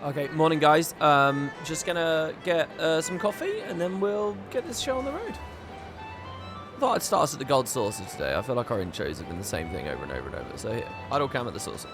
Okay, morning guys. Just gonna get some coffee and then we'll get this show on the road. I thought I'd start us at the gold saucer today. I feel like our intros have been the same thing over and over and over. So here, idle cam at the saucer.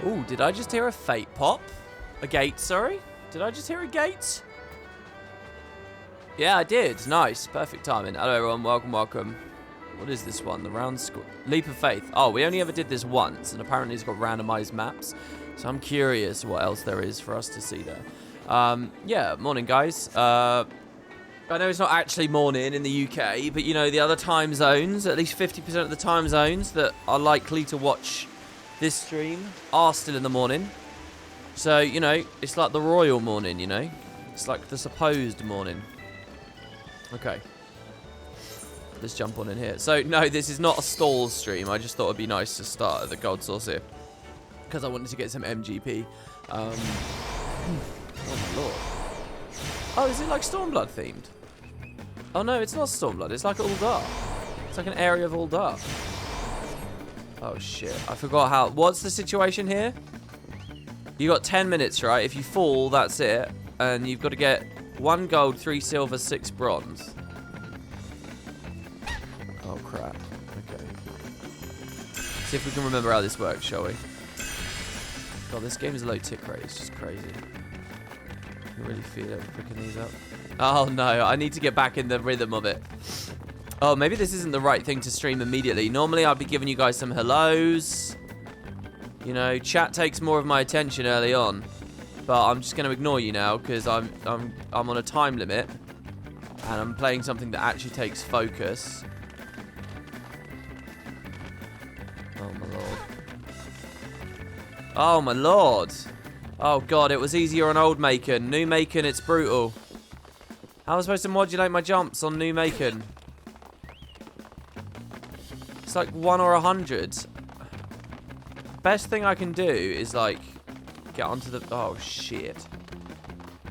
Ooh, did I just hear a fate pop? A gate, sorry? Did I just hear a gate? Yeah, I did. Nice. Perfect timing. Hello, everyone. Welcome, welcome. What is this one? The round leap of faith. Oh, we only ever did this once, and apparently it's got randomized maps. So I'm curious what else there is for us to see there. Yeah, morning, guys. I know it's not actually morning in the UK, but, you know, the other time zones, at least 50% of the time zones that are likely to watch this stream are still in the morning. So, you know, it's like the royal morning, you know? It's like the supposed morning. Okay. Let's jump on in here. So, no, this is not a stall stream. I just thought it'd be nice to start at the gold source here. Because I wanted to get some MGP. Oh, my lord. Oh, is it like Stormblood themed? Oh, no, it's not Stormblood. It's like Uldar. It's like an area of Uldar. Oh, shit. I forgot how... What's the situation here? You got 10 minutes, right? If you fall, that's it. And you've got to get 1 gold, 3 silver, 6 bronze. Oh, crap. Okay. See if we can remember how this works, shall we? God, this game is a low tick rate. It's just crazy. I can really feel it picking these up. Oh, no. I need to get back in the rhythm of it. Oh, maybe this isn't the right thing to stream immediately. Normally, I'd be giving you guys some hellos. You know, chat takes more of my attention early on. But I'm just going to ignore you now because I'm on a time limit. And I'm playing something that actually takes focus. Oh, my lord. Oh, my lord. Oh, God, it was easier on old Macon. New Macon, it's brutal. How am I supposed to modulate my jumps on new Macon? It's like 1 or 100. Best thing I can do is, like, get onto the... Oh, shit.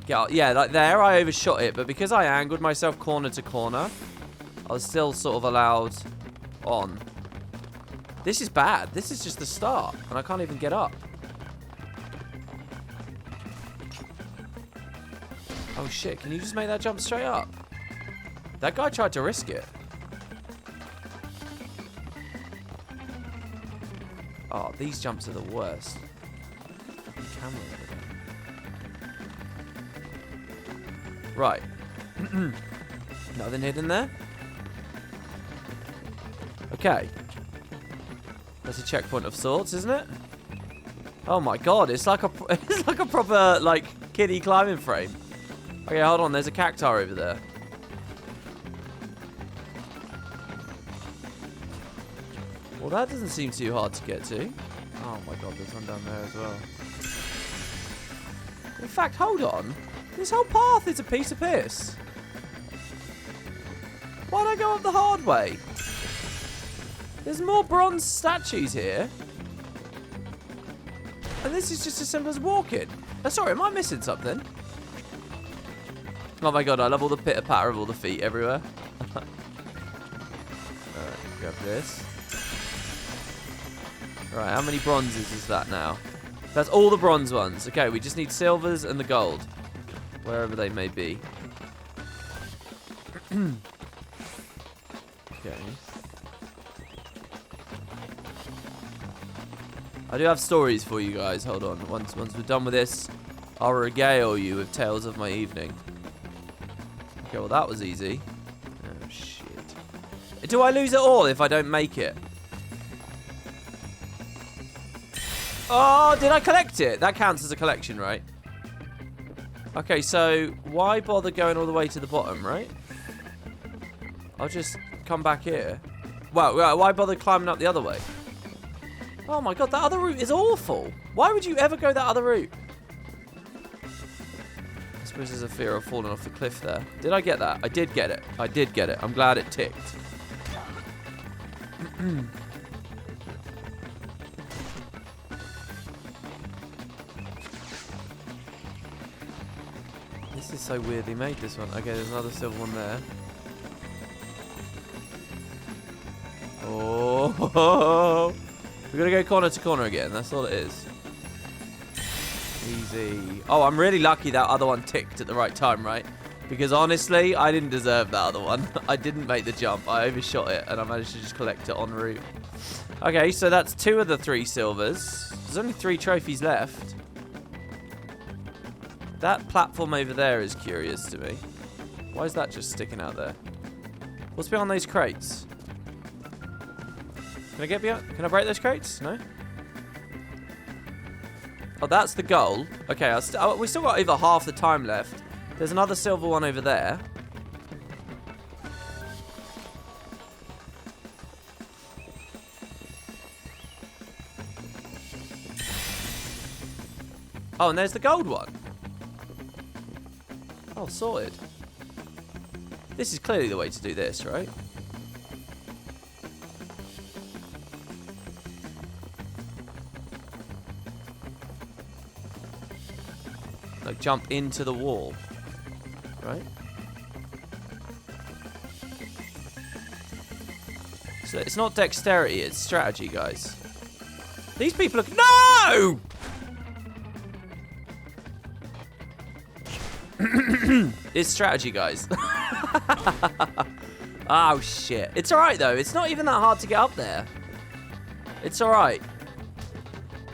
Yeah, like there, I overshot it. But because I angled myself corner to corner, I was still sort of allowed on. This is bad. This is just the start. And I can't even get up. Oh, shit. Can you just make that jump straight up? That guy tried to risk it. Oh, these jumps are the worst. Camera right. Nothing hidden there. Okay. That's a checkpoint of sorts, isn't it? Oh my god, it's like a proper like kiddie climbing frame. Okay, hold on. There's a cacti over there. Well, that doesn't seem too hard to get to. Oh my god, there's one down there as well. In fact, hold on. This whole path is a piece of piss. Why'd I go up the hard way? There's more bronze statues here. And this is just as simple as walking. Oh, sorry, am I missing something? Oh my god, I love all the pitter-patter of all the feet everywhere. Alright, grab this. Right, how many bronzes is that now? That's all the bronze ones. Okay, we just need silvers and the gold. Wherever they may be. Okay. I do have stories for you guys. Hold on. Once we're done with this, I'll regale you with tales of my evening. Okay, well that was easy. Oh, shit. Do I lose it all if I don't make it? Oh, did I collect it? That counts as a collection, right? Okay, so why bother going all the way to the bottom, right? I'll just come back here. Well, why bother climbing up the other way? Oh my god, that other route is awful. Why would you ever go that other route? I suppose there's a fear of falling off the cliff there. Did I get that? I did get it. I did get it. I'm glad it ticked. This is so weirdly made, this one. Okay, there's another silver one there. Oh, we're gonna go corner to corner again. That's all it is. Easy. Oh, I'm really lucky that other one ticked at the right time, right? Because honestly, I didn't deserve that other one. I didn't make the jump. I overshot it, and I managed to just collect it en route. Okay, so that's 2 of the 3 silvers. There's only 3 trophies left. That platform over there is curious to me. Why is that just sticking out there? What's behind those crates? Can I get behind? Can I break those crates? No? Oh, that's the goal. Okay, we still got over half the time left. There's another silver one over there. Oh, and there's the gold one. Oh, sorted. This is clearly the way to do this, right? Like jump into the wall, right? So it's not dexterity, it's strategy, guys. These people are... No! It's strategy, guys. Oh, shit. It's alright, though. It's not even that hard to get up there. It's alright.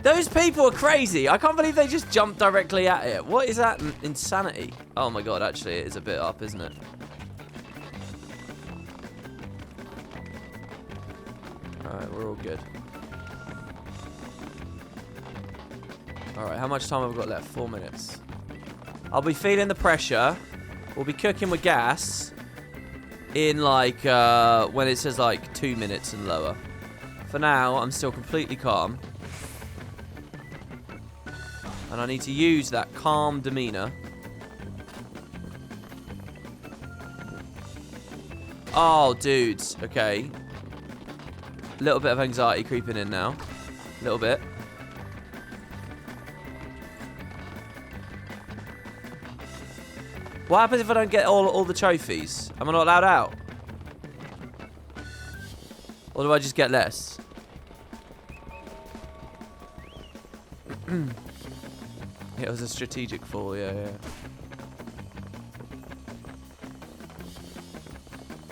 Those people are crazy. I can't believe they just jumped directly at it. What is that insanity? Oh, my God. Actually, it is a bit up, isn't it? Alright, we're all good. Alright, how much time have I got left? 4 minutes. I'll be feeling the pressure. We'll be cooking with gas in like when it says like 2 minutes and lower. For now, I'm still completely calm. And I need to use that calm demeanor. Oh, dudes. Okay. A little bit of anxiety creeping in now. A little bit. What happens if I don't get all the trophies? Am I not allowed out? Or do I just get less? It was a strategic fall, yeah.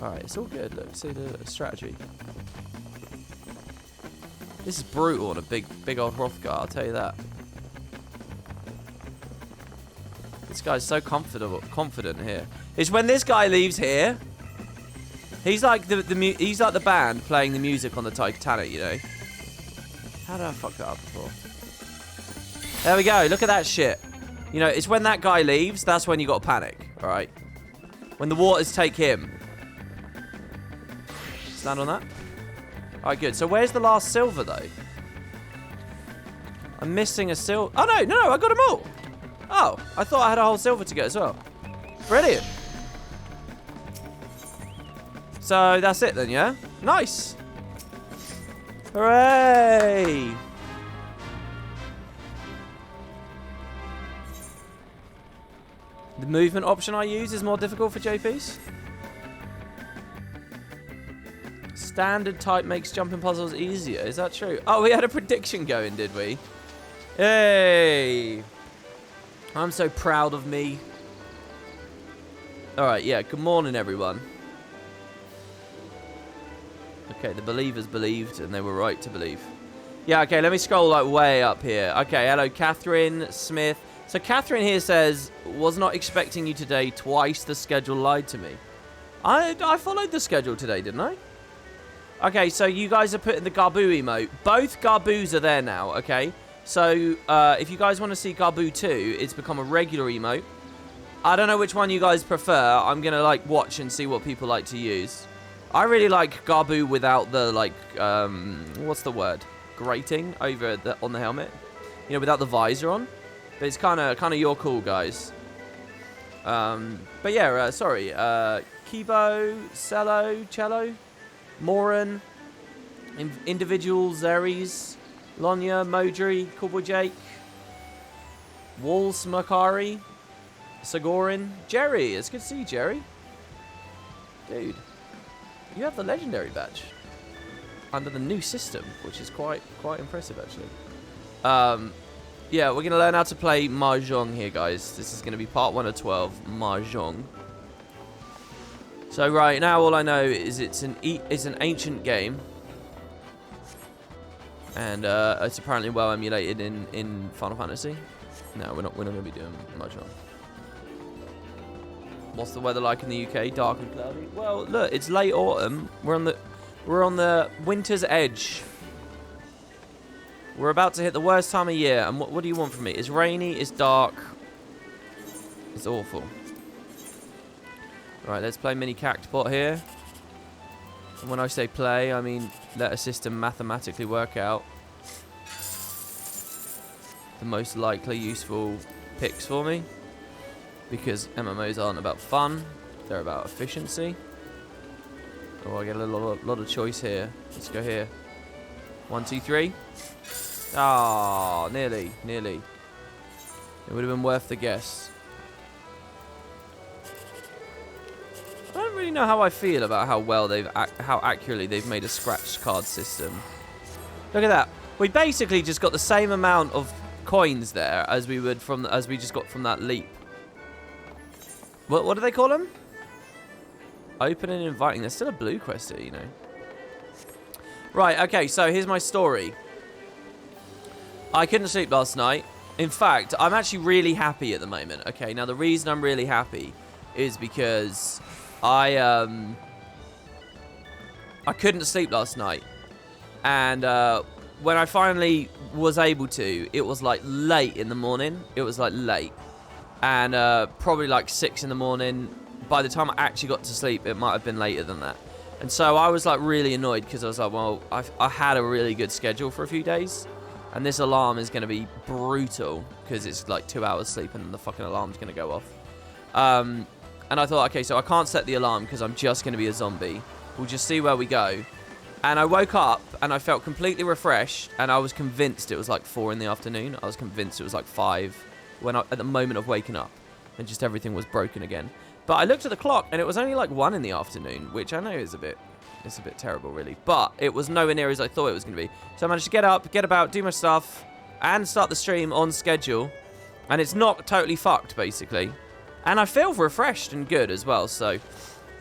Alright, it's all good. Look, see the strategy. This is brutal on a big old Hrothgar, I'll tell you that. This guy's so confident here. It's when this guy leaves here. He's like he's like the band playing the music on the Titanic, you know. How did I fuck that up before? There we go. Look at that shit. You know, it's when that guy leaves. That's when you got to panic. All right. When the waters take him. Stand on that. All right, good. So where's the last silver though? I'm missing a silver. Oh no, I got them all. Oh, I thought I had a whole silver to get as well. Brilliant. So that's it then, yeah? Nice. Hooray. The movement option I use is more difficult for JPs. Standard type makes jumping puzzles easier. Is that true? Oh, we had a prediction going, did we? Hey. I'm so proud of me. Alright, yeah. Good morning, everyone. Okay, the believers believed, and they were right to believe. Yeah, okay, let me scroll, like, way up here. Okay, hello, Catherine Smith. So, Catherine here says, was not expecting you today. Twice the schedule lied to me. I followed the schedule today, didn't I? Okay, so you guys are putting the Garboo emote. Both Garboos are there now, okay? So, if you guys want to see Garboo 2, it's become a regular emote. I don't know which one you guys prefer. I'm going to, like, watch and see what people like to use. I really like Garboo without the, like, what's the word? Grating over on the helmet. You know, without the visor on. But it's kind of your call, guys. But yeah, sorry. Kibo, Cello, Moran, Individual, Zeres, Lonya, Modri, Cowboy Jake, Walls, Makari, Sagorin, Jerry. It's good to see you, Jerry. Dude, you have the legendary badge under the new system, which is quite impressive, actually. Yeah, we're going to learn how to play Mahjong here, guys. This is going to be part 1 of 12, Mahjong. So right now, all I know is it's an ancient game. And it's apparently well emulated in Final Fantasy. No, we're not going to be doing Mahjong. What's the weather like in the UK? Dark and cloudy. Well, look, it's late autumn. We're on the winter's edge. We're about to hit the worst time of year. And what do you want from me? It's rainy. It's dark. It's awful. Right, let's play mini cactpot here. And when I say play, I mean let a system mathematically work out the most likely useful picks for me. Because MMOs aren't about fun, they're about efficiency. Oh, I get a lot of choice here. Let's go here. 1, 2, 3. Ah, nearly. It would have been worth the guess. I don't really know how I feel about how accurately they've made a scratch card system. Look at that. We basically just got the same amount of coins there as we just got from that leap. What do they call them? Open and inviting. There's still a blue quest here, you know. Right, okay, so here's my story. I couldn't sleep last night. In fact, I'm actually really happy at the moment. Okay, now the reason I'm really happy is because I couldn't sleep last night. And when I finally was able to, it was like late in the morning. It was like late. And probably like 6 in the morning. By the time I actually got to sleep, it might have been later than that. And so I was like really annoyed because I was like, well, I had a really good schedule for a few days. And this alarm is going to be brutal because it's like 2 hours sleep and the fucking alarm's going to go off. And I thought, okay, so I can't set the alarm because I'm just going to be a zombie. We'll just see where we go. And I woke up and I felt completely refreshed. And I was convinced it was like 4 in the afternoon. I was convinced it was like 5 at the moment of waking up. And just everything was broken again. But I looked at the clock and it was only like 1 in the afternoon, which I know is a bit terrible, really. But it was nowhere near as I thought it was going to be. So I managed to get up, get about, do my stuff, and start the stream on schedule. And it's not totally fucked, basically. And I feel refreshed and good as well. So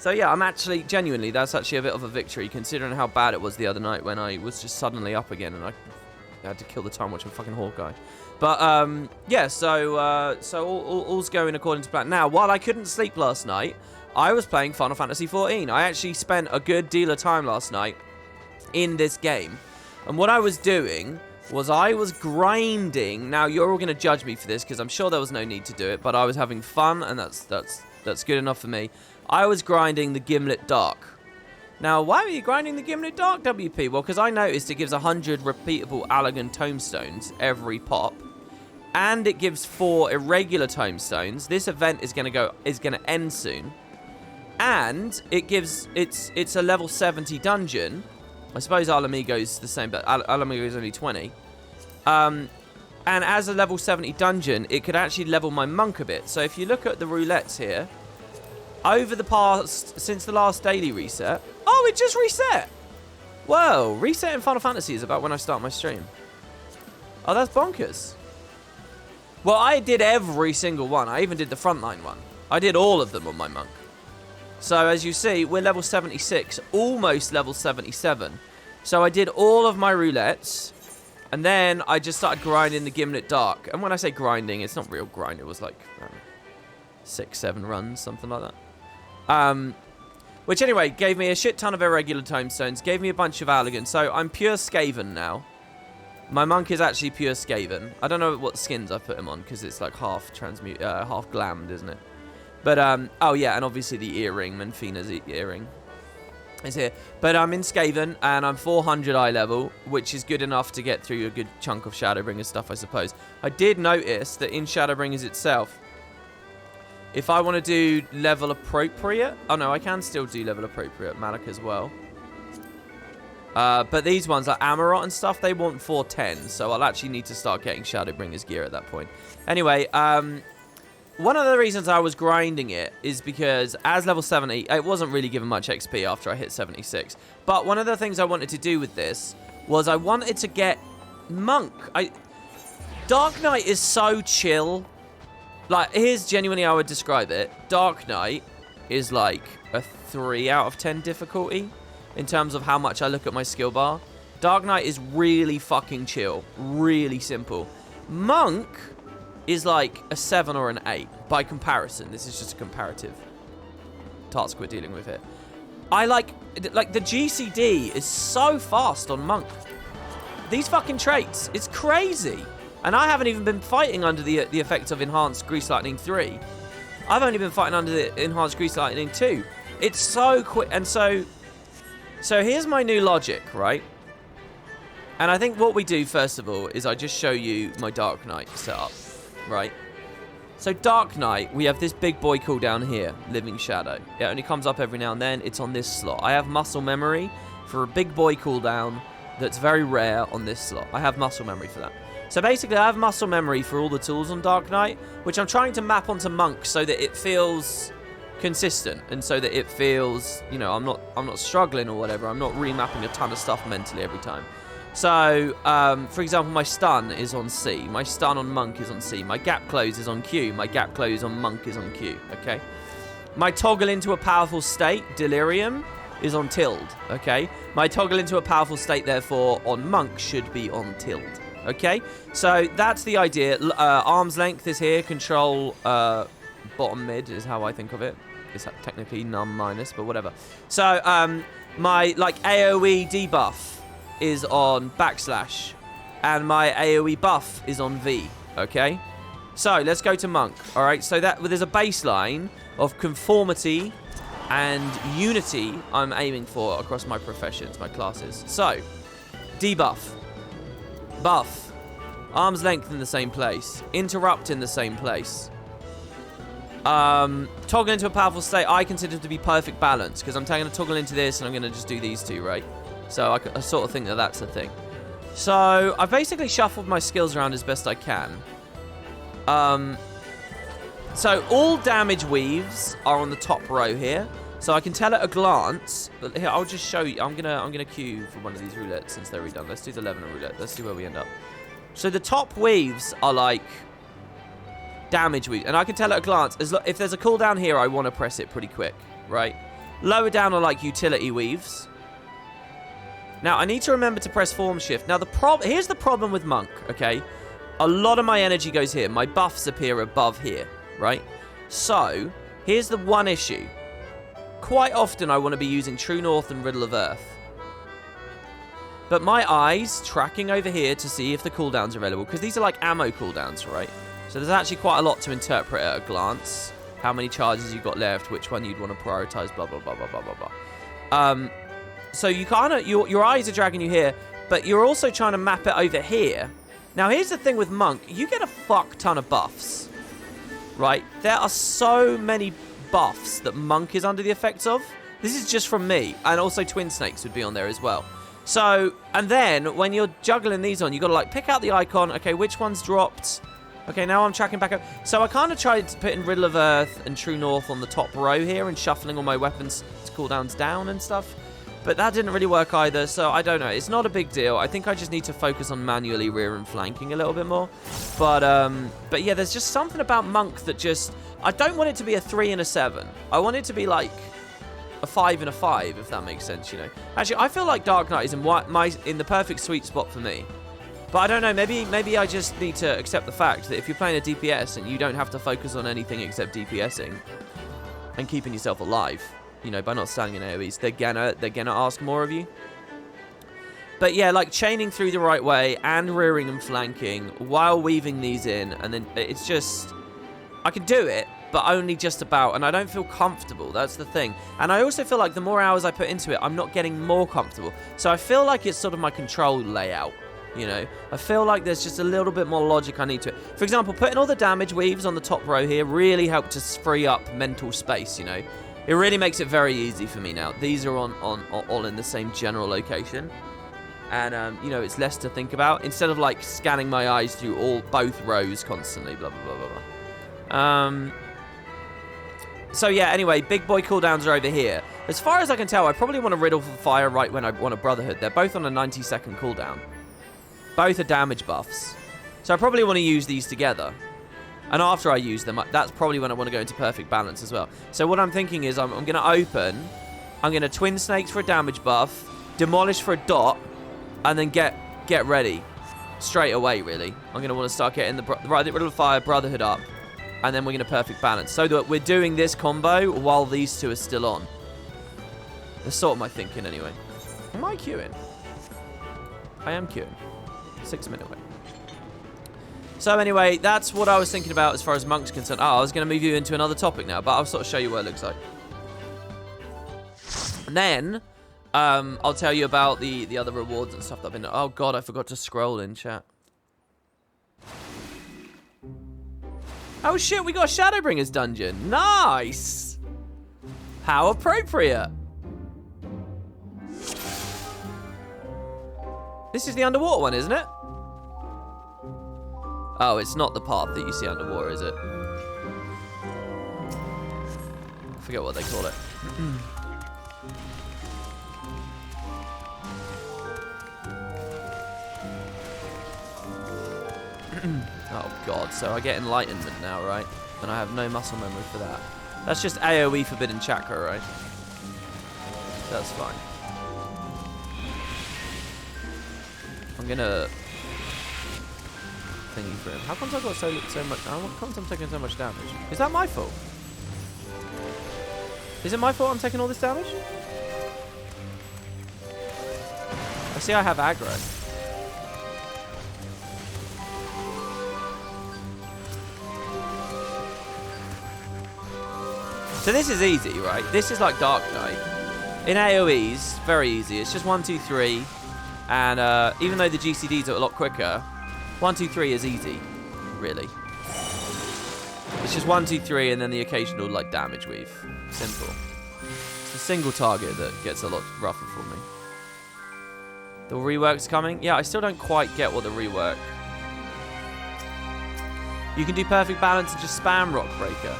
yeah, I'm actually, genuinely, that's actually a bit of a victory, considering how bad it was the other night when I was just suddenly up again and I had to kill the time watching fucking Hawkeye. But, yeah, so all's going according to plan. Now, while I couldn't sleep last night, I was playing Final Fantasy XIV. I actually spent a good deal of time last night in this game. And what I was doing was I was grinding. Now, you're all going to judge me for this because I'm sure there was no need to do it, but I was having fun, and that's good enough for me. I was grinding the Gimlet Dark. Now, why were you grinding the Gimlet Dark, WP? Well, because I noticed it gives 100 repeatable Allegan tomestones every pop. And it gives 4 irregular tomestones. This event is gonna end soon. And it gives it's a level 70 dungeon. I suppose Alamigo's the same, but Alamigo's only 20. And as a level 70 dungeon, it could actually level my monk a bit. So if you look at the roulettes here, over the past, since the last daily reset, oh, it just reset. Whoa, reset in Final Fantasy is about when I start my stream. Oh, that's bonkers. Well, I did every single one. I even did the frontline one. I did all of them on my monk. So, as you see, we're level 76, almost level 77. So, I did all of my roulettes, and then I just started grinding the Gimlet Dark. And when I say grinding, it's not real grind. It was like 6, 7 runs, something like that. Which, anyway, gave me a shit ton of irregular tomestones, gave me a bunch of Allegan. So, I'm pure Skaven now. My monk is actually pure Skaven. I don't know what skins I put him on because it's like half glammed, isn't it? But oh yeah, and obviously the earring, Menfina's earring, is here. But I'm in Skaven and I'm 400 eye level, which is good enough to get through a good chunk of Shadowbringers stuff, I suppose. I did notice that in Shadowbringers itself, if I want to do level appropriate, oh no, I can still do level appropriate Malak as well. But these ones, like Amarot and stuff, they want 410, so I'll actually need to start getting Shadowbringers gear at that point. Anyway, one of the reasons I was grinding it is because as level 70, it wasn't really giving much XP after I hit 76. But one of the things I wanted to do with this was I wanted to get Monk. Dark Knight is so chill. Like, here's genuinely how I would describe it. Dark Knight is like a 3 out of 10 difficulty. In terms of how much I look at my skill bar. Dark Knight is really fucking chill. Really simple. Monk is like a 7 or an 8 by comparison. This is just a comparative task we're dealing with here. I like the GCD is so fast on Monk. These fucking traits, it's crazy. And I haven't even been fighting under the effect of Enhanced Grease Lightning 3. I've only been fighting under the Enhanced Grease Lightning 2. It's so quick. And so here's my new logic, right? And I think what we do, first of all, is I just show you my Dark Knight setup, right? So Dark Knight, we have this big boy cooldown here, Living Shadow. It only comes up every now and then. It's on this slot. I have Muscle Memory for a big boy cooldown that's very rare on this slot. I have Muscle Memory for that. So basically, I have Muscle Memory for all the tools on Dark Knight, which I'm trying to map onto Monk so that it feels consistent and so that it feels, you know, I'm not struggling or whatever. I'm not remapping a ton of stuff mentally every time. So, for example, my stun is on C. My stun on Monk is on C. My gap close is on Q. My gap close on Monk is on Q. Okay. My toggle into a powerful state, Delirium, is on Tilled, okay? My toggle into a powerful state, therefore, on Monk should be on Tilled, okay? So that's the idea. Arm's length is here. Control bottom mid is how I think of it. It's technically num minus, but whatever. So my like AoE debuff is on /, and my AoE buff is on V, okay? So let's go to Monk, all right? So there's a baseline of conformity and unity I'm aiming for across my professions, my classes. So, debuff, buff, arm's length in the same place, interrupt in the same place. Toggle into a powerful state, I consider to be perfect balance, because I'm going to toggle into this and I'm going to just do these two, right? So I sort of think that that's the thing. So I've basically shuffled my skills around as best I can. So all damage weaves are on the top row here. So I can tell at a glance, but here, I'll just show you. I'm gonna queue for one of these roulettes since they're redone. Let's do the 11 roulette. Let's see where we end up. So the top weaves are like damage weaves, and I can tell at a glance, if there's a cooldown here, I want to press it pretty quick, right? Lower down are like utility weaves. Now, I need to remember to press form shift. Now, here's the problem with Monk, okay? A lot of my energy goes here. My buffs appear above here, right? So, here's the one issue. Quite often, I want to be using True North and Riddle of Earth. But my eyes tracking over here to see if the cooldowns are available, because these are like ammo cooldowns, right? So there's actually quite a lot to interpret at a glance. How many charges you've got left, which one you'd want to prioritize, blah, blah, blah, blah, blah, blah, blah. So you kind of, your eyes are dragging you here, but you're also trying to map it over here. Now, here's the thing with Monk. You get a fuck ton of buffs, right? There are so many buffs that Monk is under the effects of. This is just from me. And also Twin Snakes would be on there as well. So, and then when you're juggling these on, you got to like pick out the icon. Okay, which one's dropped? Okay, now I'm tracking back up. So I kind of tried to put in Riddle of Earth and True North on the top row here and shuffling all my weapons to cooldowns down and stuff. But that didn't really work either, so I don't know. It's not a big deal. I think I just need to focus on manually rear and flanking a little bit more. But yeah, there's just something about Monk that just... I don't want it to be a 3 and a 7. I want it to be like a 5 and a 5, if that makes sense, you know. Actually, I feel like Dark Knight is in the perfect sweet spot for me. But I don't know, maybe I just need to accept the fact that if you're playing a DPS and you don't have to focus on anything except DPSing and keeping yourself alive, you know, by not standing in AoEs, they're gonna ask more of you. But yeah, like chaining through the right way and rearing and flanking while weaving these in, and then it's just, I can do it, but only just about, and I don't feel comfortable. That's the thing. And I also feel like the more hours I put into it, I'm not getting more comfortable. So I feel like it's sort of my control layout. You know, I feel like there's just a little bit more logic I need to it. For example, putting all the damage weaves on the top row here really helped to free up mental space, you know. It really makes it very easy for me now. These are all in the same general location. And, you know, it's less to think about. Instead of, like, scanning my eyes through both rows constantly, blah, blah, blah, blah, blah. So, yeah, anyway, big boy cooldowns are over here. As far as I can tell, I probably want to Riddle for Fire right when I want a Brotherhood. They're both on a 90-second cooldown. Both are damage buffs. So I probably want to use these together. And after I use them, that's probably when I want to go into perfect balance as well. So what I'm thinking is I'm going to open. I'm going to Twin Snakes for a damage buff. Demolish for a dot. And then get ready. Straight away, really. I'm going to want to start getting the Riddle of Fire, Brotherhood up. And then we're going to perfect balance. So that we're doing this combo while these two are still on. That's sort of my thinking anyway. Am I queuing? I am queuing. 6 minute wait. So anyway, that's what I was thinking about as far as Monk's concerned. Oh, I was going to move you into another topic now, but I'll sort of show you what it looks like. And then, I'll tell you about the other rewards and stuff that I've been... Oh god, I forgot to scroll in chat. Oh shit, we got a Shadowbringers dungeon. Nice! How appropriate. This is the underwater one, isn't it? Oh, it's not the path that you see underwater, is it? I forget what they call it. Oh, God. So I get enlightenment now, right? And I have no muscle memory for that. That's just AoE Forbidden Chakra, right? That's fine. I'm gonna thingy for him. How comes I've got so much? How comes I'm taking so much damage? Is that my fault? Is it my fault I'm taking all this damage? I see I have aggro. So this is easy, right? This is like Dark Knight. In AoEs, very easy. It's just 1, 2, 3. And even though the GCDs are a lot quicker, 1, 2, 3 is easy, really. It's just 1, 2, 3 and then the occasional like damage weave. Simple. It's a single target that gets a lot rougher for me. The rework's coming? Yeah, I still don't quite get what the rework. You can do perfect balance and just spam Rock Breaker.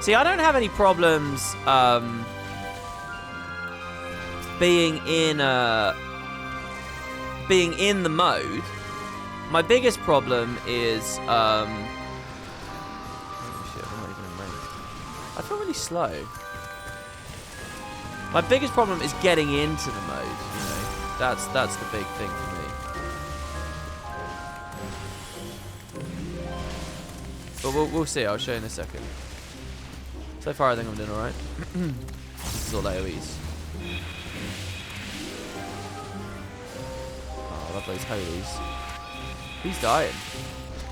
See, I don't have any problems being in the mode. My biggest problem is oh shit, I'm not even in range. I feel really slow. My biggest problem is getting into the mode, you know. That's the big thing for me. But we'll see, I'll show you in a second. So far, I think I'm doing alright. This is all AoEs. Oh, I love those holies. He's dying.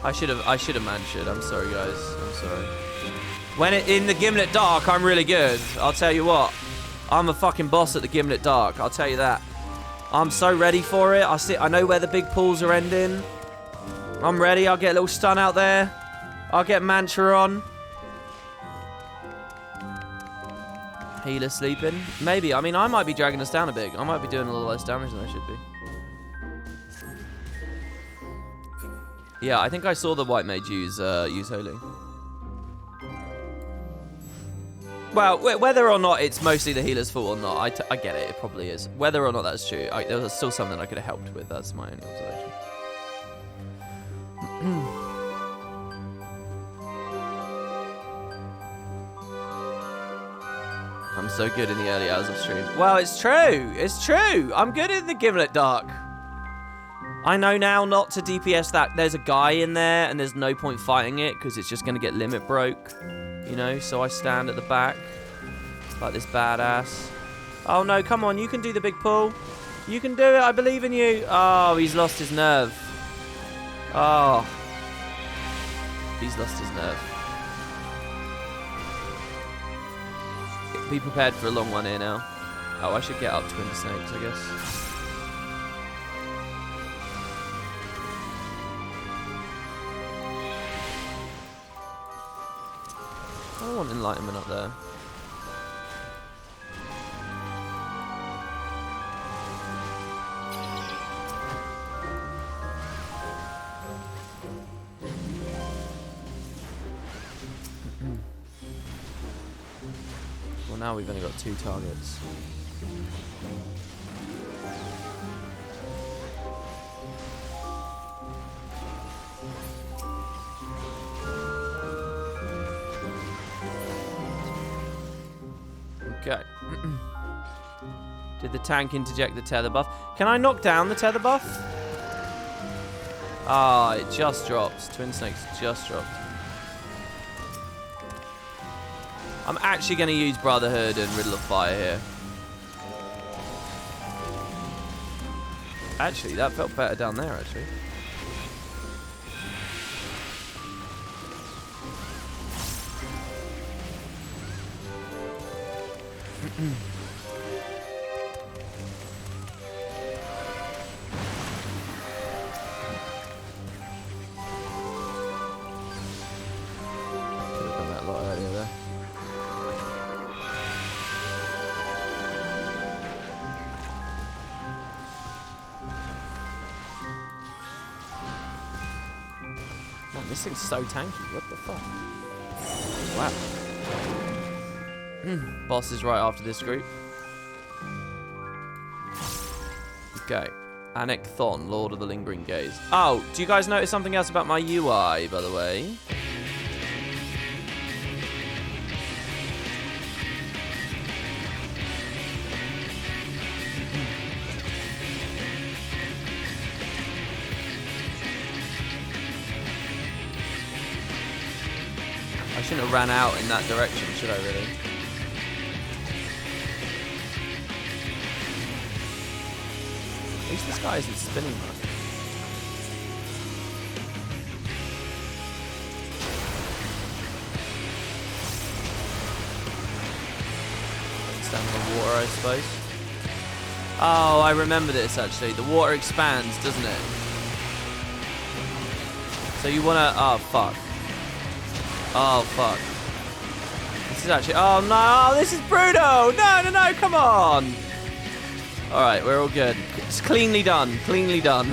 I should have mantured. I'm sorry, guys. I'm sorry. When in the Gimlet Dark, I'm really good. I'll tell you what. I'm a fucking boss at the Gimlet Dark. I'll tell you that. I'm so ready for it. I know where the big pools are ending. I'm ready. I'll get a little stun out there. I'll get mantra on. Healer sleeping? Maybe. I mean, I might be dragging us down a bit. I might be doing a little less damage than I should be. Yeah, I think I saw the white mage use holy. Well, whether or not it's mostly the healer's fault or not, I get it. It probably is. Whether or not that's true, there was still something I could have helped with. That's my only observation. I'm so good in the early hours of stream. Well, it's true. It's true. I'm good in the Gimlet Dark. I know now not to DPS that. There's a guy in there, and there's no point fighting it, because it's just going to get limit broke. You know, so I stand at the back, like this badass. Oh, no, come on. You can do the big pull. You can do it. I believe in you. Oh, he's lost his nerve. Oh. He's lost his nerve. Be prepared for a long one here now. Oh, I should get up Twin Snakes, I guess. I don't want enlightenment up there. Well, now we've only got 2 targets. Okay. Did the tank interject the tether buff? Can I knock down the tether buff? Ah, it just dropped. Twin Snakes just dropped. I'm actually going to use Brotherhood and Riddle of Fire here. Actually, that felt better down there, actually. Could have done that a lot earlier there. Man, this thing's so tanky. What the fuck? Wow. Boss is right after this group. Okay. Anik Thon, Lord of the Lingering Gaze. Oh, do you guys notice something else about my UI, by the way? shouldn't have ran out in that direction, should I really? At least this guy isn't spinning much. Down the water, I suppose. Oh, I remember this actually. The water expands, doesn't it? So you wanna... Oh, fuck. Oh, fuck. This is actually... Oh, no! Oh, this is brutal! No, no, no! Come on! Alright, we're all good. It's cleanly done. Cleanly done.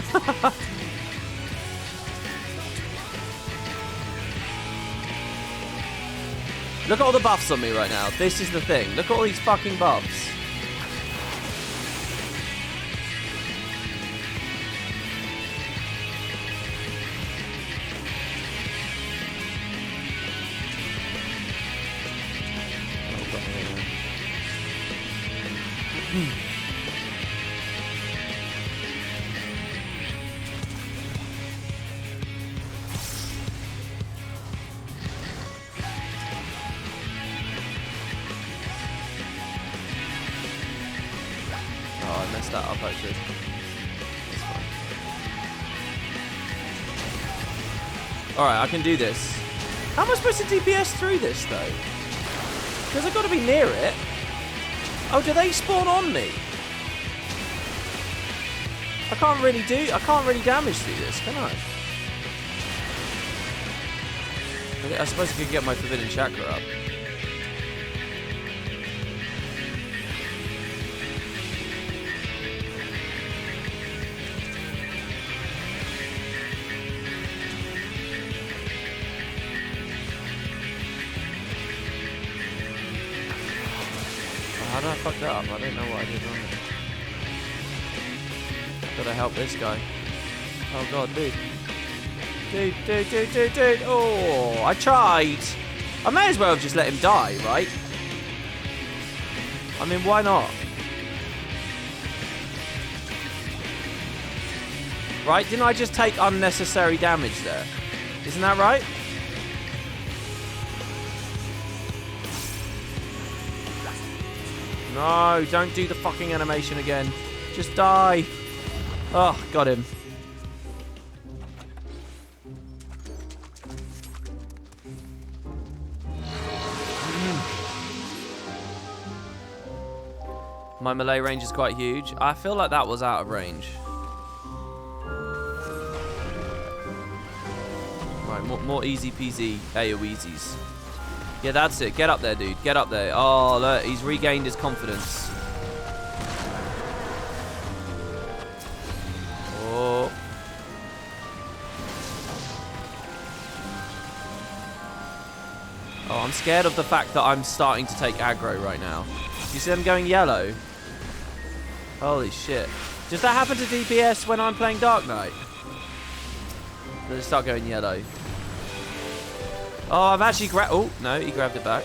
Look at all the buffs on me right now. This is the thing. Look at all these fucking buffs. That up actually. That's fine. Alright, I can do this. How am I supposed to DPS through this though? Because I've got to be near it. Oh, do they spawn on me? I can't really damage through this, can I? I suppose I could get my Forbidden Chakra up. How did I fuck that up? I don't know what I did wrong. Gotta help this guy. Oh god, dude. Dude. Oh, I tried. I may as well have just let him die, right? I mean, why not? Right? Didn't I just take unnecessary damage there? Isn't that right? No, don't do the fucking animation again. Just die. Oh, got him. My melee range is quite huge. I feel like that was out of range. Right, more easy peasy AoEsies. Yeah, that's it. Get up there, dude. Get up there. Oh, look. He's regained his confidence. Oh. Oh, I'm scared of the fact that I'm starting to take aggro right now. You see I'm going yellow? Holy shit. Does that happen to DPS when I'm playing Dark Knight? Does it start going yellow? Oh, I've actually grabbed... Oh, no, he grabbed it back.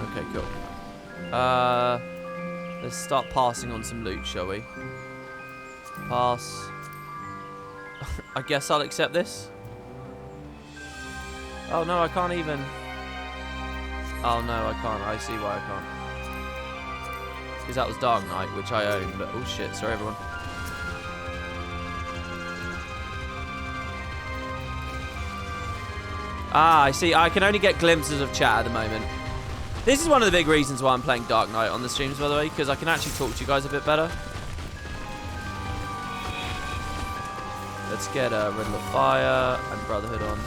Okay, cool. Let's start passing on some loot, shall we? Pass. I guess I'll accept this. Oh no, I can't even. Oh no, I can't. I see why I can't. Because that was Dark Knight, which I own. But oh shit, sorry everyone. Ah, I see. I can only get glimpses of chat at the moment. This is one of the big reasons why I'm playing Dark Knight on the streams, by the way, because I can actually talk to you guys a bit better. Let's get Riddle of Fire and Brotherhood on.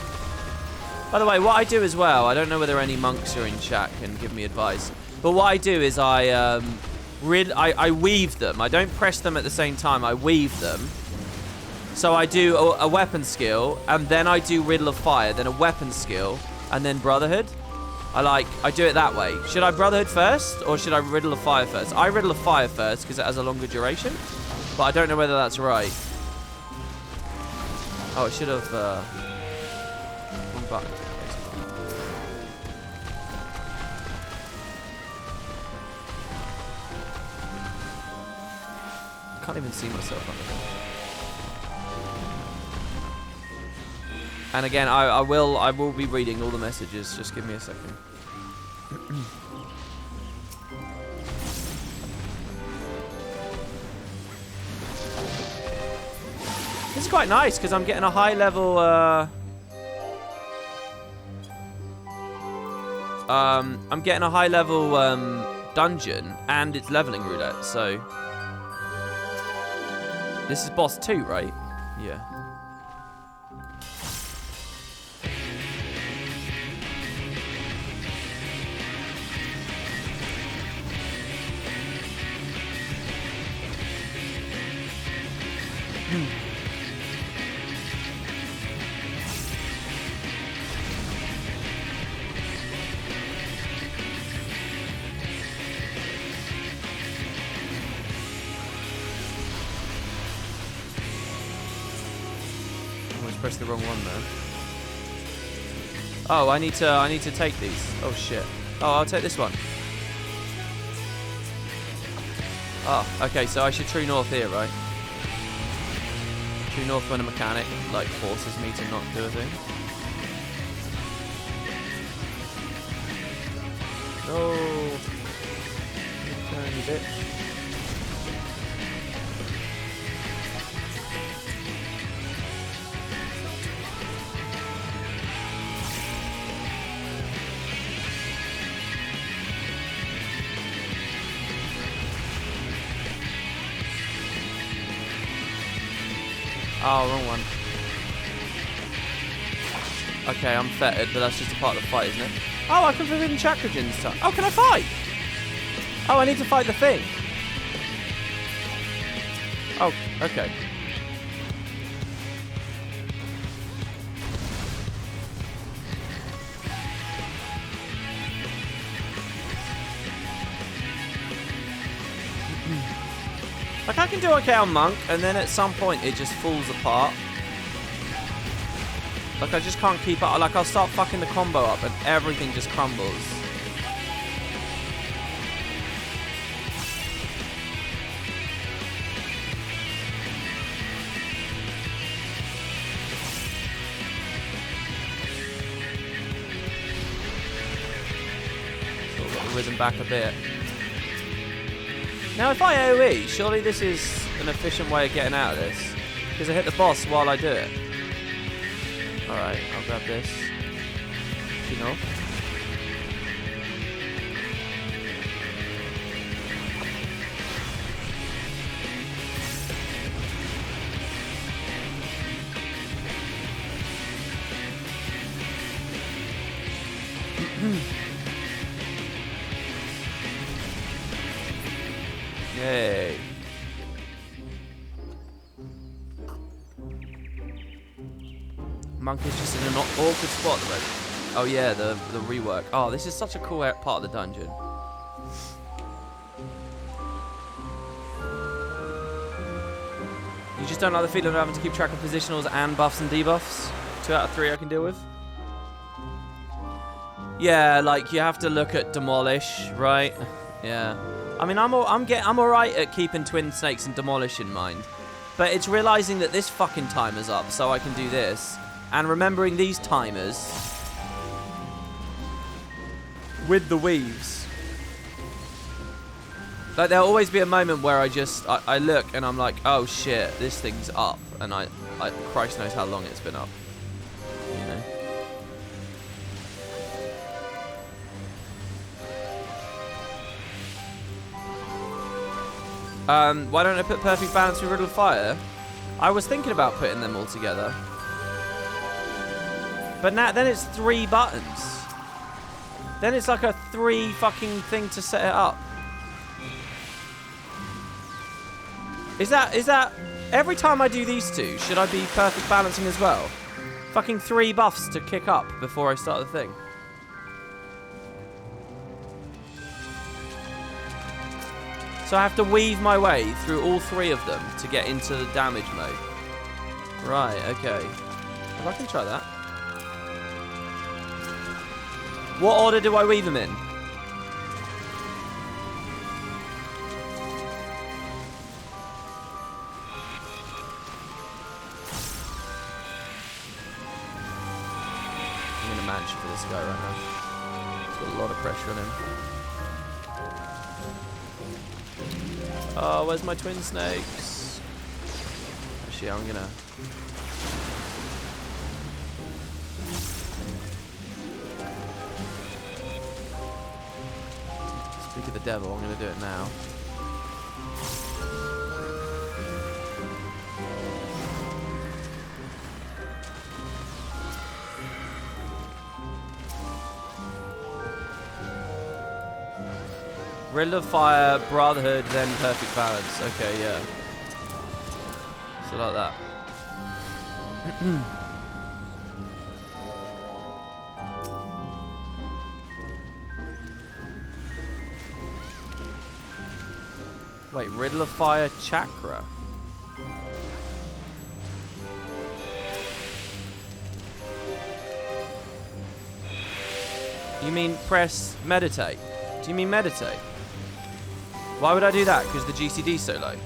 By the way, what I do as well, I don't know whether any monks are in chat can give me advice, but what I do is I weave them. I don't press them at the same time. I weave them. So I do a weapon skill, and then I do Riddle of Fire, then a weapon skill, and then Brotherhood. I do it that way. Should I Brotherhood first, or should I Riddle of Fire first? I Riddle of Fire first, because it has a longer duration. But I don't know whether that's right. Oh, it should have... one button. I can't even see myself under there. And again, I will be reading all the messages. Just give me a second. This is quite nice because I'm getting a high level. I'm getting a high level dungeon, and it's leveling roulette. So this is boss 2, right? Yeah. Press the wrong one there. Oh, I need to take these. Oh shit. Oh, I'll take this one. Oh, okay, so I should true north here, right? True north when a mechanic like forces me to not do a thing. No. Turn, you bitch. Oh, wrong one. Okay, I'm fettered, but that's just a part of the fight, isn't it? Oh, I can forbidden Chakragen stuff. Oh, can I fight? Oh, I need to fight the thing. Oh, okay. Like, I can do okay on Monk, and then at some point it just falls apart. Like, I just can't keep up. Like, I'll start fucking the combo up, and everything just crumbles. Sort of got the rhythm back a bit. Now, if I AoE, surely this is an efficient way of getting out of this. Because I hit the boss while I do it. Alright, I'll grab this. You know? Yay. Monk is just in an awkward spot at the moment. Oh yeah, the rework. Oh, this is such a cool part of the dungeon. You just don't like the feeling of having to keep track of positionals and buffs and debuffs? 2 out of 3 I can deal with. Yeah, like you have to look at Demolish, right? Yeah. I mean, I'm alright at keeping Twin Snakes and Demolish in mind. But it's realizing that this fucking timer's up, so I can do this. And remembering these timers with the weaves. Like, there'll always be a moment where I look and I'm like, oh shit, this thing's up. And I Christ knows how long it's been up. You know? Why don't I put Perfect Balance with Riddle Fire? I was thinking about putting them all together. But now, then it's 3 buttons. Then it's like a 3 fucking thing to set it up. Is that... Every time I do these 2, should I be Perfect Balancing as well? Fucking 3 buffs to kick up before I start the thing. So I have to weave my way through all 3 of them to get into the damage mode. Right, okay. Well, I can try that. What order do I weave them in? I'm gonna manage for this guy right now. He's got a lot of pressure on him. Oh, where's my twin snakes? Actually, I'm gonna... Speak of the devil, I'm gonna do it now. Riddle of Fire, Brotherhood, then Perfect Balance. Okay, yeah. So like that. Wait, Riddle of Fire, Chakra. You mean press meditate? Do you mean meditate? Why would I do that? Because the GCD's so low.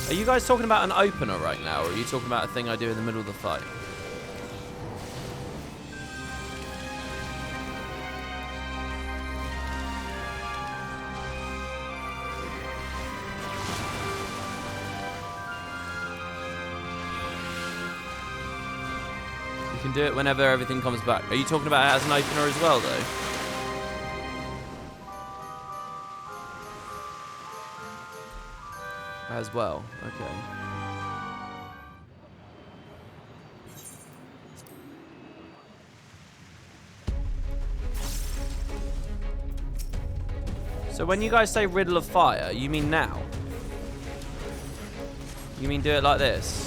Are you guys talking about an opener right now, or are you talking about a thing I do in the middle of the fight? You can do it whenever everything comes back. Are you talking about it as an opener as well, though? As well, okay. So when you guys say Riddle of Fire, you mean now? You mean do it like this?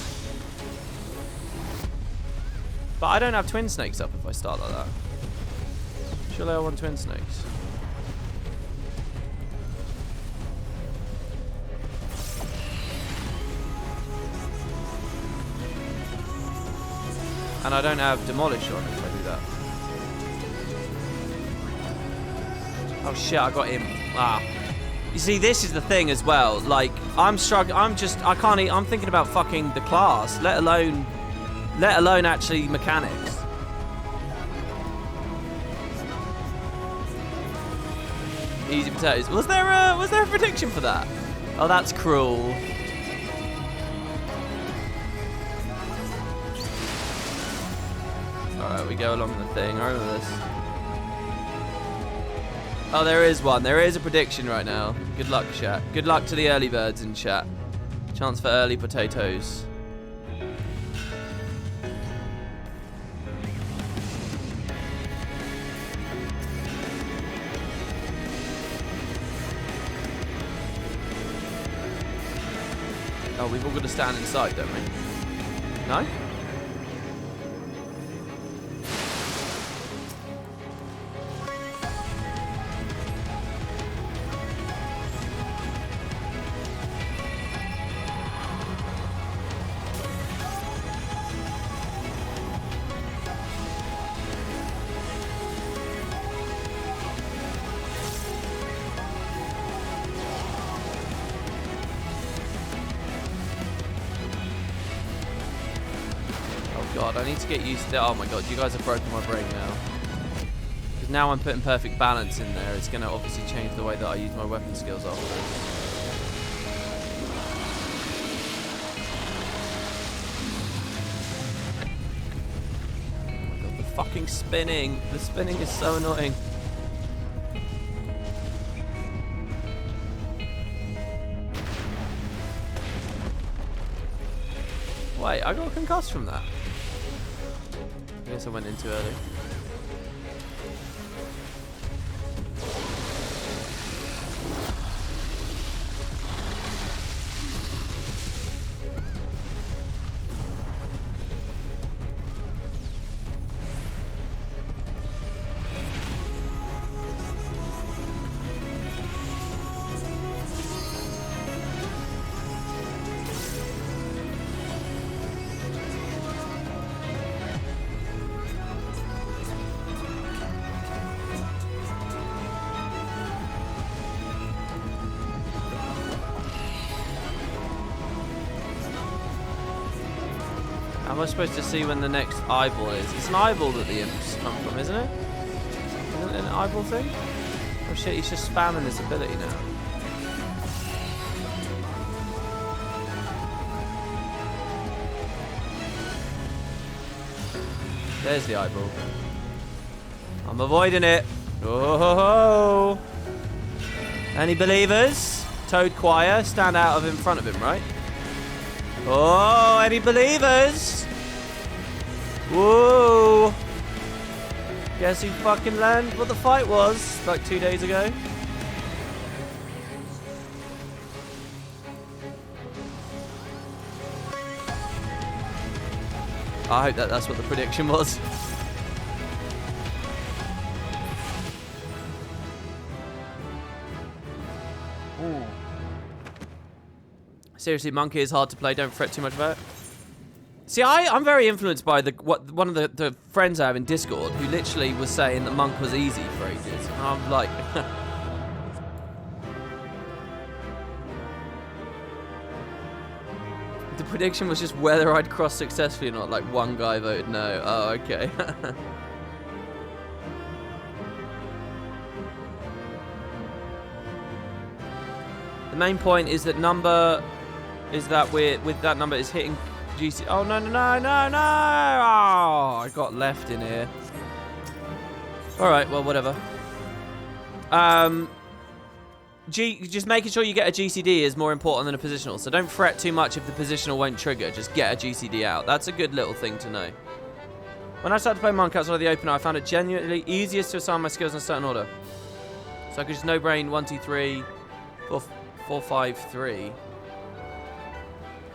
But I don't have twin snakes up if I start like that. Surely I want twin snakes. And I don't have Demolish on if I do that. Oh shit, I got him. Ah. You see, this is the thing as well. Like, I'm struggling. I can't eat. I'm thinking about fucking the class, let alone actually mechanics. Easy potatoes. Was there a prediction for that? Oh, that's cruel. Alright, we go along the thing. I remember this. Oh, there is one. There is a prediction right now. Good luck, chat. Good luck to the early birds in chat. Chance for early potatoes. Oh, we've all got to stand inside, don't we? No? God, I need to get used to that. Oh my god, you guys have broken my brain now. Because now I'm putting perfect balance in there. It's going to obviously change the way that I use my weapon skills afterwards. Oh my god, the fucking spinning. The spinning is so annoying. Wait, I got concussed from that. I guess I went in too early. How am I supposed to see when the next eyeball is? It's an eyeball that the imps come from, isn't it? Isn't it an eyeball thing? Oh shit, he's just spamming this ability now. There's the eyeball. I'm avoiding it. Oh ho ho! Any believers? Toad Choir, stand out of in front of him, right? Oh, any believers? Whoa! Guess who fucking learned what the fight was like 2 days ago? I hope that's what the prediction was. Ooh. Seriously, Monkey is hard to play. Don't fret too much about it. See, I'm very influenced by one of the friends I have in Discord who literally was saying that Monk was easy for ages. And I'm like... The prediction was just whether I'd cross successfully or not. Like, one guy voted no. Oh, okay. The main point is that with that number is hitting GC. Oh, no. Oh, I got left in here. All right, well, whatever. Just making sure you get a GCD is more important than a positional, so don't fret too much if the positional won't trigger. Just get a GCD out. That's a good little thing to know. When I started to play Monk outside of the opener, I found it genuinely easiest to assign my skills in a certain order. So I could just no brain 1, 2, 3, 4, 5, 3.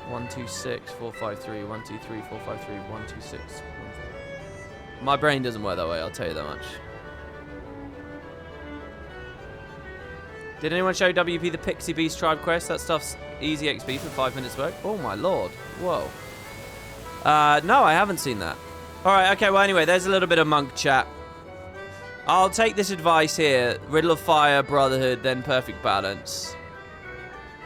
1, 2, 6, 4, 5, 3, 1, 2, 3, 4, 5, 3, 1, 2, 6. 1, 4. My brain doesn't work that way, I'll tell you that much. Did anyone show WP the Pixie Beast Tribe quest? That stuff's easy XP for 5 minutes work. Oh my lord. Whoa. No, I haven't seen that. Alright, okay, well anyway, there's a little bit of Monk chat. I'll take this advice here. Riddle of Fire, Brotherhood, then Perfect Balance.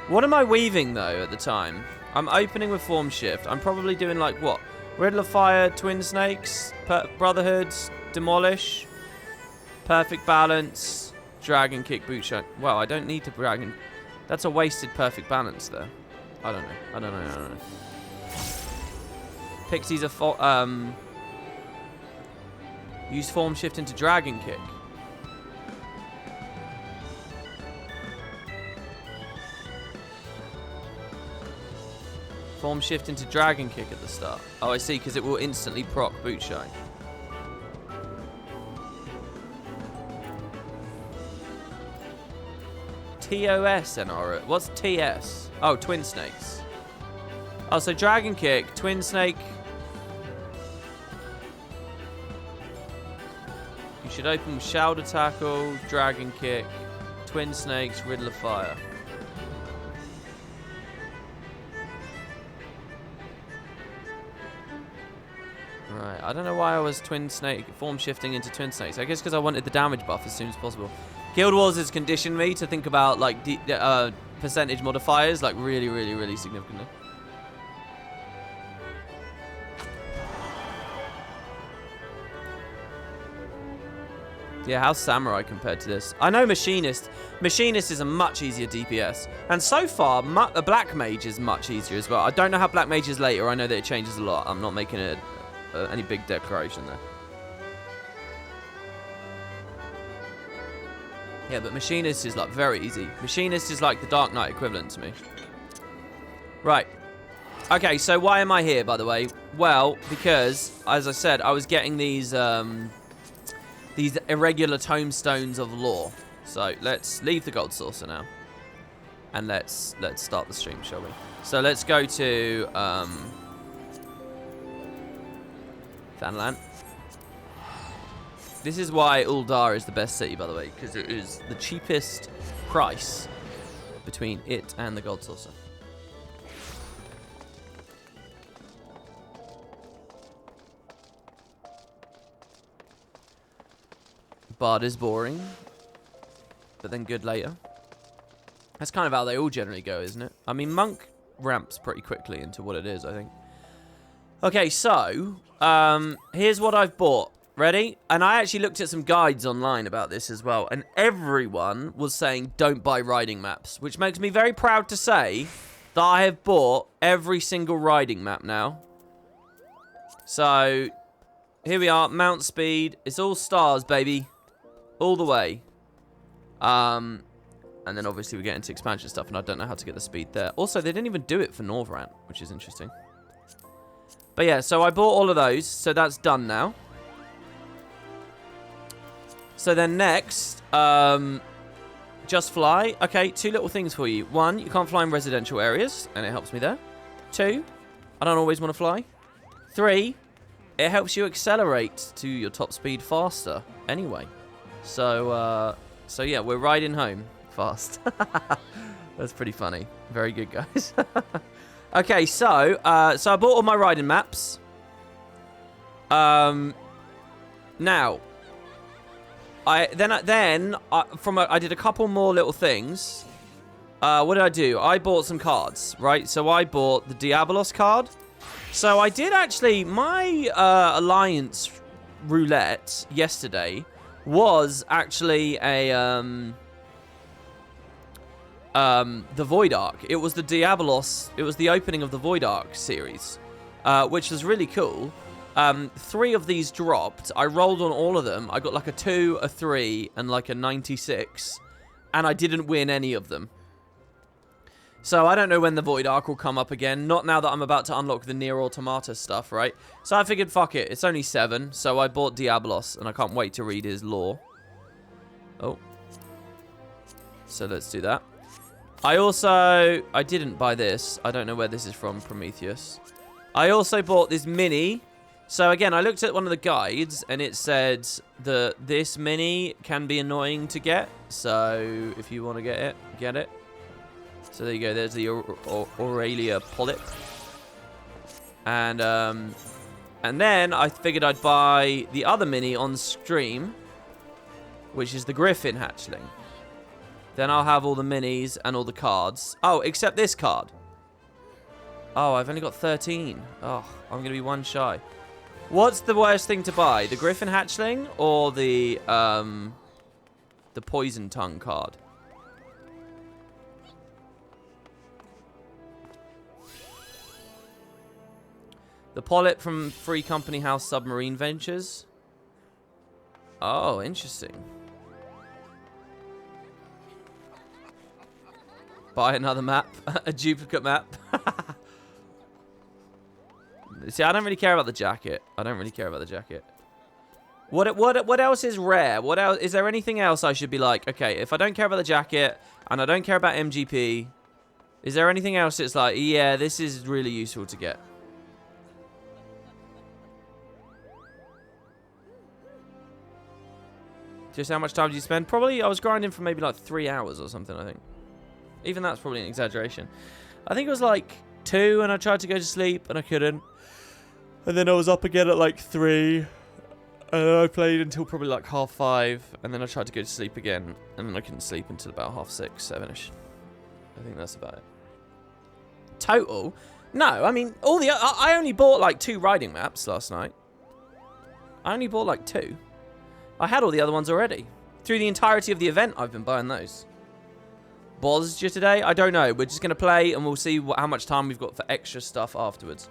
What am I weaving, though, at the time? I'm opening with Form Shift. I'm probably doing, like, what? Riddle of Fire, Twin Snakes, Brotherhoods, Demolish, Perfect Balance... Dragon Kick, Boot Shine. Well, I don't need to Dragon. That's a wasted Perfect Balance there. I don't know. Pixies are use Form Shift into Dragon Kick. Form Shift into Dragon Kick at the start. Oh, I see, because it will instantly proc Boot Shine. TOS, NR. What's TS? Oh, Twin Snakes. Oh, so Dragon Kick, Twin Snake. You should open with Shoulder Tackle, Dragon Kick, Twin Snakes, Riddle of Fire. Right, I don't know why I was Twin Snake, form shifting into Twin Snakes. I guess because I wanted the damage buff as soon as possible. Guild Wars has conditioned me to think about, like, percentage modifiers, like, really significantly. Yeah, how's Samurai compared to this? I know Machinist. Machinist is a much easier DPS. And so far, a Black Mage is much easier as well. I don't know how Black Mage is later. I know that it changes a lot. I'm not making any big declaration there. Yeah, but Machinist is, like, very easy. Machinist is, like, the Dark Knight equivalent to me. Right. Okay, so why am I here, by the way? Well, because, as I said, I was getting these irregular tomestones of lore. So, let's leave the Gold Saucer now. And let's start the stream, shall we? So, let's go to, Vanland. This is why Uldar is the best city, by the way, because it is the cheapest price between it and the Gold Saucer. Bard is boring, but then good later. That's kind of how they all generally go, isn't it? I mean, Monk ramps pretty quickly into what it is, I think. Okay, so here's what I've bought. Ready? And I actually looked at some guides online about this as well, and everyone was saying don't buy riding maps, which makes me very proud to say that I have bought every single riding map now. So here we are, mount speed. It's all stars, baby, all the way. And then obviously we get into expansion stuff, and I don't know how to get the speed there. Also, they didn't even do it for Northrant, which is interesting. But yeah, so I bought all of those, so that's done now. So then next, just fly. Okay, 2 little things for you. 1, you can't fly in residential areas, and it helps me there. 2, I don't always want to fly. 3, it helps you accelerate to your top speed faster anyway. So yeah, we're riding home fast. That's pretty funny. Very good, guys. Okay, so I bought all my riding maps. Now, I did a couple more little things. What did I do? I bought some cards, right? So I bought the Diabolos card. So I did actually, my Alliance roulette yesterday was actually a the Void Arc. It was the Diabolos. It was the opening of the Void Arc series, which was really cool. 3 of these dropped. I rolled on all of them. I got like a 2, a 3, and like a 96, and I didn't win any of them. So I don't know when the Void Arc will come up again. Not now that I'm about to unlock the Nier Automata stuff, right? So I figured, fuck it. It's only 7, so I bought Diabolos, and I can't wait to read his lore. Oh. So let's do that. I didn't buy this. I don't know where this is from, Prometheus. I also bought this mini. So again, I looked at one of the guides, and it said that this mini can be annoying to get. So if you want to get it, get it. So there you go. There's the Aurelia Polyp. And then I figured I'd buy the other mini on stream, which is the Griffin Hatchling. Then I'll have all the minis and all the cards. Oh, except this card. Oh, I've only got 13. Oh, I'm going to be 1 shy. What's the worst thing to buy? The Griffin Hatchling or the Poison Tongue card? The Polyp from Free Company House Submarine Ventures. Oh, interesting. Buy another map. A duplicate map. See, I don't really care about the jacket. I don't really care about the jacket. What else is rare? What else? Is there anything else I should be like, okay, if I don't care about the jacket and I don't care about MGP, is there anything else that's like, yeah, this is really useful to get? Just how much time did you spend? Probably, I was grinding for maybe like 3 hours or something, I think. Even that's probably an exaggeration. I think it was like 2 and I tried to go to sleep and I couldn't. And then I was up again at like 3. And then I played until probably like 5:30. And then I tried to go to sleep again. And then I couldn't sleep until about 6:30, 7ish. I think that's about it. Total? No, I mean, I only bought like 2 riding maps last night. I only bought like 2. I had all the other ones already. Through the entirety of the event, I've been buying those. Bosja today? I don't know. We're just going to play and we'll see how much time we've got for extra stuff afterwards.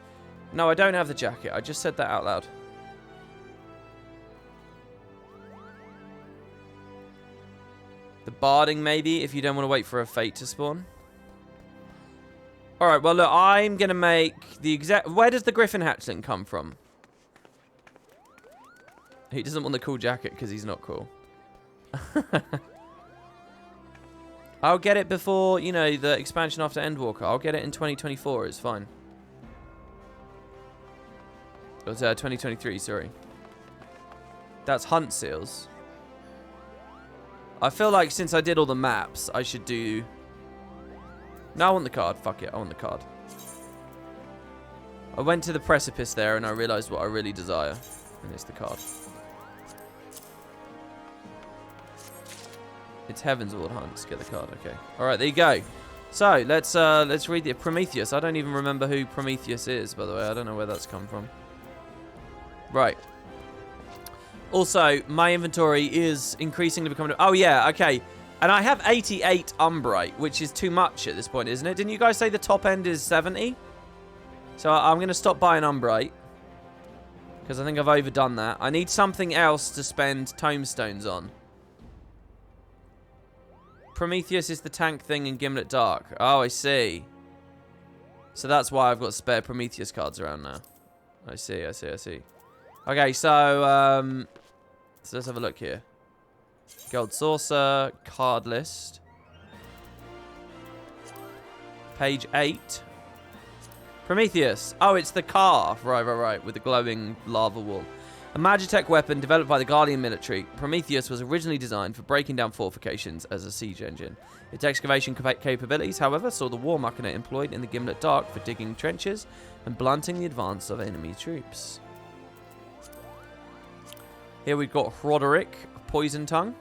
No, I don't have the jacket. I just said that out loud. The barding, maybe, if you don't want to wait for a fate to spawn. Alright, well, look, I'm going to make the exact... Where does the Griffin Hatchling come from? He doesn't want the cool jacket because he's not cool. I'll get it before, you know, the expansion after Endwalker. I'll get it in 2024. It's fine. It was 2023, sorry. That's Hunt Seals. I feel like since I did all the maps, I should do... No, I want the card. Fuck it, I want the card. I went to the precipice there and I realised what I really desire. And it's the card. It's Heaven's Ward Hunts. Get the card, okay. Alright, there you go. So, let's read the Prometheus. I don't even remember who Prometheus is, by the way. I don't know where that's come from. Right. Also, my inventory is increasingly becoming... Oh, yeah, okay. And I have 88 Umbrite, which is too much at this point, isn't it? Didn't you guys say the top end is 70? So I'm going to stop buying Umbrite. Because I think I've overdone that. I need something else to spend tomestones on. Prometheus is the tank thing in Gimlet Dark. Oh, I see. So that's why I've got spare Prometheus cards around now. I see. Okay, so let's have a look here. Gold Saucer, card list. Page 8. Prometheus. Oh, it's the car. Right. With the glowing lava wall. A Magitech weapon developed by the Guardian military, Prometheus was originally designed for breaking down fortifications as a siege engine. Its excavation capabilities, however, saw the War Machina employed in the Gimlet Dark for digging trenches and blunting the advance of enemy troops. Here we've got Hroderic, Poison Tongue.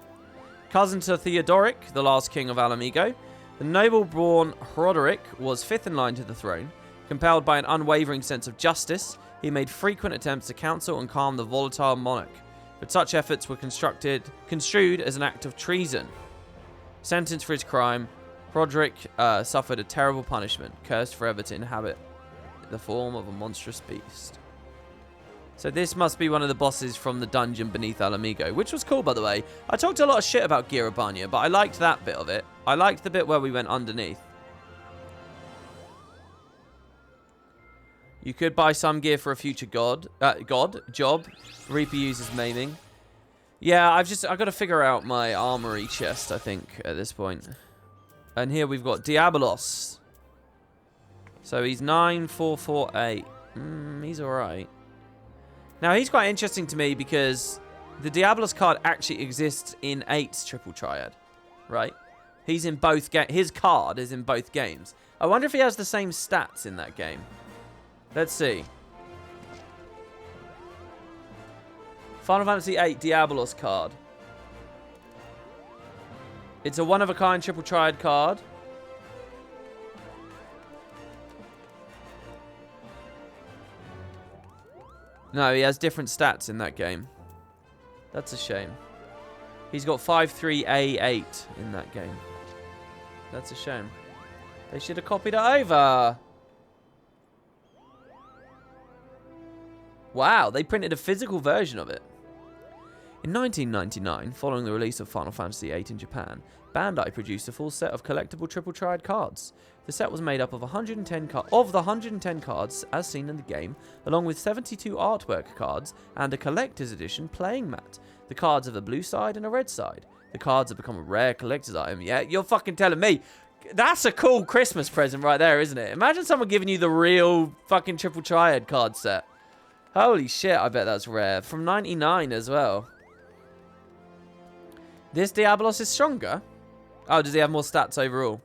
Cousin to Theodoric, the last king of Alamigo, the noble-born Hroderic was fifth in line to the throne. Compelled by an unwavering sense of justice, he made frequent attempts to counsel and calm the volatile monarch, but such efforts were construed as an act of treason. Sentenced for his crime, Hroderic suffered a terrible punishment, cursed forever to inhabit the form of a monstrous beast. So this must be one of the bosses from the dungeon beneath Alamigo, which was cool, by the way. I talked a lot of shit about Girabanya, but I liked that bit of it. I liked the bit where we went underneath. You could buy some gear for a future job. Reaper uses maiming. Yeah, I've got to figure out my armory chest, I think, at this point. And here we've got Diabolos. So he's 9448. He's alright. Now, he's quite interesting to me because the Diabolos card actually exists in 8's Triple Triad, right? He's in both games. His card is in both games. I wonder if he has the same stats in that game. Let's see. Final Fantasy VIII Diabolos card. It's a one-of-a-kind Triple Triad card. No, he has different stats in that game. That's a shame. He's got 5-3-A-8 in that game. That's a shame. They should have copied it over. Wow, they printed a physical version of it. In 1999, following the release of Final Fantasy VIII in Japan, Bandai produced a full set of collectible Triple Triad cards. The set was made up of 110 cards as seen in the game, along with 72 artwork cards and a collector's edition playing mat. The cards have a blue side and a red side. The cards have become a rare collector's item. Yeah, you're fucking telling me. That's a cool Christmas present right there, isn't it? Imagine someone giving you the real fucking Triple Triad card set. Holy shit, I bet that's rare. From 99 as well. This Diabolos is stronger? Oh, does he have more stats overall?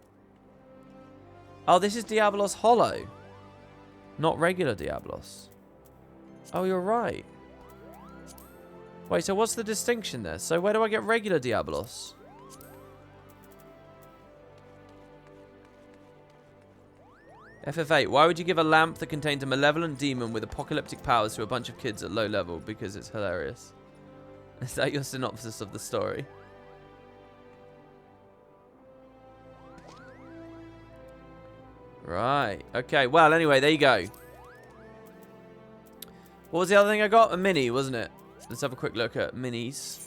Oh, this is Diabolos Hollow. Not regular Diabolos. Oh, you're right. Wait, so what's the distinction there? So where do I get regular Diabolos? FF8, why would you give a lamp that contains a malevolent demon with apocalyptic powers to a bunch of kids at low level? Because it's hilarious. Is that your synopsis of the story? Right. Okay, well, anyway, there you go. What was the other thing I got? A mini, wasn't it? Let's have a quick look at minis.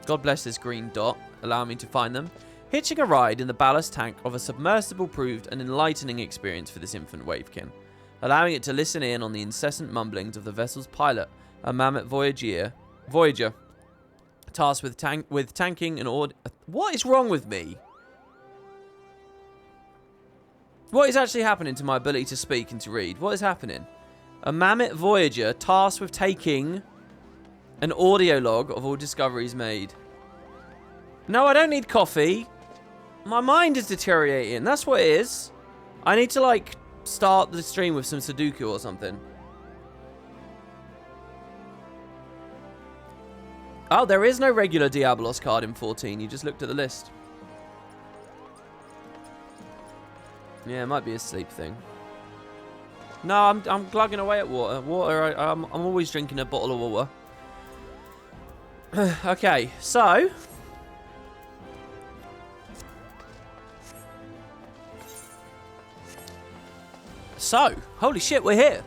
God bless this green dot. Allow me to find them. Hitching a ride in the ballast tank of a submersible proved an enlightening experience for this infant wavekin, allowing it to listen in on the incessant mumblings of the vessel's pilot, a mammoth Voyager, tasked with tanking and What is wrong with me? What is actually happening to my ability to speak and to read? What is happening? A mammoth Voyager tasked with taking an audio log of all discoveries made. No, I don't need coffee. My mind is deteriorating. That's what it is. I need to, like, start the stream with some Sudoku or something. Oh, there is no regular Diabolos card in 14. You just looked at the list. Yeah, it might be a sleep thing. No, I'm glugging away at water. I'm always drinking a bottle of water. Okay, so... So, holy shit, we're here.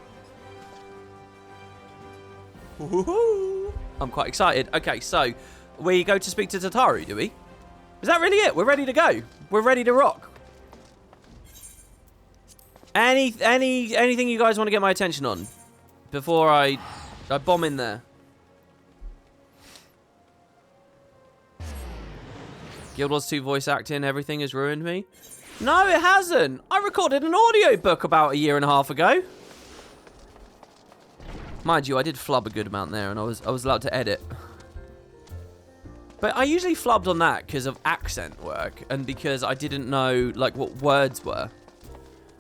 Woohoo! I'm quite excited. Okay, so we go to speak to Tataru, do we? Is that really it? We're ready to go. We're ready to rock. Anything you guys want to get my attention on before I bomb in there? Guild Wars 2 voice acting, everything has ruined me. No, it hasn't. I recorded an audiobook about a year and a half ago. Mind you, I did flub a good amount there, and I was allowed to edit. But I usually flubbed on that because of accent work, and because I didn't know like what words were.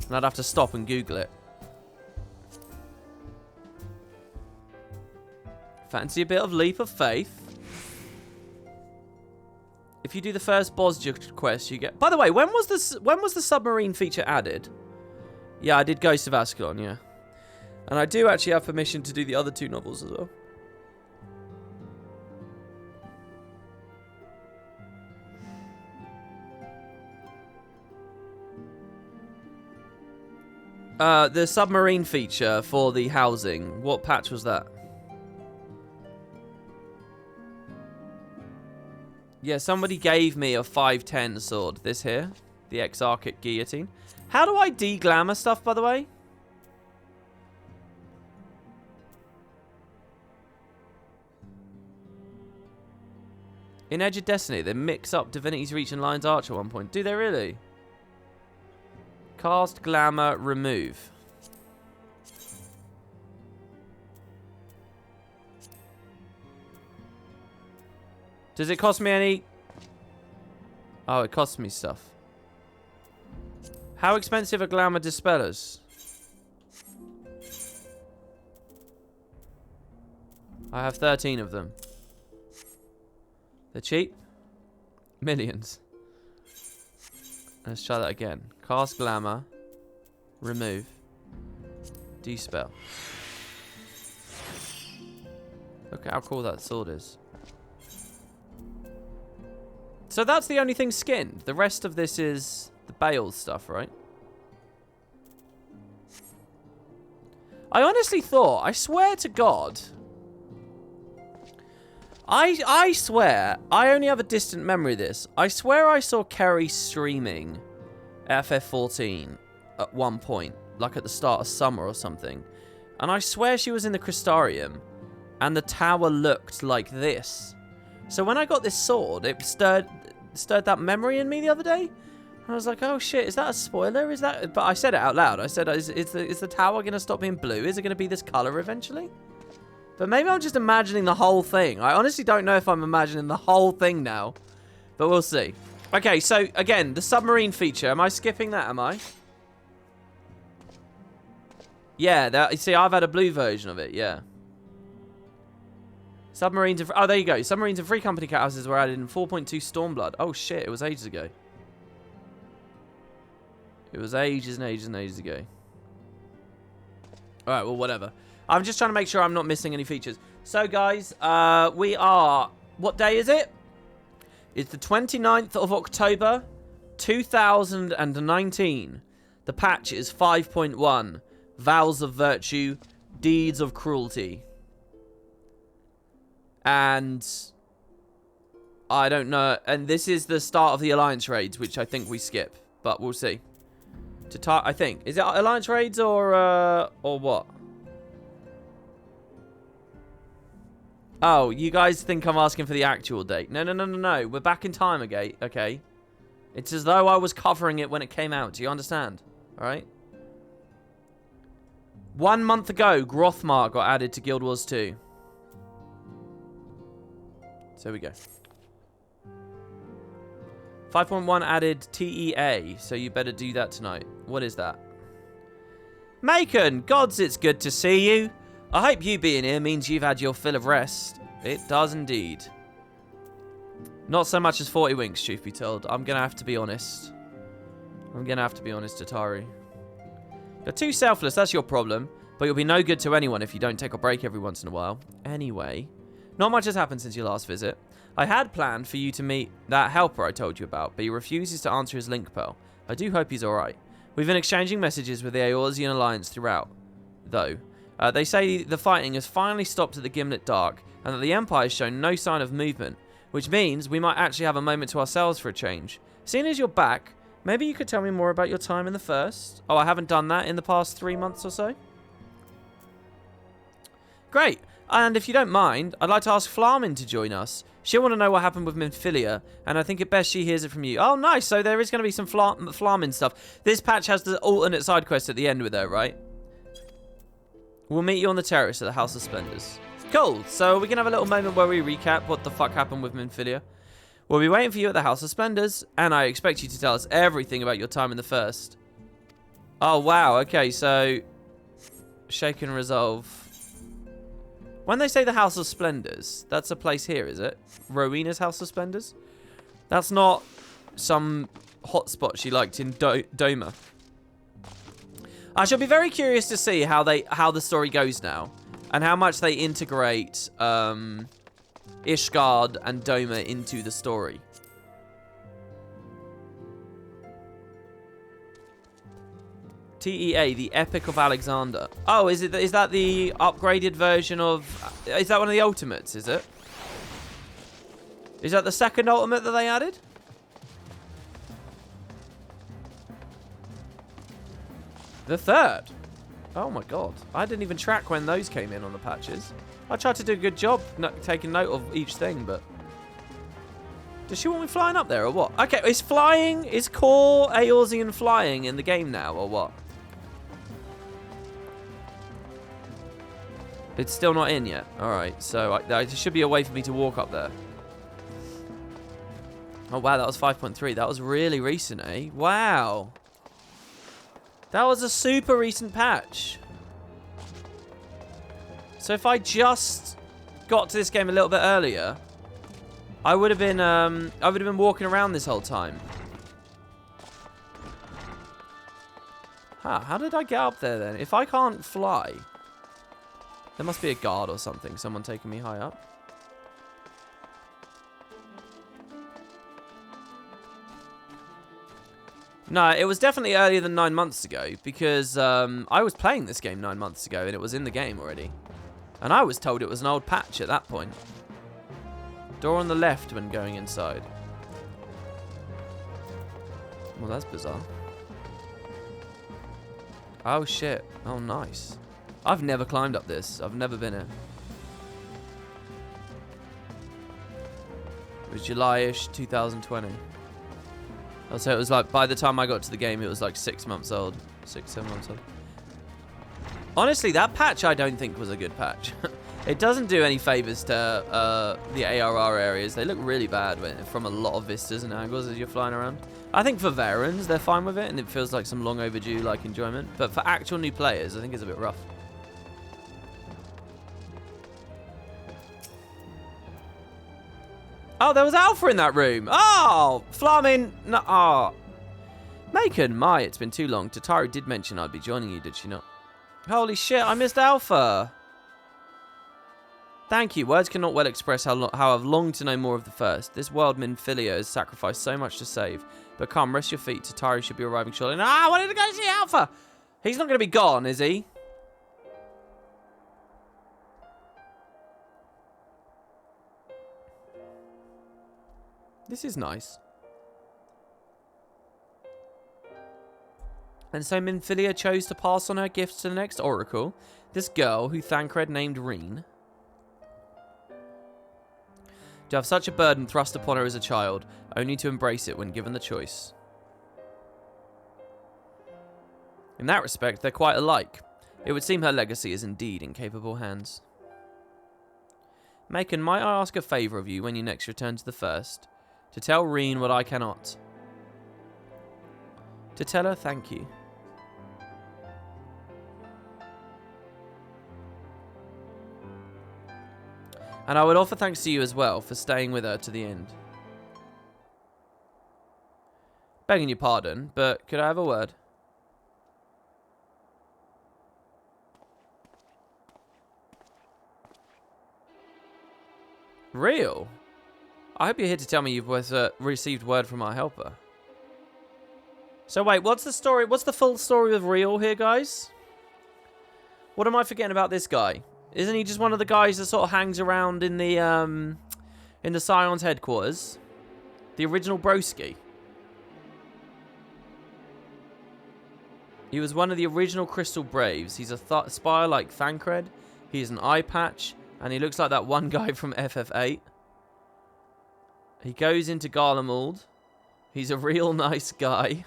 And I'd have to stop and Google it. Fancy a bit of leap of faith? If you do the first Bosja quest, you get... By the way, when was the submarine feature added? Yeah, I did Ghost of Ascalon, yeah. And I do actually have permission to do the other 2 novels as well. The submarine feature for the housing. What patch was that? Yeah, somebody gave me a 510 sword. This here. The Exarchic Guillotine. How do I de-glamour stuff, by the way? In Edge of Destiny, they mix up Divinity's Reach and Lion's Arch at one point. Do they really? Cast, glamour, remove. Does it cost me any... Oh, it costs me stuff. How expensive are glamour dispellers? I have 13 of them. They're cheap. Millions. Let's try that again. Cast glamour. Remove. Dispel. Look at how cool that sword is. So that's the only thing skinned. The rest of this is the Bale stuff, right? I honestly thought, I swear to God, I swear, I only have a distant memory of this. I swear I saw Kerry streaming FF14 at one point, like at the start of summer or something. And I swear she was in the Crystarium, and the tower looked like this. So when I got this sword, it stirred that memory in me the other day. And I was like, oh shit, is that a spoiler? Is that... But I said it out loud. I said, is the tower going to stop being blue? Is it going to be this color eventually? But maybe I'm just imagining the whole thing. I honestly don't know if I'm imagining the whole thing now. But we'll see. Okay, so again, the submarine feature. Am I skipping that, am I? Yeah, you see, I've had a blue version of it, yeah. Submarines... Oh, there you go. Submarines and free company cat houses were added in 4.2 Stormblood. Oh, shit. It was ages ago. It was ages and ages and ages ago. Alright, well, whatever. I'm just trying to make sure I'm not missing any features. So, guys, we are... What day is it? It's the 29th of October, 2019. The patch is 5.1. Vows of Virtue, Deeds of Cruelty. And I don't know. And this is the start of the Alliance raids, which I think we skip. But we'll see. I think. Is it Alliance raids or what? Oh, you guys think I'm asking for the actual date. No, no, no, no, no. We're back in time again, okay? It's as though I was covering it when it came out. Do you understand? All right? 1 month ago, Grothmar got added to Guild Wars 2. So here we go. 5.1 added TEA, so you better do that tonight. What is that? Macon, gods, it's good to see you. I hope you being here means you've had your fill of rest. It does indeed. Not so much as 40 winks, truth be told. I'm going to have to be honest. I'm going to have to be honest, Tatari. You're too selfless, that's your problem. But you'll be no good to anyone if you don't take a break every once in a while. Anyway, not much has happened since your last visit. I had planned for you to meet that helper I told you about, but he refuses to answer his link pearl. I do hope he's alright. We've been exchanging messages with the Eorzean Alliance throughout, though. They say the fighting has finally stopped at the Gimlet Dark, and that the Empire has shown no sign of movement, which means we might actually have a moment to ourselves for a change. Seeing as you're back, maybe you could tell me more about your time in the First? Oh, I haven't done that in the past 3 months or so? Great. And if you don't mind, I'd like to ask Flarmin to join us. She'll want to know what happened with Minfilia, and I think it best she hears it from you. Oh, nice. So there is going to be some Flarmin stuff. This patch has the alternate side quest at the end with her, right? We'll meet you on the terrace at the House of Splendors. Cool. So we can have a little moment where we recap what the fuck happened with Minfilia. We'll be waiting for you at the House of Splendors, and I expect you to tell us everything about your time in the First. Oh, wow. Okay, so... Shake and Resolve... When they say the House of Splendors, that's a place here, is it? Rowena's House of Splendors? That's not some hotspot she liked in Doma. I shall be very curious to see how the story goes now, and how much they integrate Ishgard and Doma into the story. TEA, the Epic of Alexander. Oh, is that the upgraded version of... Is that one of the ultimates, is it? Is that the second ultimate that they added? The third? Oh my god. I didn't even track when those came in on the patches. I tried to do a good job taking note of each thing, but... Does she want me flying up there or what? Okay, is core Eorzean flying in the game now or what? It's still not in yet. Alright, so there should be a way for me to walk up there. Oh wow, that was 5.3. That was really recent, eh? Wow. That was a super recent patch. So if I just got to this game a little bit earlier, I would have been walking around this whole time. Huh, how did I get up there then? If I can't fly, there must be a guard or something. Someone taking me high up. No, it was definitely earlier than 9 months ago because I was playing this game 9 months ago and it was in the game already. And I was told it was an old patch at that point. Door on the left when going inside. Well, that's bizarre. Oh, shit. Oh, nice. I've never climbed up this. I've never been here. It was July-ish 2020. So it was like, by the time I got to the game, it was like 6 months old. 6-7 months old. Honestly, that patch I don't think was a good patch. It doesn't do any favors to the ARR areas. They look really bad from a lot of vistas and angles as you're flying around. I think for veterans, they're fine with it, and it feels like some long overdue like enjoyment. But for actual new players, I think it's a bit rough. Oh, there was Alpha in that room. Oh, Flarmin. No, oh. Macon, my, it's been too long. Tataru did mention I'd be joining you, did she not? Holy shit, I missed Alpha. Thank you. Words cannot well express how I've longed to know more of the First. This world Minfilia has sacrificed so much to save. But come, rest your feet. Tataru should be arriving shortly. No, I wanted to go see Alpha. He's not going to be gone, is he? This is nice. And so Minfilia chose to pass on her gifts to the next oracle. This girl, who Thancred named Reen. To have such a burden thrust upon her as a child, only to embrace it when given the choice. In that respect, they're quite alike. It would seem her legacy is indeed in capable hands. Macon, might I ask a favour of you when you next return to the First? To tell Reen what I cannot. To tell her thank you. And I would offer thanks to you as well for staying with her to the end. Begging your pardon, but could I have a word? Real? I hope you're here to tell me you've received word from our helper. So wait, what's the story? What's the full story of Real here, guys? What am I forgetting about this guy? Isn't he just one of the guys that sort of hangs around in the Scion's headquarters? The original broski. He was one of the original Crystal Braves. He's a spire like Thancred. He's an eye patch. And he looks like that one guy from FF8. He goes into Garlemald. He's a real nice guy.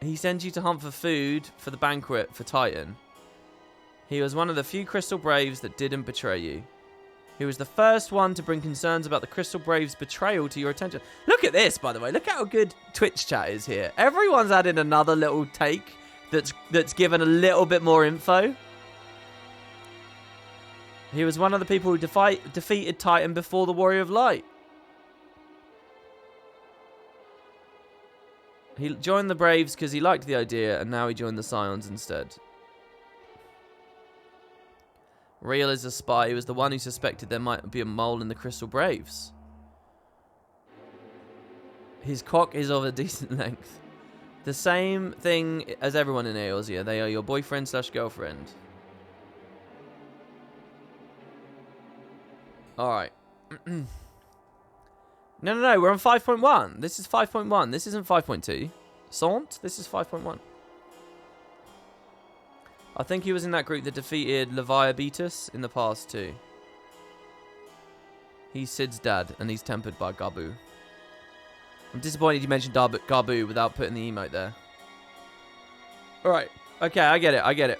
He sends you to hunt for food for the banquet for Titan. He was one of the few Crystal Braves that didn't betray you. He was the first one to bring concerns about the Crystal Braves' betrayal to your attention. Look at this, by the way. Look how good Twitch chat is here. Everyone's added another little take that's given a little bit more info. He was one of the people who defeated Titan before the Warrior of Light. He joined the Braves because he liked the idea, and now he joined the Scions instead. Real is a spy. He was the one who suspected there might be a mole in the Crystal Braves. His cock is of a decent length. The same thing as everyone in Eorzea. They are your boyfriend/girlfriend. Alright. No. We're on 5.1. This is 5.1. This isn't 5.2. Sant? This is 5.1. I think he was in that group that defeated Leviabetus in the past too. He's Sid's dad, and he's tempered by Garbu. I'm disappointed you mentioned Garbu without putting the emote there. Alright. Okay, I get it.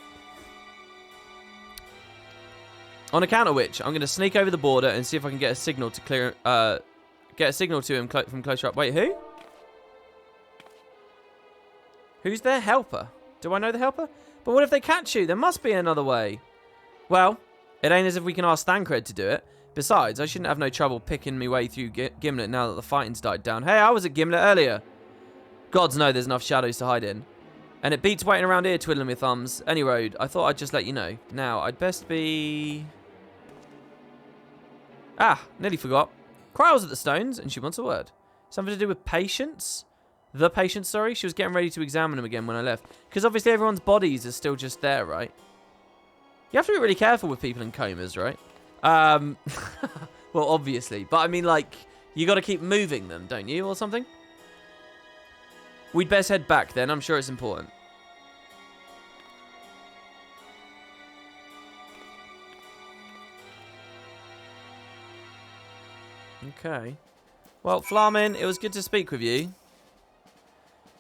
On account of which, I'm going to sneak over the border and see if I can get a signal to clear... get a signal to him from closer up. Wait, who? Who's their helper? Do I know the helper? But what if they catch you? There must be another way. Well, it ain't as if we can ask Thancred to do it. Besides, I shouldn't have no trouble picking me way through Gimlet now that the fighting's died down. Hey, I was at Gimlet earlier. Gods know there's enough shadows to hide in. And it beats waiting around here twiddling my thumbs. Any road, I thought I'd just let you know. Now, I'd best be... Ah, nearly forgot. Kryle's at the stones, and she wants a word. Something to do with patience? The patient, sorry. She was getting ready to examine him again when I left. Because obviously everyone's bodies are still just there, right? You have to be really careful with people in comas, right? Well, obviously. But I mean, like, you got to keep moving them, don't you, or something? We'd best head back then. I'm sure it's important. Okay. Well, Flamin, it was good to speak with you.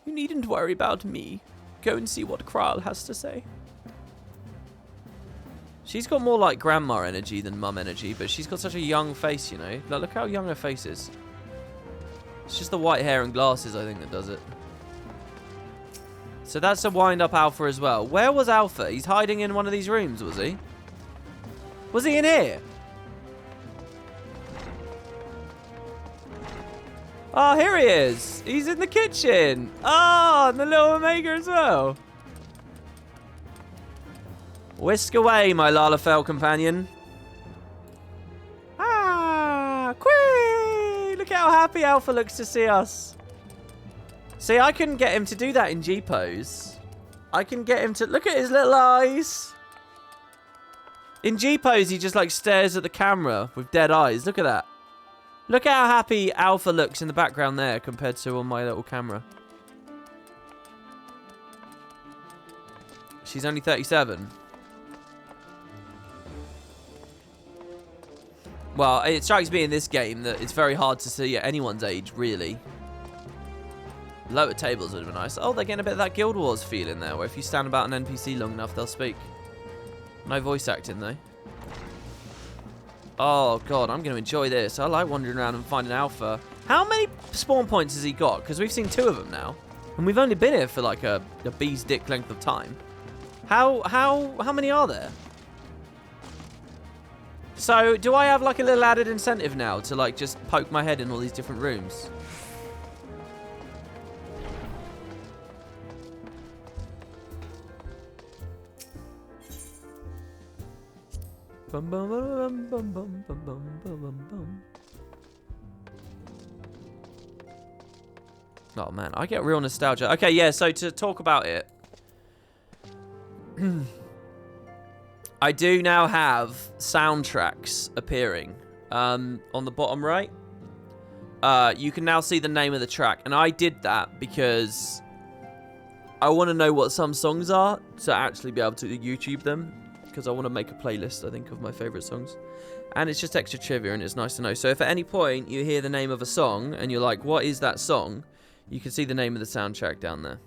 You needn't worry about me. Go and see what Kryle has to say. She's got more like grandma energy than mum energy, but she's got such a young face, you know. Like, look how young her face is. It's just the white hair and glasses, I think, that does it. So that's a wind-up Alpha as well. Where was Alpha? He's hiding in one of these rooms, was he? Was he in here? Oh, here he is. He's in the kitchen. Oh, and the little Omega as well. Whisk away, my Lalafell companion. Ah, Quee! Look how happy Alpha looks to see us. See, I couldn't get him to do that in G-pose. I can get him to... Look at his little eyes. In G-pose, he just, like, stares at the camera with dead eyes. Look at that. Look at how happy Alpha looks in the background there compared to on my little camera. She's only 37. Well, it strikes me in this game that it's very hard to see at anyone's age, really. Lower tables would have been nice. Oh, they're getting a bit of that Guild Wars feeling there, where if you stand about an NPC long enough, they'll speak. No voice acting, though. Oh, God, I'm going to enjoy this. I like wandering around and finding Alpha. How many spawn points has he got? Because we've seen 2 of them now. And we've only been here for, like, a bee's dick length of time. How many are there? So, do I have, like, a little added incentive now to, like, just poke my head in all these different rooms? Bum, bum, bum, bum, bum, bum, bum, bum, bum. Oh man, I get real nostalgia. Okay, yeah, so to talk about it, I do now have soundtracks appearing on the bottom right. You can now see the name of the track, and I did that because I want to know what some songs are to actually be able to YouTube them, because I want to make a playlist, I think, of my favourite songs. And it's just extra trivia, and it's nice to know. So if at any point you hear the name of a song, and you're like, what is that song? You can see the name of the soundtrack down there.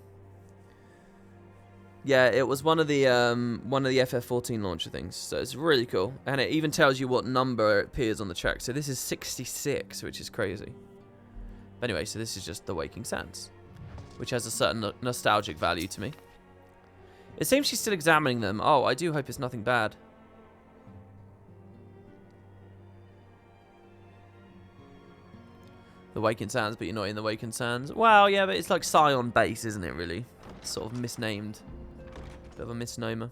Yeah, it was one of the FF14 launcher things, so it's really cool. And it even tells you what number appears on the track. So this is 66, which is crazy. But anyway, so this is just The Waking Sands, which has a certain nostalgic value to me. It seems she's still examining them. Oh, I do hope it's nothing bad. The Waking Sands, but you're not in the Waking Sands. Well, yeah, but it's like Scion base, isn't it, really? It's sort of misnamed. Bit of a misnomer.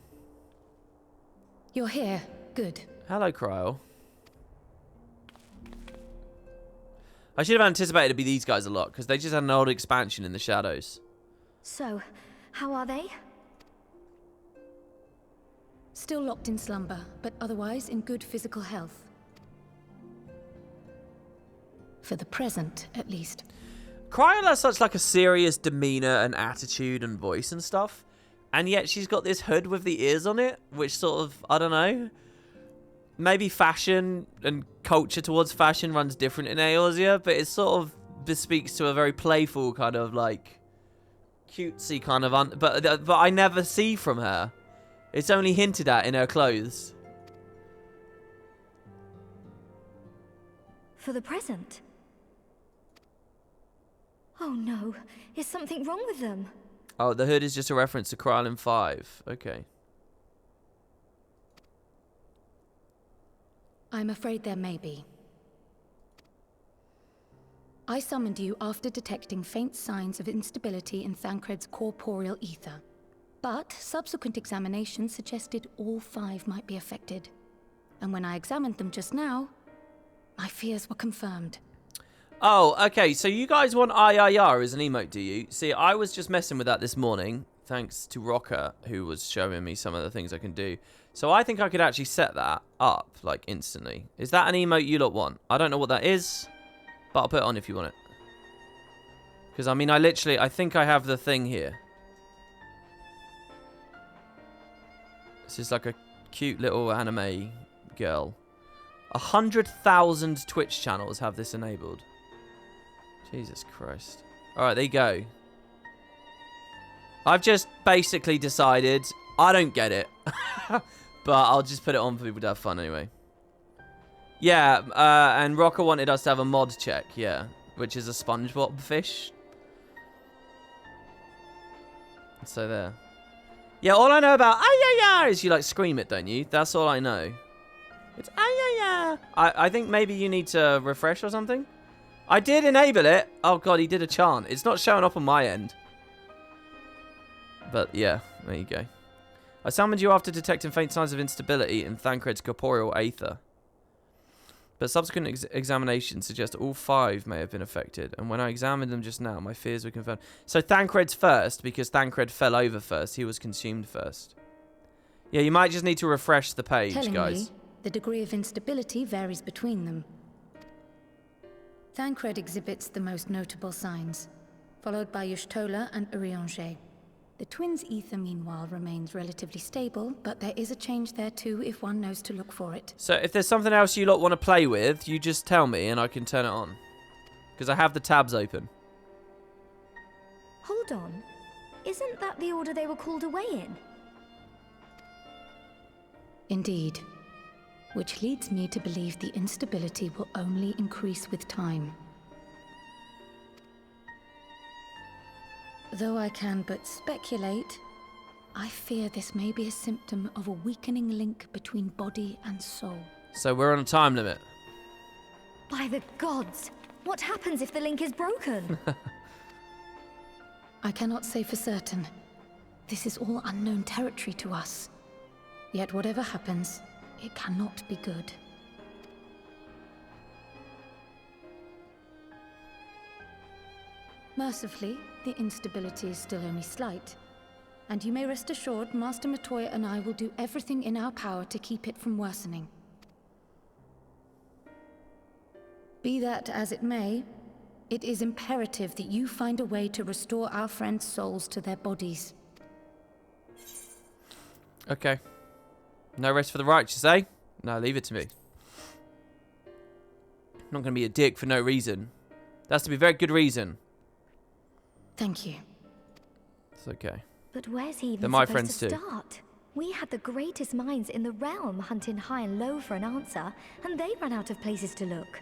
You're here. Good. Hello, Cryo. I should have anticipated it'd be these guys a lot, because they just had an old expansion in the shadows. So, how are they? Still locked in slumber, but otherwise in good physical health. For the present, at least. Cryo has such like a serious demeanor and attitude and voice and stuff, and yet she's got this hood with the ears on it, which sort of, I don't know, maybe fashion and culture towards fashion runs different in Eorzea, but it sort of bespeaks to a very playful kind of like cutesy kind of but I never see from her. It's only hinted at in her clothes. For the present? Oh no, is something wrong with them? Oh, the hood is just a reference to Krylin 5. Okay. I'm afraid there may be. I summoned you after detecting faint signs of instability in Thancred's corporeal aether. But subsequent examination suggested all 5 might be affected. And when I examined them just now, my fears were confirmed. Oh, okay, so you guys want IIR as an emote, do you? See, I was just messing with that this morning, thanks to Rocker, who was showing me some of the things I can do. So I think I could actually set that up, like, instantly. Is that an emote you lot want? I don't know what that is, but I'll put it on if you want it. Because, I mean, I think I have the thing here. This is like a cute little anime girl. 100,000 Twitch channels have this enabled. Jesus Christ. Alright, there you go. I've just basically decided I don't get it. But I'll just put it on for people to have fun anyway. Yeah, and Rocker wanted us to have a mod check, yeah. Which is a SpongeBob fish. So there. Yeah, all I know about ay-ya-ya is you like scream it, don't you? That's all I know. It's ay-ya-ya. I think maybe you need to refresh or something. I did enable it. Oh god, he did a chant. It's not showing up on my end. But yeah, there you go. I summoned you after detecting faint signs of instability in Thancred's corporeal aether. But subsequent examinations suggest all 5 may have been affected. And when I examined them just now, my fears were confirmed. So Thancred's first, because Thancred fell over first. He was consumed first. Yeah, you might just need to refresh the page, guys. Tellingly, the degree of instability varies between them. Thancred exhibits the most notable signs, followed by Y'shtola and Urianger. The twins' ether, meanwhile, remains relatively stable, but there is a change there too if one knows to look for it. So if there's something else you lot want to play with, you just tell me and I can turn it on. Because I have the tabs open. Hold on. Isn't that the order they were called away in? Indeed. Which leads me to believe the instability will only increase with time. Though I can but speculate, I fear this may be a symptom of a weakening link between body and soul. So we're on a time limit. By the gods! What happens if the link is broken? I cannot say for certain. This is all unknown territory to us. Yet whatever happens, It cannot be good. Mercifully, the instability is still only slight. And you may rest assured, Master Matoya and I will do everything in our power to keep it from worsening. Be that as it may, it is imperative that you find a way to restore our friends' souls to their bodies. Okay. No rest for the righteous, eh? No, leave it to me. I'm not going to be a dick for no reason. There has to be a very good reason. Thank you. It's okay. But where's he even They're my supposed friends to too. start? We had the greatest minds in the realm hunting high and low for an answer, and they ran out of places to look.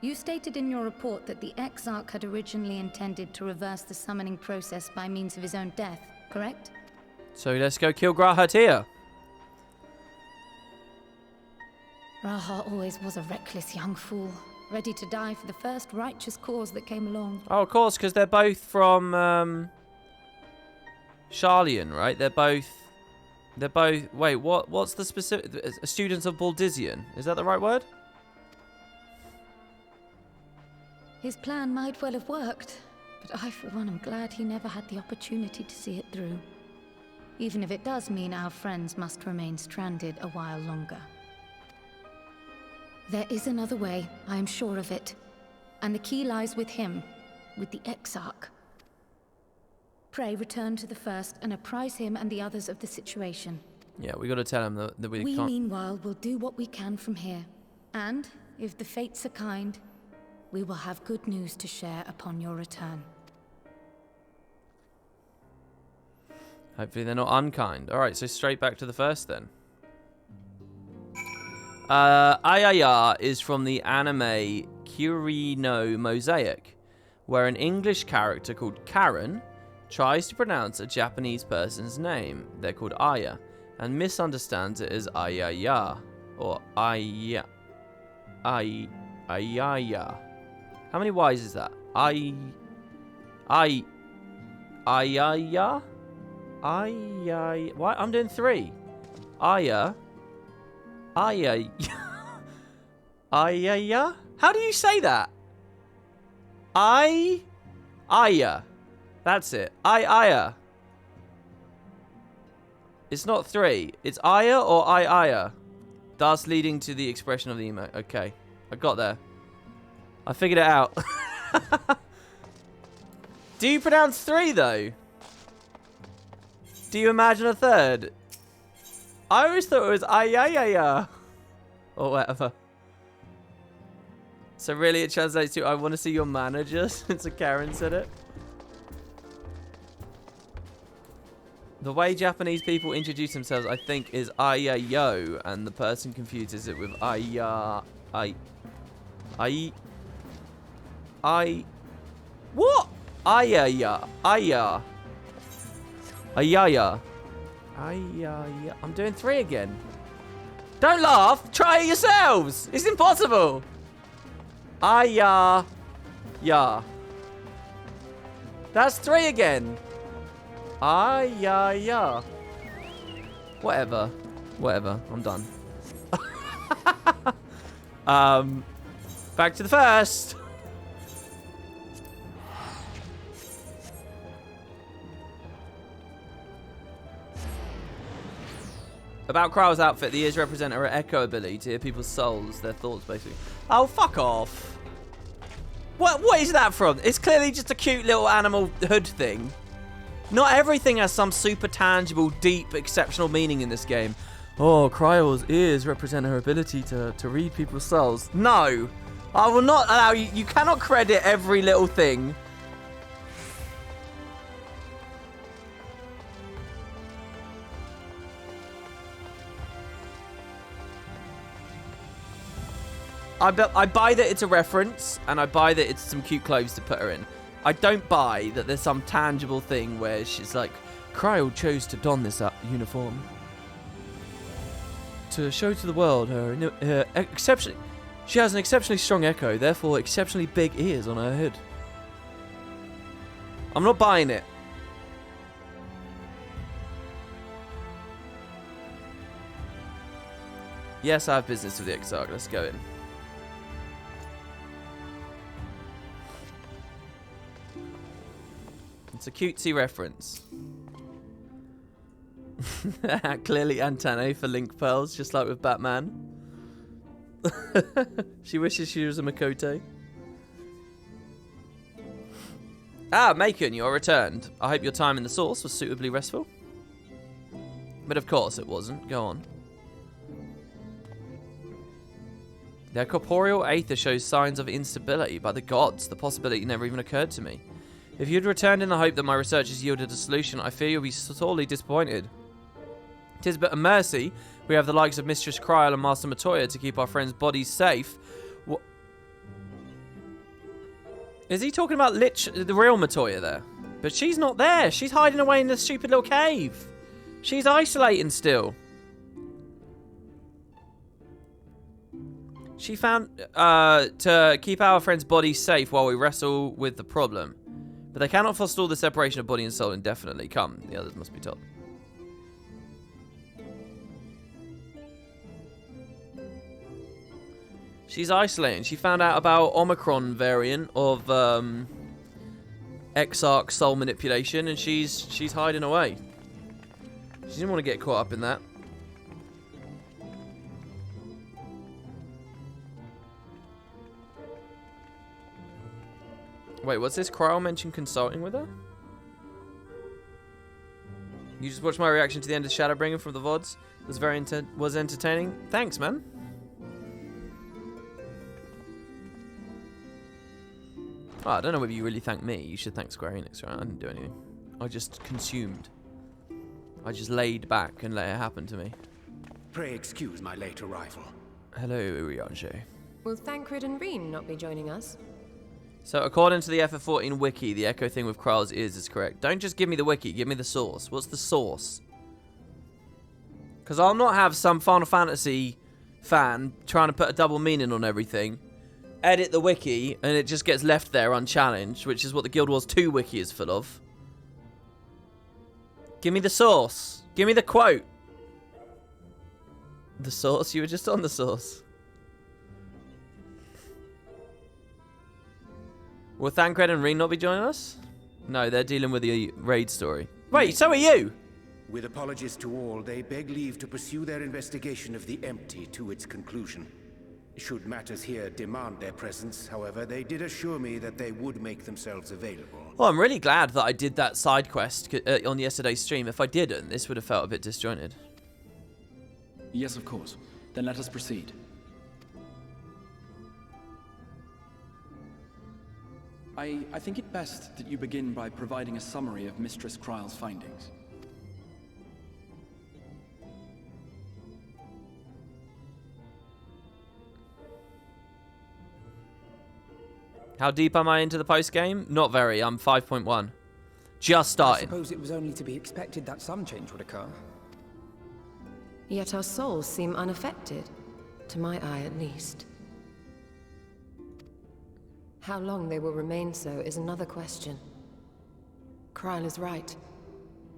You stated in your report that the Exarch had originally intended to reverse the summoning process by means of his own death, correct? So let's go kill Grahatia. Raha always was a reckless young fool, ready to die for the first righteous cause that came along. Oh, of course, because they're both from Sharlayan, right? They're both. Wait, what's the specific? Students of Baldizian. Is that the right word? His plan might well have worked, but I, for one, am glad he never had the opportunity to see it through. Even if it does mean our friends must remain stranded a while longer. There is another way, I am sure of it. And the key lies with him, with the Exarch. Pray return to the First and apprise him and the others of the situation. Yeah, we got to tell him that we can't. Meanwhile, will do what we can from here. And, if the fates are kind, we will have good news to share upon your return. Hopefully they're not unkind. Alright, so straight back to the First then. Ayaya is from the anime Kirino Mosaic, where an English character called Karen tries to pronounce a Japanese person's name. They're called Aya, and misunderstands it as Ayaya, or Ayaya. How many Y's is that? Ayaya? Ayaya. What? I'm doing 3. Aya. Ayaya? How do you say that? Aya. That's it. Aya. It's not 3. It's Aya or Aya. Thus leading to the expression of the emote. Okay. I got there. I figured it out. Do you pronounce 3 though? Do you imagine a 3rd? I always thought it was ayayaya. Or whatever. So really it translates to I want to see your manager since a Karen said it. The way Japanese people introduce themselves, I think, is ayayo, and the person confuses it with what? Ayaya. I'm doing 3 again. Don't laugh. Try it yourselves. It's impossible. Yeah. That's 3 again. Yeah. Whatever. I'm done. Back to the First. About Krau's outfit, the ears represent her echo ability to hear people's souls, their thoughts, basically. Oh, fuck off. What is that from? It's clearly just a cute little animal hood thing. Not everything has some super tangible, deep, exceptional meaning in this game. Oh, Krau's ears represent her ability to read people's souls. No. I will not allow you. You cannot credit every little thing. I buy that it's a reference, and I buy that it's some cute clothes to put her in. I don't buy that there's some tangible thing where she's like, Cryo chose to don this uniform to show to the world her exceptionally... She has an exceptionally strong echo, therefore exceptionally big ears on her head. I'm not buying it. Yes, I have business with the Exarch. Let's go in. It's a cutesy reference. Clearly antennae for link pearls, just like with Batman. She wishes she was a Makoto. Ah, Macon, you are returned. I hope your time in the source was suitably restful. But of course it wasn't. Go on. Their corporeal aether shows signs of instability. By the gods, the possibility never even occurred to me. If you'd returned in the hope that my research has yielded a solution, I fear you'll be sorely disappointed. 'Tis but a mercy we have the likes of Mistress Cryal and Master Matoya to keep our friends' bodies safe. What? Is he talking about the real Matoya there? But she's not there. She's hiding away in this stupid little cave. She's isolating still. She found to keep our friends' bodies safe while we wrestle with the problem. But they cannot forestall the separation of body and soul indefinitely. Come, the others must be told. She's isolating. She found out about Omicron variant of Exarch soul manipulation, and she's hiding away. She didn't want to get caught up in that. Wait, what's this? Cryal mentioned consulting with her? You just watched my reaction to the end of Shadowbringers from the VODs. It was was entertaining. Thanks, man. Oh, I don't know whether you really thank me. You should thank Square Enix, right? I didn't do anything. I just consumed. I just laid back and let it happen to me. Pray excuse my late arrival. Hello, Urianger. Will Thancred and Reen not be joining us? So, according to the FF14 wiki, the echo thing with Kryle's ears is correct. Don't just give me the wiki, give me the source. What's the source? Because I'll not have some Final Fantasy fan trying to put a double meaning on everything, edit the wiki, and it just gets left there unchallenged, which is what the Guild Wars 2 wiki is full of. Give me the source. Give me the quote. The source? You were just on the source. Will Thancred and Reen not be joining us? No, they're dealing with the raid story. Wait, so are you? With apologies to all, they beg leave to pursue their investigation of the empty to its conclusion. Should matters here demand their presence, however, they did assure me that they would make themselves available. Well, I'm really glad that I did that side quest on yesterday's stream. If I didn't, this would have felt a bit disjointed. Yes, of course. Then let us proceed. I think it best that you begin by providing a summary of Mistress Kryle's findings. How deep am I into the post-game? Not very. I'm 5.1. Just starting. I suppose it was only to be expected that some change would occur. Yet our souls seem unaffected, to my eye at least. How long they will remain so is another question. Kryle is right.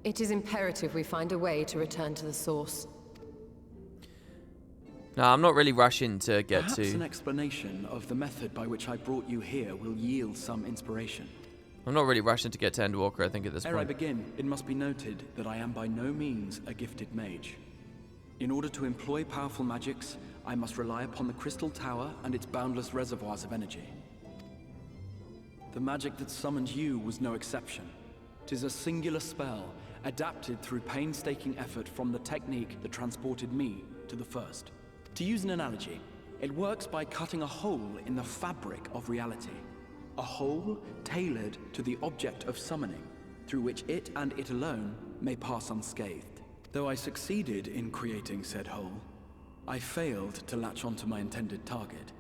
It is imperative we find a way to return to the source. No, I'm not really rushing to get Perhaps to... an explanation of the method by which I brought you here will yield some inspiration. I'm not really rushing to get to Endwalker, I think, at this Ere I point. begin, it must be noted that I am by no means a gifted mage. In order to employ powerful magics, I must rely upon the Crystal Tower and its boundless reservoirs of energy. The magic that summoned you was no exception. 'Tis a singular spell, adapted through painstaking effort from the technique that transported me to the First. To use an analogy, it works by cutting a hole in the fabric of reality. A hole tailored to the object of summoning, through which it and it alone may pass unscathed. Though I succeeded in creating said hole, I failed to latch onto my intended target.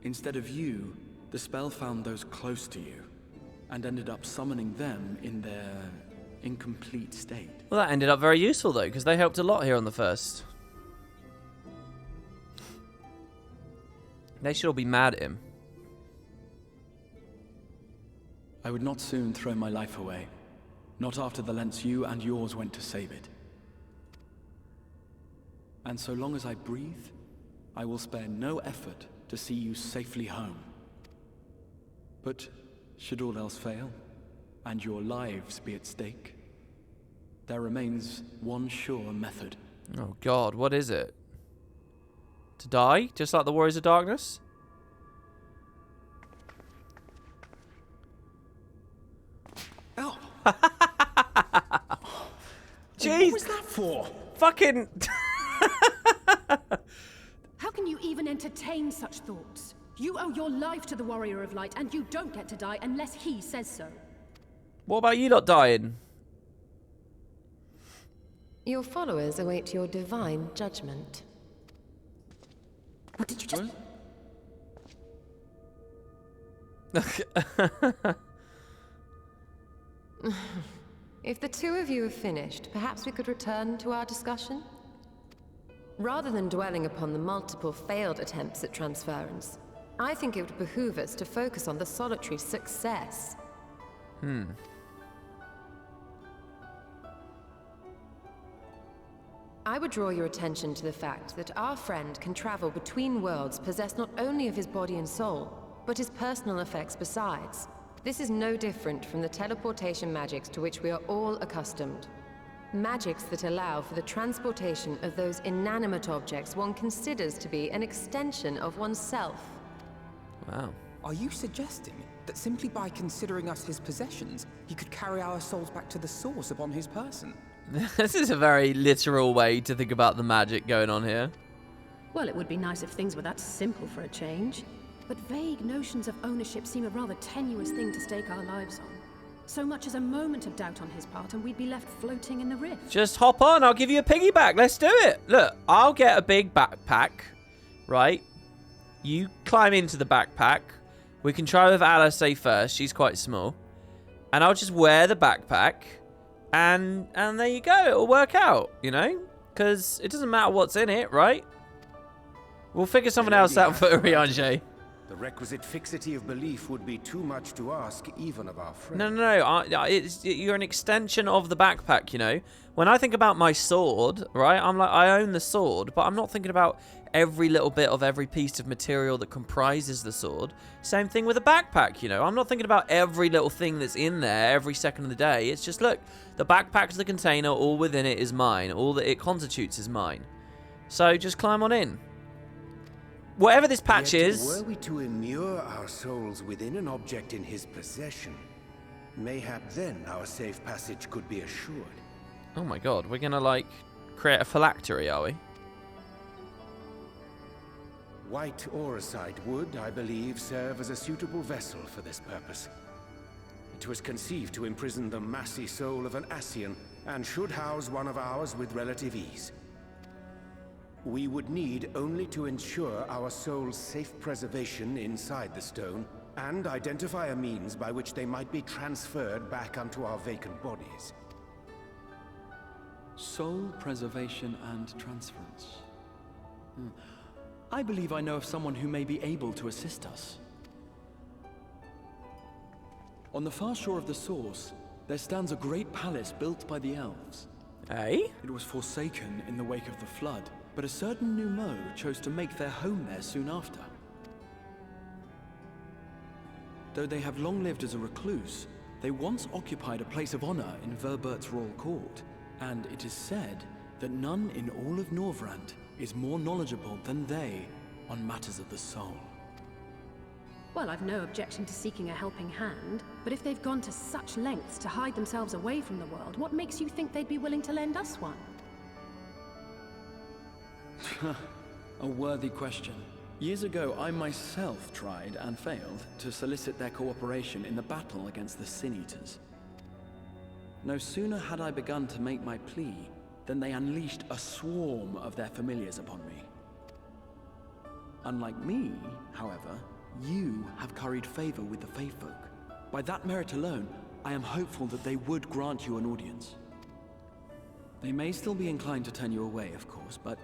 Instead of you, the spell found those close to you, and ended up summoning them in their incomplete state. Well, that ended up very useful, though, because they helped a lot here on the First. They should all be mad at him. I would not soon throw my life away, not after the lengths you and yours went to save it. And so long as I breathe, I will spare no effort to see you safely home. But should all else fail, and your lives be at stake, there remains one sure method. Oh god, what is it? To die? Just like the Warriors of Darkness? Oh, Jeez! what was that for? Fucking... How can you even entertain such thoughts? You owe your life to the Warrior of Light, and you don't get to die unless he says so. What about you not dying? Your followers await your divine judgment. What did you just... If the two of you have finished, perhaps we could return to our discussion? Rather than dwelling upon the multiple failed attempts at transference, I think it would behoove us to focus on the solitary success. I would draw your attention to the fact that our friend can travel between worlds possessed not only of his body and soul, but his personal effects besides. This is no different from the teleportation magics to which we are all accustomed. Magics that allow for the transportation of those inanimate objects one considers to be an extension of oneself. Wow. Are you suggesting that simply by considering us his possessions, he could carry our souls back to the source upon his person? This is a very literal way to think about the magic going on here. Well, it would be nice if things were that simple for a change. But vague notions of ownership seem a rather tenuous thing to stake our lives on. So much as a moment of doubt on his part and we'd be left floating in the rift. Just hop on, I'll give you a piggyback. Let's do it. Look, I'll get a big backpack, right? You climb into the backpack. We can try with Alice first. She's quite small. And I'll just wear the backpack. And there you go. It'll work out, you know? Because it doesn't matter what's in it, right? We'll figure something else out for Urianger. The requisite fixity of belief would be too much to ask, even of our friend. No. You're an extension of the backpack, you know? When I think about my sword, right? I'm like, I own the sword, but I'm not thinking about every little bit of every piece of material that comprises the sword. Same thing with a backpack, you know? I'm not thinking about every little thing that's in there every second of the day. It's just, look, the backpack's the container, all within it is mine. All that it constitutes is mine. So just climb on in. Whatever this patch Yet, is... were we to immure our souls within an object in his possession, mayhap then our safe passage could be assured. Oh my god, we're gonna, like, create a phylactery, are we? White auricite would, I believe, serve as a suitable vessel for this purpose. It was conceived to imprison the massy soul of an Ascian, and should house one of ours with relative ease. We would need only to ensure our soul's safe preservation inside the stone, and identify a means by which they might be transferred back unto our vacant bodies. Soul preservation and transference. I believe I know of someone who may be able to assist us. On the far shore of the source, there stands a great palace built by the elves. Hey? It was forsaken in the wake of the flood, but a certain Numo chose to make their home there soon after. Though they have long lived as a recluse, they once occupied a place of honor in Verbert's royal court, and it is said that none in all of Norvrand is more knowledgeable than they on matters of the soul. Well, I've no objection to seeking a helping hand, but if they've gone to such lengths to hide themselves away from the world, what makes you think they'd be willing to lend us one? A worthy question. Years ago, I myself tried and failed to solicit their cooperation in the battle against the Sin-Eaters. No sooner had I begun to make my plea than they unleashed a swarm of their familiars upon me. Unlike me, however, you have curried favor with the Fae folk. By that merit alone, I am hopeful that they would grant you an audience. They may still be inclined to turn you away, of course, but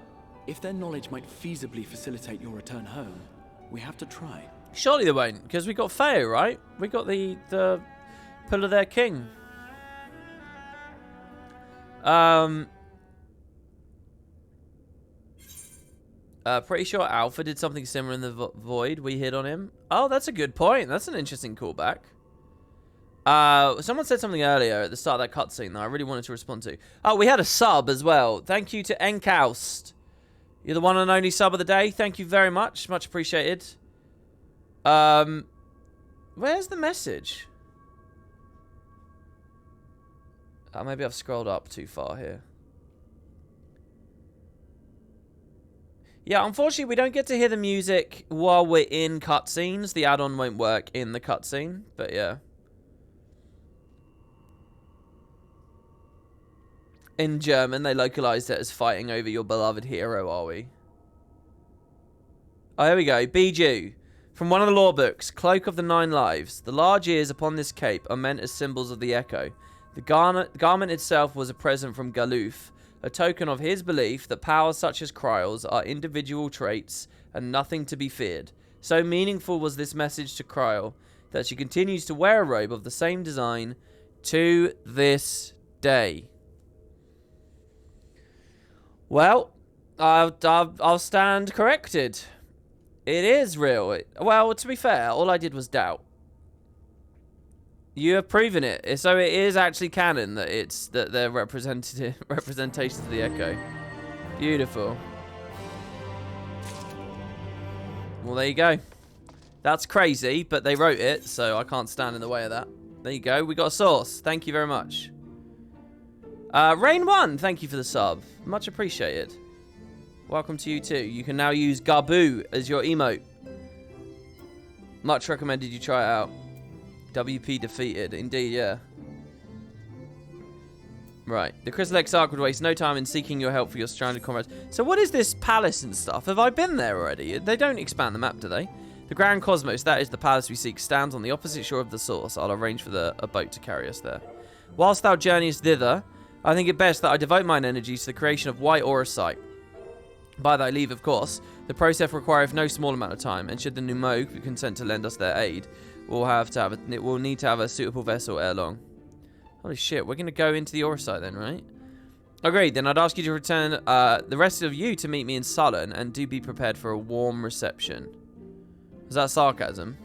if their knowledge might feasibly facilitate your return home, we have to try. Surely they won't, because we got Feo, right? We got the pull of their king. Pretty sure Alpha did something similar in the void. We hit on him. Oh, that's a good point. That's an interesting callback. Someone said something earlier at the start of that cutscene that I really wanted to respond to. Oh, we had a sub as well. Thank you to Enkaust. You're the one and only sub of the day. Thank you very much. Much appreciated. Where's the message? Maybe I've scrolled up too far here. Yeah, unfortunately, we don't get to hear the music while we're in cutscenes. The add-on won't work in the cutscene, but yeah. In German, they localized it as fighting over your beloved hero, are we? Oh, here we go. Bijou. From one of the lore books, Cloak of the Nine Lives. The large ears upon this cape are meant as symbols of the echo. The garment itself was a present from Galuf, a token of his belief that powers such as Kryles are individual traits and nothing to be feared. So meaningful was this message to Kryle that she continues to wear a robe of the same design to this day. Well, I'll stand corrected. It is real. Well, to be fair, all I did was doubt. You have proven it. So it is actually canon that they're representations of the Echo. Beautiful. Well, there you go. That's crazy, but they wrote it, so I can't stand in the way of that. There you go. We got a source. Thank you very much. Rain1, thank you for the sub. Much appreciated. Welcome to you too. You can now use Gaboo as your emote. Much recommended you try it out. WP defeated. Indeed, yeah. Right. The Crystal Exarch would waste no time in seeking your help for your stranded comrades. So what is this palace and stuff? Have I been there already? They don't expand the map, do they? The Grand Cosmos, that is the palace we seek, stands on the opposite shore of the source. I'll arrange for a boat to carry us there. Whilst thou journeyest thither, I think it best that I devote mine energies to the creation of white auracite. By thy leave, of course. The process requireth no small amount of time, and should the Numog consent to lend us their aid, we'll need to have a suitable vessel ere long. Holy shit, we're going to go into the auracite then, right? Agreed, then I'd ask you to return the rest of you to meet me in Sullen, and do be prepared for a warm reception. Is that sarcasm?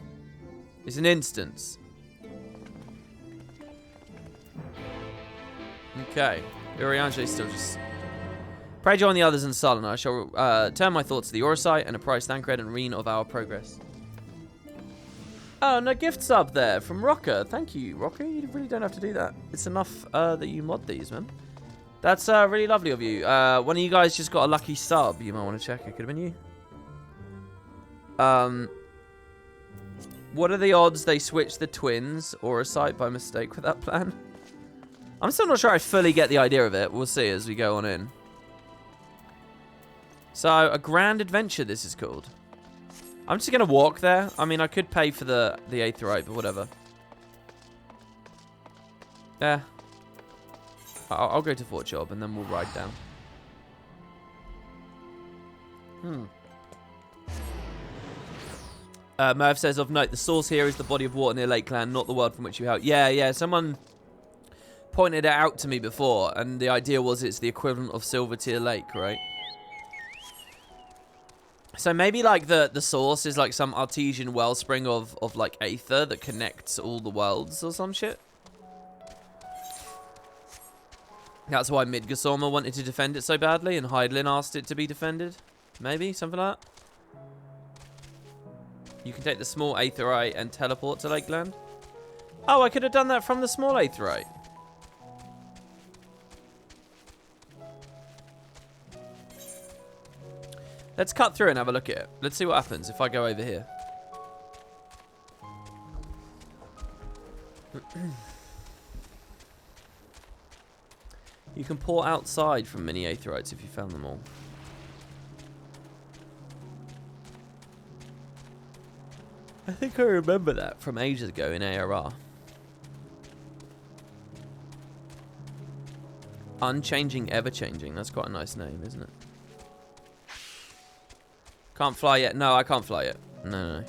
It's an instance. Okay. Urianche still just... Pray join the others in Sullen. I shall turn my thoughts to the auracite and apprise Thancred and Reen of our progress. Oh, and a gift sub there from Rocker. Thank you, Rocker. You really don't have to do that. It's enough that you mod these, man. That's really lovely of you. One of you guys just got a lucky sub. You might want to check. It could have been you. What are the odds they switched the twins auracite by mistake with that plan? I'm still not sure I fully get the idea of it. We'll see as we go on in. So, a grand adventure this is called. I'm just going to walk there. I mean, I could pay for the aetherite, but whatever. Yeah. I'll go to Fort Job and then we'll ride down. Merv says, of note, the source here is the body of water near Lakeland, not the world from which you hail. Yeah, someone pointed it out to me before, and the idea was it's the equivalent of Silvertear Lake, right? So maybe like the source is like some artesian wellspring of like aether that connects all the worlds or some shit. That's why Midgårdsormr wanted to defend it so badly and Hydaelyn asked it to be defended. Maybe, something like that. You can take the small aetherite and teleport to Lakeland. Oh, I could have done that from the small aetherite. Let's cut through and have a look at it. Let's see what happens if I go over here. You can pour outside from mini aetherites if you found them all. I think I remember that from ages ago in ARR. Unchanging, ever-changing. That's quite a nice name, isn't it? Can't fly yet. No, I can't fly yet. No.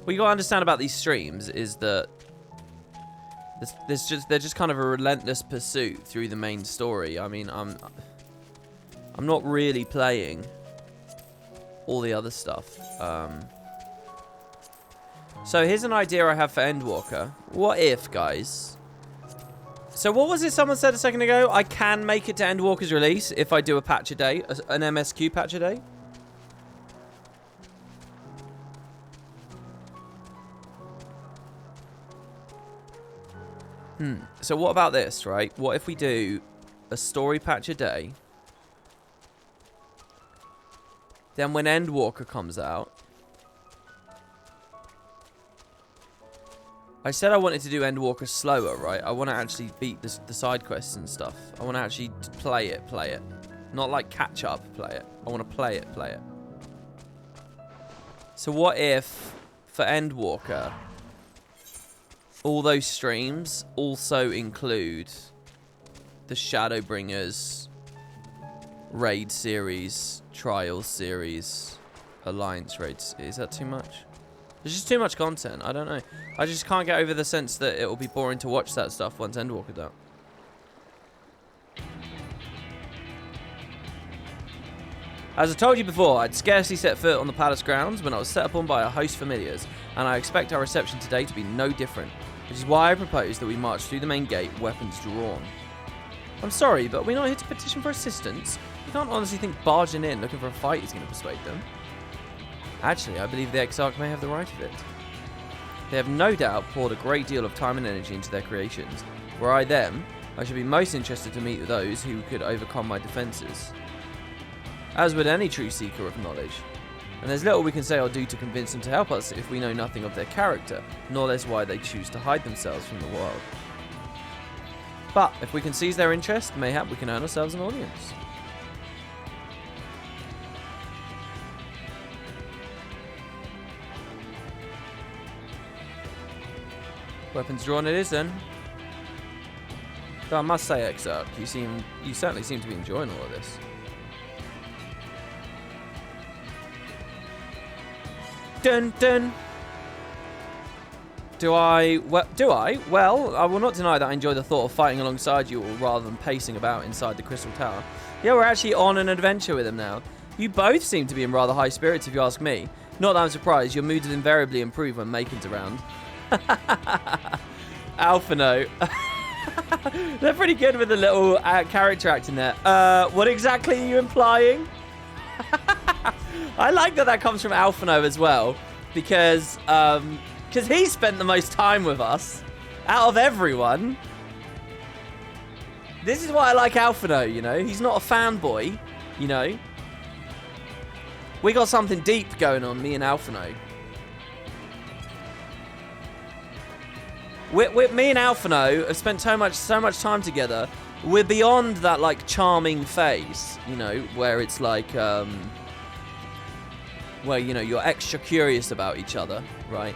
What you gotta understand about these streams is that they're just kind of a relentless pursuit through the main story. I mean, I'm not really playing all the other stuff. So here's an idea I have for Endwalker. What if, guys? So what was it someone said a second ago? I can make it to Endwalker's release if I do a patch a day, an MSQ patch a day. So what about this, right? What if we do a story patch a day? Then when Endwalker comes out, I said I wanted to do Endwalker slower, right? I want to actually beat the side quests and stuff. I want to actually play it. Not like catch up, play it. I want to play it. So what if, for Endwalker, all those streams also include the Shadowbringers raid series, trials series, alliance raids? Is that too much? There's just too much content. I don't know. I just can't get over the sense that it will be boring to watch that stuff once Endwalker's out. As I told you before, I'd scarcely set foot on the palace grounds when I was set upon by a host familiars, and I expect our reception today to be no different, which is why I propose that we march through the main gate, weapons drawn. I'm sorry, but we're not here to petition for assistance. You can't honestly think barging in looking for a fight is going to persuade them. Actually, I believe the Exarch may have the right of it. They have no doubt poured a great deal of time and energy into their creations. Were I them, I should be most interested to meet those who could overcome my defences. As would any true seeker of knowledge. And there's little we can say or do to convince them to help us if we know nothing of their character, nor less why they choose to hide themselves from the world. But if we can seize their interest, mayhap we can earn ourselves an audience. Weapons drawn it is then. Though I must say, Exarch, you certainly seem to be enjoying all of this. Dun dun. Do I? Well, I will not deny that I enjoy the thought of fighting alongside you all rather than pacing about inside the Crystal Tower. Yeah, we're actually on an adventure with him now. You both seem to be in rather high spirits if you ask me. Not that I'm surprised, your moods invariably improve when Macon's around. Alphano. They're pretty good with the little character acting there. What exactly are you implying? I like that comes from Alphano as well, because he spent the most time with us out of everyone. This is why I like Alphano, you know. He's not a fanboy, you know. We got something deep going on, me and Alphano. Me and Alphano have spent so much time together. We're beyond that like charming phase, you know, where it's like, where you know you're extra curious about each other, right?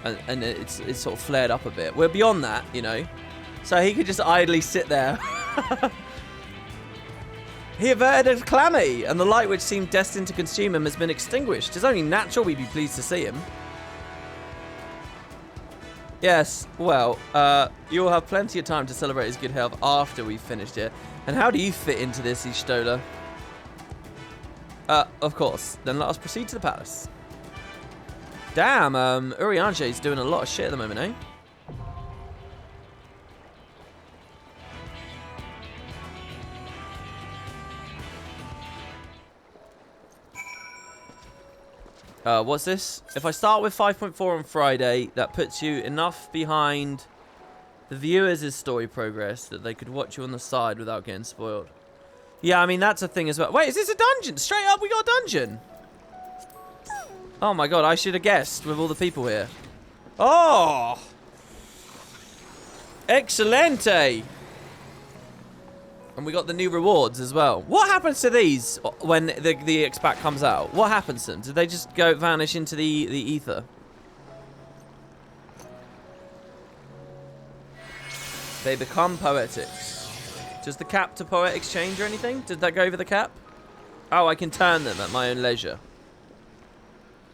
And it's sort of flared up a bit. We're beyond that, you know. So he could just idly sit there. He averted a calamity, and the light which seemed destined to consume him has been extinguished. It's only natural we'd be pleased to see him. Yes, well, you'll have plenty of time to celebrate his good health after we've finished it. And how do you fit into this, Ishtola? Of course. Then let us proceed to the palace. Damn, Urianche's doing a lot of shit at the moment, eh? What's this? If I start with 5.4 on Friday, that puts you enough behind the viewers' story progress that they could watch you on the side without getting spoiled. Yeah, I mean, that's a thing as well. Wait, is this a dungeon? Straight up, we got a dungeon. Oh my god, I should have guessed with all the people here. Oh! Excelente! And we got the new rewards as well. What happens to these when the expat comes out? What happens to them? Do they just go vanish into the ether? They become poetic. Does the cap to poet exchange or anything? Did that go over the cap? Oh, I can turn them at my own leisure.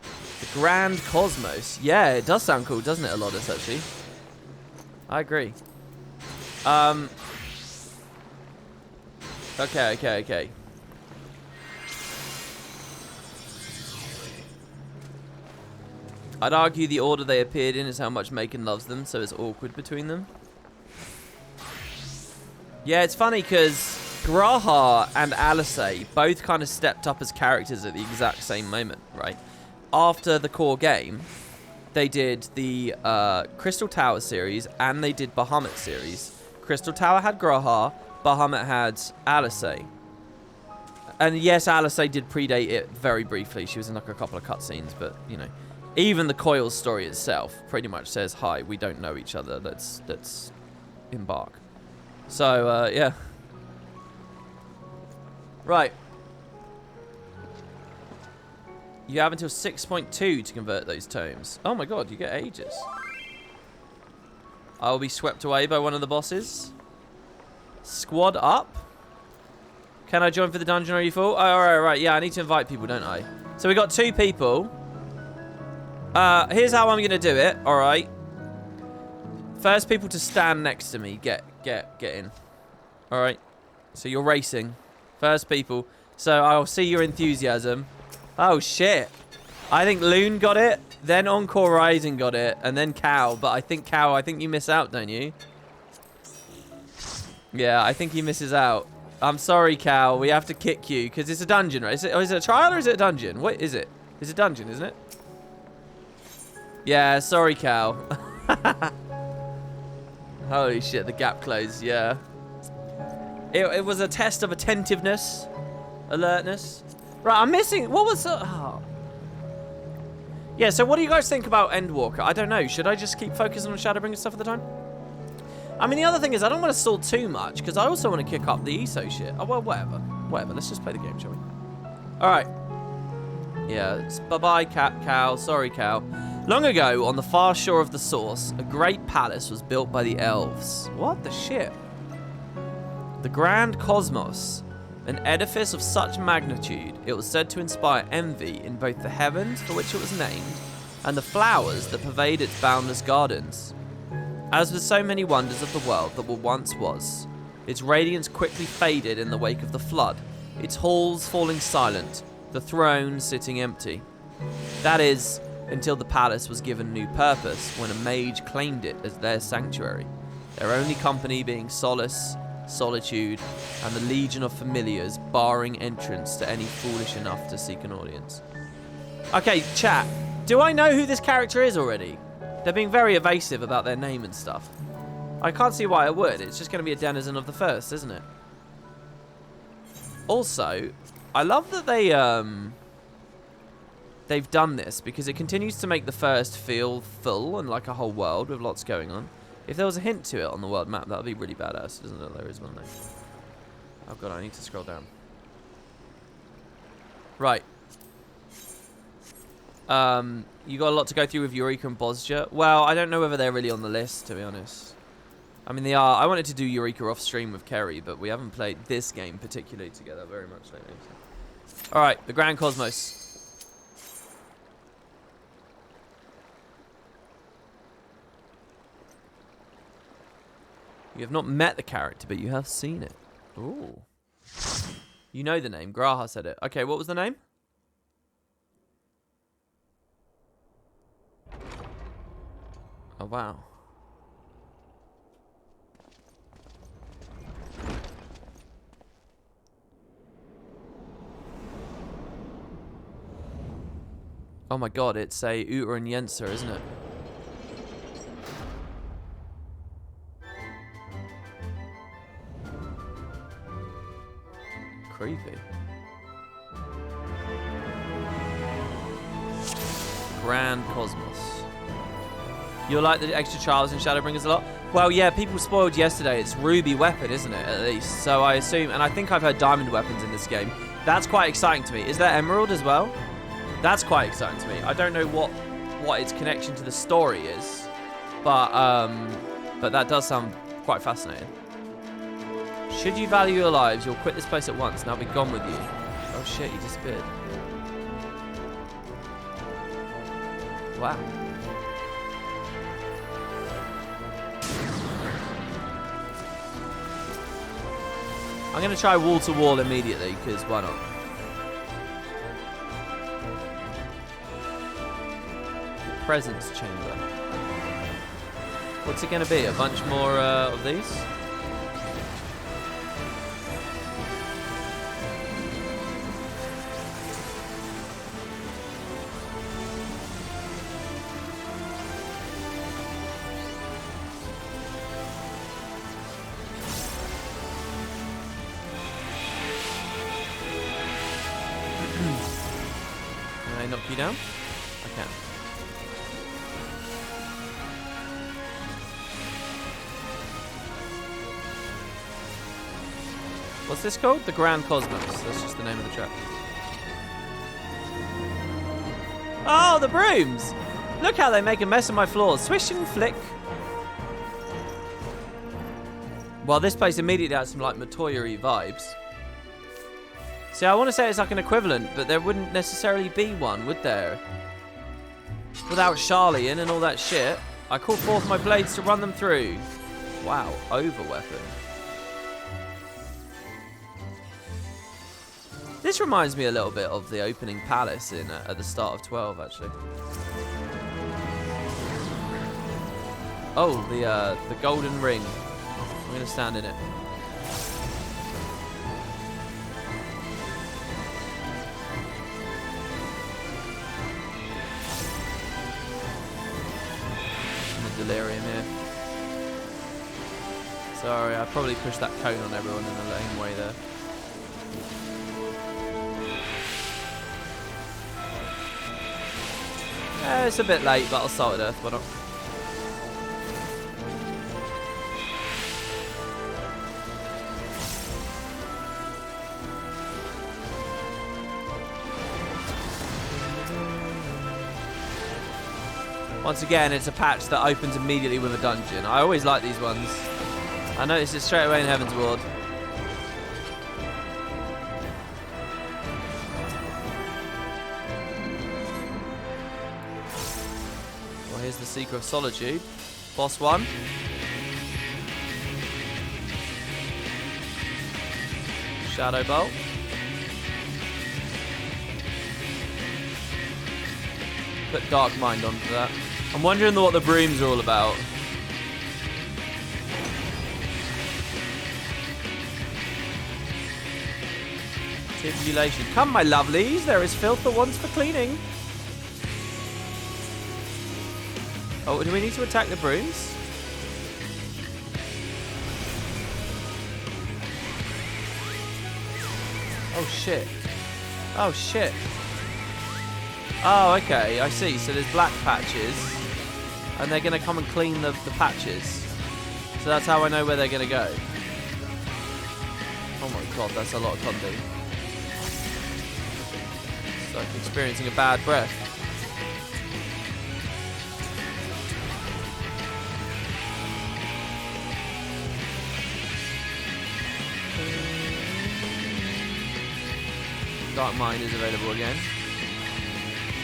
The Grand Cosmos. Yeah, it does sound cool, doesn't it, Alodis, actually? I agree. Okay. I'd argue the order they appeared in is how much Macon loves them, so it's awkward between them. Yeah, it's funny because Graha and Alice both kind of stepped up as characters at the exact same moment, right? After the core game, they did the Crystal Tower series and they did Bahamut series. Crystal Tower had Graha, Bahamut had Alice. And yes, Alice did predate it very briefly. She was in like a couple of cutscenes, but you know, even the Coils story itself pretty much says, "Hi, we don't know each other. Let's embark." So yeah. Right. You have until 6.2 to convert those tomes. Oh my god, you get ages. I will be swept away by one of the bosses. Squad up. Can I join for the dungeon, are you full? Oh, alright, right. Yeah, I need to invite people, don't I? So we got 2 people. Here's how I'm going to do it, alright? First people to stand next to me, get in. Alright? So you're racing. First people. So I'll see your enthusiasm. Oh, shit. I think Loon got it, then Encore Rising got it, and then Cow. But I think Cow, I think you miss out, don't you? Yeah, I think he misses out. I'm sorry, Cow. We have to kick you, because it's a dungeon, right? Is it a trial or is it a dungeon? What is it? It's a dungeon, isn't it? Yeah, sorry, Cow. Holy shit, the gap closed, yeah. It was a test of attentiveness, alertness. Right, I'm missing... What was the... Oh. Yeah, so what do you guys think about Endwalker? I don't know. Should I just keep focusing on Shadowbringers stuff at the time? I mean, the other thing is I don't want to stall too much, because I also want to kick up the ESO shit. Oh, well, whatever. Whatever. Let's just play the game, shall we? Alright. Yeah, bye-bye, Cow. Sorry, Cow. Long ago, on the far shore of the Source, a great palace was built by the elves. What the shit? The Grand Cosmos. An edifice of such magnitude, it was said to inspire envy in both the heavens for which it was named, and the flowers that pervade its boundless gardens. As with so many wonders of the world that once was, its radiance quickly faded in the wake of the flood, its halls falling silent, the throne sitting empty. That is, until the palace was given new purpose when a mage claimed it as their sanctuary, their only company being solace, solitude, and the legion of familiars barring entrance to any foolish enough to seek an audience. Okay, chat. Do I know who this character is already? They're being very evasive about their name and stuff. I can't see why I would. It's just going to be a denizen of the first, isn't it? Also, I love that they've done this because it continues to make the first feel full and like a whole world with lots going on. If there was a hint to it on the world map, that would be really badass, doesn't it? There is one there. Oh god, I need to scroll down. Right. You got a lot to go through with Eureka and Bosja. Well, I don't know whether they're really on the list, to be honest. I mean, they are. I wanted to do Eureka off stream with Kerry, but we haven't played this game particularly together very much lately. So. Alright, the Grand Cosmos. You have not met the character, but you have seen it. Ooh. You know the name. Graha said it. Okay, what was the name? Oh, wow. Oh my god, it's a Uta and Yensa, isn't it? Creepy. Grand Cosmos. You like the extra trials in Shadowbringers a lot? Well, yeah, people spoiled yesterday. It's ruby weapon, isn't it, at least? So I assume, and I think I've heard diamond weapons in this game. That's quite exciting to me. Is there emerald as well? That's quite exciting to me. I don't know what its connection to the story is, but that does sound quite fascinating. Should you value your lives, you'll quit this place at once, and I'll be gone with you. Oh shit, he disappeared. Wow. I'm going to try wall to wall immediately, because why not? presence chamber. What's it going to be? A bunch more of these? Can I knock you down? I can. What's this called? The Grand Cosmos. That's just the name of the track. Oh, the brooms! Look how they make a mess of my floors. Swish and flick. Well, this place immediately has some like Matoya-y vibes. See, I want to say it's like an equivalent, but there wouldn't necessarily be one, would there? Without Charlie in and all that shit. I call forth my blades to run them through. Wow, overweapon. This reminds me a little bit of the opening palace in at the start of 12, actually. Oh, the golden ring. I'm gonna stand in it. Delirium here. Sorry, I probably pushed that cone on everyone in a lame way there. Yeah, it's a bit late, but I'll start with Earth, why not? Once again, it's a patch that opens immediately with a dungeon. I always like these ones. I noticed it straight away in Heaven's Ward. Well, here's the Seeker of Solitude. Boss 1. Shadow Bolt. Put Dark Mind onto that. I'm wondering what the brooms are all about. Tribulation. Come, my lovelies, there is filth that wants for cleaning. Oh, do we need to attack the brooms? Oh, shit. Oh, shit. Oh, okay, I see. So there's black patches, and they're going to come and clean the patches. So that's how I know where they're going to go. Oh my god, that's a lot of Condi. It's like experiencing a bad breath. Dark Mind is available again.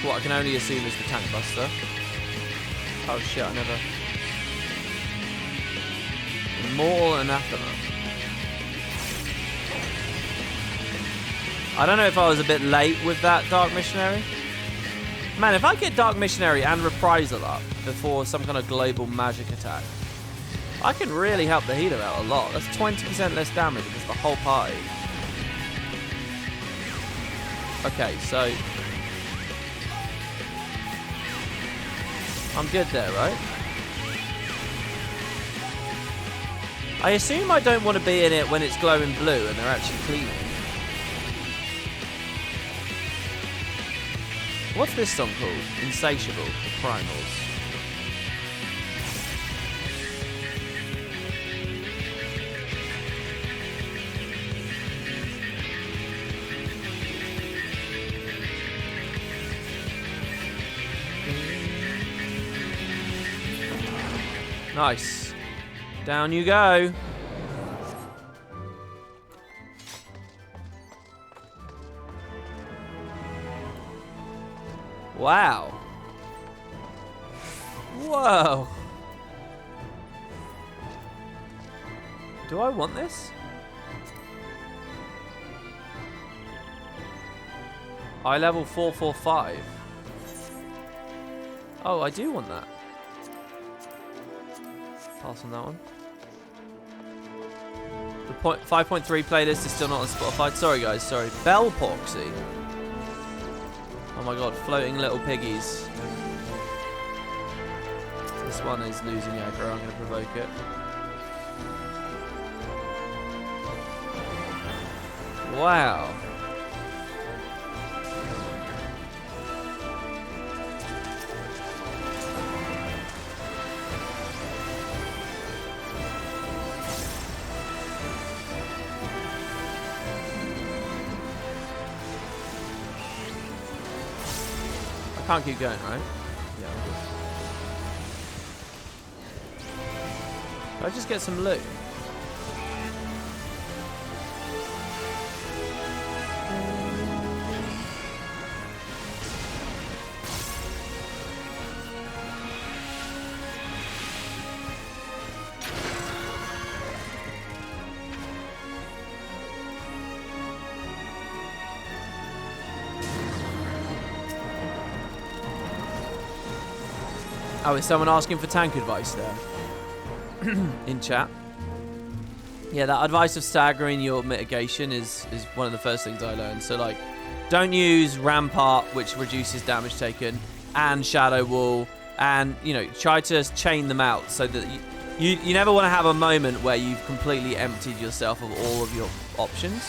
What I can only assume is the Tank Buster. Oh shit, I never... Immortal Anathema. I don't know if I was a bit late with that Dark Missionary. Man, if I get Dark Missionary and Reprisal up before some kind of global magic attack, I can really help the healer out a lot. That's 20% less damage against the whole party. Okay, so... I'm good there, right? I assume I don't want to be in it when it's glowing blue and they're actually cleaning. What's this song called? Insatiable, Primals. Nice. Down you go. Wow. Whoa. Do I want this? Eye level 445. Oh, I do want that. Pass on that one. The 5.3 playlist is still not on Spotify. Sorry, guys. Sorry. Bell Poxy. Oh my god. Floating little piggies. This one is losing aggro. I'm going to provoke it. Wow. I can't keep going, right? Yeah, I'm good. Can I just get some loot? Oh, is someone asking for tank advice there? In chat. Yeah, that advice of staggering your mitigation is one of the first things I learned. So, like, don't use Rampart, which reduces damage taken, and Shadow Wall, and, you know, try to chain them out so that you never want to have a moment where you've completely emptied yourself of all of your options.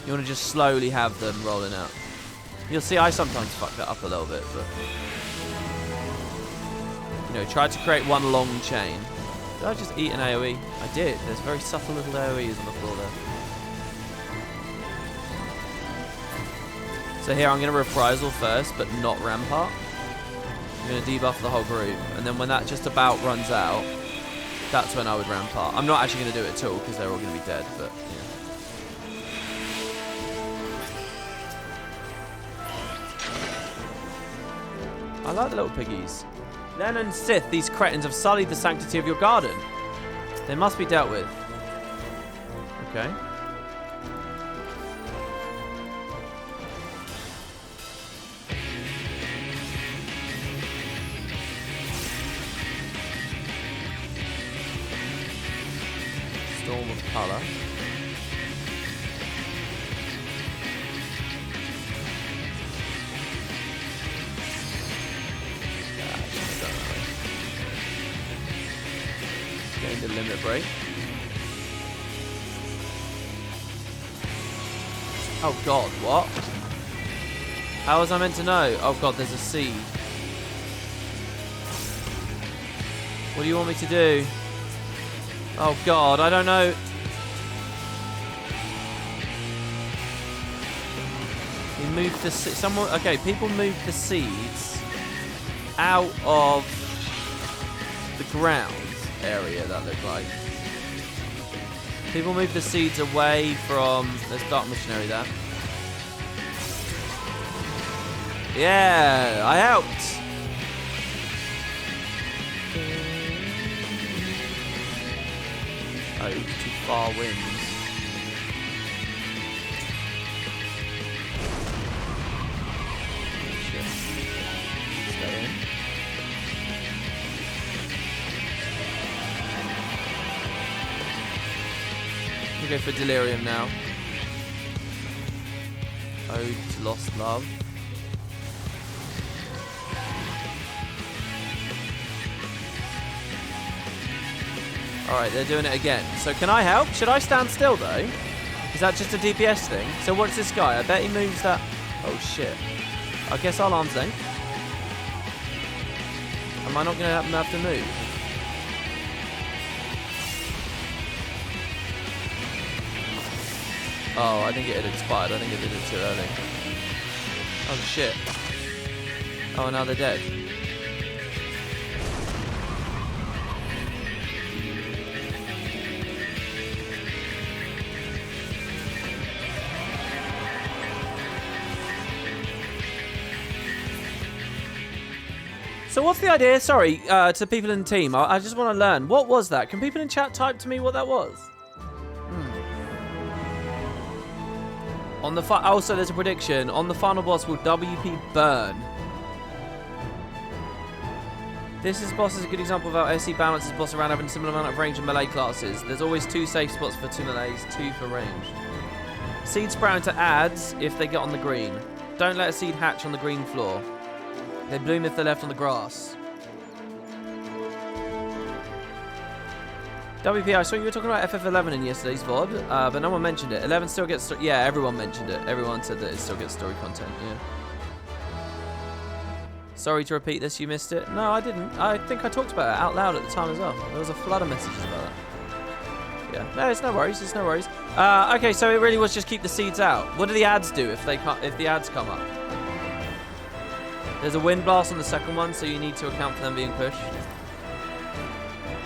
You want to just slowly have them rolling out. You'll see I sometimes fuck that up a little bit, but... You know, try to create one long chain. Did I just eat an AoE? I did. There's very subtle little AoEs on the floor there. So here I'm going to reprisal first, but not Rampart. I'm going to debuff the whole group. And then when that just about runs out, that's when I would Rampart. I'm not actually going to do it at all, because they're all going to be dead, but yeah. I like the little piggies. Len and Sith, these cretins have sullied the sanctity of your garden. They must be dealt with. Okay. Storm of colour. Gained a limit break. Oh god, what? How was I meant to know? Oh god, there's a seed. What do you want me to do? Oh god, I don't know. We moved the someone. Okay, people moved the seeds out of the ground area. That looked like people moved the seeds away from. There's Dark Missionary there. Yeah, I helped. Oh, too far winds. Shit. Stay in. We'll go for Delirium now. Ode to Lost Love. Alright, they're doing it again. So can I help? Should I stand still though? Is that just a DPS thing? So what's this guy? I bet he moves that... Oh shit. I guess I'll arms then. Am I not going to have to move? Oh, I think it had expired. I think it did it too early. Oh shit. Oh, now they're dead. So what's the idea? Sorry, to people in the team. I just want to learn. What was that? Can people in chat type to me what that was? On the also, there's a prediction. On the final boss, will WP burn? This boss is a good example of how SC balances boss around having a similar amount of range and melee classes. There's always 2 safe spots for 2 melees, 2 for range. Seeds sprout into adds if they get on the green. Don't let a seed hatch on the green floor. They bloom if they're left on the grass. WP, I saw you were talking about FF11 in yesterday's VOD, but no one mentioned it. 11 still gets... Yeah, everyone mentioned it. Everyone said that it still gets story content, yeah. Sorry to repeat this, you missed it. No, I didn't. I think I talked about it out loud at the time as well. There was a flood of messages about it. Yeah, no, it's no worries, it's no worries. Okay, so it really was just keep the seeds out. What do the ads do if the ads come up? There's a wind blast on the second one, so you need to account for them being pushed.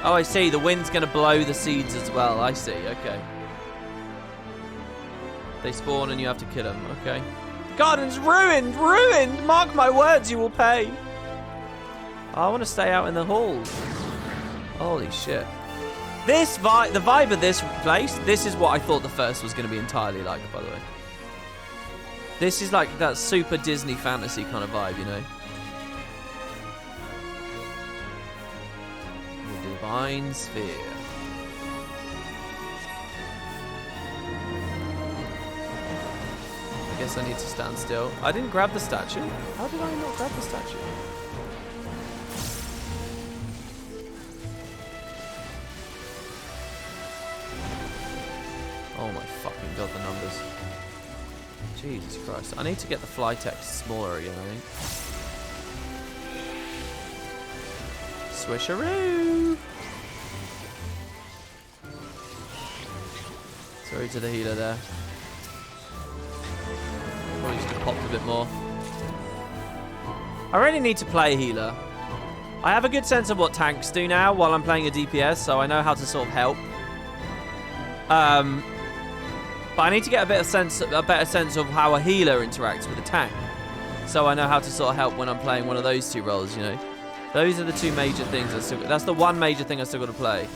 Oh, I see. The wind's going to blow the seeds as well. I see. Okay. They spawn and you have to kill them. Okay. The garden's ruined! Ruined! Mark my words, you will pay. I want to stay out in the halls. Holy shit. The vibe of this place, this is what I thought the first was going to be entirely like, by the way. This is like that super Disney fantasy kind of vibe, you know? The Divine Sphere. I guess I need to stand still. I didn't grab the statue. How did I not grab the statue? Oh my fucking god, the numbers. Jesus Christ. I need to get the fly text smaller again, I think. Swisheroo! Sorry to the healer there. Probably should have popped a bit more. I really need to play healer. I have a good sense of what tanks do now while I'm playing a DPS, so I know how to sort of help. But I need to get a better sense of how a healer interacts with a tank, so I know how to sort of help when I'm playing one of those two roles. You know, those are the two major things. That's the one major thing I still got to play.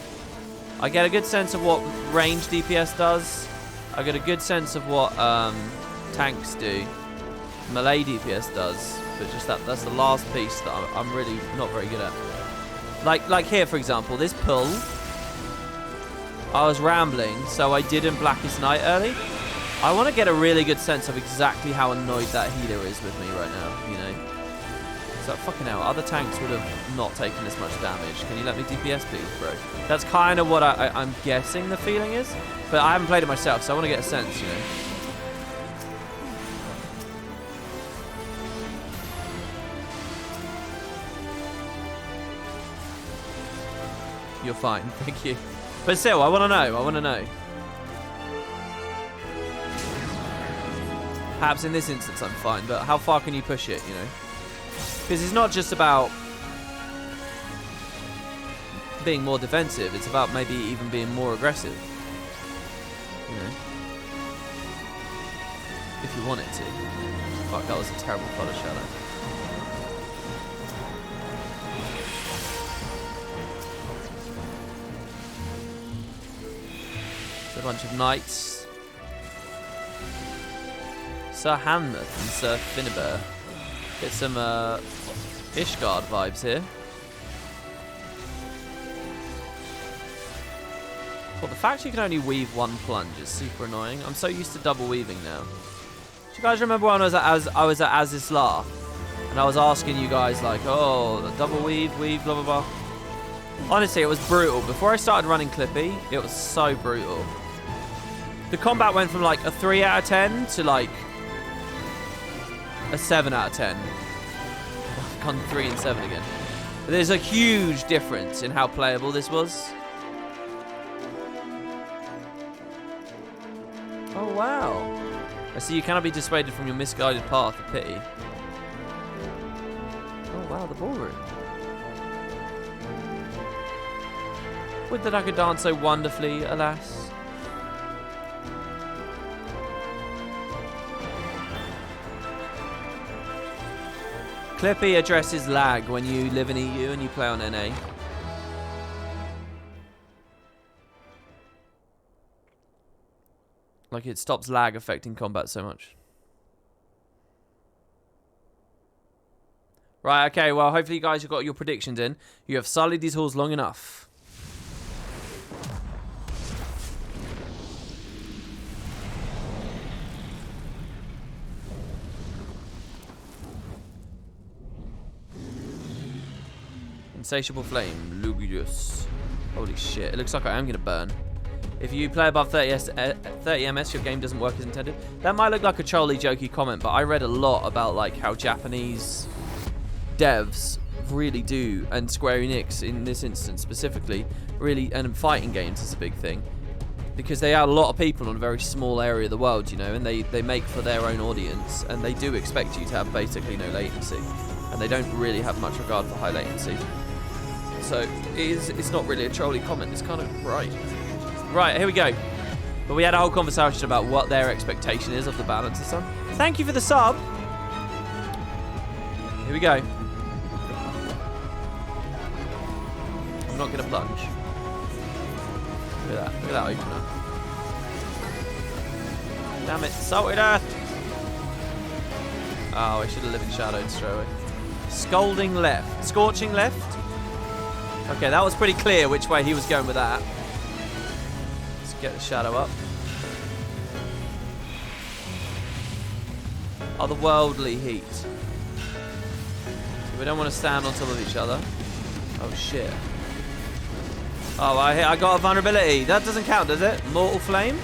I get a good sense of what range DPS does. I get a good sense of what tanks do. Melee DPS does, but just that's the last piece that I'm really not very good at. Like here, for example, this pull. I was rambling, so I didn't Blackest Night early. I want to get a really good sense of exactly how annoyed that healer is with me right now, you know. So fucking hell, other tanks would have not taken this much damage. Can you let me DPS please, bro? That's kind of what I'm guessing the feeling is, but I haven't played it myself, so I want to get a sense, you know. You're fine, thank you. But still, I want to know. I want to know. Perhaps in this instance I'm fine, but how far can you push it, you know? Because it's not just about being more defensive. It's about maybe even being more aggressive. You know? If you want it to. Fuck, that was a terrible flood of shadow. A bunch of knights. Sir Hanmouth and Sir Finneber. Get some Ishgard vibes here. Well, the fact you can only weave one plunge is super annoying. I'm so used to double weaving now. Do you guys remember when I was at Azizla and I was asking you guys like, oh, double weave, blah blah blah. Honestly, it was brutal. Before I started running Clippy, it was so brutal. The combat went from like a 3 out of 10 to like a 7 out of 10. I've gone 3 and 7 again. But there's a huge difference in how playable this was. Oh wow. I see you cannot be dissuaded from your misguided path of pity. Oh wow, the ballroom. Would that I could dance so wonderfully, alas. Clippy addresses lag when you live in EU and you play on NA. Like it stops lag affecting combat so much. Right, okay, well, hopefully you guys have got your predictions in. You have sullied these halls long enough. Insatiable flame, lugubrious. Holy shit, it looks like I am going to burn. If you play above 30 ms, your game doesn't work as intended. That might look like a trolly jokey comment, but I read a lot about like how Japanese devs really do, and Square Enix in this instance specifically, really, and in fighting games is a big thing. Because they have a lot of people on a very small area of the world, you know, and they make for their own audience, and they do expect you to have basically no latency. And they don't really have much regard for high latency. So it's not really a trolly comment, it's kind of right. Right, here we go. But we had a whole conversation about what their expectation is of the balance of sun. Thank you for the sub. Here we go. I'm not going to plunge. Look at that opener. Damn it, salted earth. Oh, I should have lived in shadowed straight away. Scalding left. Scorching left. Okay, that was pretty clear which way he was going with that. Let's get the shadow up. Otherworldly heat. We don't want to stand on top of each other. Oh shit. Oh, I got a vulnerability. That doesn't count, does it? Mortal flame?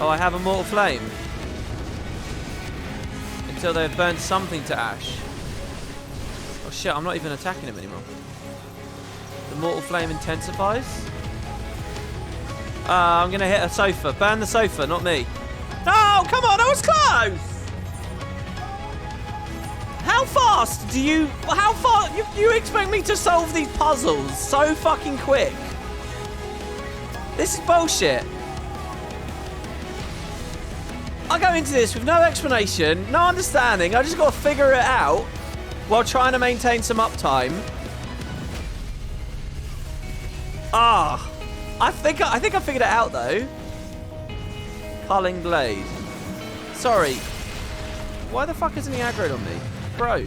Oh, I have a mortal flame. Until they've burned something to ash. Oh shit, I'm not even attacking him anymore. The mortal flame intensifies. I'm gonna hit a sofa. Burn the sofa, not me. No, come on, I was close! How fast do you... How far... You expect me to solve these puzzles so fucking quick? This is bullshit. I go into this with no explanation, no understanding. I just got to figure it out while trying to maintain some uptime. Ah, I think I figured it out though. Culling blade. Sorry. Why the fuck isn't he aggroed on me, bro?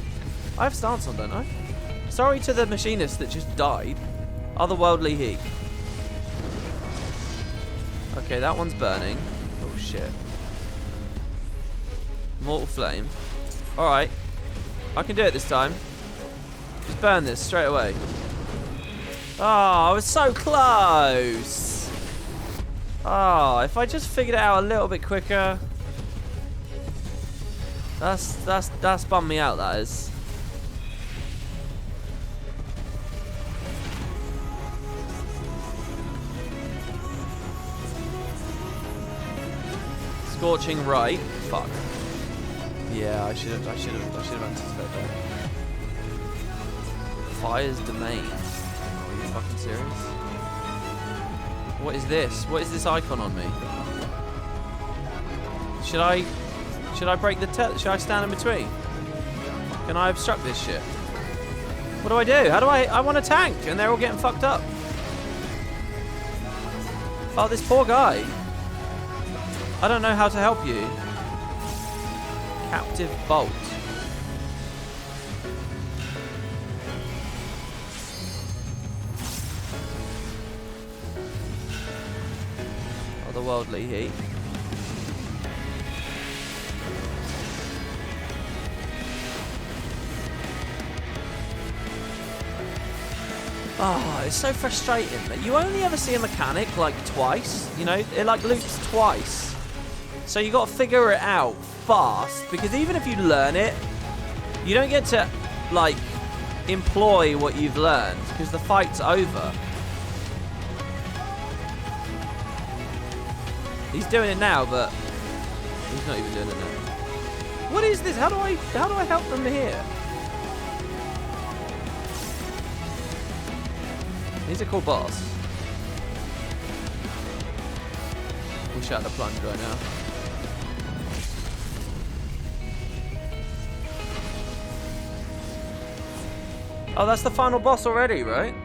I have stance on, don't I? Sorry to the machinist that just died. Otherworldly heat. Okay, that one's burning. Oh shit. Mortal flame. Alright. I can do it this time. Just burn this straight away. Oh, I was so close. Oh, if I just figured it out a little bit quicker. That's bummed me out, that is. Scorching right. Fuck. Yeah, I should have anticipated that. Fire's domain. Are you fucking serious? What is this? What is this icon on me? Should I break the should I stand in between? Can I obstruct this shit? What do I do? How do I want a tank and they're all getting fucked up. Oh, this poor guy. I don't know how to help you. Captive bolt. Otherworldly heat. Oh, it's so frustrating that you only ever see a mechanic like twice. You know, it like loops twice. So you got to figure it out fast, because even if you learn it, you don't get to like employ what you've learned because the fight's over. He's doing it now, but he's not even doing it now. What is this? How do I help them here? He's a cool boss. We'll shut the plunge right now. Oh, that's the final boss already, right?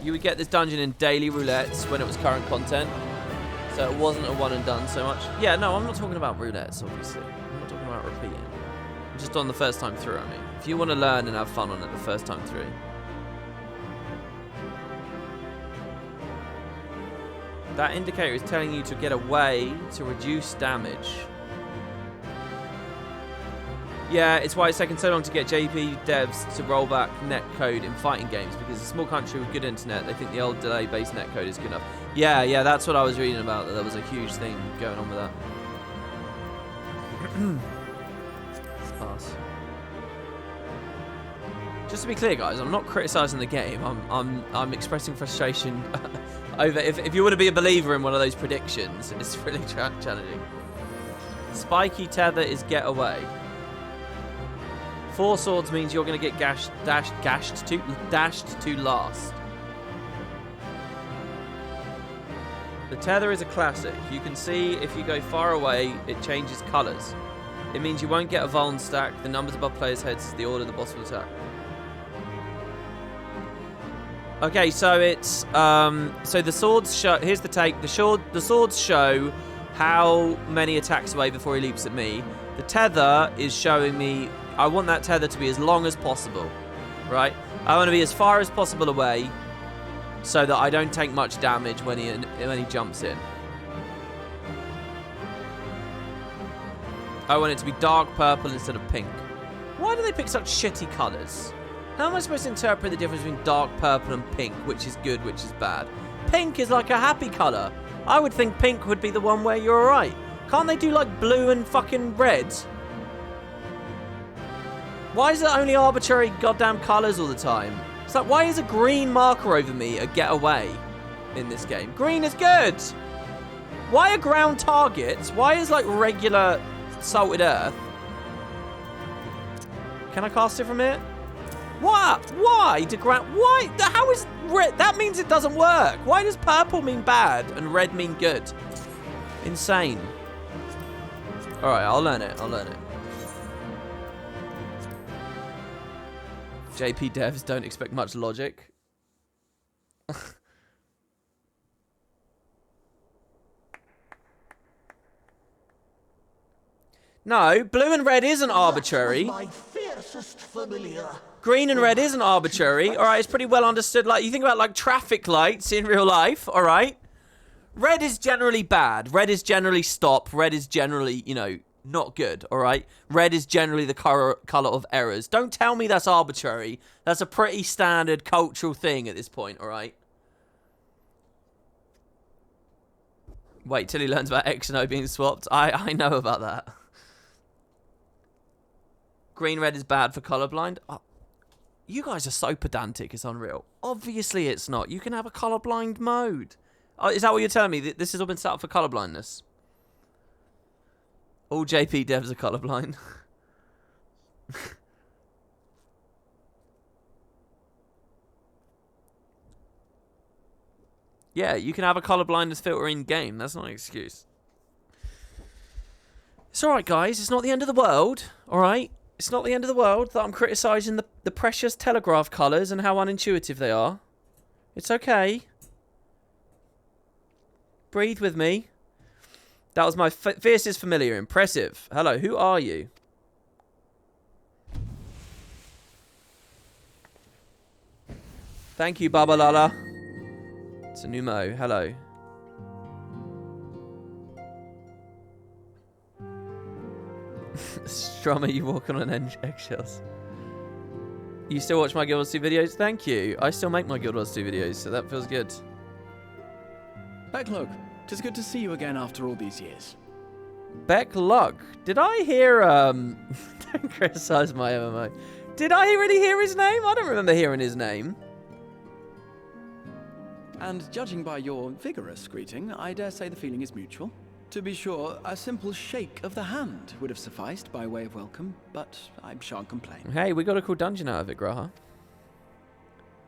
You would get this dungeon in daily roulettes when it was current content. So it wasn't a one and done so much. Yeah, no, I'm not talking about roulettes, obviously. I'm not talking about repeating. Just on the first time through, I mean. If you want to learn and have fun on it the first time through. That indicator is telling you to get away to reduce damage. Yeah, it's why it's taken so long to get JP devs to roll back netcode in fighting games, because a small country with good internet, they think the old delay-based netcode is good enough. Yeah, that's what I was reading about, that there was a huge thing going on with that. Let's pass. Just to be clear, guys, I'm not criticising the game. I'm expressing frustration over if you want to be a believer in one of those predictions, it's really challenging. Spiky tether is get away. 4 swords means you're going to get dashed to last. The tether is a classic. You can see if you go far away, it changes colours. It means you won't get a vuln stack. The numbers above players' heads is the order the boss will attack. Okay, so it's so the swords show. Here's the take. The swords show how many attacks away before he leaps at me. The tether is showing me. I want that tether to be as long as possible, right? I want to be as far as possible away, so that I don't take much damage when he jumps in. I want it to be dark purple instead of pink. Why do they pick such shitty colours? How am I supposed to interpret the difference between dark purple and pink, which is good, which is bad? Pink is like a happy colour. I would think pink would be the one where you're alright. Can't they do like blue and fucking red? Why is it only arbitrary goddamn colours all the time? It's like, why is a green marker over me a getaway in this game? Green is good! Why are ground targets? Why is like regular salted earth? Can I cast it from here? What? Why? Why? How is red? That means it doesn't work. Why does purple mean bad and red mean good? Insane. Alright, I'll learn it. JP devs don't expect much logic. No, blue and red isn't arbitrary. My fiercest familiar. Green and red isn't arbitrary. Alright, it's pretty well understood. Like, you think about like traffic lights in real life, alright? Red is generally bad. Red is generally stop. Red is generally, you know, not good, alright? Red is generally the colour of errors. Don't tell me that's arbitrary. That's a pretty standard cultural thing at this point, alright? Wait till he learns about X and O being swapped. I know about that. Green, red is bad for colorblind. Oh, you guys are so pedantic, it's unreal. Obviously it's not. You can have a colorblind mode. Oh, is that what you're telling me? This has all been set up for colorblindness? All JP devs are colorblind. Yeah, you can have a colorblindness filter in game. That's not an excuse. It's alright, guys. It's not the end of the world. Alright? It's not the end of the world that I'm criticising the precious telegraph colours and how unintuitive they are. It's okay. Breathe with me. That was my fiercest familiar. Impressive. Hello, who are you? Thank you, Baba Lala. It's a new Mo. Hello. Strummer, you walk on eggshells. You still watch my Guild Wars 2 videos? Thank you. I still make my Guild Wars 2 videos, so that feels good. Beckluck, tis good to see you again after all these years. Beckluck. Did I hear, don't criticize my MMO. Did I really hear his name? I don't remember hearing his name. And judging by your vigorous greeting, I dare say the feeling is mutual. To be sure, a simple shake of the hand would have sufficed by way of welcome, but I shan't complain. Hey, we got a cool dungeon out of it, Graha.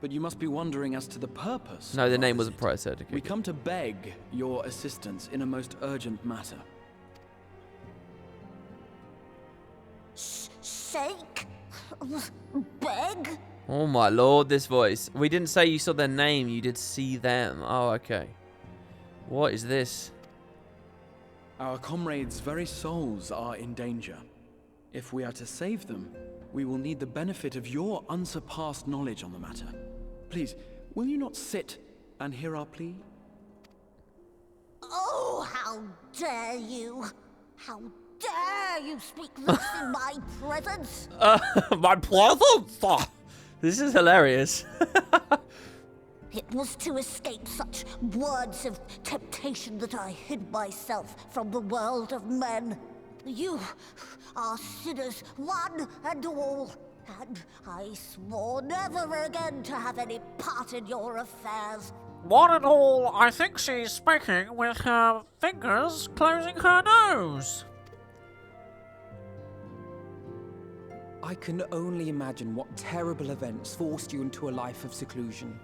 But you must be wondering as to the purpose. No, the name wasn't price said. We come to beg your assistance in a most urgent matter. Sake? Beg? Oh my lord, this voice. We didn't say you saw their name, you did see them. Oh, okay. What is this? Our comrades' very souls are in danger. If we are to save them, we will need the benefit of your unsurpassed knowledge on the matter. Please, will you not sit and hear our plea? Oh, how dare you! How dare you speak thus in my presence! My presence? This is hilarious. It was to escape such words of temptation that I hid myself from the world of men. You are sinners, one and all, and I swore never again to have any part in your affairs. One and all, I think she's speaking with her fingers closing her nose. I can only imagine what terrible events forced you into a life of seclusion.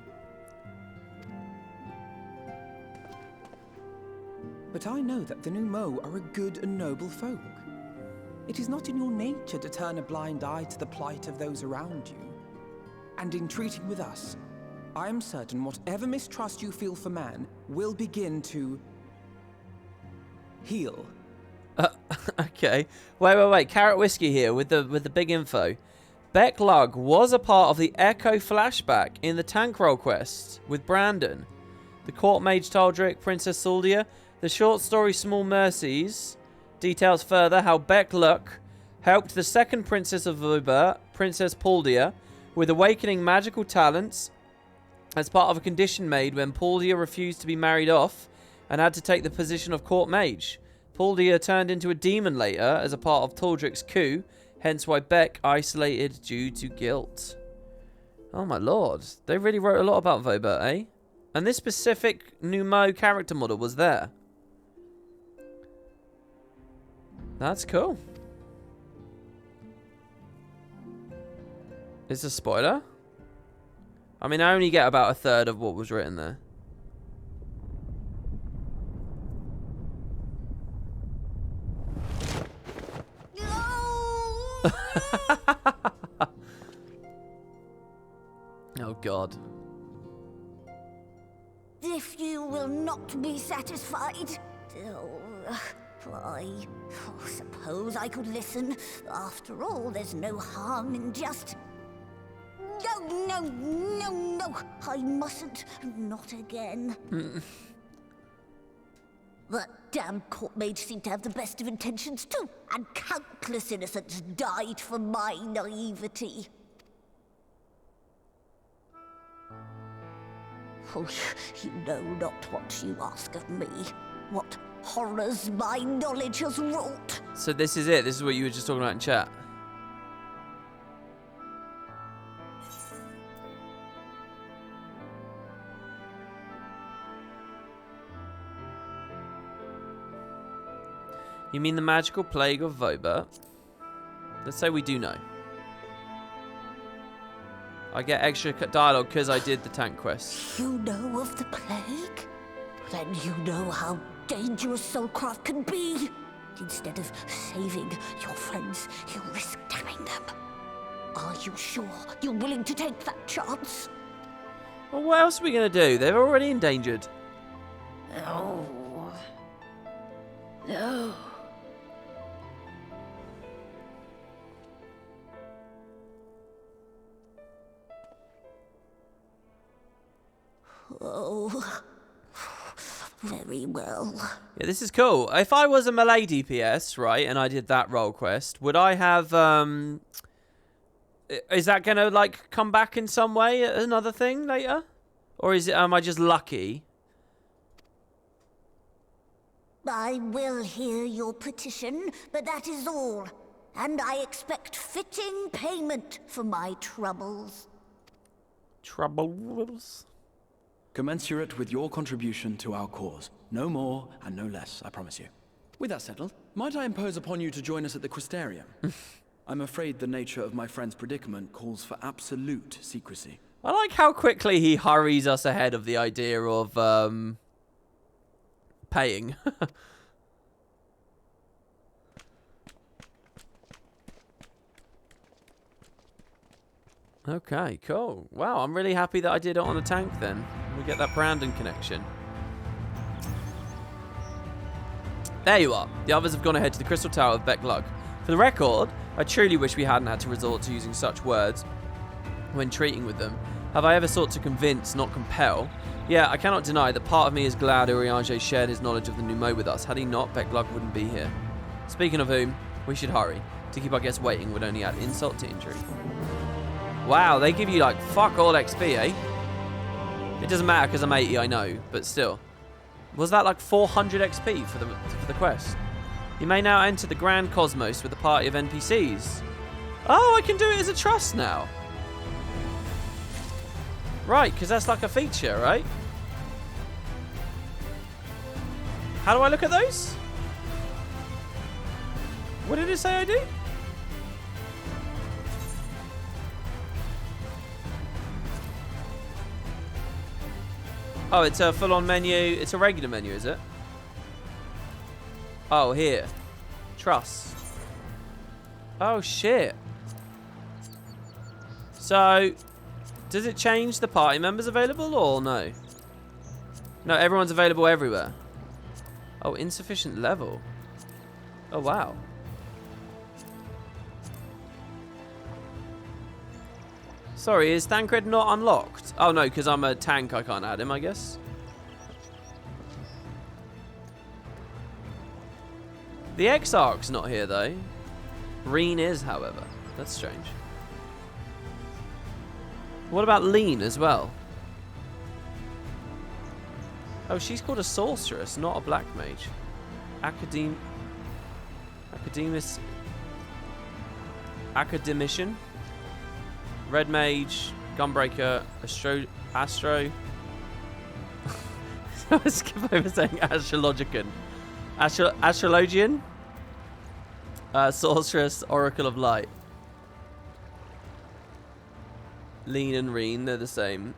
But I know that the Numo are a good and noble folk. It is not in your nature to turn a blind eye to the plight of those around you. And in treating with us, I am certain whatever mistrust you feel for man will begin to heal. Okay. Wait. Carrot Whiskey here with the big info. Beck Lug was a part of the Echo flashback in the Tank Roll quest with Brandon. The Court Mage Taldric, Princess Saldia. The short story Small Mercies details further how Beck Luck helped the second Princess of Vobert, Princess Paldia, with awakening magical talents as part of a condition made when Paldia refused to be married off and had to take the position of Court Mage. Paldia turned into a demon later as a part of Taldric's coup, hence why Beck isolated due to guilt. Oh my lord, they really wrote a lot about Vobert, eh? And this specific Numo character model was there. That's cool. Is this a spoiler? I mean, I only get about a third of what was written there. Oh God. If you will not be satisfied, I suppose I could listen. After all, there's no harm in just... No, I mustn't. Not again. That damn court mage seemed to have the best of intentions too, and countless innocents died for my naivety. Oh, you know not what you ask of me. What horrors my knowledge has wrought. So this is it. This is what you were just talking about in chat. You mean the magical plague of Vobert? Let's say we do know. I get extra dialogue because I did the tank quest. You know of the plague? Then you know how dangerous soulcraft can be. Instead of saving your friends, you risk damning them. Are you sure you're willing to take that chance? Well, what else are we going to do? They're already endangered. No. No. Oh, very well. Yeah, this is cool. If I was a melee DPS, right, and I did that role quest, would I have, is that going to, like, come back in some way, another thing later? Or is it, am I just lucky? I will hear your petition, but that is all. And I expect fitting payment for my troubles. Troubles? Commensurate with your contribution to our cause. No more and no less, I promise you. With that settled, might I impose upon you to join us at the Crystarium? I'm afraid the nature of my friend's predicament calls for absolute secrecy. I like how quickly he hurries us ahead of the idea of, paying. Okay, cool. Wow, I'm really happy that I did it on a tank then. We get that Brandon connection. There you are. The others have gone ahead to the Crystal Tower of Beklug. For the record, I truly wish we hadn't had to resort to using such words when treating with them. Have I ever sought to convince, not compel? Yeah, I cannot deny that part of me is glad Urianger shared his knowledge of the Numo with us. Had he not, Beklug wouldn't be here. Speaking of whom, we should hurry. To keep our guests waiting would only add insult to injury. Wow, they give you like fuck all XP, eh? It doesn't matter because I'm 80, I know, but still. Was that like 400 XP for the quest? You may now enter the Grand Cosmos with a party of NPCs. Oh, I can do it as a trust now. Right, because that's like a feature, right? How do I look at those? What did it say I do? Oh, it's a full-on menu. It's a regular menu, is it? Oh, here. Trust. Oh, shit. So, does it change the party members available or no? No, everyone's available everywhere. Oh, insufficient level. Oh, wow. Sorry, is Thancred not unlocked? Oh, no, because I'm a tank, I can't add him, I guess. The Exarch's not here, though. Reen is, however. That's strange. What about Lean as well? Oh, she's called a sorceress, not a black mage. Academician. Red mage, gunbreaker, astro. I skip over saying astrologican. Astrologian. Sorceress, oracle of light. Lean and Reen, they're the same.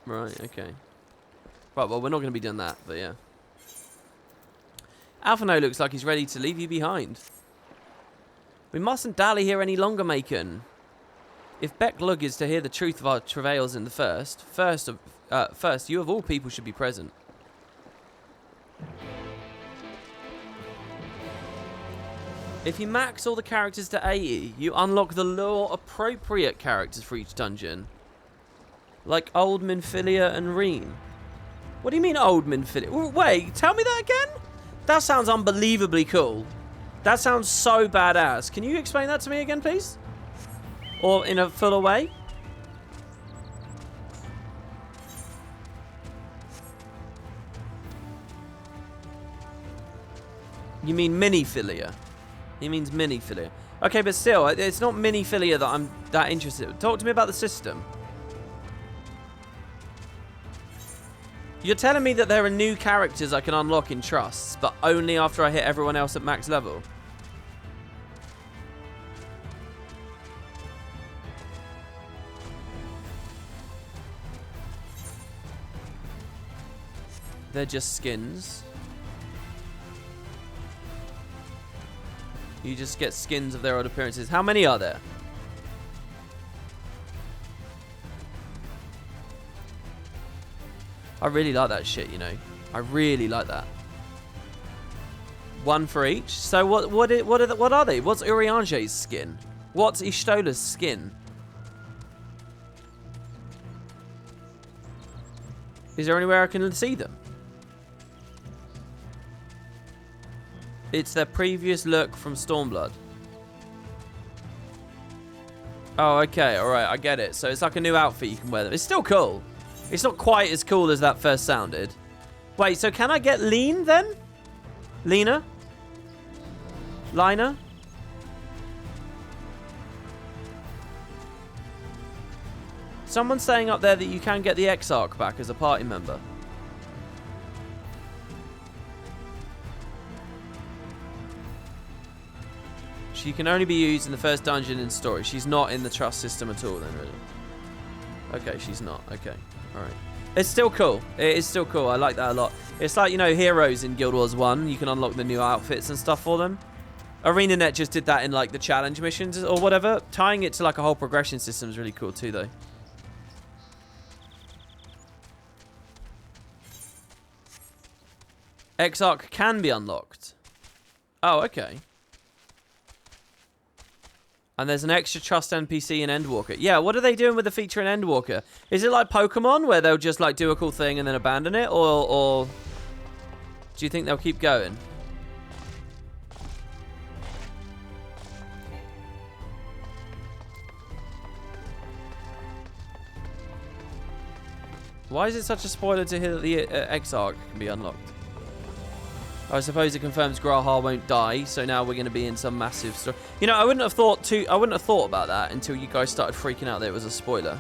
Right, okay. Right, well, we're not going to be doing that, but yeah. Alphano looks like he's ready to leave you behind. We mustn't dally here any longer, Macon. If Beklug is to hear the truth of our travails in the first, you of all people should be present. If you max all the characters to 80, you unlock the lore-appropriate characters for each dungeon. Like Old Minfilia and Reen. What do you mean Old Minfilia? Wait, tell me that again? That sounds unbelievably cool. That sounds so badass. Can you explain that to me again, please? Or in a fuller way? You mean miniphilia? He means miniphilia. Okay, but still, it's not miniphilia that I'm that interested in. Talk to me about the system. You're telling me that there are new characters I can unlock in trusts, but only after I hit everyone else at max level? They're just skins. You just get skins of their old appearances. How many are there? I really like that shit, you know. I really like that. One for each. So what are they? What's Urianger's skin? What's Ishtola's skin? Is there anywhere I can see them? It's their previous look from Stormblood. Oh, okay. All right. I get it. So it's like a new outfit you can wear them. It's still cool. It's not quite as cool as that first sounded. Wait, so can I get Lean then? Lena? Lina? Someone's saying up there that you can get the Exarch back as a party member. She can only be used in the first dungeon in story. She's not in the trust system at all then, really. Okay, she's not. Okay. Alright. It's still cool. It is still cool. I like that a lot. It's like, you know, heroes in Guild Wars 1. You can unlock the new outfits and stuff for them. ArenaNet just did that in like the challenge missions or whatever. Tying it to like a whole progression system is really cool too, though. Exarch can be unlocked. Oh, okay. And there's an extra trust NPC in Endwalker. Yeah, what are they doing with the feature in Endwalker? Is it like Pokemon where they'll just like do a cool thing and then abandon it, or do you think they'll keep going? Why is it such a spoiler to hear that the Exarch can be unlocked? I suppose it confirms Grahar won't die, so now we're going to be in some massive story. You know, I wouldn't have thought about that until you guys started freaking out that it was a spoiler.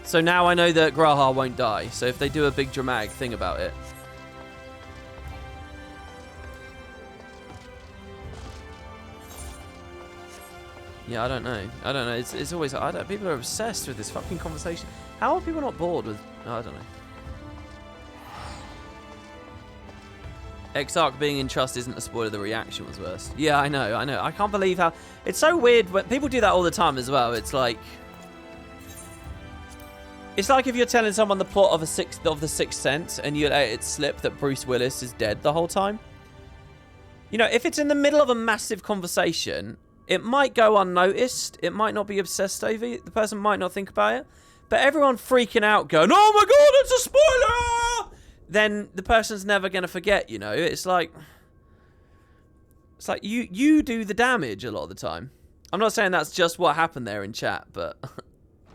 So now I know that Grahar won't die. So if they do a big dramatic thing about it. Yeah, I don't know. It's always people are obsessed with this fucking conversation. How are people not bored with? Oh, I don't know. Exarch being in trust isn't a spoiler, the reaction was worse. Yeah, I know. I can't believe how... It's so weird when people do that all the time as well. It's like if you're telling someone the plot of The Sixth Sense and you let it slip that Bruce Willis is dead the whole time. You know, if it's in the middle of a massive conversation, it might go unnoticed. It might not be obsessed over it. The person might not think about it. But everyone freaking out going, oh my god, it's a spoiler! Then the person's never going to forget, you know. It's like you do the damage a lot of the time. I'm not saying that's just what happened there in chat, but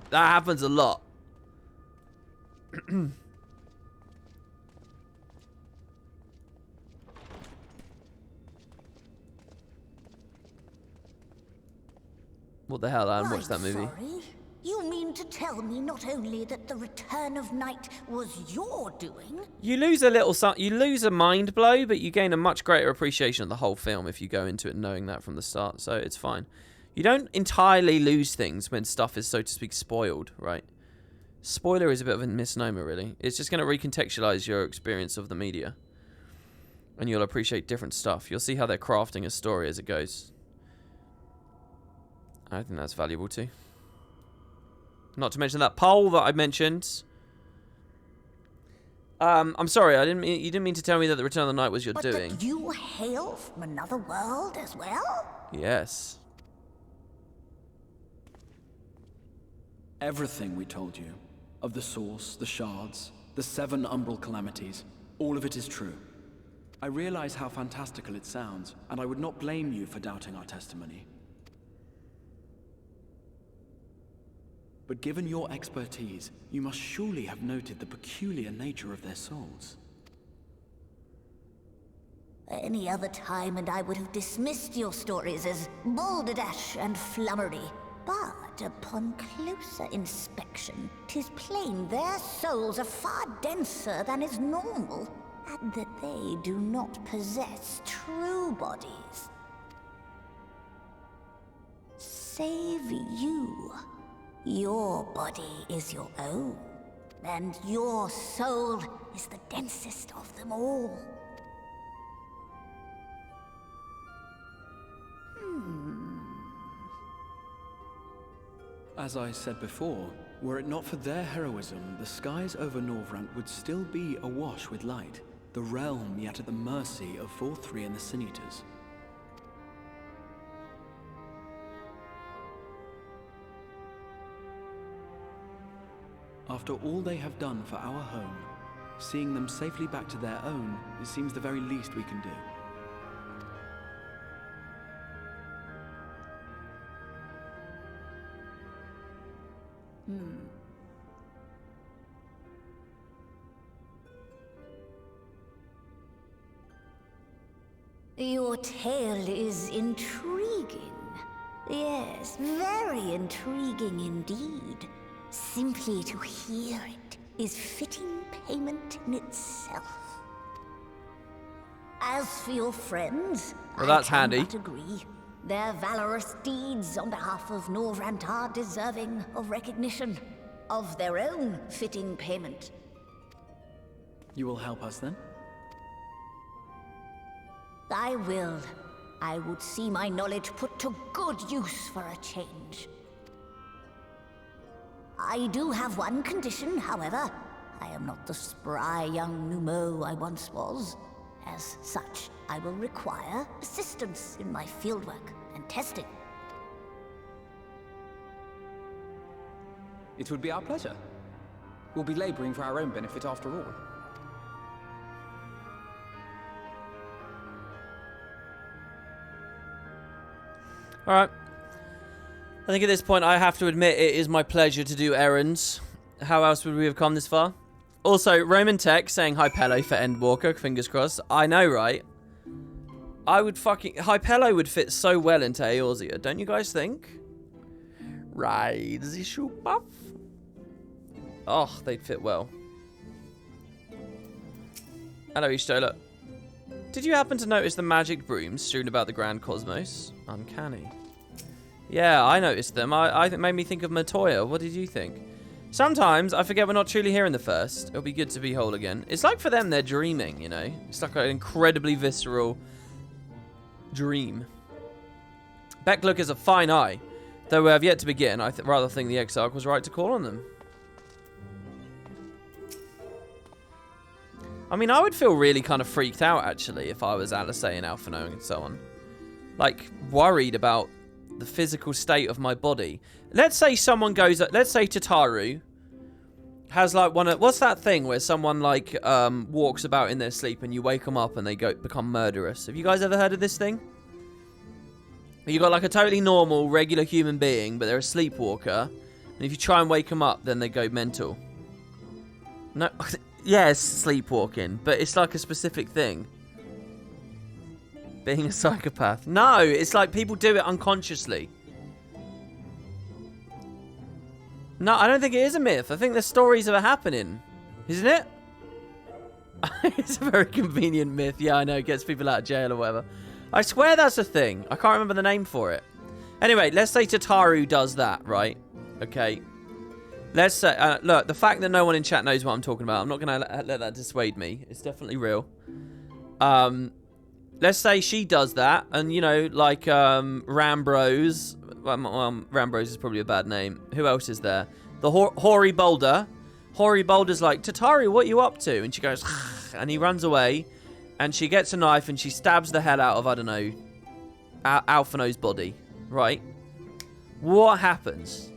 that happens a lot. What the hell? I haven't watched that movie. Sorry. You mean to tell me not only that the return of night was your doing? You lose a mind blow, but you gain a much greater appreciation of the whole film if you go into it knowing that from the start, so it's fine. You don't entirely lose things when stuff is, so to speak, spoiled, right? Spoiler is a bit of a misnomer, really. It's just going to recontextualize your experience of the media. And you'll appreciate different stuff. You'll see how they're crafting a story as it goes. I think that's valuable too. Not to mention that poll that I mentioned. I'm sorry, you didn't mean to tell me that the Return of the Night was your doing. But you hail from another world as well? Yes. Everything we told you, of the source, the shards, the 7 umbral calamities, all of it is true. I realize how fantastical it sounds, and I would not blame you for doubting our testimony. But given your expertise, you must surely have noted the peculiar nature of their souls. Any other time and I would have dismissed your stories as balderdash and flummery. But upon closer inspection, 'tis plain their souls are far denser than is normal, and that they do not possess true bodies. Save you. Your body is your own, and your soul is the densest of them all. As I said before, were it not for their heroism, the skies over Norvrant would still be awash with light, the realm yet at the mercy of Vorthri and the Sin Eaters. After all they have done for our home, seeing them safely back to their own, it seems the very least we can do. Your tale is intriguing. Yes, very intriguing indeed. Simply to hear it is fitting payment in itself. As for your friends, well, that's I handy. cannot agree. Their valorous deeds on behalf of Norvrant are deserving of recognition, of their own fitting payment. You will help us then? I will, I would see my knowledge put to good use for a change. I do have one condition, however. I am not the spry young Numo I once was. As such, I will require assistance in my fieldwork and testing. It would be our pleasure. We'll be laboring for our own benefit after all. Alright. I think at this point I have to admit it is my pleasure to do errands. How else would we have come this far? Also, Roman Tech saying hi Pele for Endwalker, fingers crossed. I know, right? I would fucking... Hypello would fit so well into Eorzea, don't you guys think? Right, the shoe buff. Oh, they'd fit well. Hello, Ishtola. Did you happen to notice the magic brooms strewn about the Grand Cosmos? Uncanny. Yeah, I noticed them. I it made me think of Matoya. What did you think? Sometimes I forget we're not truly here in the first. It'll be good to be whole again. It's like for them, they're dreaming, you know? It's like an incredibly visceral dream. Becklook is a fine eye. Though we have yet to begin, I rather think the Exarch was right to call on them. I mean, I would feel really kind of freaked out, actually, if I was Alisei and Alphinaud and so on. Like, worried about the physical state of my body. Let's say someone goes... Let's say Tataru has, like, one of... What's that thing where someone, like, walks about in their sleep and you wake them up and they become murderous? Have you guys ever heard of this thing? You got, like, a totally normal, regular human being, but they're a sleepwalker. And if you try and wake them up, then they go mental. No... Yes, sleepwalking, but it's like a specific thing. Being a psychopath. No, it's like people do it unconsciously. No, I don't think it is a myth. I think there's stories of it happening. Isn't it? It's a very convenient myth. Yeah, I know. It gets people out of jail or whatever. I swear that's a thing. I can't remember the name for it. Anyway, let's say Tataru does that, right? Okay. Let's say, look, the fact that no one in chat knows what I'm talking about, I'm not going to let that dissuade me. It's definitely real. Let's say she does that, and, you know, like, Rambrose. Well, Rambrose is probably a bad name. Who else is there? The Hoary Boulder. Hoary Boulder's like, Tataru, what are you up to? And she goes, and he runs away, and she gets a knife, and she stabs the hell out of, I don't know, Alphinaud's body, right? What happens?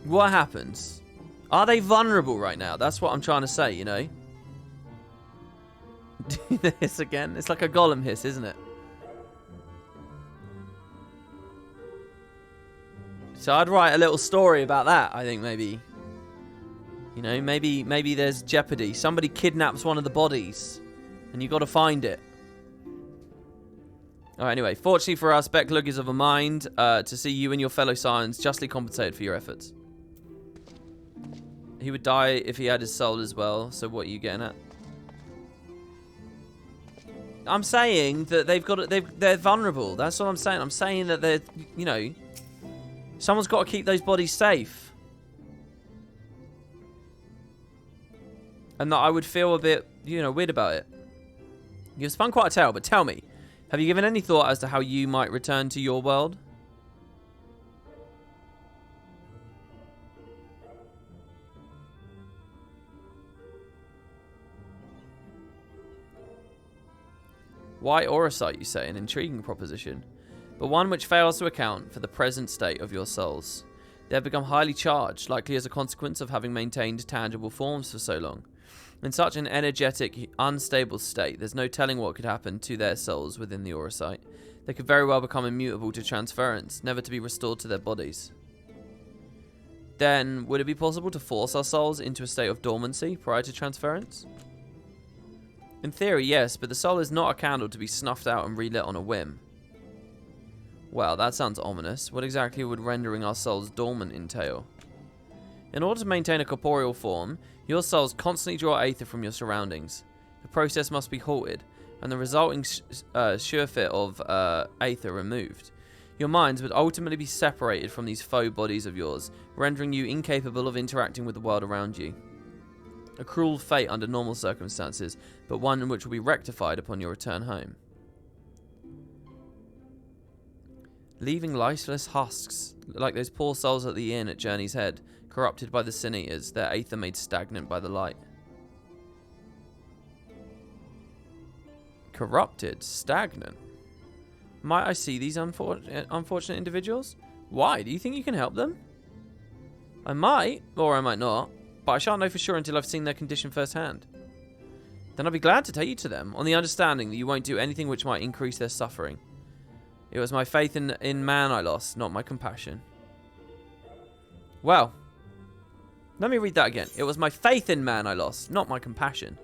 What happens? Are they vulnerable right now? That's what I'm trying to say, you know? Do the hiss again? It's like a golem hiss, isn't it? So I'd write a little story about that, I think, maybe. You know, maybe there's jeopardy. Somebody kidnaps one of the bodies, and you got to find it. Alright, anyway. Fortunately for us, Becklook is of a mind to see you and your fellow Scions justly compensated for your efforts. He would die if he had his soul as well, so what are you getting at? I'm saying that they're vulnerable. That's what I'm saying. I'm saying that they're, you know, someone's got to keep those bodies safe. And that I would feel a bit, you know, weird about it. You've spun quite a tale, but tell me, have you given any thought as to how you might return to your world? Why Orosite, you say? An intriguing proposition, but one which fails to account for the present state of your souls. They have become highly charged, likely as a consequence of having maintained tangible forms for so long. In such an energetic, unstable state, there's no telling what could happen to their souls within the Orosite. They could very well become immutable to transference, never to be restored to their bodies. Then, would it be possible to force our souls into a state of dormancy prior to transference? In theory, yes, but the soul is not a candle to be snuffed out and relit on a whim. Well, that sounds ominous. What exactly would rendering our souls dormant entail? In order to maintain a corporeal form, your souls constantly draw aether from your surroundings. The process must be halted, and the resulting surefit of aether removed. Your minds would ultimately be separated from these faux bodies of yours, rendering you incapable of interacting with the world around you. A cruel fate under normal circumstances, but one which will be rectified upon your return home. Leaving lifeless husks, like those poor souls at the inn at Journey's Head, corrupted by the sin eaters, their aether made stagnant by the light. Corrupted? Stagnant? Might I see these unfortunate individuals? Why? Do you think you can help them? I might, or I might not, but I shan't know for sure until I've seen their condition firsthand. Then I'll be glad to take you to them, on the understanding that you won't do anything which might increase their suffering. It was my faith in man I lost, not my compassion. Well, let me read that again. It was my faith in man I lost, not my compassion.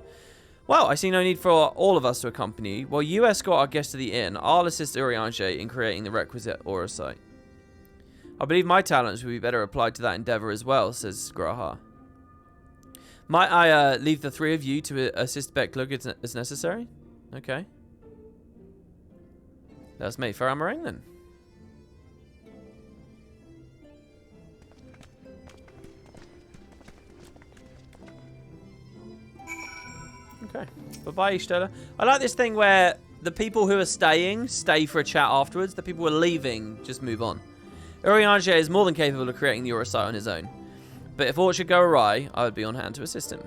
Well, I see no need for all of us to accompany you. While you escort our guest to the inn, I'll assist Urianger in creating the requisite aura site. I believe my talents would be better applied to that endeavour as well, says Graha. Might I leave the three of you to assist Becklug as necessary? Okay. That's me for Amarang then. Okay. Bye-bye, Stella. I like this thing where the people who are staying stay for a chat afterwards. The people who are leaving just move on. Urianger is more than capable of creating the aura site on his own. But if all should go awry, I would be on hand to assist him.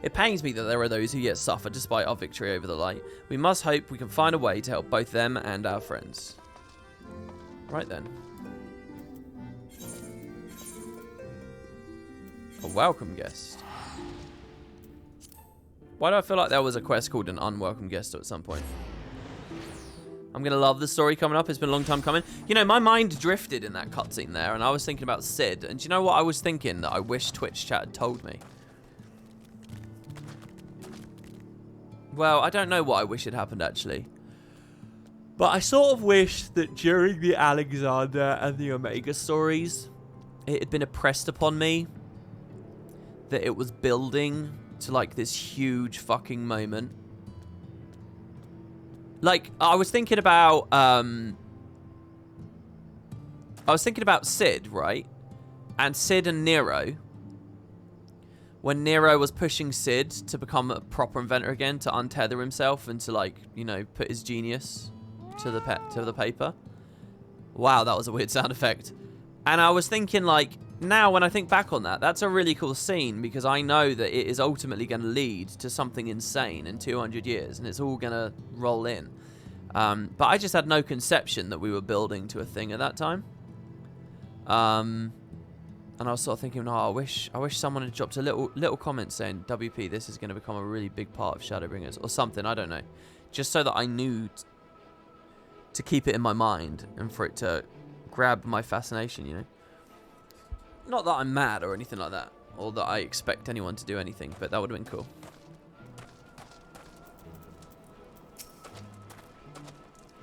It pains me that there are those who yet suffer despite our victory over the light. We must hope we can find a way to help both them and our friends. Right then. A welcome guest. Why do I feel like there was a quest called an unwelcome guest at some point? I'm going to love the story coming up. It's been a long time coming. You know, my mind drifted in that cutscene there, and I was thinking about Sid. And do you know what I was thinking that I wish Twitch chat had told me? Well, I don't know what I wish had happened, actually. But I sort of wish that during the Alexander and the Omega stories, it had been impressed upon me that it was building to, like, this huge fucking moment. Like, I was thinking about Sid, right? And Sid and Nero. When Nero was pushing Sid to become a proper inventor again, to untether himself and to, like, you know, put his genius to the paper. Wow, that was a weird sound effect. And I was thinking, like, now when I think back on that, that's a really cool scene because I know that it is ultimately going to lead to something insane in 200 years and it's all going to roll in. But I just had no conception that we were building to a thing at that time. And I was sort of thinking, oh, I wish someone had dropped a little comment saying, WP, this is going to become a really big part of Shadowbringers or something, I don't know. Just so that I knew to keep it in my mind and for it to grab my fascination, you know. Not that I'm mad or anything like that, or that I expect anyone to do anything, but that would have been cool.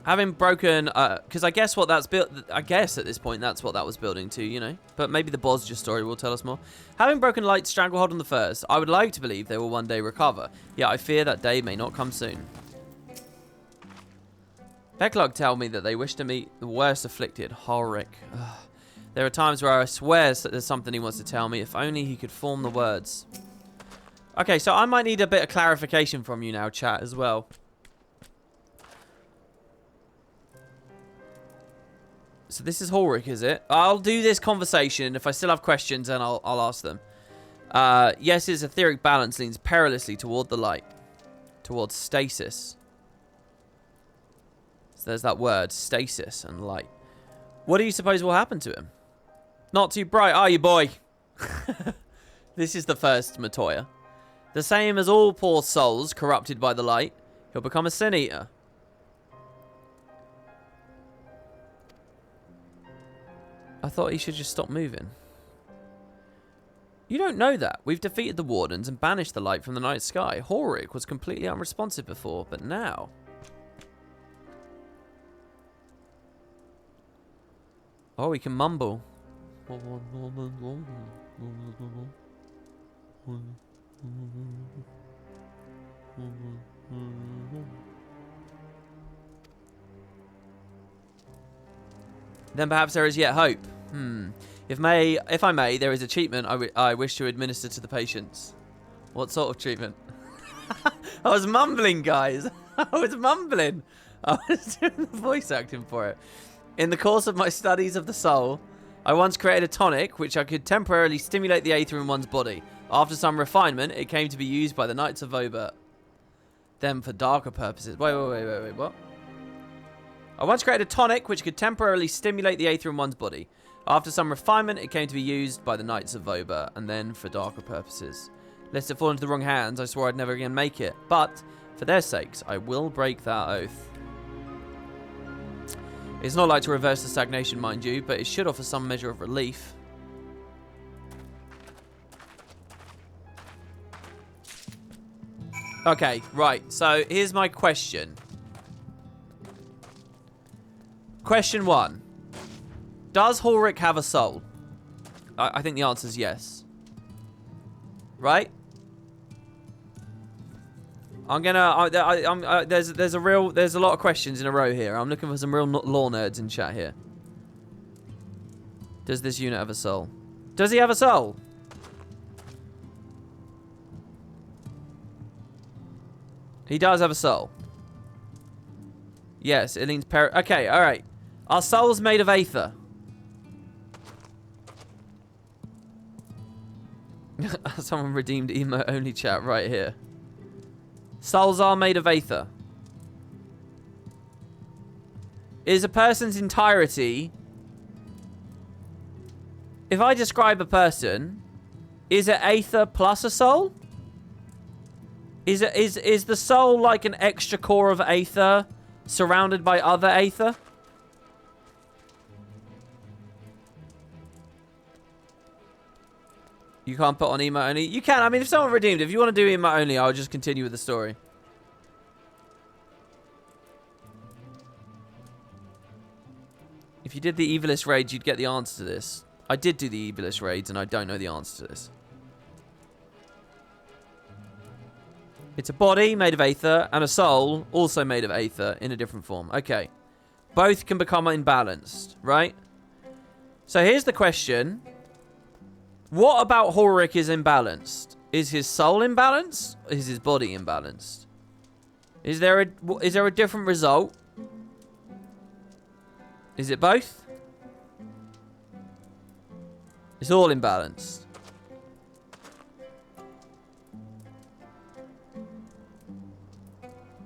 Having broken, because I guess what that's built, I guess at this point that's what that was building to, you know. But maybe the Bosger story will tell us more. Having broken Light's stranglehold on the first, I would like to believe they will one day recover. Yet I fear that day may not come soon. Becklug tell me that they wish to meet the worst afflicted, Ulrich. There are times where I swear that there's something he wants to tell me. If only he could form the words. Okay, so I might need a bit of clarification from you now, chat, as well. So this is Ulrich, is it? I'll do this conversation. If I still have questions, then I'll ask them. Yes, his etheric balance leans perilously toward the light. Towards stasis. So there's that word, stasis and light. What do you suppose will happen to him? Not too bright, are you, boy? This is the first Matoya. The same as all poor souls corrupted by the light, he'll become a sin eater. I thought he should just stop moving. You don't know that. We've defeated the Wardens and banished the light from the night sky. Ulrich was completely unresponsive before, but now... Oh, he can mumble. Then perhaps there is yet hope. If I may, there is a treatment I wish to administer to the patients. What sort of treatment? I was mumbling, guys. I was mumbling. I was doing the voice acting for it. In the course of my studies of the soul, I once created a tonic which I could temporarily stimulate the aether in one's body. After some refinement, it came to be used by the Knights of Vobert. Then for darker purposes. Wait, what? I once created a tonic which could temporarily stimulate the aether in one's body. After some refinement, it came to be used by the Knights of Vobert, and then for darker purposes. Lest it fall into the wrong hands, I swore I'd never again make it. But, for their sakes, I will break that oath. It's not like to reverse the stagnation, mind you, but it should offer some measure of relief. Okay, right. So, here's my question. Question 1. Does Ulrich have a soul? I think the answer is yes. Right? I'm gonna. There's a lot of questions in a row here. I'm looking for some real law nerds in chat here. Does this unit have a soul? Does he have a soul? He does have a soul. Yes, it leans okay, all right. Are souls made of aether? Someone redeemed emo only chat right here. Souls are made of aether. Is a person's entirety... If I describe a person, is it aether plus a soul? Is the soul like an extra core of aether surrounded by other aether? You can't put on emo only. You can. I mean, if someone redeemed, if you want to do emo only, I'll just continue with the story. If you did the Evilist raids, you'd get the answer to this. I did do the Evilist raids, and I don't know the answer to this. It's a body made of aether, and a soul also made of aether in a different form. Okay. Both can become imbalanced, right? So here's the question. What about Ulrich is imbalanced? Is his soul imbalanced? Is his body imbalanced? Is there a different result? Is it both? It's all imbalanced.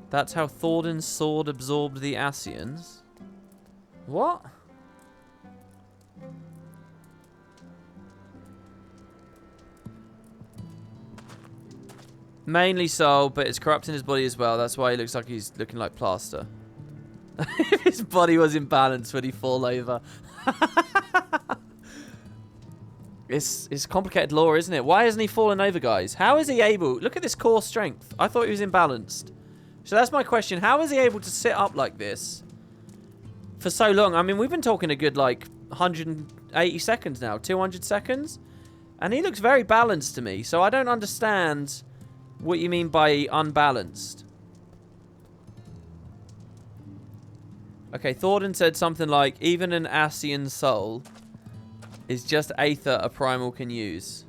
That's how Thorden's sword absorbed the Ascians. What? Mainly soul, but it's corrupting his body as well. That's why he looks like he's looking like plaster. If his body was imbalanced, would he fall over? It's complicated lore, isn't it? Why hasn't he fallen over, guys? How is he able... Look at this core strength. I thought he was imbalanced. So that's my question. How is he able to sit up like this for so long? I mean, we've been talking a good, like, 180 seconds now. 200 seconds? And he looks very balanced to me. So I don't understand... what you mean by unbalanced? Okay, Thorden said something like, even an Ascian soul is just aether a primal can use.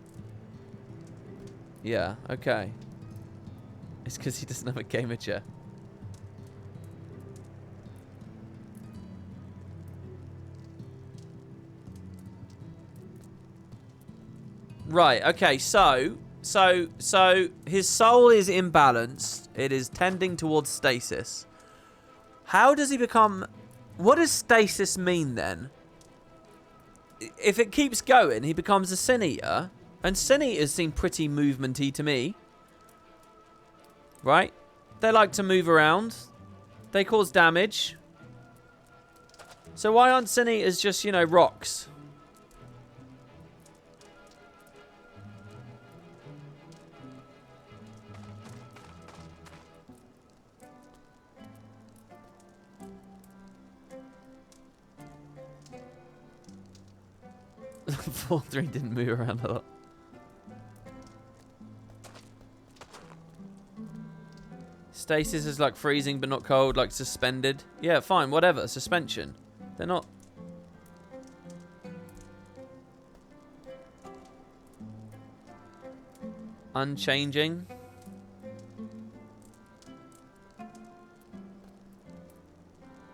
Yeah, okay. It's because he doesn't have a gamer chair. Right, okay, so his soul is imbalanced. It is tending towards stasis. How does he become... What does stasis mean then? If it keeps going, he becomes a Sin Eater. And Sin Eaters seem pretty movement-y to me. Right? They like to move around. They cause damage. So why aren't Sin Eaters just, you know, rocks? Fall 3 didn't move around a lot. Stasis is like freezing but not cold, like suspended. Yeah, fine, whatever. Suspension. They're not... Unchanging.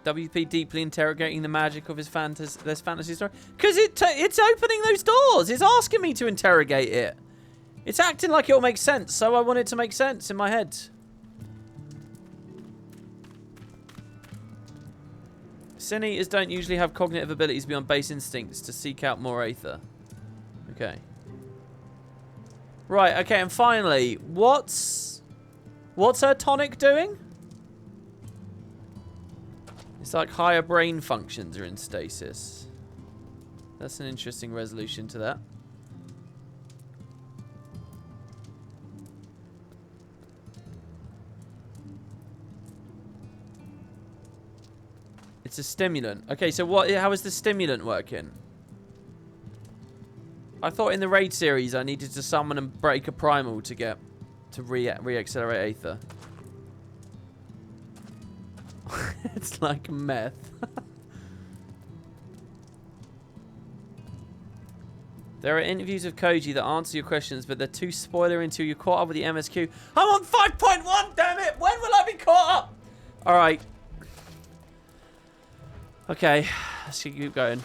WP deeply interrogating the magic of his fantasy story. Because it's opening those doors. It's asking me to interrogate it. It's acting like it'll make sense, so I want it to make sense in my head. Sin Eaters don't usually have cognitive abilities beyond base instincts to seek out more aether. Okay. Right, okay, and finally, what's her tonic doing? It's like higher brain functions are in stasis. That's an interesting resolution to that. It's a stimulant. Okay, so how is the stimulant working? I thought in the raid series I needed to summon and break a primal to get to re-accelerate aether. It's like meth. There are interviews of Koji that answer your questions, but they're too spoiler until you're caught up with the MSQ. I'm on 5.1, damn it! When will I be caught up? Alright. Okay, let's keep going.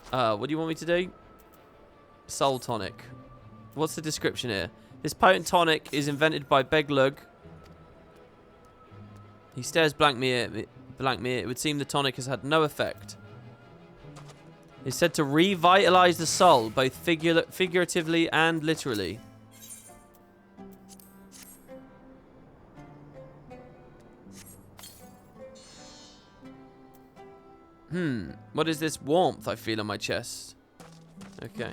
What do you want me to do? Soul tonic. What's the description here? This potent tonic is invented by Beglug. He stares blankly at me. It would seem the tonic has had no effect. It's said to revitalize the soul, both figuratively and literally. What is this warmth I feel on my chest? Okay.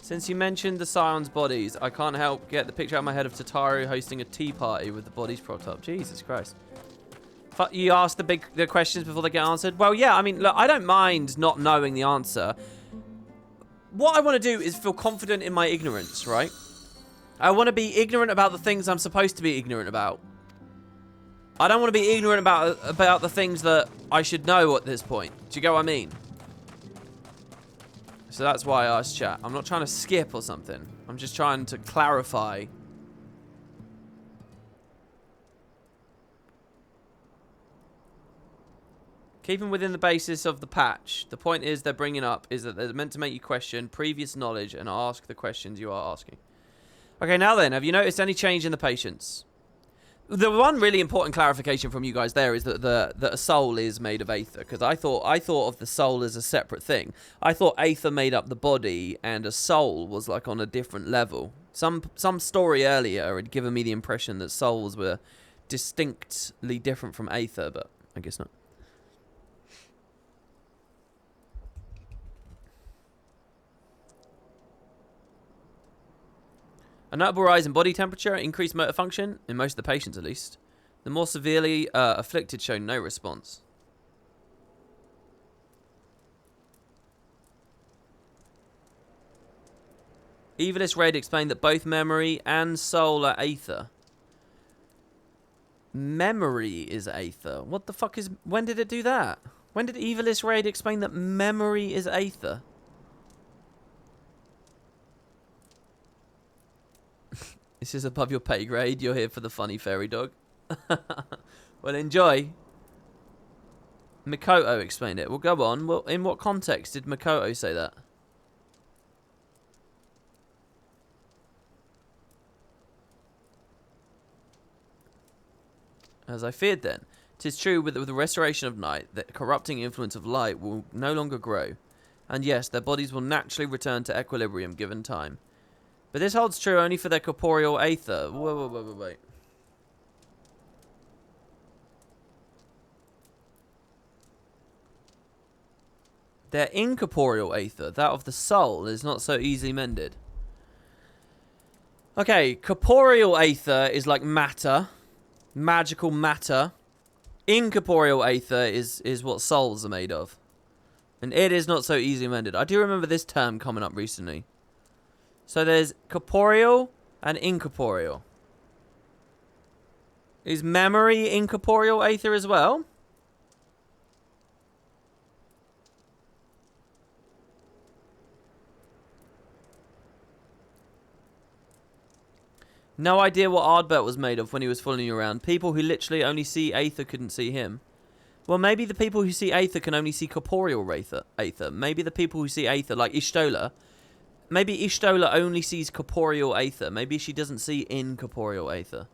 Since you mentioned the Scion's bodies, I can't help get the picture out of my head of Tataru hosting a tea party with the bodies propped up. Jesus Christ. You ask the questions before they get answered? Well, yeah, I mean, look, I don't mind not knowing the answer. What I want to do is feel confident in my ignorance, right? I want to be ignorant about the things I'm supposed to be ignorant about. I don't want to be ignorant about the things that I should know at this point. Do you get what I mean? So that's why I asked chat. I'm not trying to skip or something. I'm just trying to clarify. Keeping within the basis of the patch, the point is they're bringing up is that they're meant to make you question previous knowledge and ask the questions you are asking. Okay, now then, have you noticed any change in the patients? The one really important clarification from you guys there is that that a soul is made of aether, because I thought of the soul as a separate thing. I thought aether made up the body and a soul was like on a different level. Some story earlier had given me the impression that souls were distinctly different from aether, but I guess not. A notable rise in body temperature, increased motor function, in most of the patients at least. The more severely afflicted show no response. Evilist Raid explained that both memory and soul are aether. Memory is aether? What the fuck is... When did it do that? When did Evilist Raid explain that memory is aether? This is above your pay grade. You're here for the funny fairy dog. Well, enjoy. Mikoto explained it. Well, go on. Well, in what context did Mikoto say that? As I feared then. 'Tis true with the restoration of night, the corrupting influence of light will no longer grow. And yes, their bodies will naturally return to equilibrium given time. But this holds true only for their corporeal aether. Wait. Their incorporeal aether, that of the soul, is not so easily mended. Okay, corporeal aether is like matter. Magical matter. Incorporeal aether is what souls are made of. And it is not so easily mended. I do remember this term coming up recently. So there's corporeal and incorporeal. Is memory incorporeal aether as well? No idea what Ardbert was made of when he was following you around. People who literally only see aether couldn't see him. Well, maybe the people who see aether can only see corporeal aether. Maybe the people who see aether, like Ishtola, maybe Ishtola only sees corporeal aether. Maybe she doesn't see incorporeal aether.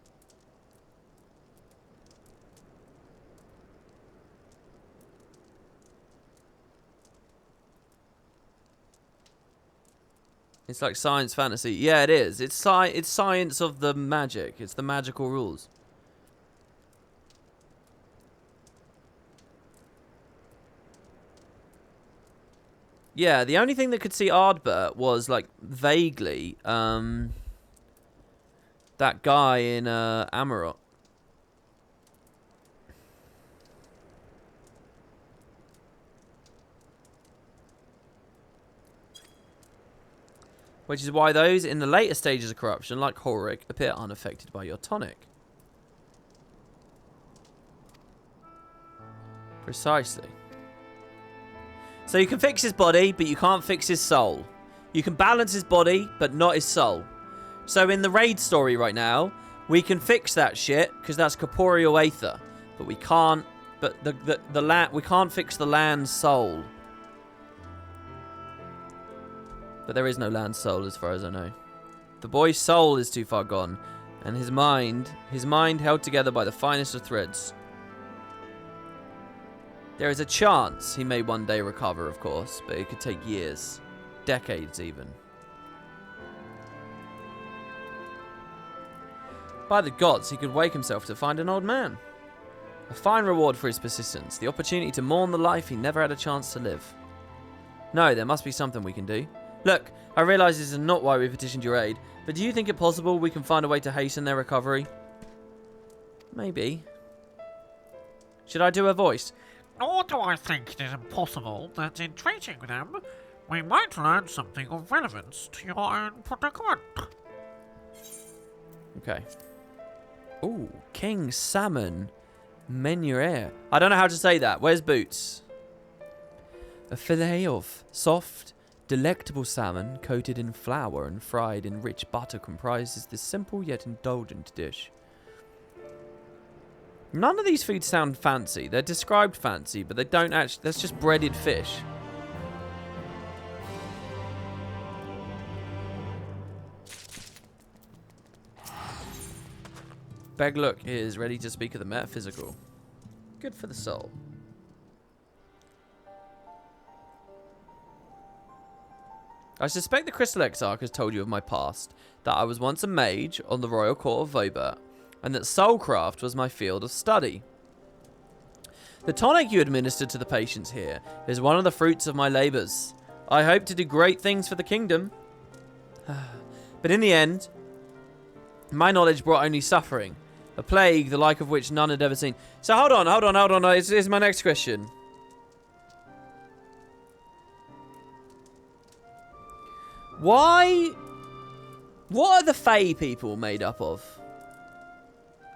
It's like science fantasy. Yeah, it is. It's science of the magic. It's the magical rules. Yeah, the only thing that could see Ardbert was, like, vaguely, that guy in Amarok. Which is why those in the later stages of corruption, like Horik, appear unaffected by your tonic. Precisely. So you can fix his body, but you can't fix his soul. You can balance his body, but not his soul. So in the raid story right now, we can fix that shit, because that's corporeal aether. But we can't, we can't fix the land's soul. But there is no land soul as far as I know. The boy's soul is too far gone, and his mind held together by the finest of threads. There is a chance he may one day recover, of course, but it could take years, decades even. By the gods, he could wake himself to find an old man. A fine reward for his persistence, the opportunity to mourn the life he never had a chance to live. No, there must be something we can do. Look, I realise this is not why we petitioned your aid, but do you think it possible we can find a way to hasten their recovery? Maybe. Should I do a voice? Nor do I think it is impossible that in treating them, we might learn something of relevance to your own predicament. Okay. Ooh, King Salmon Mayoral. I don't know how to say that. Where's Boots? A fillet of soft, delectable salmon coated in flour and fried in rich butter comprises this simple yet indulgent dish. None of these foods sound fancy. They're described fancy, but they don't actually... That's just breaded fish. Beglook is ready to speak of the metaphysical. Good for the soul. I suspect the Crystal Exarch has told you of my past, that I was once a mage on the royal court of Vobert, and that soulcraft was my field of study. The tonic you administered to the patients here is one of the fruits of my labours. I hope to do great things for the kingdom. But in the end, my knowledge brought only suffering, a plague the like of which none had ever seen. So hold on. Here's my next question. Why? What are the Fae people made up of?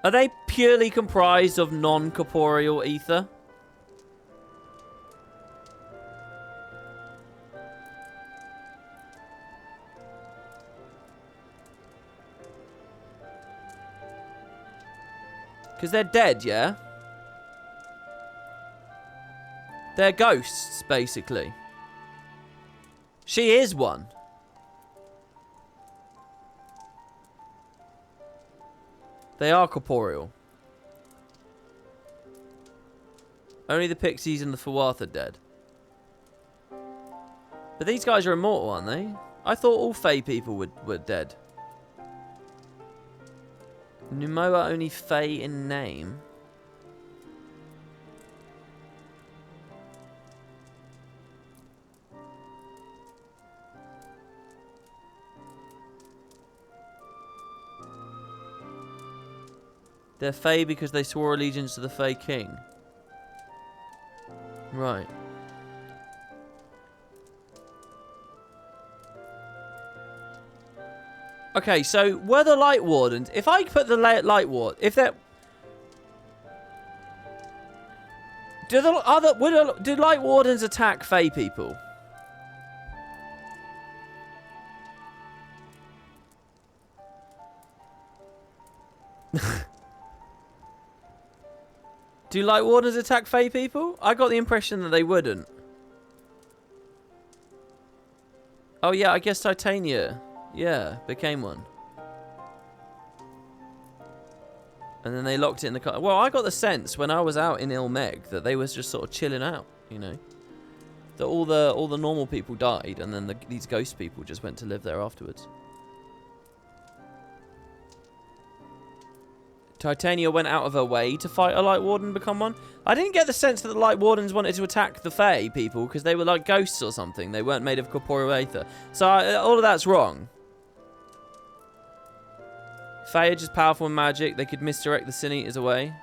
Are they purely comprised of non-corporeal ether? Because they're dead, yeah? They're ghosts, basically. She is one. They are corporeal. Only the pixies and the Fawatha are dead. But these guys are immortal, aren't they? I thought all Fae people were dead. Numo are only Fae in name. They're Fae because they swore allegiance to the Fae King. Right. Okay, so were the Light Wardens... If I put the Light Ward... If they're... Do Light Wardens attack Fae people? Do light wardens attack Fey people? I got the impression that they wouldn't. Oh yeah, I guess Titania, yeah, became one. And then they locked it in the car. Well, I got the sense when I was out in Ilmeg that they was just sort of chilling out, you know. That all the normal people died, and then these ghost people just went to live there afterwards. Titania went out of her way to fight a Light Warden and become one. I didn't get the sense that the Light Wardens wanted to attack the Fae people because they were like ghosts or something. They weren't made of corporeal aether. So all of that's wrong. Fae are just powerful in magic. They could misdirect the Sin Eaters away.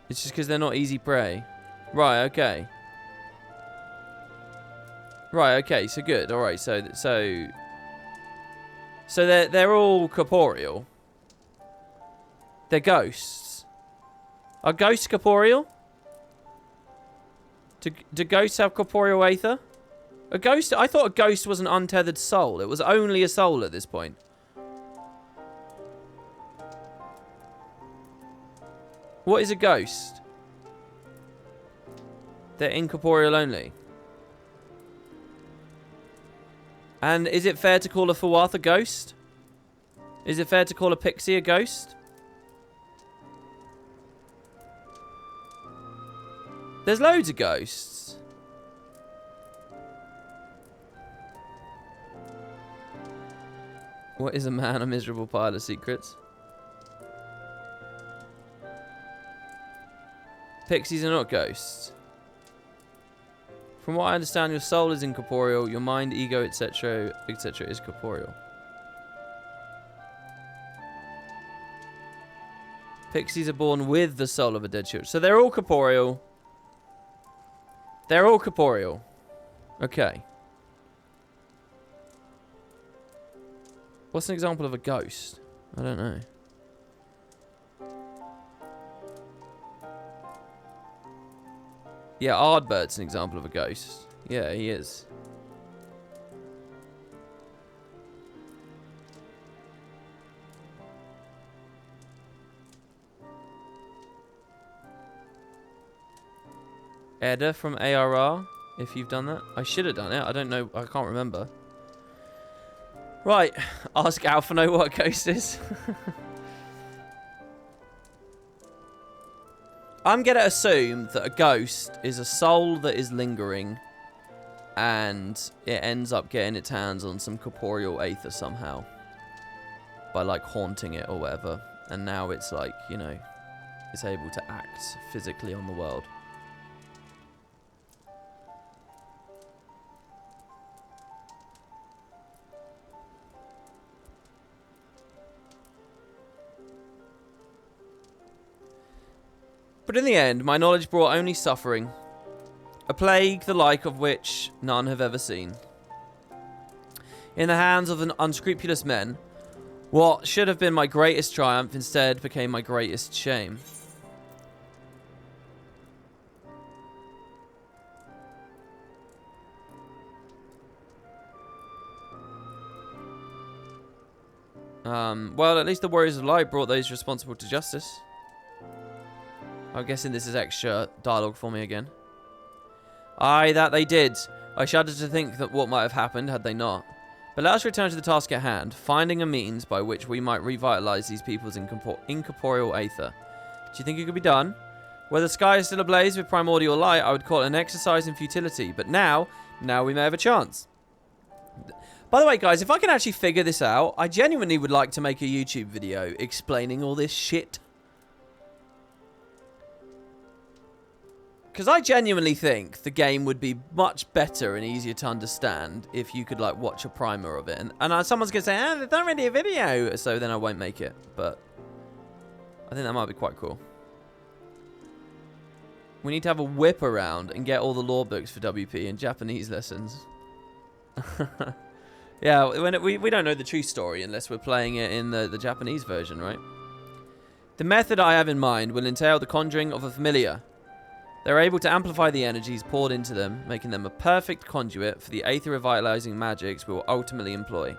It's just because they're not easy prey. Right, okay. Right, okay, so good. Alright, so they're all corporeal. They're ghosts. Are ghosts corporeal? Do ghosts have corporeal aether? A ghost? I thought a ghost was an untethered soul. It was only a soul at this point. What is a ghost? They're incorporeal only. And is it fair to call a Fawath a ghost? Is it fair to call a pixie a ghost? There's loads of ghosts. What is a man? A miserable pile of secrets. Pixies are not ghosts. From what I understand, your soul is incorporeal, your mind, ego, etc., etc. is corporeal. Pixies are born with the soul of a dead child. So they're all corporeal. They're all corporeal. Okay. What's an example of a ghost? I don't know. Yeah, Ardbird's an example of a ghost. Yeah, he is. Edda from ARR, if you've done that. I should have done it. I don't know. I can't remember. Right. Ask Alphano what a ghost is. I'm going to assume that a ghost is a soul that is lingering and it ends up getting its hands on some corporeal aether somehow by like haunting it or whatever. And now it's like, you know, it's able to act physically on the world. But in the end, my knowledge brought only suffering, a plague the like of which none have ever seen. In the hands of an unscrupulous men, what should have been my greatest triumph instead became my greatest shame. Well, at least the Warriors of Light brought those responsible to justice. I'm guessing this is extra dialogue for me again. Aye, that they did. I shudder to think that what might have happened had they not. But let us return to the task at hand, finding a means by which we might revitalize these people's incorporeal aether. Do you think it could be done? Where the sky is still ablaze with primordial light, I would call it an exercise in futility. But now we may have a chance. By the way, guys, if I can actually figure this out, I genuinely would like to make a YouTube video explaining all this shit. Because I genuinely think the game would be much better and easier to understand if you could, like, watch a primer of it. And someone's going to say, there's not really a video, so then I won't make it. But I think that might be quite cool. We need to have a whip around and get all the law books for WP and Japanese lessons. Yeah, we don't know the true story unless we're playing it in the Japanese version, right? The method I have in mind will entail the conjuring of a familiar. They're able to amplify the energies poured into them, making them a perfect conduit for the aether revitalizing magics we will ultimately employ.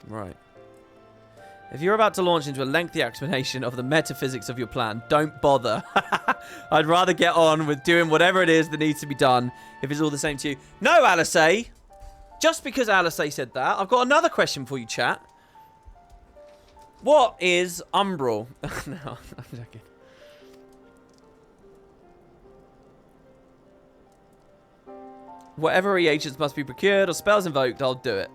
Right. If you're about to launch into a lengthy explanation of the metaphysics of your plan, don't bother. I'd rather get on with doing whatever it is that needs to be done if it's all the same to you. No, Alice! Just because Alice said that, I've got another question for you, chat. What is umbral? No, I'm joking. Whatever reagents must be procured or spells invoked, I'll do it.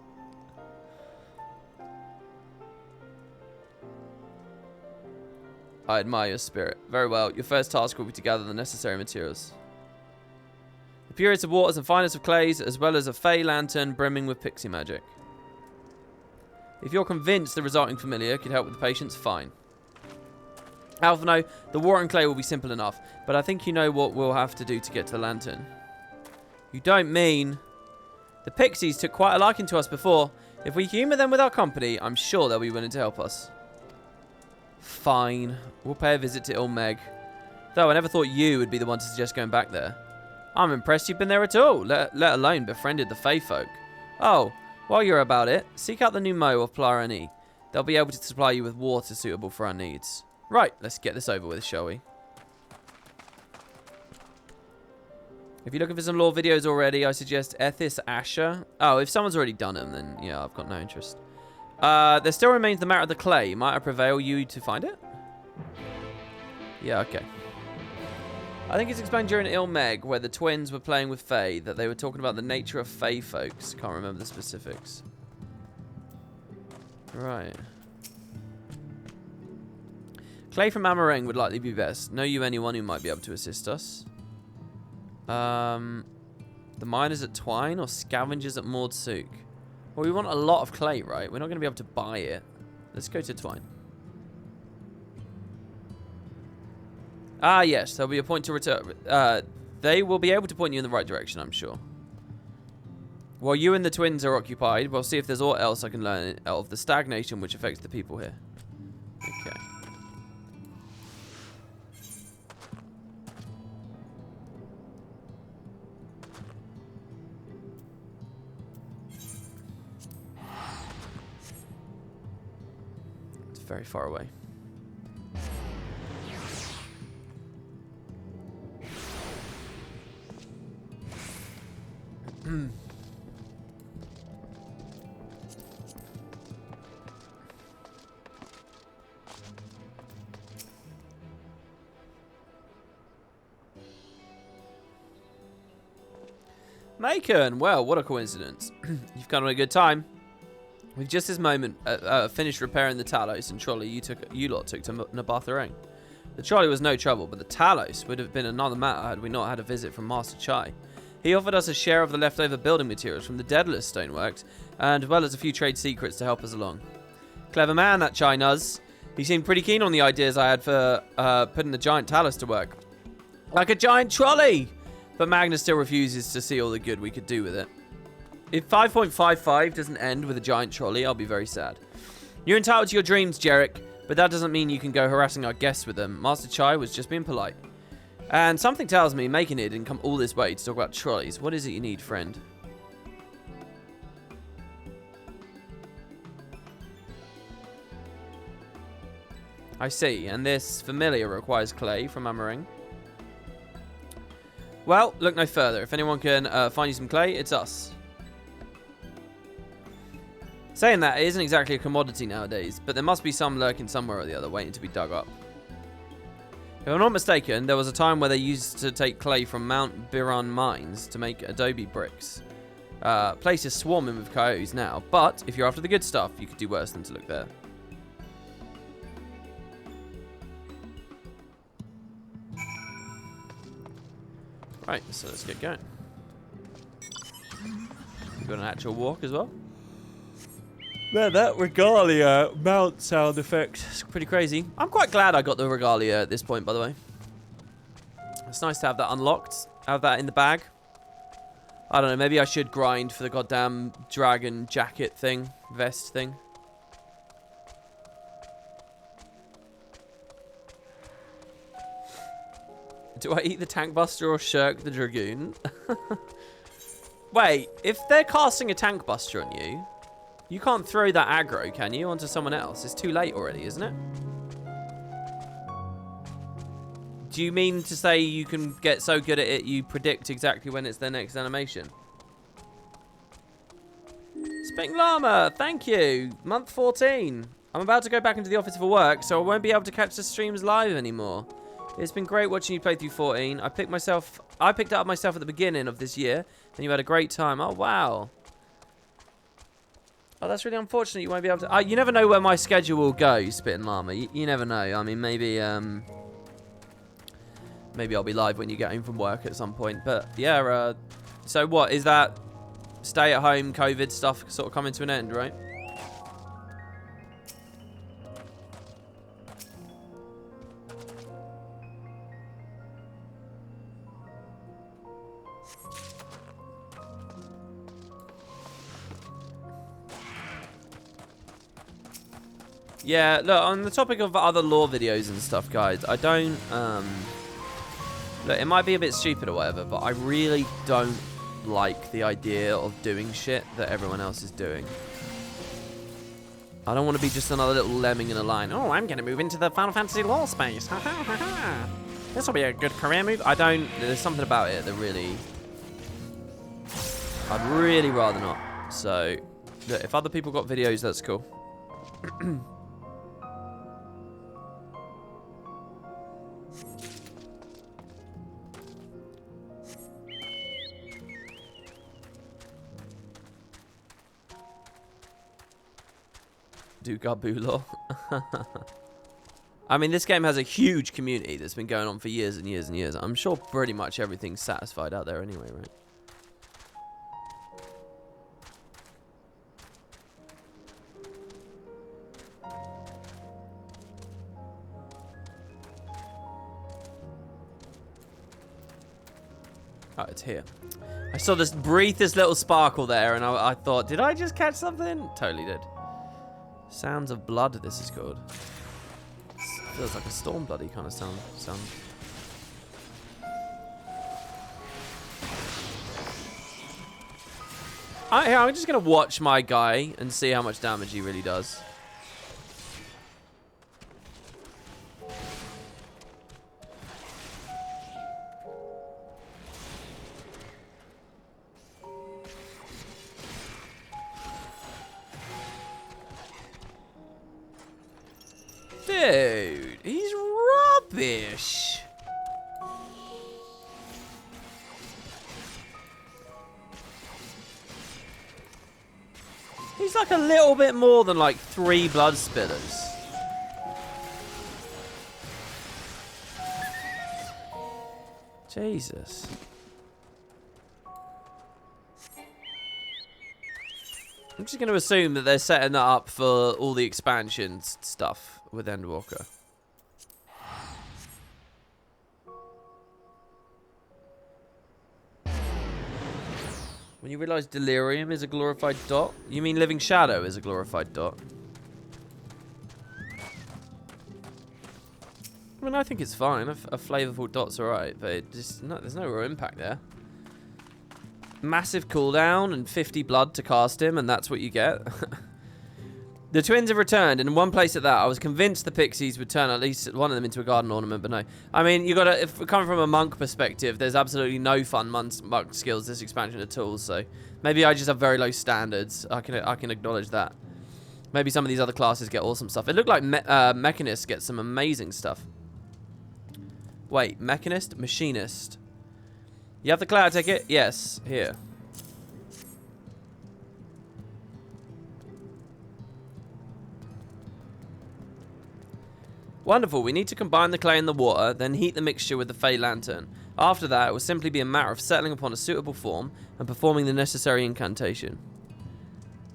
I admire your spirit. Very well. Your first task will be to gather the necessary materials. The purest of waters and finest of clays, as well as a fey lantern brimming with pixie magic. If you're convinced the resulting familiar could help with the patients, fine. Alphino, the water and clay will be simple enough, but I think you know what we'll have to do to get to the lantern. You don't mean... The pixies took quite a liking to us before. If we humour them with our company, I'm sure they'll be willing to help us. Fine. We'll pay a visit to Ilmeg. Though I never thought you would be the one to suggest going back there. I'm impressed you've been there at all, let alone befriended the Fey folk. Oh, while you're about it, seek out the new Mo of Plarani. They'll be able to supply you with water suitable for our needs. Right, let's get this over with, shall we? If you're looking for some lore videos already, I suggest Ethis Asher. Oh, if someone's already done them, then yeah, I've got no interest. There still remains the matter of the clay. Might I prevail you to find it? Yeah, okay. I think it's explained during Ilmeg, where the twins were playing with Fae, that they were talking about the nature of Fae folks. Can't remember the specifics. Right. Clay from Amareng would likely be best. Know you anyone who might be able to assist us? The miners at Twine or scavengers at Mordsuk? Well, we want a lot of clay, right? We're not going to be able to buy it. Let's go to Twine. Ah, yes. There'll be a point to return. They will be able to point you in the right direction, I'm sure. While you and the twins are occupied, we'll see if there's aught else I can learn of the stagnation which affects the people here. Okay. It's very far away. Macon, well, what a coincidence. You've come at a good time. We've just this moment finished repairing the Talos and trolley you lot took to Nabathareng. The trolley was no trouble, but the Talos would have been another matter had we not had a visit from Master Chai. He offered us a share of the leftover building materials from the Daedalus stoneworks, and as well as a few trade secrets to help us along. Clever man, that Chai Nuz. He seemed pretty keen on the ideas I had for putting the giant Talos to work. Like a giant trolley! But Magnus still refuses to see all the good we could do with it. If 5.55 doesn't end with a giant trolley, I'll be very sad. You're entitled to your dreams, Jarek, but that doesn't mean you can go harassing our guests with them. Master Chai was just being polite. And something tells me making it didn't come all this way to talk about trolleys. What is it you need, friend? I see, and this familiar requires clay from Amareng. Well, look no further. If anyone can find you some clay, it's us. Saying that, it isn't exactly a commodity nowadays, but there must be some lurking somewhere or the other waiting to be dug up. If I'm not mistaken, there was a time where they used to take clay from Mount Biran mines to make adobe bricks. Place is swarming with coyotes now, but if you're after the good stuff, you could do worse than to look there. Right, so let's get going. We've got an actual walk as well. Man, that regalia mount sound effect is pretty crazy. I'm quite glad I got the regalia at this point, by the way. It's nice to have that unlocked, have that in the bag. I don't know, maybe I should grind for the goddamn dragon jacket thing, vest thing. Do I eat the tank buster or shirk the dragoon? Wait, if they're casting a tank buster on you, You can't throw that aggro, can you, onto someone else? It's too late already, isn't it? Do you mean to say you can get so good at it you predict exactly when it's their next animation? Spink Llama, thank you. Month 14. I'm about to go back into the office for work, so I won't be able to catch the streams live anymore. It's been great watching you play through 14. I picked it up myself at the beginning of this year, and you had a great time. Oh, wow. Oh, that's really unfortunate. You won't be able to... you never know where my schedule will go, Spitting Llama. You never know. I mean, maybe I'll be live when you get home from work at some point. But, yeah, so what? Is that stay-at-home COVID stuff sort of coming to an end, right? Yeah, look, on the topic of other lore videos and stuff, guys, I don't, look, it might be a bit stupid or whatever, but I really don't like the idea of doing shit that everyone else is doing. I don't want to be just another little lemming in a line. Oh, I'm going to move into the Final Fantasy lore space. Ha ha ha ha. This will be a good career move. There's something about it that really, I'd really rather not. So, look, if other people got videos, that's cool. Do Gabulo. I mean, this game has a huge community that's been going on for years and years and years. I'm sure pretty much everything's satisfied out there anyway, right? Oh, it's here. I saw this little sparkle there, and I thought, did I just catch something? Totally did. Sounds of Blood, this is called. Feels like a Storm Bloody kind of sound. I'm just going to watch my guy and see how much damage he really does. Dude, he's rubbish. He's like a little bit more than like 3 blood spillers. Jesus. I'm just going to assume that they're setting that up for all the expansions stuff with Endwalker. When you realise Delirium is a glorified dot? You mean Living Shadow is a glorified dot? I mean, I think it's fine. A flavorful dot's alright, but it just there's no real impact there. Massive cooldown and 50 blood to cast him, and that's what you get. The twins have returned, and in one place at that, I was convinced the pixies would turn at least one of them into a garden ornament, but no. I mean, you gotta, if coming from a monk perspective, there's absolutely no fun monk skills this expansion at all, so maybe I just have very low standards. I can acknowledge that. Maybe some of these other classes get awesome stuff. It looked like Mechanist gets some amazing stuff. Wait, Mechanist? Machinist. You have the cloud ticket? Yes, here. Wonderful, we need to combine the clay and the water, then heat the mixture with the Fey Lantern. After that, it will simply be a matter of settling upon a suitable form and performing the necessary incantation.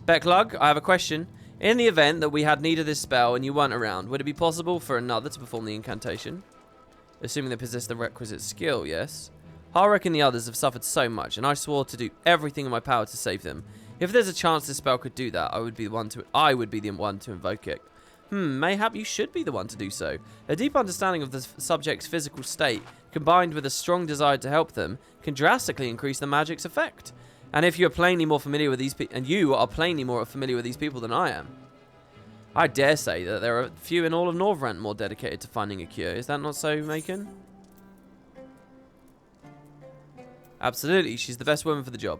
Becklug, I have a question. In the event that we had need of this spell and you weren't around, would it be possible for another to perform the incantation? Assuming they possess the requisite skill, yes. Harrick and the others have suffered so much, and I swore to do everything in my power to save them. If there's a chance this spell could do that, I would be the one to invoke it. Mayhap you should be the one to do so. A deep understanding of the subject's physical state, combined with a strong desire to help them, can drastically increase the magic's effect. And if you're plainly more familiar with these people, and you are plainly more familiar with these people than I am, I dare say that there are few in all of Northrend more dedicated to finding a cure. Is that not so, Macon? Absolutely, she's the best woman for the job.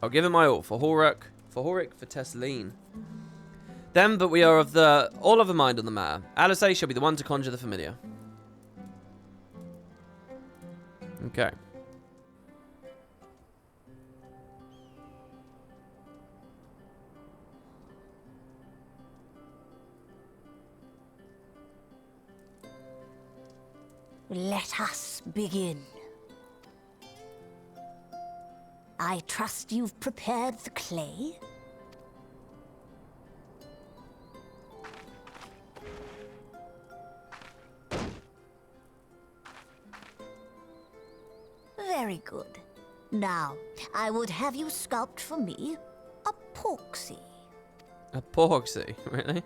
I'll give it my all for Horuk, for Tesseline. Then, but we are of all of a mind on the matter. Alice shall be the one to conjure the familiar. Okay. Let us begin. I trust you've prepared the clay? Very good. Now, I would have you sculpt for me a porksy. A porksy, really?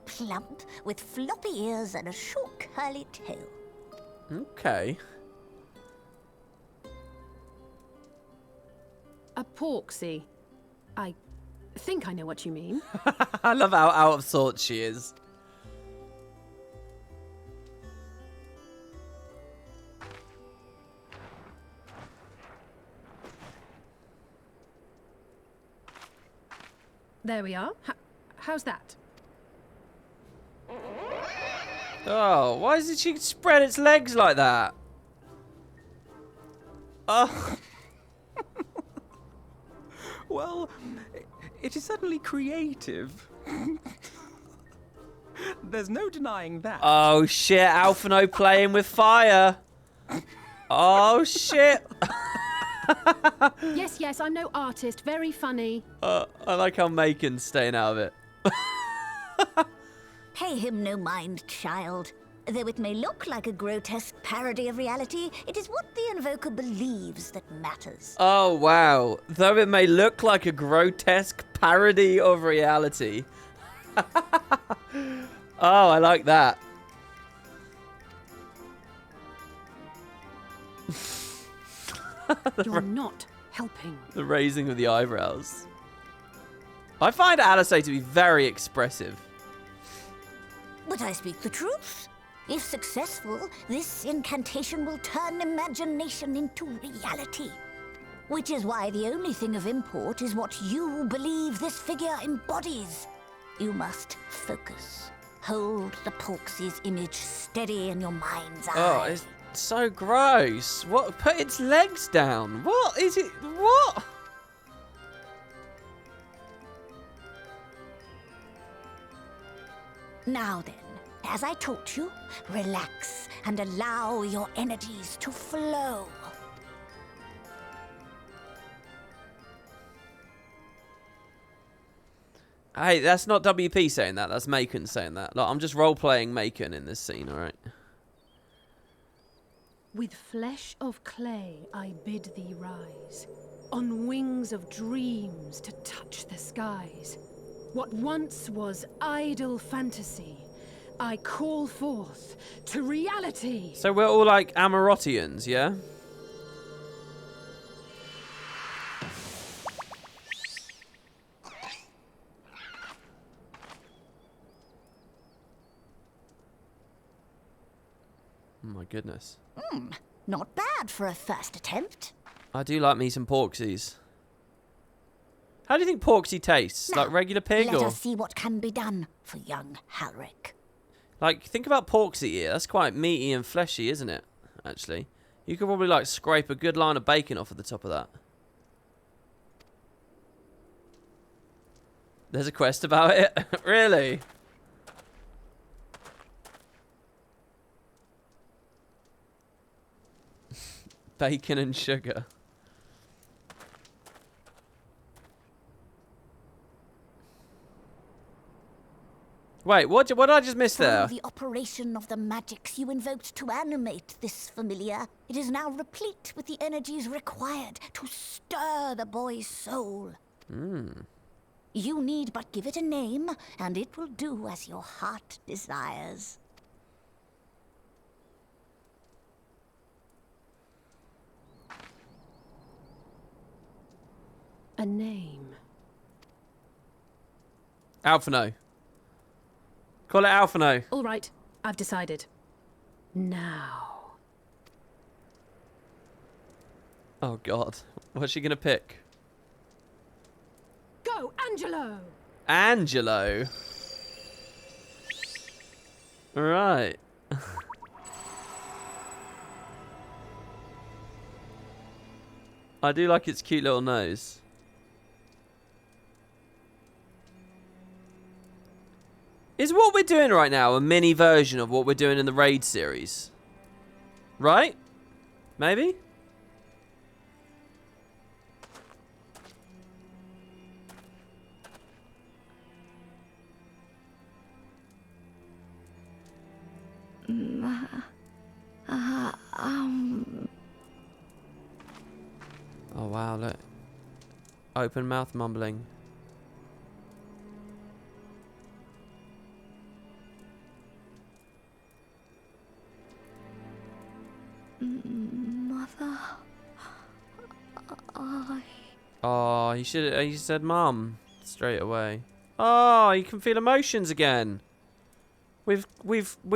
Plump, with floppy ears and a short curly tail. Okay. A porksy. I think I know what you mean. I love how out of sorts she is. There we are. How's that? Oh, why did she spread its legs like that? Oh. Well, it is certainly creative. There's no denying that. Oh shit, Alphino playing with fire. Oh shit. Yes, I'm no artist. Very funny. I like how Macon's staying out of it. Pay him no mind, child. Though it may look like a grotesque parody of reality, it is what the invoker believes that matters. Oh, wow. Though it may look like a grotesque parody of reality. Oh, I like that. You're not helping. The raising of the eyebrows. I find Alice to be very expressive. But I speak the truth. If successful, this incantation will turn imagination into reality. Which is why the only thing of import is what you believe this figure embodies. You must focus. Hold the Porksy's image steady in your mind's eye. Oh, it's so gross. What? Put its legs down. What is it? What? Now then, as I taught you, relax and allow your energies to flow. Hey, that's not WP saying that. That's Macon saying that. Like, I'm just role-playing Macon in this scene, alright? With flesh of clay I bid thee rise, on wings of dreams to touch the skies. What once was idle fantasy, I call forth to reality. So we're all like Amarottians, yeah? Oh my goodness. Not bad for a first attempt. I do like me some Porksies. How do you think Porksy tastes? Now, Like regular pig let or? us see what can be done for young Halric. Like, think about Porksy here. That's quite meaty and fleshy, isn't it? Actually. You could probably like scrape a good line of bacon off of the top of that. There's a quest about it? Really? Bacon and sugar. Wait, what did I just miss there? Through the operation of the magics you invoked to animate this familiar, it is now replete with the energies required to stir the boy's soul. You need but give it a name, and it will do as your heart desires. A name. Alphino. Call it Alphino. All right, I've decided. Now. Oh god. What's she gonna pick? Go, Angelo! Angelo? Right. I do like its cute little nose. Is what we're doing right now a mini version of what we're doing in the Raid series? Right? Maybe? Oh wow, look. Open mouth mumbling. Mother... Oh, he said mum straight away. Oh, you can feel emotions again. We've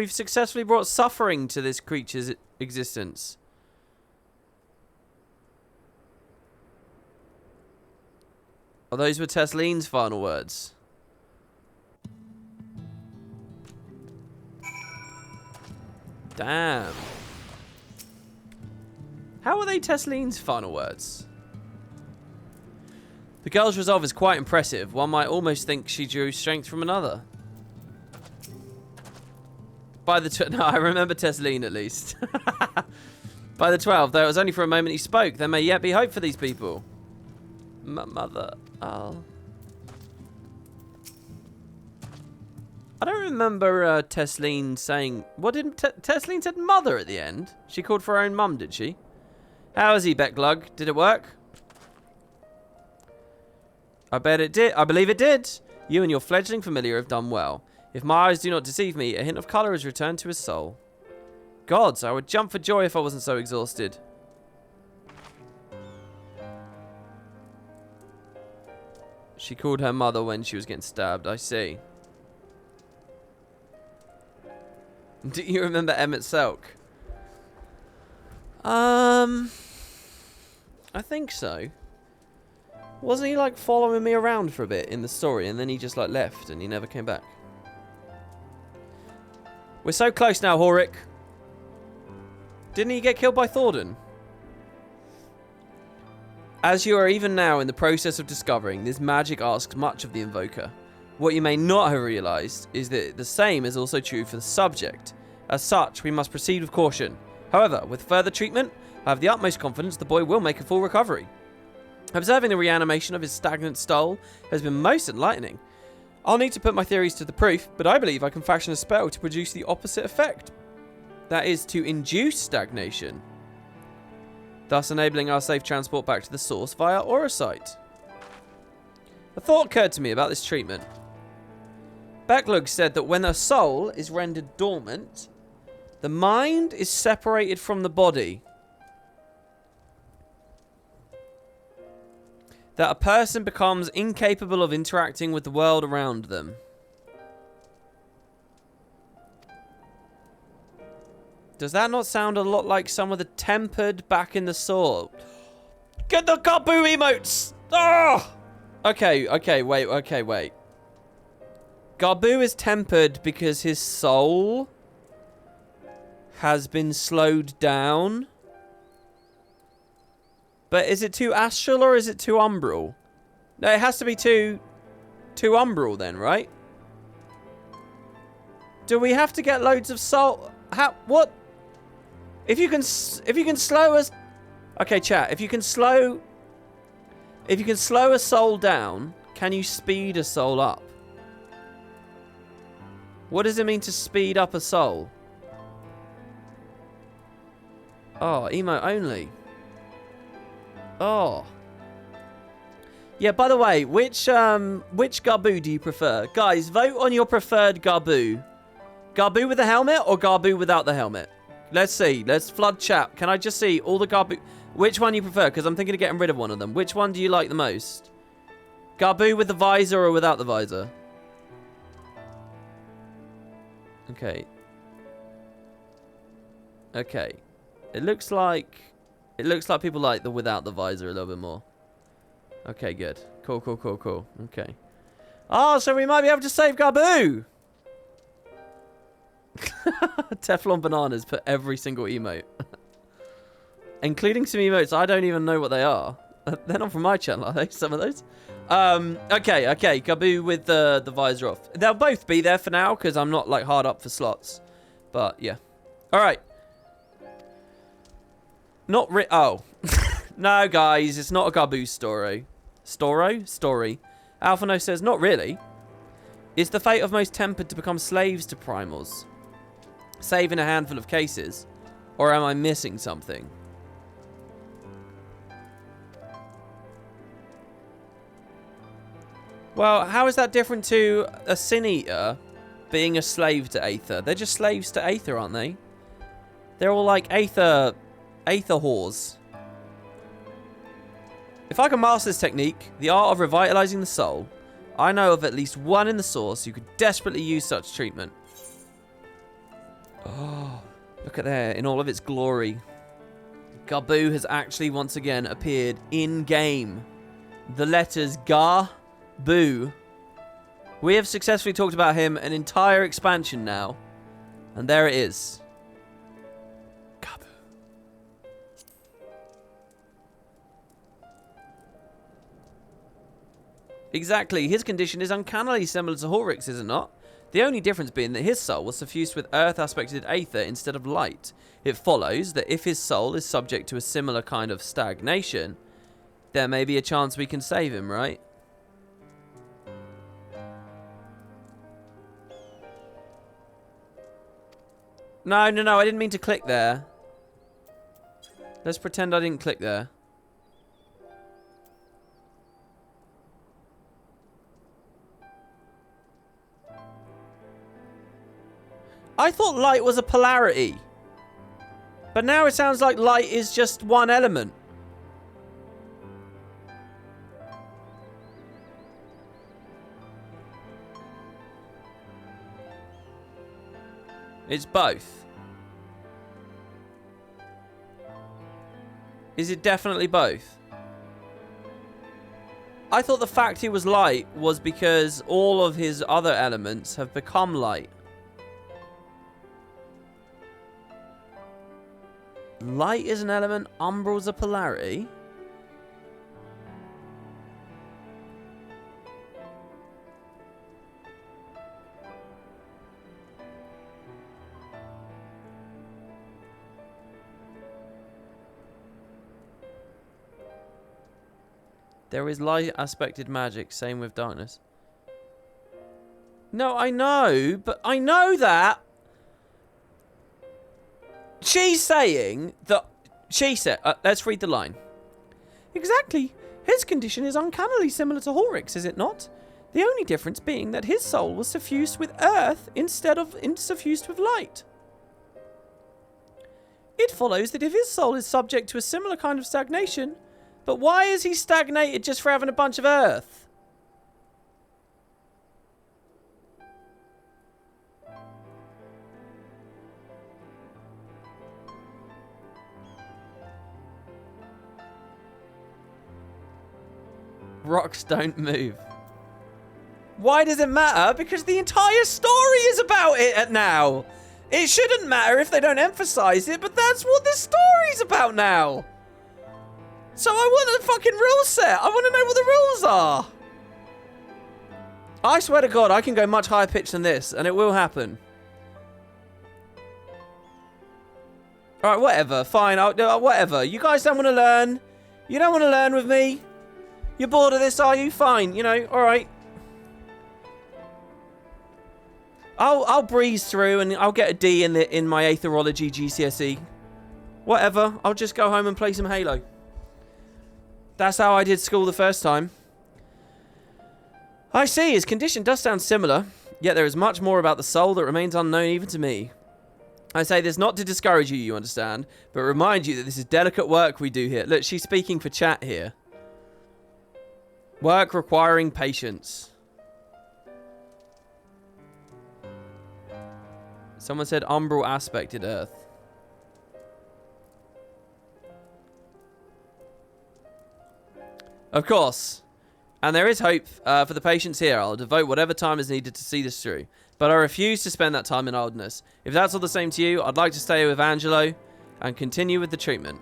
successfully brought suffering to this creature's existence. Oh, those were Teslene's final words. Damn. How are they Teslene's final words? The girl's resolve is quite impressive. One might almost think she drew strength from another. By the no, I remember Teslene at least. By the 12th, though it was only for a moment he spoke, there may yet be hope for these people. Mother, oh. I don't remember Teslene saying... What did... Teslene said mother at the end? She called for her own mum, did she? How is he, Beckglug? Did it work? I bet it did. I believe it did. You and your fledgling familiar have done well. If my eyes do not deceive me, a hint of colour has returned to his soul. Gods, I would jump for joy if I wasn't so exhausted. She called her mother when she was getting stabbed, I see. Do you remember Emmett Selk? I think so. Wasn't he like following me around for a bit in the story and then he just like left and he never came back? We're so close now, Horik. Didn't he get killed by Thordan? As you are even now in the process of discovering, this magic asks much of the invoker. What you may not have realised is that the same is also true for the subject. As such, we must proceed with caution. However, with further treatment, I have the utmost confidence the boy will make a full recovery. Observing the reanimation of his stagnant soul has been most enlightening. I'll need to put my theories to the proof, but I believe I can fashion a spell to produce the opposite effect. That is, to induce stagnation, thus enabling our safe transport back to the source via Aurosite. A thought occurred to me about this treatment. Beckglug said that when a soul is rendered dormant, the mind is separated from the body. That a person becomes incapable of interacting with the world around them. Does that not sound a lot like some of the tempered back in the soul? Get the Gabu emotes! Oh! Okay, wait. Gabu is tempered because his soul has been slowed down. But is it too astral or is it too umbral? No, it has to be too umbral then, right? Do we have to get loads of soul? How? What? If you can slow us. Okay, chat. If you can slow a soul down, can you speed a soul up? What does it mean to speed up a soul? Oh, emo only. Oh. Yeah, by the way, which Gabu do you prefer? Guys, vote on your preferred Gabu. Gabu with the helmet or Gabu without the helmet? Let's see. Let's flood chat. Can I just see all the Gabu? Which one you prefer? Because I'm thinking of getting rid of one of them. Which one do you like the most? Gabu with the visor or without the visor? Okay. Okay. It looks like people like the without the visor a little bit more. Okay, good. Cool, cool, cool, cool. Okay. Oh, so we might be able to save Gabu! Teflon bananas put every single emote. Including some emotes I don't even know what they are. They're not from my channel, are they? Some of those? Okay. Gabu with the visor off. They'll both be there for now, because I'm not, like, hard up for slots. But, yeah. Alright. Oh. No, guys, it's not a Gabu story. Story. Alphano says, not really. Is the fate of most tempered to become slaves to primals? Save in a handful of cases? Or am I missing something? Well, how is that different to a Sin Eater being a slave to Aether? They're just slaves to Aether, aren't they? They're all like Aether whores. If I can master this technique, the art of revitalizing the soul, I know of at least one in the source who could desperately use such treatment. Oh, look at there, in all of its glory. Gabu has actually once again appeared in-game. The letters Ga-Bu. We have successfully talked about him an entire expansion now. And there it is. Gabu. Exactly, his condition is uncannily similar to Horrocks, is it not? The only difference being that his soul was suffused with earth-aspected aether instead of light. It follows that if his soul is subject to a similar kind of stagnation, there may be a chance we can save him, right? No, I didn't mean to click there. Let's pretend I didn't click there. I thought light was a polarity. But now it sounds like light is just one element. It's both. Is it definitely both? I thought the fact he was light was because all of his other elements have become light. Light is an element, umbral's a polarity. There is light aspected magic, same with darkness. No, I know, but I know that. She's saying that... She said... let's read the line. Exactly. His condition is uncannily similar to Horrocks, is it not? The only difference being that his soul was suffused with earth instead of suffused with light. It follows that if his soul is subject to a similar kind of stagnation... But why is he stagnated just for having a bunch of earth? Rocks don't move. Why does it matter? Because the entire story is about it now. It shouldn't matter if they don't emphasize it, but that's what the story's about now. So I want a fucking rule set. I want to know what the rules are. I swear to God, I can go much higher pitch than this, and it will happen. Alright, whatever. Fine. Whatever. You guys don't want to learn. You don't want to learn with me. You're bored of this, are you? Fine. You know, alright. I'll breeze through, and I'll get a D in my Aetherology GCSE. Whatever. I'll just go home and play some Halo. That's how I did school the first time. I see, his condition does sound similar, yet there is much more about the soul that remains unknown even to me. I say this not to discourage you, you understand, but remind you that this is delicate work we do here. Look, she's speaking for chat here. Work requiring patience. Someone said umbral aspected Earth. Of course. And there is hope for the patients here. I'll devote whatever time is needed to see this through. But I refuse to spend that time in idleness. If that's all the same to you, I'd like to stay with Angelo and continue with the treatment.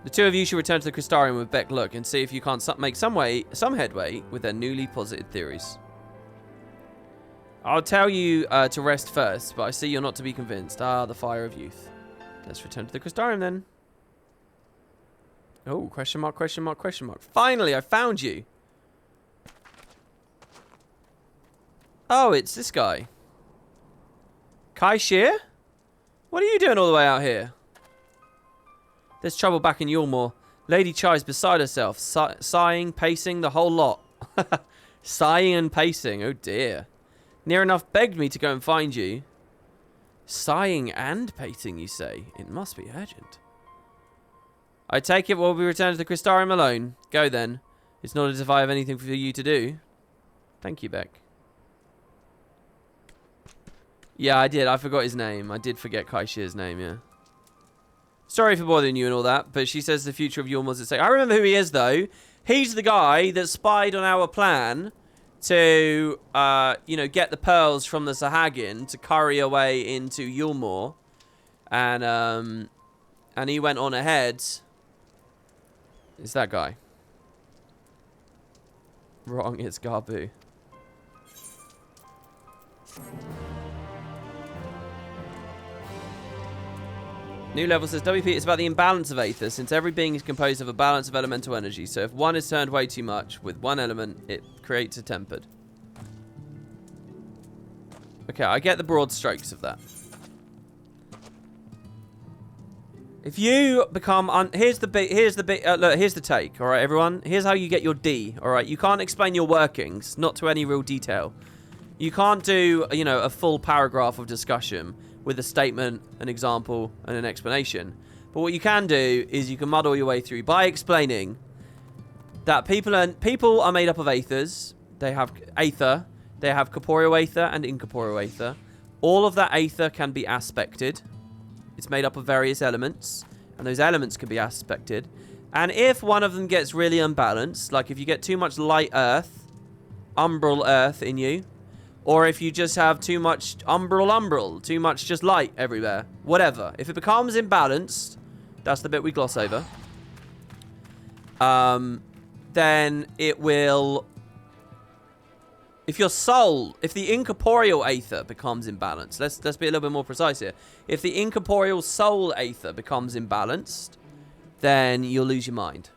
The two of you should return to the Crystarium with Beck Look and see if you can't make some headway with their newly posited theories. I'll tell you to rest first, but I see you're not to be convinced. Ah, the fire of youth. Let's return to the Crystarium then. Oh, question mark, question mark, question mark. Finally, I found you. Oh, it's this guy. Kai Shear? What are you doing all the way out here? There's trouble back in Yulmore. Lady Chai's beside herself, sighing, pacing, the whole lot. Sighing and pacing, oh dear. Near enough begged me to go and find you. Sighing and pacing, you say? It must be urgent. I take it we'll be returning to the Crystarium alone. Go then. It's not as if I have anything for you to do. Thank you, Beck. Yeah, I did. I forgot his name. I did forget Kai Shear's name, yeah. Sorry for bothering you and all that, but she says the future of Yulmore's at stake. I remember who he is, though. He's the guy that spied on our plan to, you know, get the pearls from the Sahagin to curry away into Yulmore. And he went on ahead. It's that guy. Wrong, it's Garbu. New level says, WP, it's about the imbalance of aether, since every being is composed of a balance of elemental energy. So if one is turned way too much with one element, it creates a tempered. Okay, I get the broad strokes of that. If you become here's the take, all right, everyone. Here's how you get your D, all right. You can't explain your workings, not to any real detail. You can't do, you know, a full paragraph of discussion with a statement, an example, and an explanation. But what you can do is you can muddle your way through by explaining that people are made up of aethers. They have aether, they have corporeal aether and incorporeal aether. All of that aether can be aspected. It's made up of various elements, and those elements can be aspected. And if one of them gets really unbalanced, like if you get too much light earth, umbral earth in you, or if you just have too much umbral, too much just light everywhere, whatever. If it becomes imbalanced, that's the bit we gloss over, then it will... If your soul, if the incorporeal aether becomes imbalanced, let's be a little bit more precise here. If the incorporeal soul aether becomes imbalanced, then you'll lose your mind.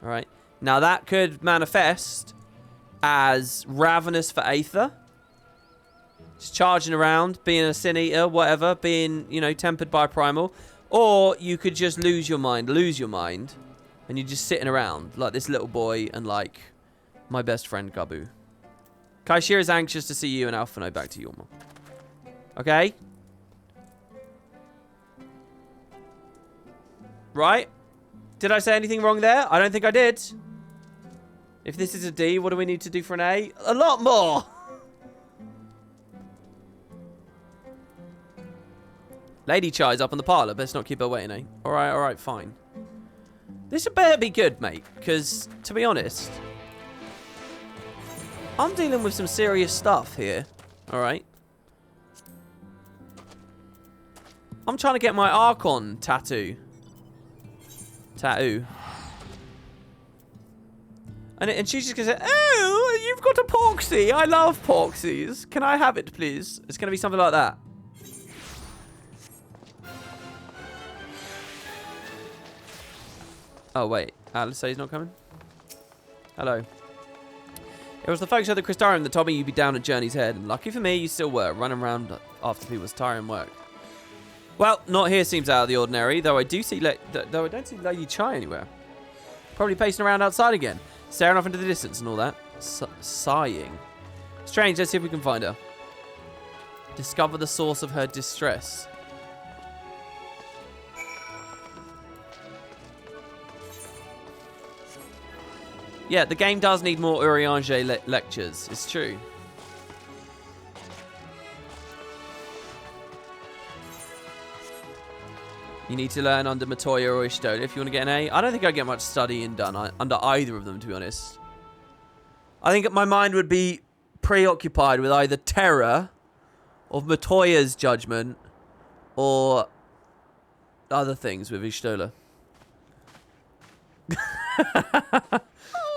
All right. Now that could manifest as ravenous for aether, just charging around, being a sin eater, whatever, being, you know, tempered by primal, or you could just lose your mind, and you're just sitting around like this little boy and like my best friend Gabu. Kai Shear is anxious to see you and Alphino back to Yulmore. Okay? Right? Did I say anything wrong there? I don't think I did. If this is a D, what do we need to do for an A? A lot more! Lady Chai's up in the parlour. Best not keep her waiting, eh? Alright, fine. This had better be good, mate. Because, to be honest, I'm dealing with some serious stuff here. Alright? I'm trying to get my Archon tattoo. And she's just going to say, oh, you've got a Porksy. I love Porksies. Can I have it, please? It's going to be something like that. Oh, wait. Alice says he's not coming? Hello. It was the folks at the Crystarium that told me you'd be down at Journey's Head. And lucky for me, you still were, running around after people's tiring work. Well, not here seems out of the ordinary, though I don't see Lady Chai anywhere. Probably pacing around outside again. Staring off into the distance and all that. Sighing. Strange, let's see if we can find her. Discover the source of her distress. Yeah, the game does need more Urianger lectures. It's true. You need to learn under Matoya or Ishtola if you want to get an A. I don't think I get much studying done under either of them, to be honest. I think my mind would be preoccupied with either terror of Matoya's judgment or other things with Ishtola.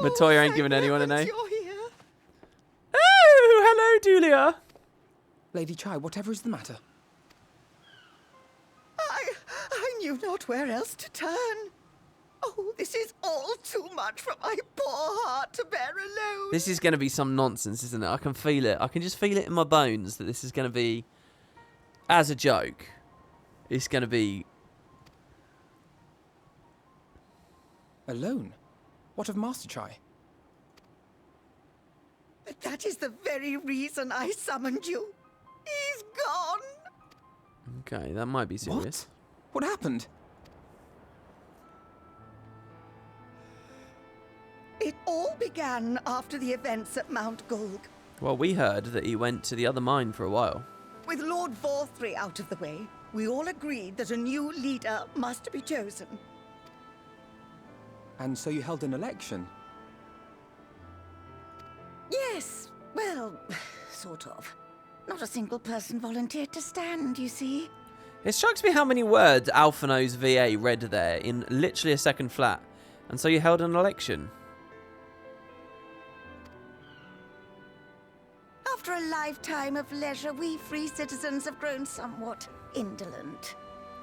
Matoya ain't giving anyone an A. You're here. Oh, hello, Julia. Lady Chai, whatever is the matter? I knew not where else to turn. Oh, this is all too much for my poor heart to bear alone. This is going to be some nonsense, isn't it? I can feel it. I can just feel it in my bones that this is going to be, as a joke, it's going to be... Alone? What of Master Chai? But that is the very reason I summoned you. He's gone. Okay, that might be serious. What happened? It all began after the events at Mount Gulg. Well, we heard that he went to the other mine for a while. With Lord Vorthry out of the way, we all agreed that a new leader must be chosen. And so you held an election? Yes, well, sort of. Not a single person volunteered to stand, you see. It strikes me how many words Alphino's VA read there in literally a second flat. And so you held an election. After a lifetime of leisure, we free citizens have grown somewhat indolent.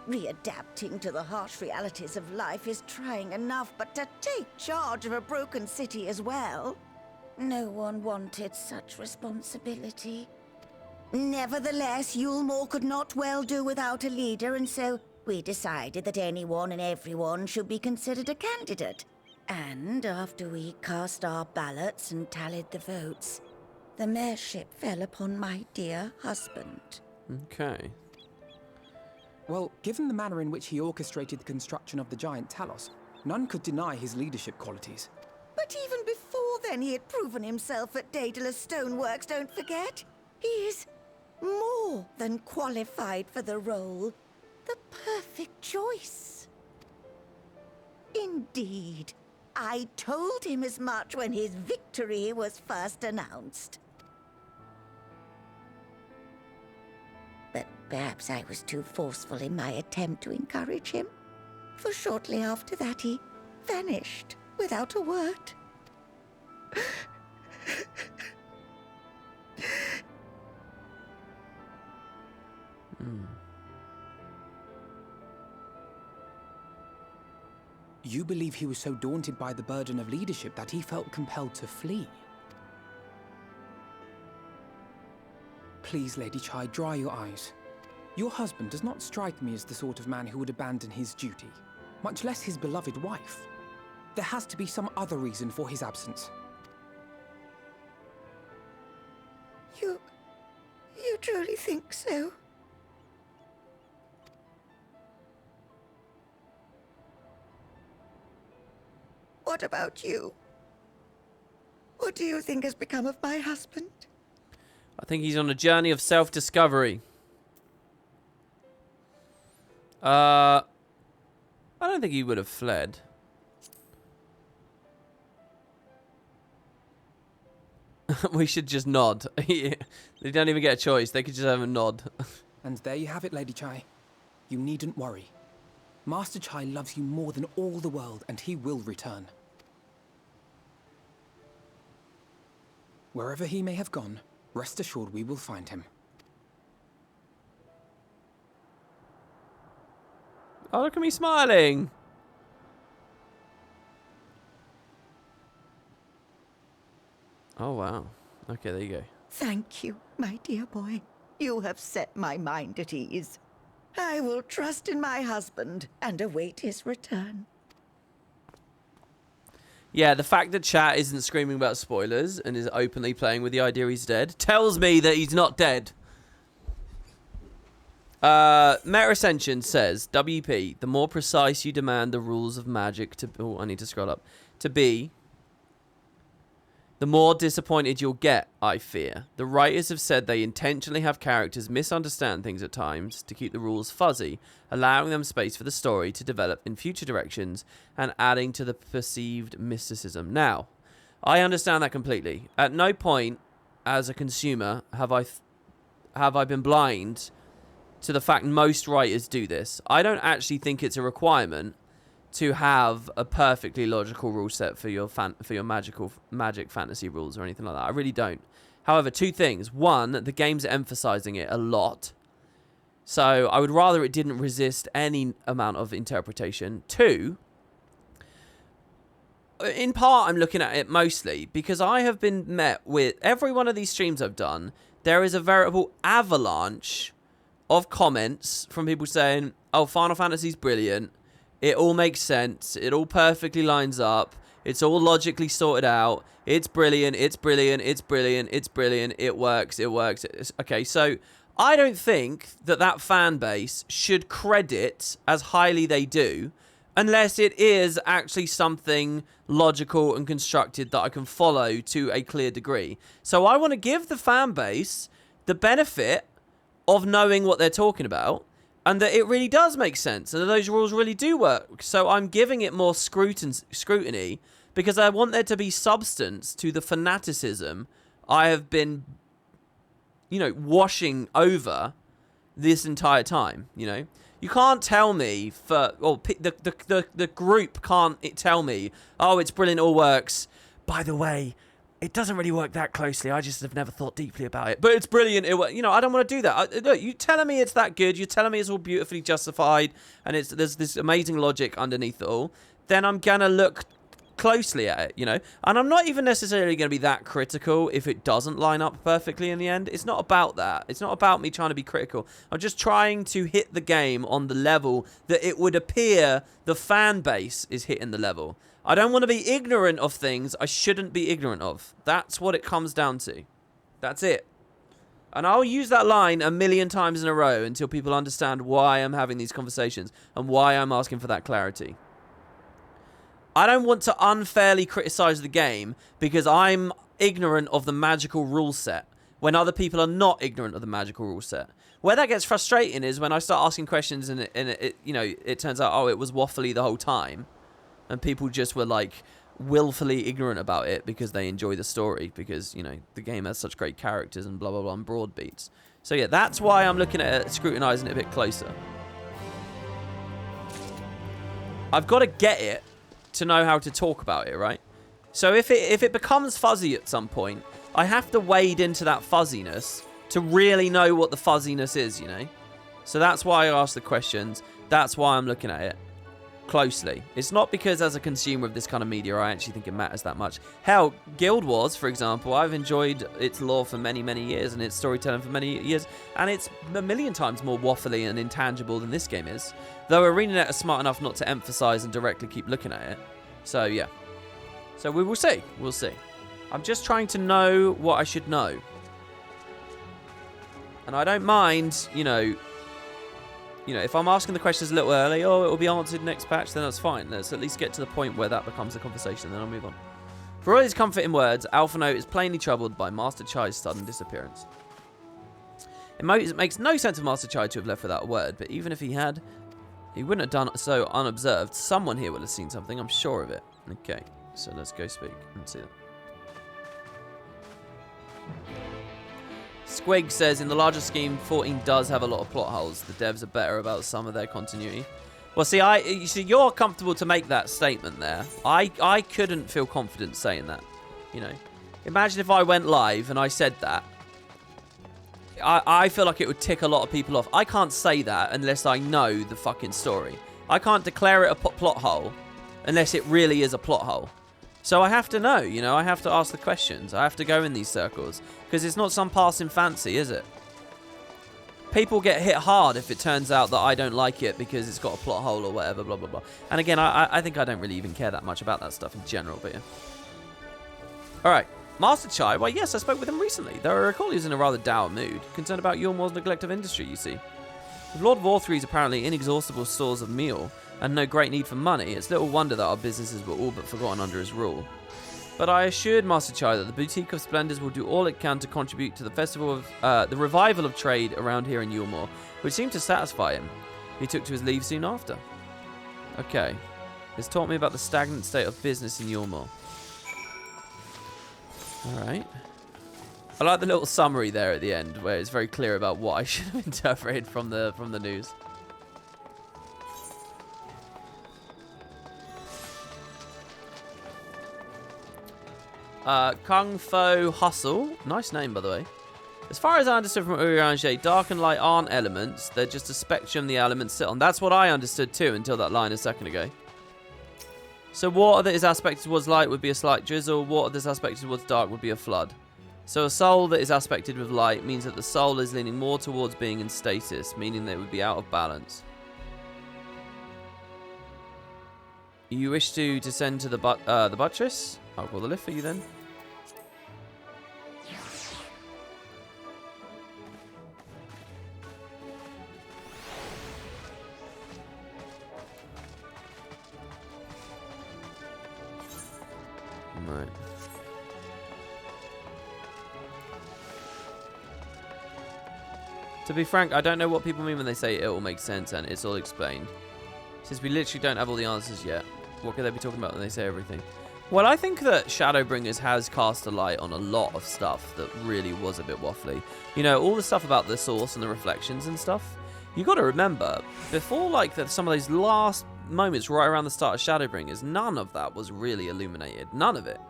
Readapting to the harsh realities of life is trying enough, but to take charge of a broken city as well? No one wanted such responsibility. Nevertheless, Yulmore could not well do without a leader, and so we decided that anyone and everyone should be considered a candidate. And after we cast our ballots and tallied the votes, the mayorship fell upon my dear husband. Okay. Well, given the manner in which he orchestrated the construction of the giant Talos, none could deny his leadership qualities. But even before then, he had proven himself at Daedalus Stoneworks, don't forget. He is more than qualified for the role. The perfect choice. Indeed. I told him as much when his victory was first announced. But perhaps I was too forceful in my attempt to encourage him. For shortly after that, he vanished without a word. You believe he was so daunted by the burden of leadership that he felt compelled to flee? Please, Lady Chai, dry your eyes. Your husband does not strike me as the sort of man who would abandon his duty, much less his beloved wife. There has to be some other reason for his absence. You truly think so? What about you? What do you think has become of my husband? I think he's on a journey of self-discovery. I don't think he would have fled. We should just nod. They don't even get a choice. They could just have a nod. And there you have it, Lady Chai. You needn't worry. Master Chai loves you more than all the world, and he will return. Wherever he may have gone, rest assured we will find him. Oh, look at me smiling. Oh, wow. Okay, there you go. Thank you, my dear boy. You have set my mind at ease. I will trust in my husband and await his return. Yeah, the fact that chat isn't screaming about spoilers and is openly playing with the idea he's dead tells me that he's not dead. Meta Ascension says, WP, the more precise you demand the rules of magic to... Oh, I need to scroll up. To be... the more disappointed you'll get, I fear. The writers have said they intentionally have characters misunderstand things at times to keep the rules fuzzy, allowing them space for the story to develop in future directions and adding to the perceived mysticism. Now, I understand that completely. At no point, as a consumer, have I been blind to the fact most writers do this. I don't actually think it's a requirement to have a perfectly logical rule set for your magic fantasy rules or anything like that. I really don't. However, two things. One, the game's emphasizing it a lot. So I would rather it didn't resist any amount of interpretation. Two, in part, I'm looking at it mostly because I have been met with every one of these streams I've done. There is a veritable avalanche of comments from people saying, oh, Final Fantasy's brilliant. It all makes sense. It all perfectly lines up. It's all logically sorted out. It's brilliant. It's brilliant. It's brilliant. It's brilliant. It works. It works. Okay, so I don't think that fan base should credit as highly they do unless it is actually something logical and constructed that I can follow to a clear degree. So I want to give the fan base the benefit of knowing what they're talking about and that it really does make sense and that those rules really do work. So I'm giving it more scrutiny because I want there to be substance to the fanaticism I have been, washing over this entire time, You can't tell me the group can't tell me, oh, it's brilliant, all works. By the way, it doesn't really work that closely. I just have never thought deeply about it. But it's brilliant. I don't want to do that. Look, you telling me it's that good, you're telling me it's all beautifully justified, and there's this amazing logic underneath it all, then I'm going to look closely at it, And I'm not even necessarily going to be that critical if it doesn't line up perfectly in the end. It's not about that. It's not about me trying to be critical. I'm just trying to hit the game on the level that it would appear the fan base is hitting the level. I don't want to be ignorant of things I shouldn't be ignorant of. That's what it comes down to. That's it. And I'll use that line 1,000,000 times in a row until people understand why I'm having these conversations and why I'm asking for that clarity. I don't want to unfairly criticize the game because I'm ignorant of the magical rule set when other people are not ignorant of the magical rule set. Where that gets frustrating is when I start asking questions and it turns out, oh, it was waffly the whole time. And people just were like willfully ignorant about it because they enjoy the story because, the game has such great characters and blah, blah, blah, and broad beats. So yeah, that's why I'm looking at it, scrutinizing it a bit closer. I've got to get it to know how to talk about it, right? So if it becomes fuzzy at some point, I have to wade into that fuzziness to really know what the fuzziness is, So that's why I ask the questions. That's why I'm looking at it closely. It's not because as a consumer of this kind of media, I actually think it matters that much. Hell, Guild Wars, for example, I've enjoyed its lore for many, many years and its storytelling for many years, and it's 1,000,000 times more waffly and intangible than this game is. Though ArenaNet are smart enough not to emphasize and directly keep looking at it. So, yeah. So we will see. We'll see. I'm just trying to know what I should know. And I don't mind, if I'm asking the questions a little early, oh, it will be answered next patch, then that's fine. Let's at least get to the point where that becomes a conversation, then I'll move on. For all his comforting words, Alpha Note is plainly troubled by Master Chai's sudden disappearance. It makes no sense for Master Chai to have left without a word, but even if he had, he wouldn't have done so unobserved. Someone here would have seen something, I'm sure of it. Okay, so let's go speak and see them. Squig says, in the larger scheme, 14 does have a lot of plot holes. The devs are better about some of their continuity. Well, see, you're comfortable to make that statement there. I couldn't feel confident saying that. Imagine if I went live and I said that. I feel like it would tick a lot of people off. I can't say that unless I know the fucking story. I can't declare it a plot hole unless it really is a plot hole. So I have to know, I have to ask the questions. I have to go in these circles. Because it's not some passing fancy, is it? People get hit hard if it turns out that I don't like it because it's got a plot hole or whatever, blah, blah, blah. And again, I think I don't really even care that much about that stuff in general, but yeah. Alright, Master Chai, well, yes, I spoke with him recently. Though I recall he was in a rather dour mood. Concerned about Yulmor's neglect of industry, you see. With Lord Vorthry's apparently inexhaustible stores of meal and no great need for money, it's little wonder that our businesses were all but forgotten under his rule. But I assured Master Chai that the Boutique of Splendors will do all it can to contribute to the festival of the revival of trade around here in Yulmore, which seemed to satisfy him. He took to his leave soon after. Okay. It's taught me about the stagnant state of business in Yulmore. Alright. I like the little summary there at the end, where it's very clear about what I should have interpreted from the news. Kung Fu Hustle. Nice name, by the way. As far as I understood from Urianger, dark and light aren't elements. They're just a spectrum the elements sit on. That's what I understood too until that line a second ago. So water that is aspected towards light would be a slight drizzle. Water that is aspected towards dark would be a flood. So a soul that is aspected with light means that the soul is leaning more towards being in stasis, meaning that it would be out of balance. You wish to descend to the buttress? I'll call the lift for you then. Right. To be frank, I don't know what people mean when they say it all makes sense and it's all explained. Since we literally don't have all the answers yet, what could they be talking about when they say everything? Well, I think that Shadowbringers has cast a light on a lot of stuff that really was a bit waffly. You know, all the stuff about the source and the reflections and stuff. You got to remember, before like some of those last moments right around the start of Shadowbringers, none of that was really illuminated. None of it.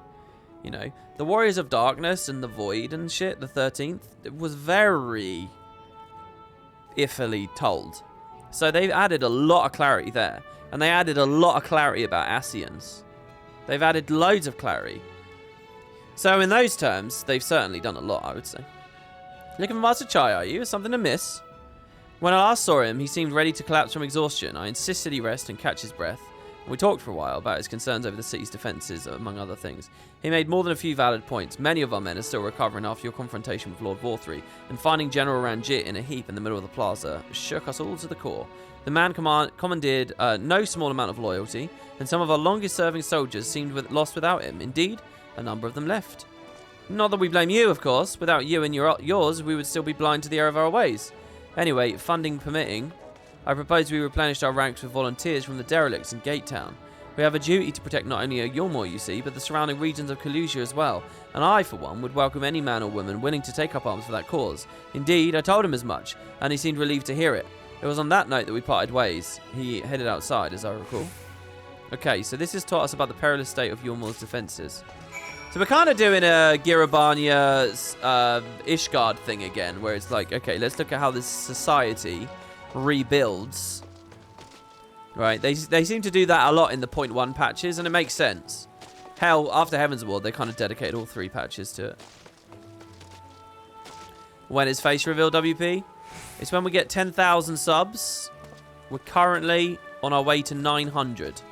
You know, the Warriors of Darkness and the Void and shit, the 13th, it was very iffily told. So they've added a lot of clarity there. And they added a lot of clarity about Ascians. They've added loads of clarity. So in those terms, they've certainly done a lot, I would say. Looking for Master Chai, are you? Is something amiss? When I last saw him, he seemed ready to collapse from exhaustion. I insisted he rest and catch his breath. We talked for a while about his concerns over the city's defences, among other things. He made more than a few valid points. Many of our men are still recovering after your confrontation with Lord Vorthry, and finding General Ranjit in a heap in the middle of the plaza shook us all to the core. The man commandeered no small amount of loyalty, and some of our longest-serving soldiers seemed lost without him. Indeed, a number of them left. Not that we blame you, of course. Without you and yours, we would still be blind to the error of our ways. Anyway, funding permitting, I propose we replenished our ranks with volunteers from the derelicts in Gate Town. We have a duty to protect not only Yulmore, you see, but the surrounding regions of Kalusia as well, and I, for one, would welcome any man or woman willing to take up arms for that cause. Indeed, I told him as much, and he seemed relieved to hear it. It was on that note that we parted ways. He headed outside, as I recall. Okay, so this has taught us about the perilous state of Yulmore's defences. So we're kind of doing a Girabania Ishgard thing again, where it's like, okay, let's look at how this society rebuilds. Right, they seem to do that a lot in the 0.1 patches, and it makes sense. Hell, after Heaven's Ward, they kind of dedicated all 3 patches to it. When is face reveal, WP? It's when we get 10,000 subs. We're currently on our way to 900. So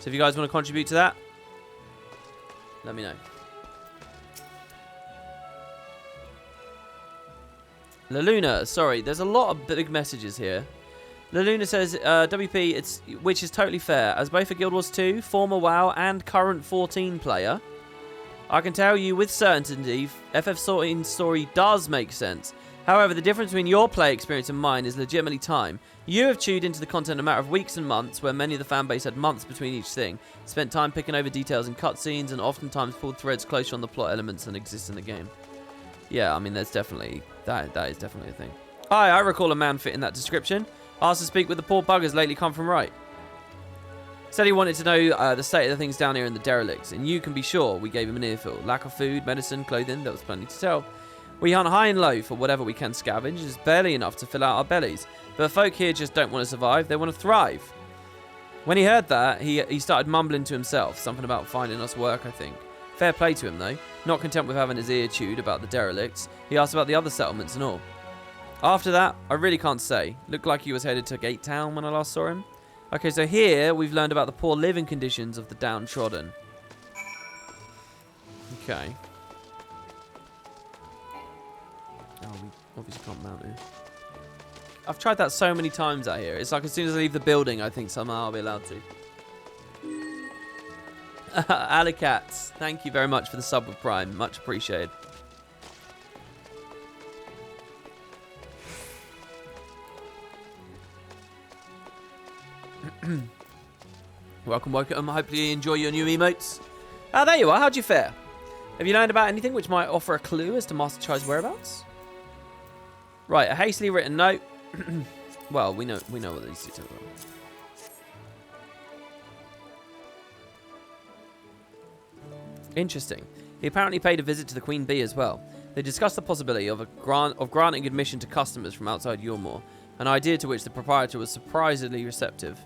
if you guys want to contribute to that, let me know. La Luna, sorry, there's a lot of big messages here. La Luna says, WP, which is totally fair. As both a Guild Wars 2, former WoW, and current 14 player, I can tell you with certainty, FF14's story does make sense. However, the difference between your play experience and mine is legitimately time. You have chewed into the content a matter of weeks and months, where many of the fanbase had months between each thing, spent time picking over details in cutscenes, and oftentimes pulled threads closer on the plot elements than exist in the game. Yeah, I mean, there's definitely... That is definitely a thing. I recall a man fitting that description. Asked to speak with the poor buggers lately come from right. Said he wanted to know the state of the things down here in the derelicts, and you can be sure we gave him an earful. Lack of food, medicine, clothing, there was plenty to tell. We hunt high and low for whatever we can scavenge. It's barely enough to fill out our bellies. But folk here just don't want to survive, they want to thrive. When he heard that, he started mumbling to himself, something about finding us work, I think. Fair play to him, though. Not content with having his ear chewed about the derelicts, he asked about the other settlements and all. After that, I really can't say. Looked like he was headed to Gate Town when I last saw him. Okay, so here we've learned about the poor living conditions of the downtrodden. Okay. Oh, we obviously can't mount here. I've tried that so many times out here. It's like as soon as I leave the building, I think somehow I'll be allowed to. Alicats, thank you very much for the sub with Prime. Much appreciated. Welcome, welcome. Hopefully you enjoy your new emotes. Ah, there you are. How'd you fare? Have you learned about anything which might offer a clue as to Master Chai's whereabouts? Right, a hastily written note. Well, we know what these details are. Interesting. He apparently paid a visit to the Queen Bee as well. They discussed the possibility of granting admission to customers from outside Yormore, an idea to which the proprietor was surprisingly receptive.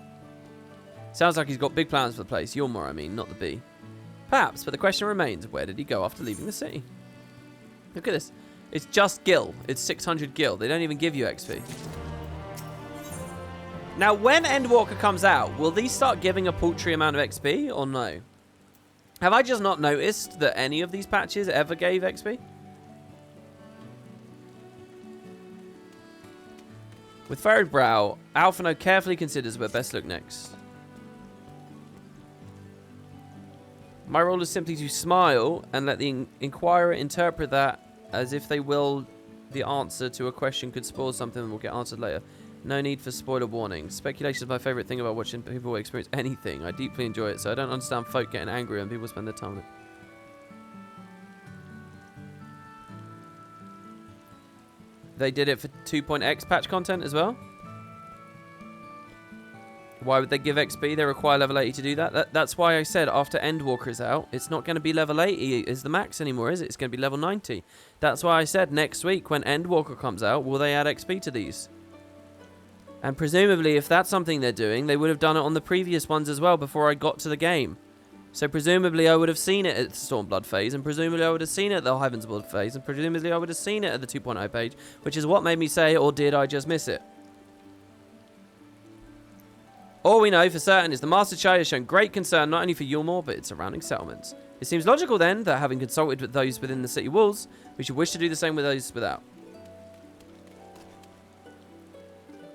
Sounds like he's got big plans for the place. Yormore, I mean, not the Bee. Perhaps, but the question remains, where did he go after leaving the city? Look at this. It's just gil. It's 600 gil. They don't even give you XP. Now, when Endwalker comes out, will these start giving a paltry amount of XP or no? Have I just not noticed that any of these patches ever gave XP? With furrowed brow, Alphino carefully considers where best look next. My role is simply to smile and let the inquirer interpret that as if they will the answer to a question could spoil something and will get answered later. No need for spoiler warning. Speculation is my favourite thing about watching people experience anything. I deeply enjoy it, so I don't understand folk getting angry when people spend their time on it. They did it for 2.x patch content as well? Why would they give XP? They require level 80 to do that. That's why I said after Endwalker is out, it's not going to be level 80 is the max anymore, is it? It's going to be level 90. That's why I said next week when Endwalker comes out, will they add XP to these? And presumably, if that's something they're doing, they would have done it on the previous ones as well before I got to the game. So presumably I would have seen it at the Stormblood phase, and presumably I would have seen it at the Heavensblood phase, and presumably I would have seen it at the 2.0 page, which is what made me say, or did I just miss it? All we know for certain is the Master Chai has shown great concern not only for Yormore, but its surrounding settlements. It seems logical then that having consulted with those within the city walls, we should wish to do the same with those without.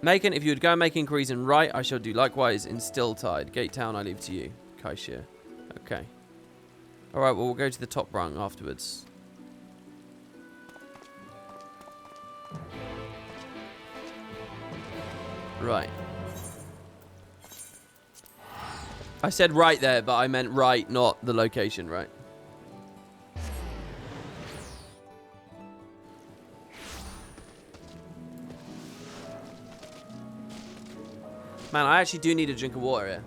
Macon, if you would go and make inquiries in Right, I shall do likewise in Stilltide. Gate Town, I leave to you. Kaishir. Okay. Alright, well, we'll go to the top rung afterwards. Right. I said right there, but I meant right, not the location, right? Man, I actually do need a drink of water here.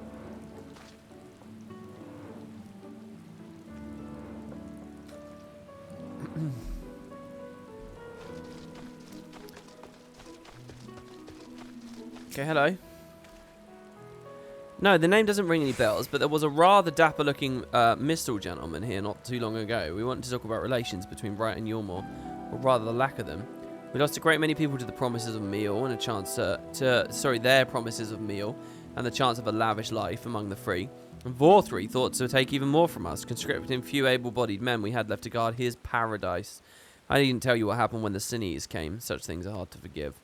Okay, hello. No, the name doesn't ring any bells, but there was a rather dapper-looking Mistle gentleman here not too long ago. We wanted to talk about relations between Bright and Yormore, or rather the lack of them. We lost a great many people to the promises of meal and a chance their promises of meal and the chance of a lavish life among the free. And Vorthree thought to take even more from us, conscripting few able-bodied men we had left to guard his paradise. I needn't tell you what happened when the Sinnies came. Such things are hard to forgive.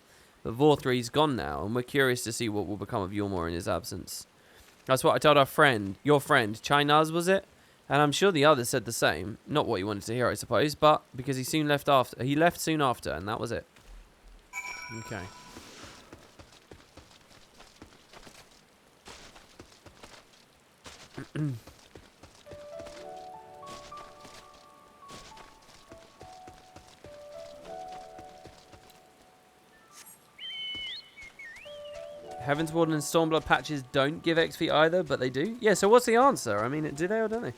But Vorthree's gone now, and we're curious to see what will become of Yormore in his absence. That's what I told our friend, your friend, Chinaz, was it? And I'm sure the others said the same. Not what you wanted to hear, I suppose, but because he left soon after, and that was it. Okay. Heavensward and Stormblood patches don't give XP either, but they do. Yeah, so what's the answer? I mean, do they or don't they?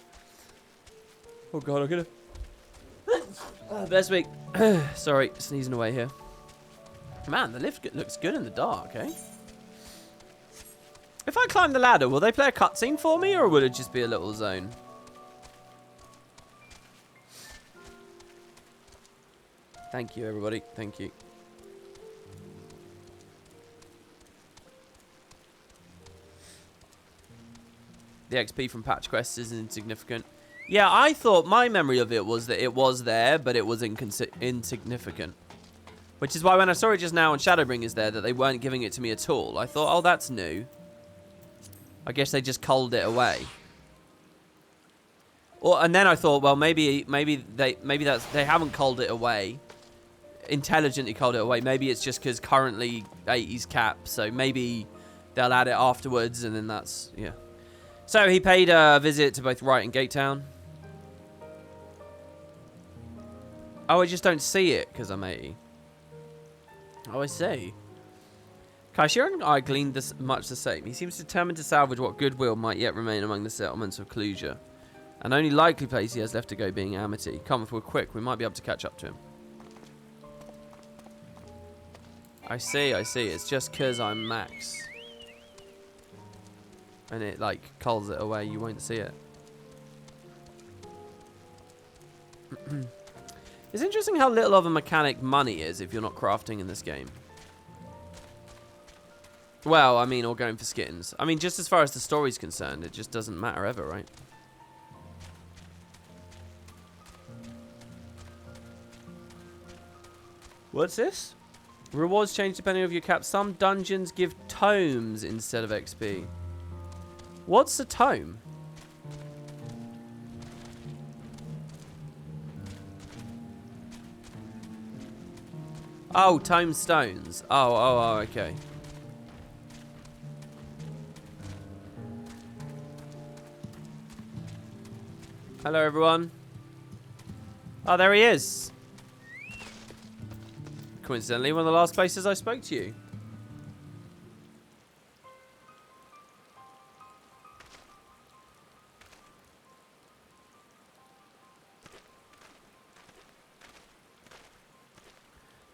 Oh god, I'm gonna... Best week. Sorry, sneezing away here. Man, the lift looks good in the dark, eh? If I climb the ladder, will they play a cutscene for me, or will it just be a little zone? Thank you, everybody. Thank you. The XP from patch quests is insignificant. Yeah, I thought my memory of it was that it was there, but it was insignificant. Which is why when I saw it just now on Shadowbringers there that they weren't giving it to me at all, I thought, oh, that's new. I guess they just culled it away. And then I thought, well, maybe they haven't culled it away. Intelligently culled it away. Maybe it's just because currently 80s cap, so maybe they'll add it afterwards, and then that's, yeah. So he paid a visit to both Wright and Gatetown. Oh, I just don't see it because I'm 80. Oh, I see. Kaishira and I gleaned this much the same. He seems determined to salvage what goodwill might yet remain among the settlements of Clusia. An only likely place he has left to go being Amity. Come, if we're quick, we might be able to catch up to him. I see. It's just because I'm max. And it, like, culls it away. You won't see it. It's interesting how little of a mechanic money is if you're not crafting in this game. Well, I mean, or going for skins. I mean, just as far as the story's concerned, it just doesn't matter ever, right? What's this? Rewards change depending on your cap. Some dungeons give tomes instead of XP. What's a tome? Oh, tomestones. Oh, okay. Hello, everyone. Oh, there he is. Coincidentally, one of the last places I spoke to you.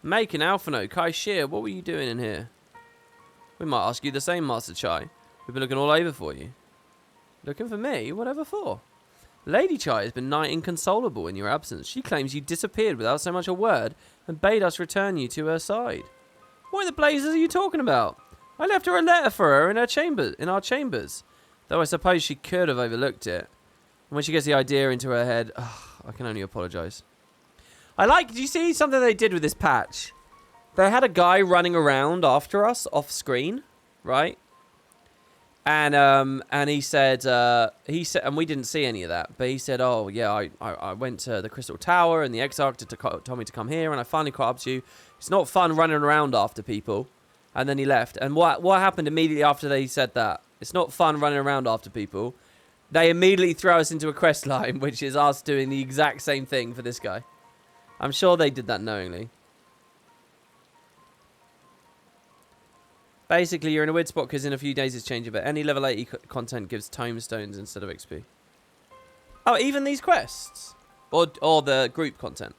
Make an Alphano. Kai Shear, what were you doing in here? We might ask you the same, Master Chai. We've been looking all over for you. Looking for me? Whatever for? Lady Chai has been nigh inconsolable in your absence. She claims you disappeared without so much a word and bade us return you to her side. What the blazes are you talking about? I left her a letter for her in our chambers. Though I suppose she could have overlooked it. And when she gets the idea into her head, I can only apologise. Do you see something they did with this patch? They had a guy running around after us off screen, right? And he said, and we didn't see any of that, but he said, oh yeah, I went to the Crystal Tower and the Exarch told me to come here, and I finally caught up to you. It's not fun running around after people. And then he left. And what happened immediately after they said that? It's not fun running around after people. They immediately throw us into a quest line, which is us doing the exact same thing for this guy. I'm sure they did that knowingly. Basically, you're in a weird spot because in a few days it's changing, but any level 80 content gives tomestones instead of XP. Oh, even these quests? Or the group content?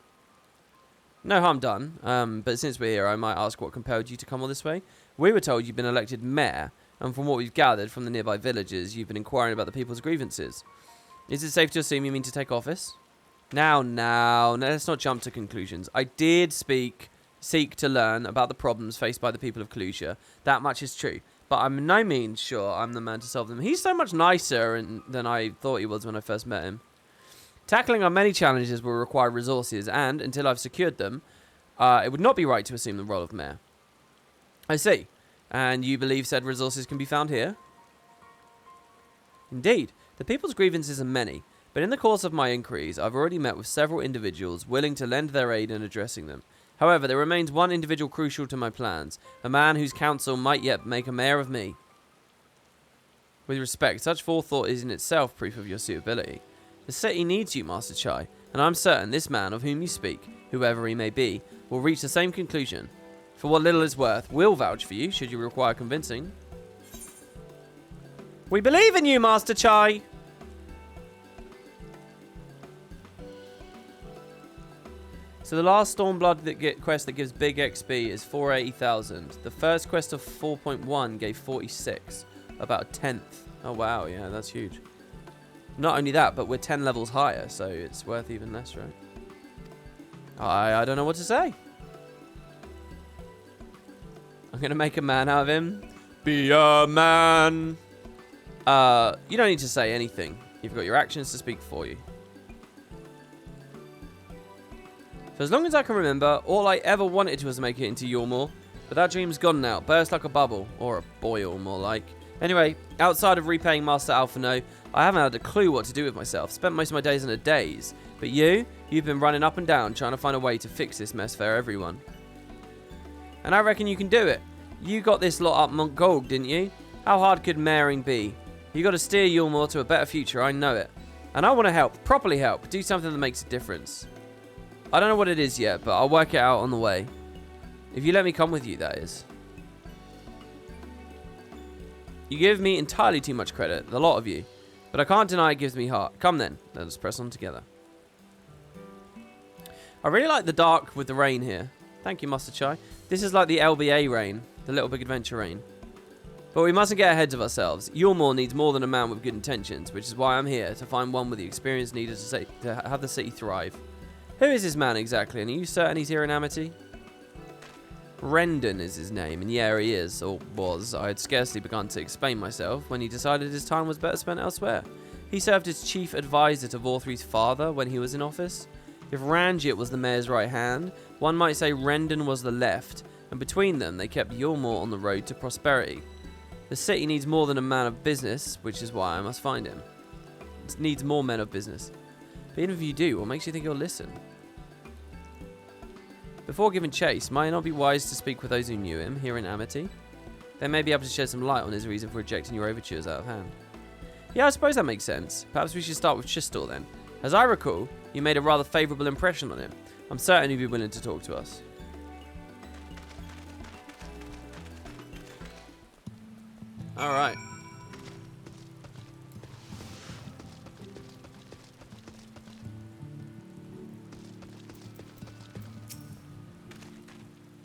No harm done, but since we're here, I might ask what compelled you to come all this way. We were told you've been elected mayor, and from what we've gathered from the nearby villages, you've been inquiring about the people's grievances. Is it safe to assume you mean to take office? Now, let's not jump to conclusions. I did seek to learn about the problems faced by the people of Clusia. That much is true. But I'm no means sure I'm the man to solve them. He's so much nicer than I thought he was when I first met him. Tackling our many challenges will require resources, and until I've secured them, it would not be right to assume the role of mayor. I see. And you believe said resources can be found here? Indeed. The people's grievances are many. But in the course of my inquiries, I've already met with several individuals willing to lend their aid in addressing them. However, there remains one individual crucial to my plans, a man whose counsel might yet make a mayor of me. With respect, such forethought is in itself proof of your suitability. The city needs you, Master Chai, and I'm certain this man of whom you speak, whoever he may be, will reach the same conclusion. For what little is worth, we'll vouch for you, should you require convincing. We believe in you, Master Chai! So the last Stormblood quest that gives big XP is 480,000. The first quest of 4.1 gave 46. About a tenth. Oh wow, yeah, that's huge. Not only that, but we're 10 levels higher, so it's worth even less, right? I don't know what to say. I'm going to make a man out of him. Be a man. You don't need to say anything. You've got your actions to speak for you. For as long as I can remember, all I ever wanted was to make it into Yulmore, but that dream's gone now, burst like a bubble, or a boil more like. Anyway, outside of repaying Master Alphino, I haven't had a clue what to do with myself, spent most of my days in a daze. But you've been running up and down trying to find a way to fix this mess for everyone. And I reckon you can do it. You got this lot up Montgolg, didn't you? How hard could mayoring be? You got to steer Yulmore to a better future, I know it. And I want to help, properly help, do something that makes a difference. I don't know what it is yet, but I'll work it out on the way. If you let me come with you, that is. You give me entirely too much credit, the lot of you. But I can't deny it gives me heart. Come then, let us press on together. I really like the dark with the rain here. Thank you, Master Chai. This is like the LBA rain, the Little Big Adventure rain. But we mustn't get ahead of ourselves. Yulmore needs more than a man with good intentions, which is why I'm here, to find one with the experience needed to have the city thrive. Who is this man exactly, and are you certain he's here in Amity? Rendon is his name, and yeah, he is, or was. I had scarcely begun to explain myself when he decided his time was better spent elsewhere. He served as chief advisor to Vorthry's father when he was in office. If Ranjit was the mayor's right hand, one might say Rendon was the left, and between them they kept Yulmore on the road to prosperity. The city needs more than a man of business, which is why I must find him. It needs more men of business. But even if you do, what makes you think he'll listen? Before giving chase, might it not be wise to speak with those who knew him here in Amity? They may be able to shed some light on his reason for rejecting your overtures out of hand. Yeah, I suppose that makes sense. Perhaps we should start with Chistor then. As I recall, you made a rather favourable impression on him. I'm certain he'd be willing to talk to us. Alright.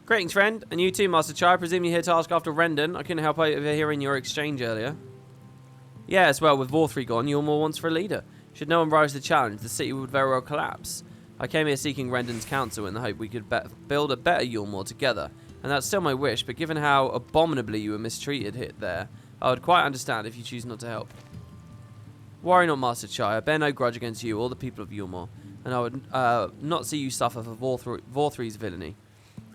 Greetings, friend. And you too, Master Chai. I presume you're here to ask after Rendon. I couldn't help overhearing your exchange earlier. Yes, well, with Vorthry gone, Yulmore wants for a leader. Should no one rise to the challenge, the city would very well collapse. I came here seeking Rendon's counsel in the hope we could build a better Yulmore together. And that's still my wish, but given how abominably you were mistreated there, I would quite understand if you choose not to help. Worry not, Master Chai. I bear no grudge against you or the people of Yulmore, and I would not see you suffer for Vorthry's villainy.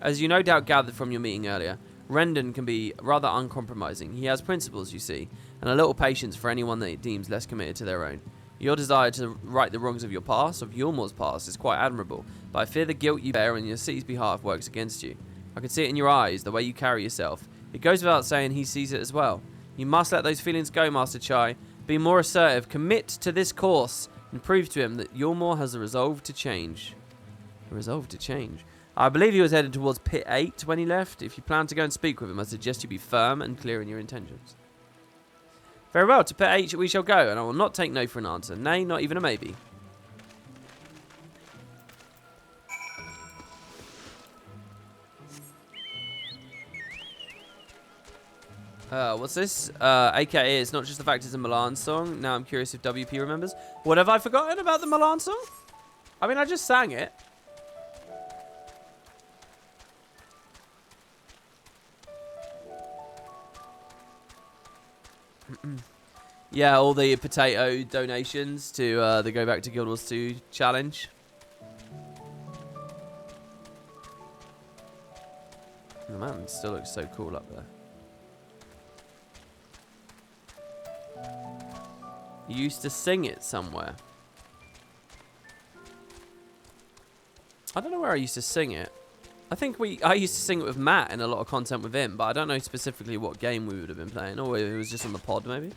As you no doubt gathered from your meeting earlier, Rendon can be rather uncompromising. He has principles, you see, and a little patience for anyone that he deems less committed to their own. Your desire to right the wrongs of your past, of Yulmore's past, is quite admirable, but I fear the guilt you bear on your city's behalf works against you. I can see it in your eyes, the way you carry yourself. It goes without saying he sees it as well. You must let those feelings go, Master Chai. Be more assertive, commit to this course, and prove to him that Yulmore has the resolve to change. The resolve to change? I believe he was headed towards Pit 8 when he left. If you plan to go and speak with him, I suggest you be firm and clear in your intentions. Very well, to Pit 8 we shall go, and I will not take no for an answer. Nay, not even a maybe. What's this? AKA, it's not just the fact it's a Milan song. Now I'm curious if WP remembers. What have I forgotten about the Milan song? I mean, I just sang it. Yeah, all the potato donations to the Go Back to Guild Wars 2 challenge. Oh man, it still looks so cool up there. You used to sing it somewhere. I don't know where I used to sing it. I think I used to sing it with Matt in a lot of content with him, but I don't know specifically what game we would have been playing, or it was just on the pod maybe.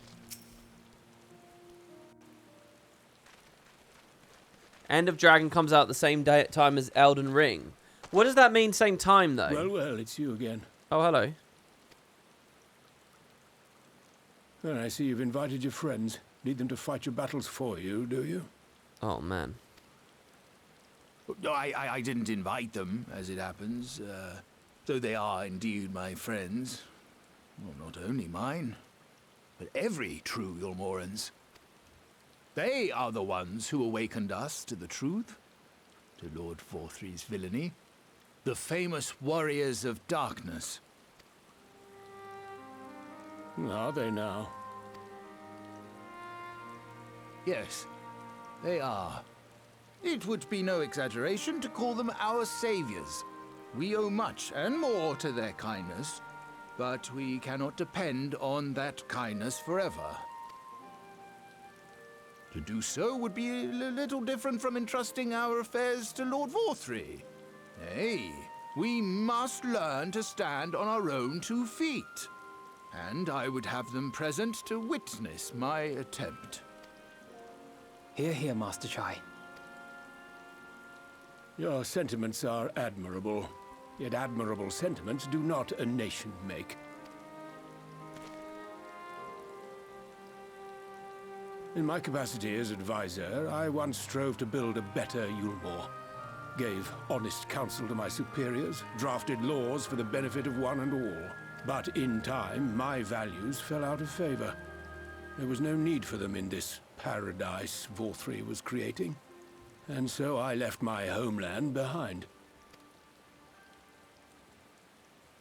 End of Dragon comes out the same time as Elden Ring. What does that mean, same time though? Well, well, it's you again. Oh, hello. Well, I see you've invited your friends. Need them to fight your battles for you, do you? Oh, man. No, I didn't invite them, as it happens. Though they are indeed my friends. Well, not only mine, but every true Yulmoran's. They are the ones who awakened us to the truth, to Lord Vorthry's villainy, the famous warriors of darkness. Are they now? Yes, they are. It would be no exaggeration to call them our saviors. We owe much and more to their kindness, but we cannot depend on that kindness forever. To do so would be a little different from entrusting our affairs to Lord Vorthry. Nay, we must learn to stand on our own 2 feet. And I would have them present to witness my attempt. Hear, hear, Master Chai. Your sentiments are admirable. Yet admirable sentiments do not a nation make. In my capacity as advisor, I once strove to build a better Yulmore. Gave honest counsel to my superiors, drafted laws for the benefit of one and all. But in time, my values fell out of favor. There was no need for them in this paradise Vorthry was creating. And so I left my homeland behind.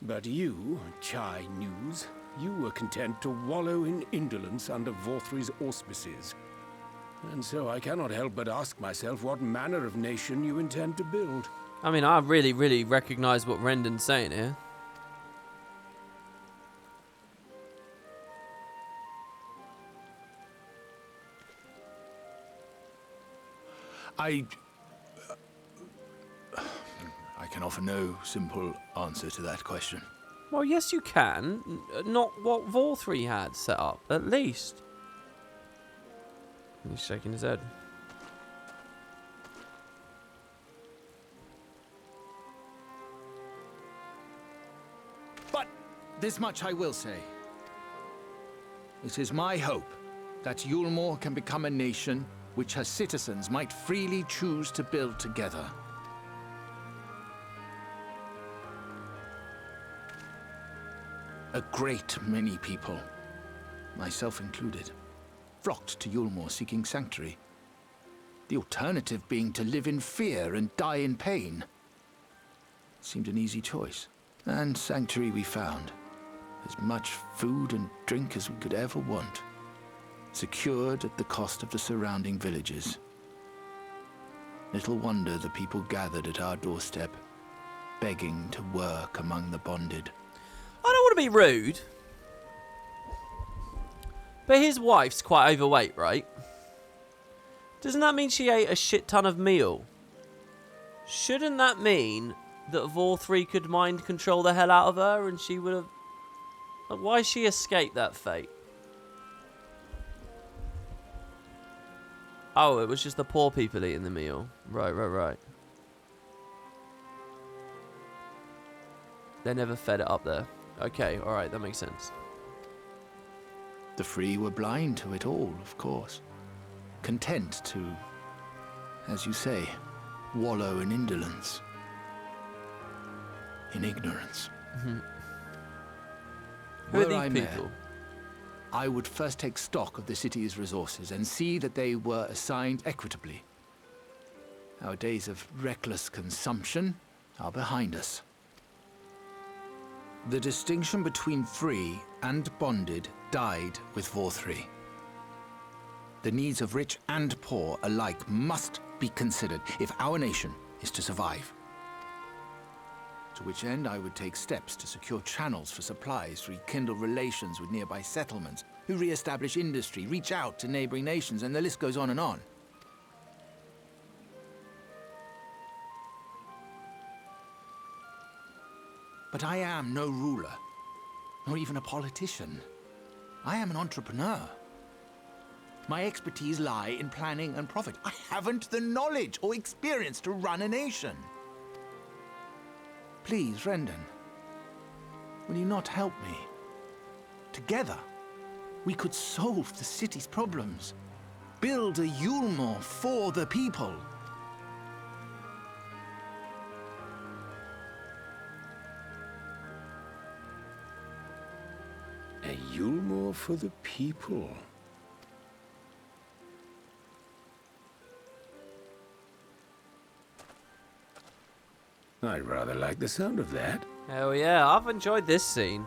But you, Chai News, you were content to wallow in indolence under Vorthry's auspices. And so I cannot help but ask myself what manner of nation you intend to build. I mean, I really recognize what Rendon's saying here. I can offer no simple answer to that question. Well, yes, you can. Not what Vorthry had set up, at least. He's shaking his head. But this much I will say. It is my hope that Yulmore can become a nation which her citizens might freely choose to build together. A great many people, myself included, flocked to Yulmore seeking sanctuary. The alternative being to live in fear and die in pain. It seemed an easy choice. And sanctuary we found. As much food and drink as we could ever want. Secured at the cost of the surrounding villages. Little wonder the people gathered at our doorstep, begging to work among the bonded. I don't want to be rude, but his wife's quite overweight, right? Doesn't that mean she ate a shit ton of meal? Shouldn't that mean that Vorthry could mind control the hell out of her and she would have... Like, why she escaped that fate? Oh, it was just the poor people eating the meal. Right. They never fed it up there. Okay, alright, that makes sense. The free were blind to it all, of course. Content to, as you say, wallow in indolence. In ignorance. Who are Were I these mayor, people? I would first take stock of the city's resources and see that they were assigned equitably. Our days of reckless consumption are behind us. The distinction between free and bonded died with Vorthry. The needs of rich and poor alike must be considered if our nation is to survive. To which end I would take steps to secure channels for supplies, rekindle relations with nearby settlements, who re-establish industry, reach out to neighboring nations, and the list goes on and on. But I am no ruler, nor even a politician. I am an entrepreneur. My expertise lie in planning and profit. I haven't the knowledge or experience to run a nation. Please, Rendon, will you not help me? Together, we could solve the city's problems. Build a Yulmore for the people. A Yulmore for the people. I rather like the sound of that. Hell yeah, I've enjoyed this scene.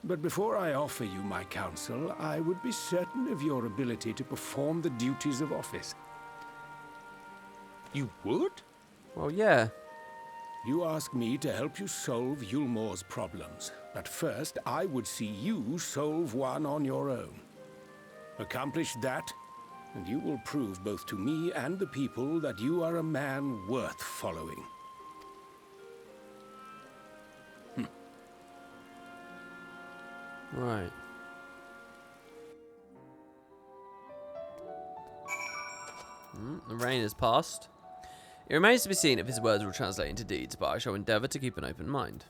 But before I offer you my counsel, I would be certain of your ability to perform the duties of office. You would? Well, yeah. You ask me to help you solve Yulmore's problems, but first I would see you solve one on your own. Accomplish that, and you will prove both to me and the people that you are a man worth following. Right. The rain has passed. It remains to be seen if his words will translate into deeds, but I shall endeavour to keep an open mind.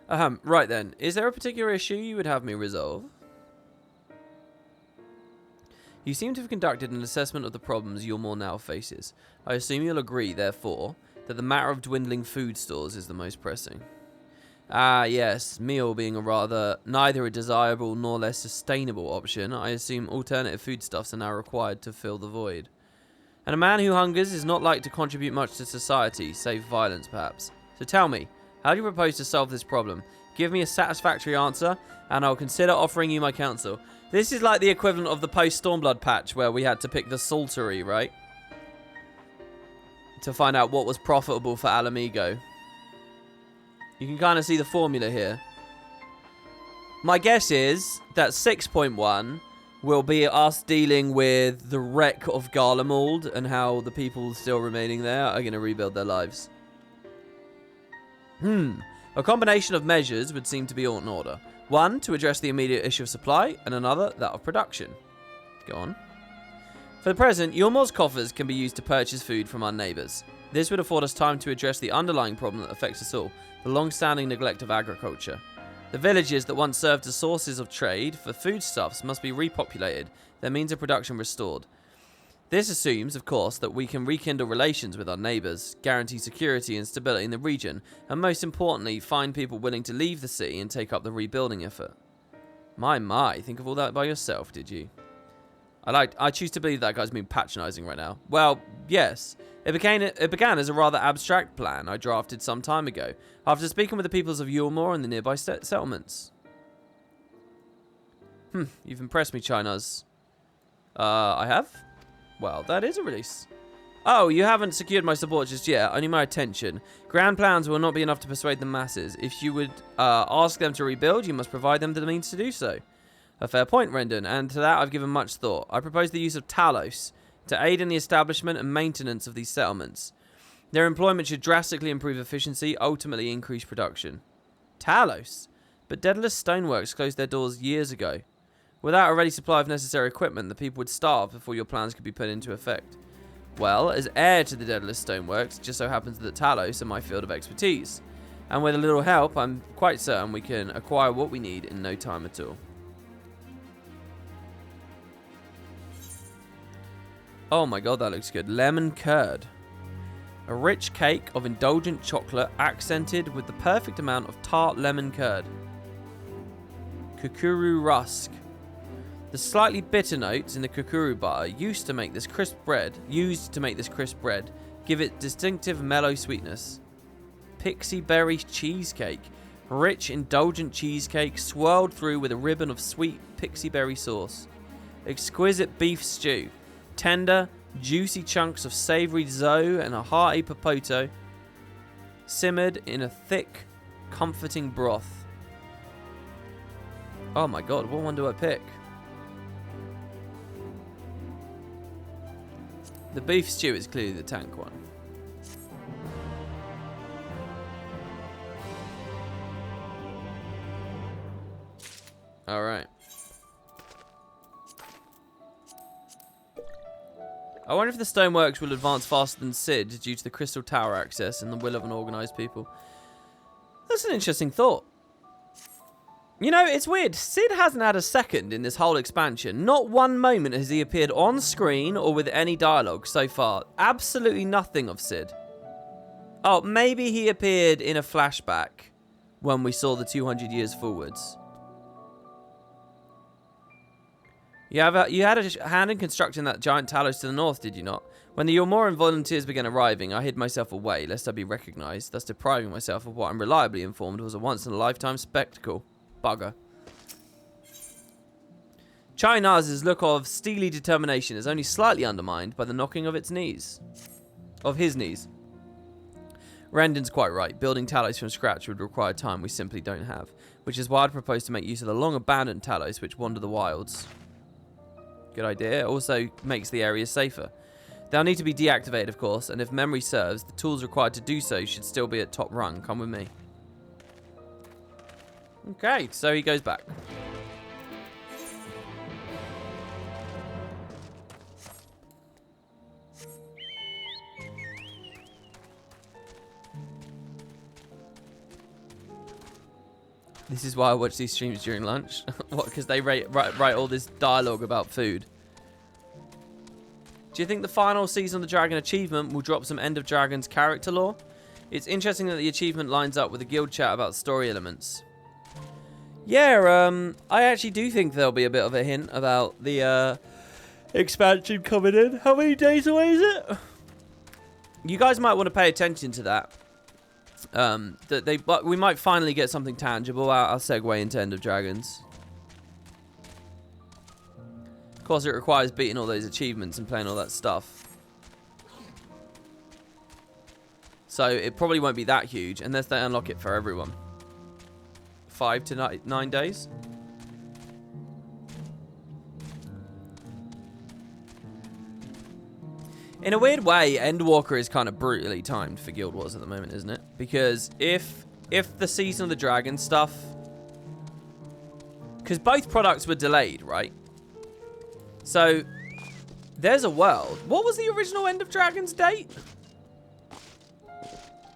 Right then. Is there a particular issue you would have me resolve? You seem to have conducted an assessment of the problems Yulmore now faces. I assume you'll agree, therefore, that the matter of dwindling food stores is the most pressing. Ah, yes, meal being a rather neither a desirable nor less sustainable option, I assume alternative foodstuffs are now required to fill the void. And a man who hungers is not like to contribute much to society, save violence perhaps. So tell me, how do you propose to solve this problem? Give me a satisfactory answer, and I'll consider offering you my counsel. This is like the equivalent of the post-Stormblood patch, where we had to pick the Saltery, right? To find out what was profitable for Alamigo. You can kind of see the formula here. My guess is that 6.1 will be us dealing with the wreck of Garlemald and how the people still remaining there are going to rebuild their lives. A combination of measures would seem to be in order. One, to address the immediate issue of supply, and another, that of production. Go on. For the present, Yulmore's coffers can be used to purchase food from our neighbours. This would afford us time to address the underlying problem that affects us all, the long-standing neglect of agriculture. The villages that once served as sources of trade for foodstuffs must be repopulated, their means of production restored. This assumes, of course, that we can rekindle relations with our neighbours, guarantee security and stability in the region, and most importantly, find people willing to leave the city and take up the rebuilding effort. My, think of all that by yourself, did you? I choose to believe that guy's being patronising right now. Well, yes. It began as a rather abstract plan I drafted some time ago, after speaking with the peoples of Yulmore and the nearby settlements. You've impressed me, Chinaz. I have? Well, that is a release. Oh, you haven't secured my support just yet, only my attention. Grand plans will not be enough to persuade the masses. If you would ask them to rebuild, you must provide them the means to do so. A fair point, Rendon, and to that I've given much thought. I propose the use of Talos to aid in the establishment and maintenance of these settlements. Their employment should drastically improve efficiency, ultimately increase production. Talos? But Daedalus Stoneworks closed their doors years ago. Without a ready supply of necessary equipment, the people would starve before your plans could be put into effect. Well, as heir to the Daedalus Stoneworks, it just so happens that Talos are my field of expertise. And with a little help, I'm quite certain we can acquire what we need in no time at all. Oh my god, that looks good. Lemon curd. A rich cake of indulgent chocolate accented with the perfect amount of tart lemon curd. Kukuru rusk. The slightly bitter notes in the kukuru butter used to make this crisp bread give it distinctive mellow sweetness. Pixie berry cheesecake. Rich, indulgent cheesecake swirled through with a ribbon of sweet pixie berry sauce. Exquisite beef stew. Tender, juicy chunks of savoury zo and a hearty popoto simmered in a thick, comforting broth. Oh my god, what one do I pick? The beef stew is clearly the tank one. Alright. I wonder if the stoneworks will advance faster than Cid due to the Crystal Tower access and the will of an organised people. That's an interesting thought. You know, it's weird. Cid hasn't had a second in this whole expansion. Not one moment has he appeared on screen or with any dialogue so far. Absolutely nothing of Cid. Oh, maybe he appeared in a flashback when we saw the 200 years forwards. You had a hand in constructing that giant Talos to the north, did you not? When the Yulmoran volunteers began arriving, I hid myself away, lest I be recognised, thus depriving myself of what I'm reliably informed was a once-in-a-lifetime spectacle. Bugger. Chai-Naz's look of steely determination is only slightly undermined by the knocking of its knees. Of his knees. Rendon's quite right. Building Talos from scratch would require time we simply don't have, which is why I'd propose to make use of the long-abandoned Talos which wander the wilds. Good idea. It also makes the area safer. They'll need to be deactivated, of course, and if memory serves, the tools required to do so should still be at top rung. Come with me. Okay, so he goes back. This is why I watch these streams during lunch. What? Because they write all this dialogue about food. Do you think the final Season of the Dragon achievement will drop some End of Dragon's character lore? It's interesting that the achievement lines up with the guild chat about story elements. Yeah, I actually do think there'll be a bit of a hint about the expansion coming in. How many days away is it? You guys might want to pay attention to that. But we might finally get something tangible. I'll segue into End of Dragons. Of course, it requires beating all those achievements and playing all that stuff. So it probably won't be that huge unless they unlock it for everyone. 5 to 9 days. In a weird way, Endwalker is kind of brutally timed for Guild Wars at the moment, isn't it? Because if the Season of the Dragon stuff... Because both products were delayed, right? So, there's a world. What was the original End of Dragons date?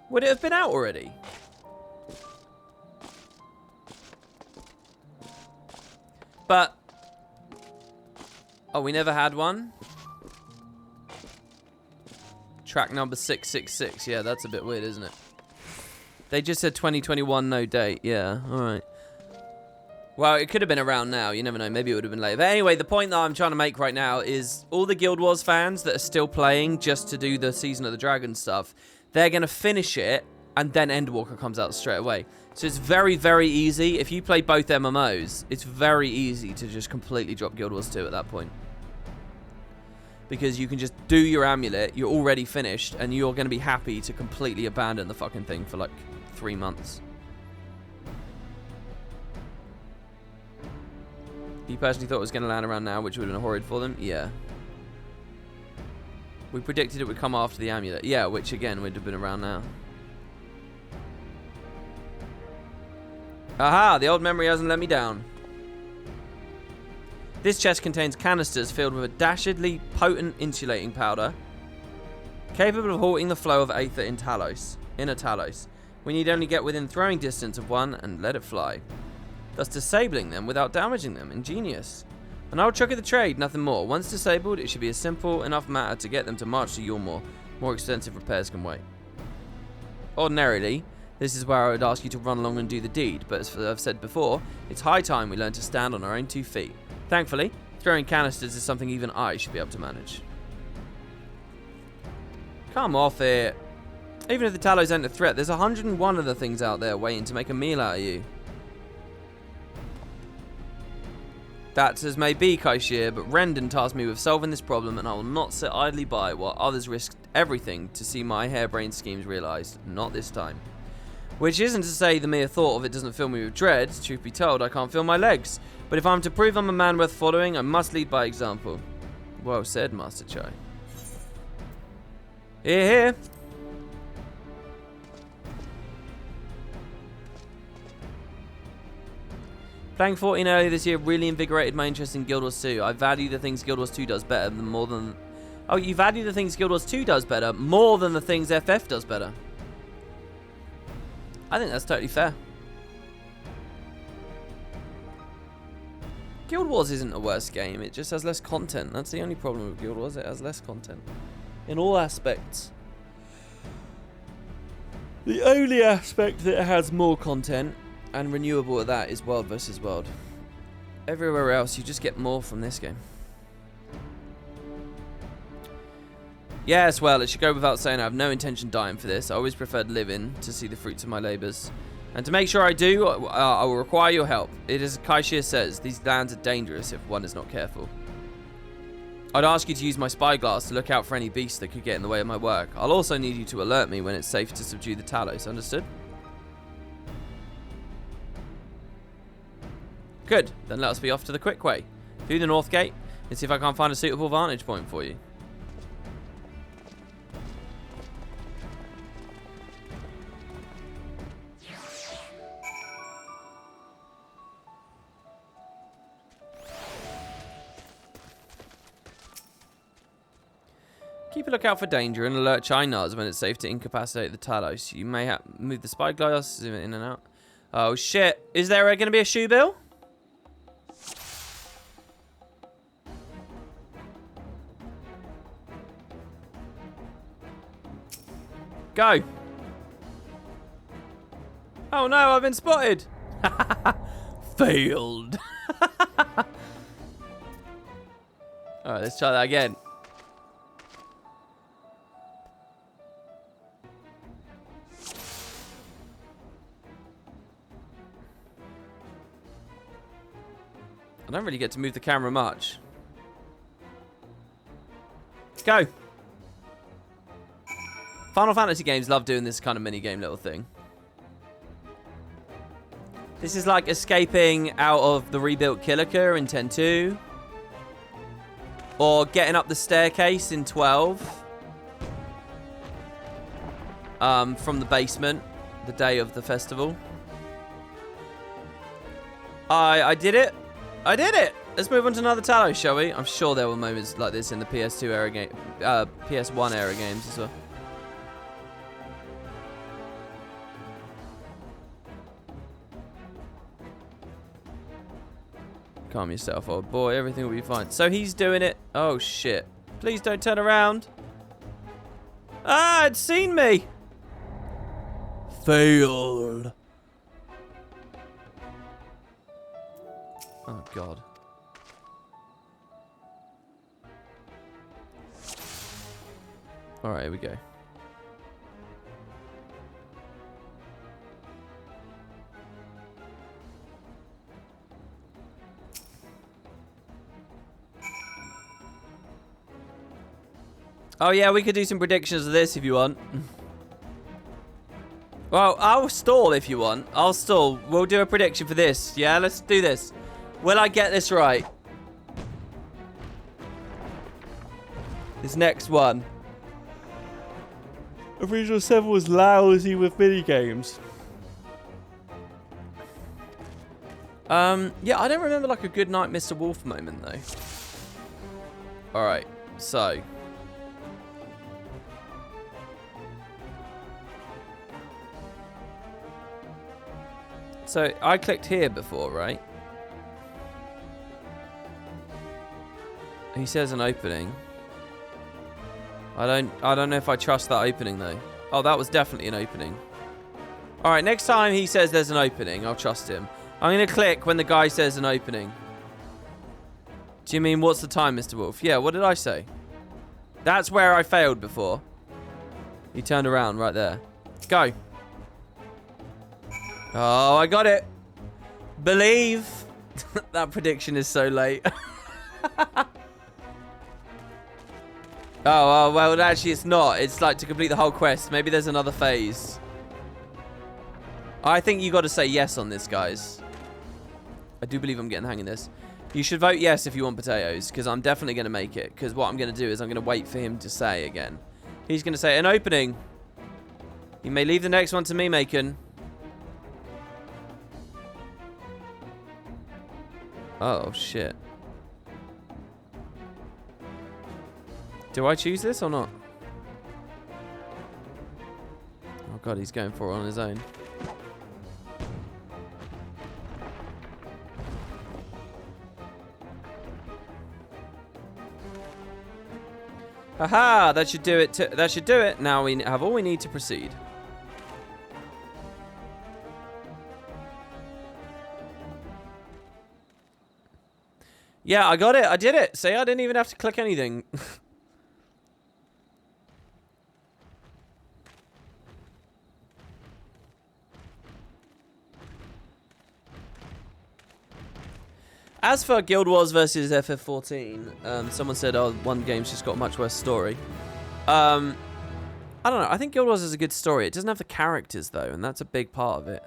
Would it have been out already? But... Oh, we never had one? Track number 666. Yeah, that's a bit weird, isn't it? They just said 2021, no date. Yeah, alright. Well, it could have been around now. You never know. Maybe it would have been later. But anyway, the point that I'm trying to make right now is all the Guild Wars fans that are still playing just to do the Season of the Dragon stuff, they're going to finish it, and then Endwalker comes out straight away. So it's very, very easy. If you play both MMOs, it's very easy to just completely drop Guild Wars 2 at that point. Because you can just do your amulet, you're already finished, and you're going to be happy to completely abandon the fucking thing for like 3 months. You personally thought it was going to land around now, which would have been horrid for them? Yeah. We predicted it would come after the amulet. Yeah, which again would have been around now. Aha! The old memory hasn't let me down. This chest contains canisters filled with a dastardly potent insulating powder, capable of halting the flow of aether in Talos. In a Talos. We need only get within throwing distance of one and let it fly, thus disabling them without damaging them. Ingenious. And I'll chuck it the trade, nothing more. Once disabled, it should be a simple enough matter to get them to march to Yulmore. More extensive repairs can wait. Ordinarily, this is where I would ask you to run along and do the deed, but as I've said before, it's high time we learn to stand on our own 2 feet. Thankfully, throwing canisters is something even I should be able to manage. Come off it. Even if the Talos ain't a threat, there's 101 other things out there waiting to make a meal out of you. That's as may be, Kaishir, but Rendon tasked me with solving this problem, and I will not sit idly by while others risk everything to see my harebrained schemes realised. Not this time. Which isn't to say the mere thought of it doesn't fill me with dread. Truth be told, I can't feel my legs. But if I'm to prove I'm a man worth following, I must lead by example. Well said, Master Chai. Hear, hear. Playing 14 earlier this year really invigorated my interest in Guild Wars 2. I value the things Guild Wars 2 does better than more than... Oh, you value the things Guild Wars 2 does better more than the things FF does better. I think that's totally fair. Guild Wars isn't a worse game, it just has less content. That's the only problem with Guild Wars, it has less content. In all aspects. The only aspect that it has more content, and renewable at that, is World versus World. Everywhere else, you just get more from this game. Yes, well, it should go without saying I have no intention dying for this. I always preferred living to see the fruits of my labours. And to make sure I do, I will require your help. It is as Kaishir says, these lands are dangerous if one is not careful. I'd ask you to use my spyglass to look out for any beasts that could get in the way of my work. I'll also need you to alert me when it's safe to subdue the Talos, understood? Good, then let us be off to the quick way. Through the north gate, and see if I can't find a suitable vantage point for you. Keep a lookout for danger and alert Chinars when it's safe to incapacitate the Talos. You may have move the spyglass, zoom it in and out. Oh shit, is there going to be a shoe bill? Go. Oh no, I've been spotted. Failed. Alright, let's try that again. I don't really get to move the camera much. Go. Final Fantasy games love doing this kind of mini-game little thing. This is like escaping out of the rebuilt Kilika in 10-2. Or getting up the staircase in 12. From the basement. The day of the festival. I did it. I did it! Let's move on to another Talos, shall we? I'm sure there were moments like this in the PS2 era game, PS1 era games as well. Calm yourself, old boy. Everything will be fine. So he's doing it. Oh, shit. Please don't turn around. Ah, it's seen me. Failed. Oh, God. Alright, here we go. Oh, yeah, we could do some predictions of this if you want. Well, I'll stall if you want. I'll stall. We'll do a prediction for this. Yeah, let's do this. Will I get this right? This next one. Original 7 was lousy with minigames. Yeah, I don't remember like a good night Mr. Wolf moment though. Alright, so. So I clicked here before, right? He says an opening. I don't know if I trust that opening though. Oh, that was definitely an opening. Alright, next time he says there's an opening, I'll trust him. I'm gonna click when the guy says an opening. Do you mean what's the time, Mr. Wolf? Yeah, what did I say? That's where I failed before. He turned around right there. Go. Oh, I got it. Believe. That prediction is so late. Oh, well, actually, it's not. It's like to complete the whole quest. Maybe there's another phase. I think you got to say yes on this, guys. I do believe I'm getting the hang of this. You should vote yes if you want potatoes, because I'm definitely going to make it. Because what I'm going to do is I'm going to wait for him to say again. He's going to say an opening. You may leave the next one to me, Macon. Oh, shit. Do I choose this or not? Oh god, he's going for it on his own. Aha! That should do it. That should do it. Now we have all we need to proceed. Yeah, I got it. I did it. See, I didn't even have to click anything. As for Guild Wars versus FF14, someone said, oh, one game's just got a much worse story. I don't know. I think Guild Wars is a good story. It doesn't have the characters, though, and that's a big part of it.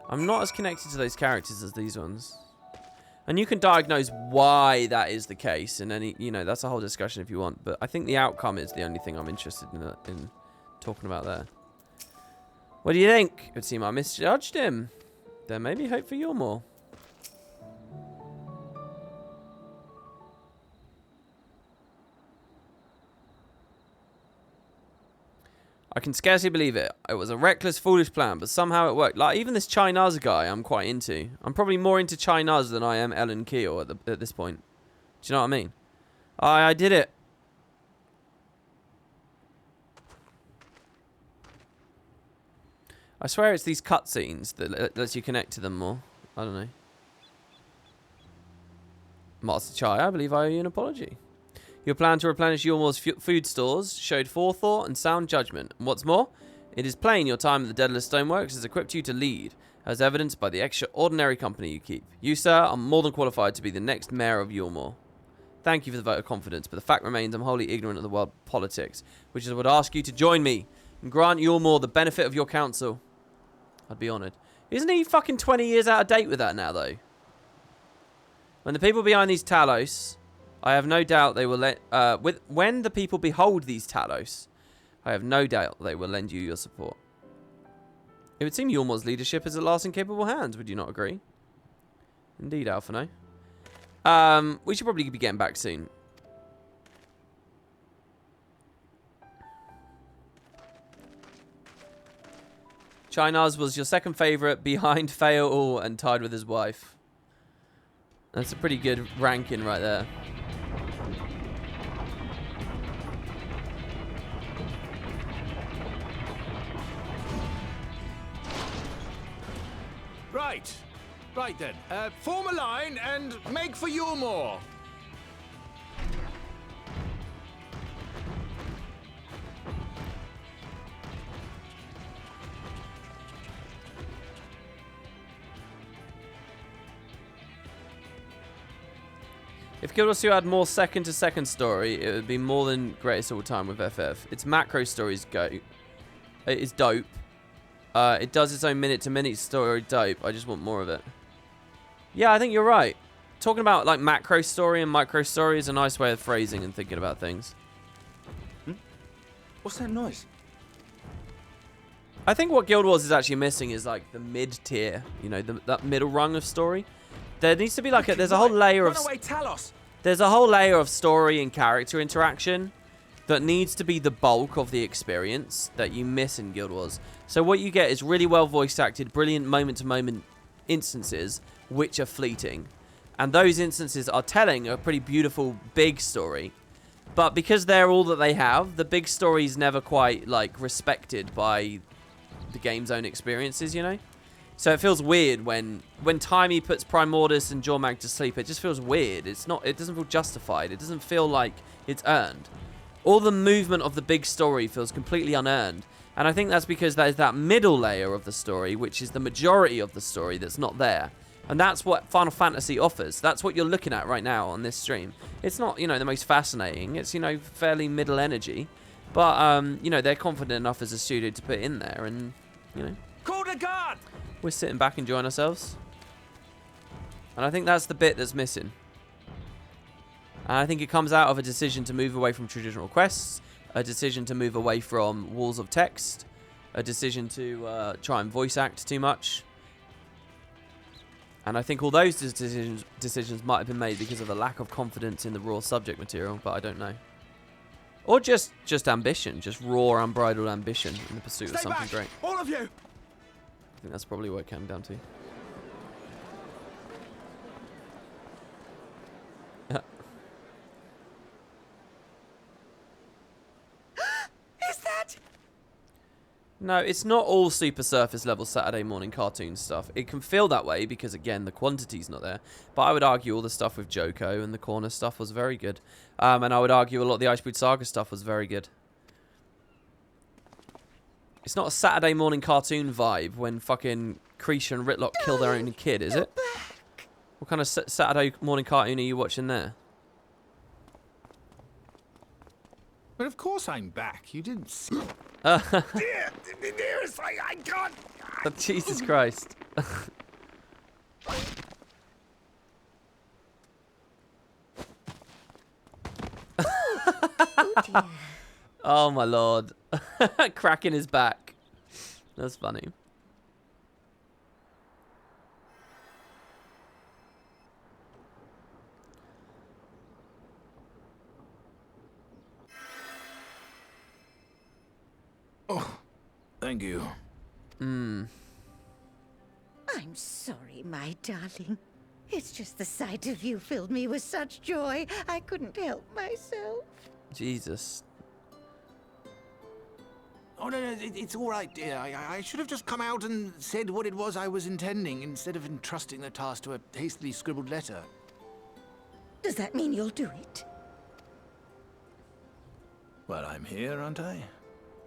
I'm not as connected to those characters as these ones. And you can diagnose why that is the case, and any, you know, that's a whole discussion if you want. But I think the outcome is the only thing I'm interested in talking about there. What do you think? It would seem I misjudged him. There may be hope for Yulmore. I can scarcely believe it. It was a reckless, foolish plan, but somehow it worked. Like, even this Chinaz guy I'm quite into. I'm probably more into Chinaz than I am Ellen Keel at this point. Do you know what I mean? I did it. I swear it's these cutscenes that lets you connect to them more. I don't know. Master Chai, I believe I owe you an apology. Your plan to replenish Yulmore's food stores showed forethought and sound judgment. And what's more, it is plain your time at the Daedalus Stoneworks has equipped you to lead, as evidenced by the extraordinary company you keep. You, sir, are more than qualified to be the next mayor of Yulmore. Thank you for the vote of confidence, but the fact remains I'm wholly ignorant of the world of politics, which is I would ask you to join me and grant Yulmore the benefit of your counsel. I'd be honoured. Isn't he fucking 20 years out of date with that now, though? When the people behind these Talos, I have no doubt they will when the people behold these Talos, I have no doubt they will lend you your support. It would seem Yulmore's leadership is at last in capable hands, would you not agree? Indeed, Alphino. We should probably be getting back soon. Chinaz was your second favourite, behind Fail and tied with his wife. That's a pretty good ranking right there. Right then. Form a line and make for Yulmore. If Guild Wars 2 had more second-to-second story, it would be more than greatest all time with FF. Its macro story is dope. It does its own minute-to-minute story dope. I just want more of it. Yeah, I think you're right. Talking about like macro story and micro story is a nice way of phrasing and thinking about things. What's that noise? I think what Guild Wars is actually missing is like the mid-tier, you know, that middle rung of story. There needs to be like there's a whole layer of Talos. There's a whole layer of story and character interaction that needs to be the bulk of the experience that you miss in Guild Wars. So what you get is really well voice acted, brilliant moment-to-moment instances which are fleeting. And those instances are telling a pretty beautiful big story. But because they're all that they have, the big story is never quite like respected by the game's own experiences, you know? So it feels weird when Timey puts Primordus and Jormag to sleep. It just feels weird. It doesn't feel justified. It doesn't feel like it's earned. All the movement of the big story feels completely unearned. And I think that's because there's that middle layer of the story, which is the majority of the story that's not there. And that's what Final Fantasy offers. That's what you're looking at right now on this stream. It's not, you know, the most fascinating. It's, you know, fairly middle energy. But, you know, they're confident enough as a studio to put it in there. And, you know, Call the guard! we're sitting back enjoying ourselves. And I think that's the bit that's missing. And I think it comes out of a decision to move away from traditional quests, a decision to move away from walls of text, a decision to try and voice act too much. And I think all those decisions might have been made because of a lack of confidence in the raw subject material, but I don't know. Or just ambition, just raw, unbridled ambition in the pursuit of something great. All of you! I think that's probably what it came down to. Is that? No, it's not all super surface level Saturday morning cartoon stuff. It can feel that way because, again, the quantity's not there. But I would argue all the stuff with Joko and the corner stuff was very good. And I would argue a lot of the Icebreed Saga stuff was very good. It's not a Saturday morning cartoon vibe when fucking Kreesha and Ritlock kill their own kid, is it? What kind of Saturday morning cartoon are you watching there? But of course I'm back. You didn't see. Dearest, I can't. Oh, Jesus Christ. Oh my lord. Cracking his back. That's funny. Oh, thank you. I'm sorry, my darling. It's just the sight of you filled me with such joy, I couldn't help myself. Jesus. Oh, no, it's all right, dear. I should have just come out and said what it was I was intending, instead of entrusting the task to a hastily scribbled letter. Does that mean you'll do it? Well, I'm here, aren't I?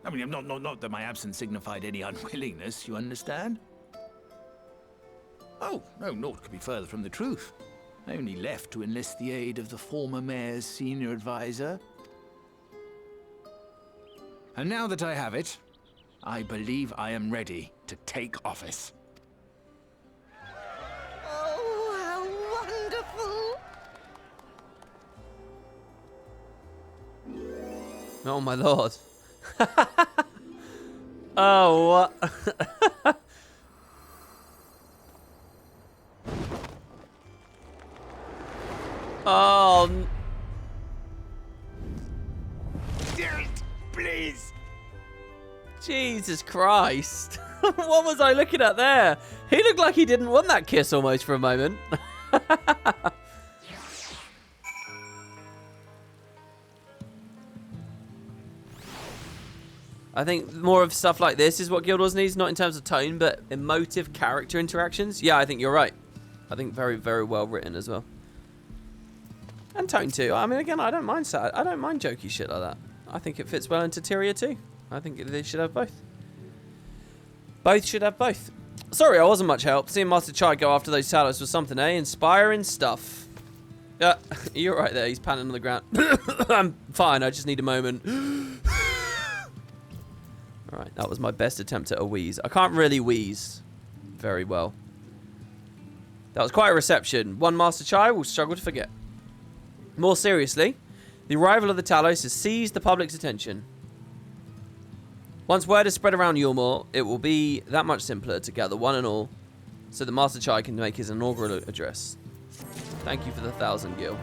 I mean, not that my absence signified any unwillingness, you understand? Oh, no, naught could be further from the truth. I only left to enlist the aid of the former mayor's senior advisor. And now that I have it, I believe I am ready to take office. Oh, how wonderful! Oh my lord. Oh, what? Oh. Please. Jesus Christ. What was I looking at there? He looked like he didn't want that kiss almost for a moment. I think more of stuff like this is what Guild Wars needs, not in terms of tone, but emotive character interactions. Yeah, I think you're right. I think very, very well written as well. And tone too. I mean, again, I don't mind jokey shit like that. I think it fits well into Tyria too. I think they should have both. Both should have both. Sorry, I wasn't much help. Seeing Master Chai go after those talos was something, eh? Inspiring stuff. Yeah, you're right there. He's panting on the ground. I'm fine. I just need a moment. Alright, that was my best attempt at a wheeze. I can't really wheeze very well. That was quite a reception. One Master Chai will struggle to forget. More seriously, the arrival of the Talos has seized the public's attention. Once word is spread around Yulmore, it will be that much simpler to gather one and all so that Master Chai can make his inaugural address. Thank you for the 1,000 gil.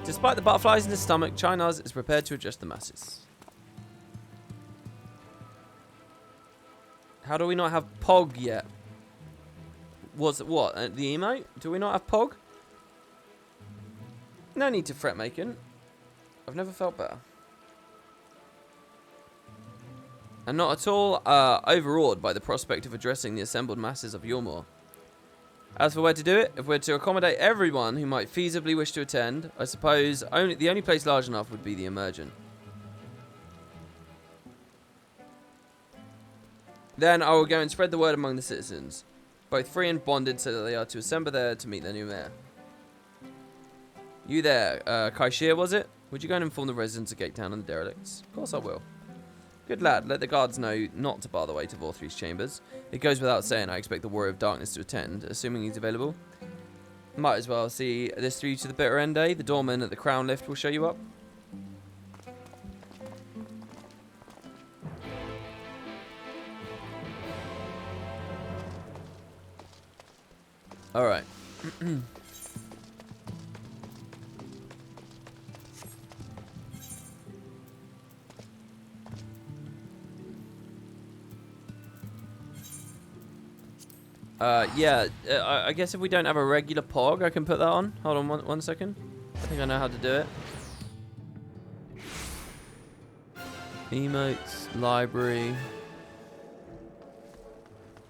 Despite the butterflies in his stomach, Chai-Naz is prepared to address the masses. How do we not have Pog yet? What? The emote? Do we not have Pog? No need to fret, Macon. I've never felt better. And not at all overawed by the prospect of addressing the assembled masses of Yulmore. As for where to do it, if we're to accommodate everyone who might feasibly wish to attend, I suppose the only place large enough would be the Emergent. Then I will go and spread the word among the citizens, both free and bonded, so that they are to assemble there to meet their new mayor. You there, Kaishir, was it? Would you go and inform the residents of Gatetown and the derelicts? Of course I will. Good lad, let the guards know not to bar the way to Vorthry's chambers. It goes without saying I expect the Warrior of Darkness to attend, assuming he's available. Might as well see this through to the bitter end, eh? The doorman at the Crown Lift will show you up. Alright. Yeah, I guess if we don't have a regular Pog, I can put that on. Hold on one second. I think I know how to do it. Emotes, library,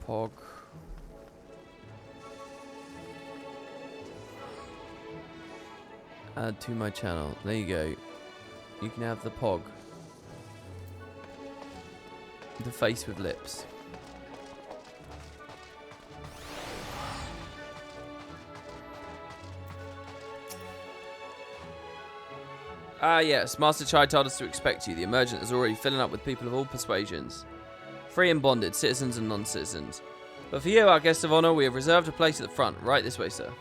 Pog. Add to my channel. There you go. You can have the Pog. The face with lips. Ah, yes. Master Chai told us to expect you. The emergent is already filling up with people of all persuasions. Free and bonded, citizens and non-citizens. But for you, our guest of honor, we have reserved a place at the front. Right this way, sir.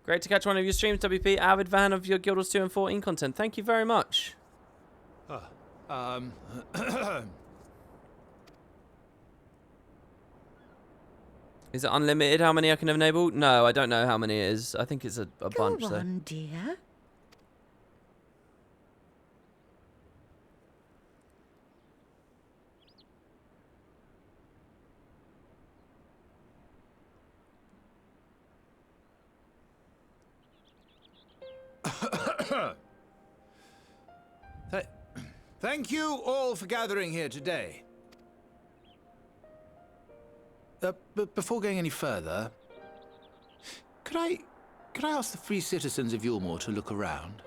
Great to catch one of your streams, WP. Avid fan of your Guild Wars 2 and 14 content. Thank you very much. Is it unlimited how many I can enable? No, I don't know how many it is. I think it's a bunch. Go on, dear. Thank you all for gathering here today. But before going any further, could I ask the free citizens of Yulmore to look around?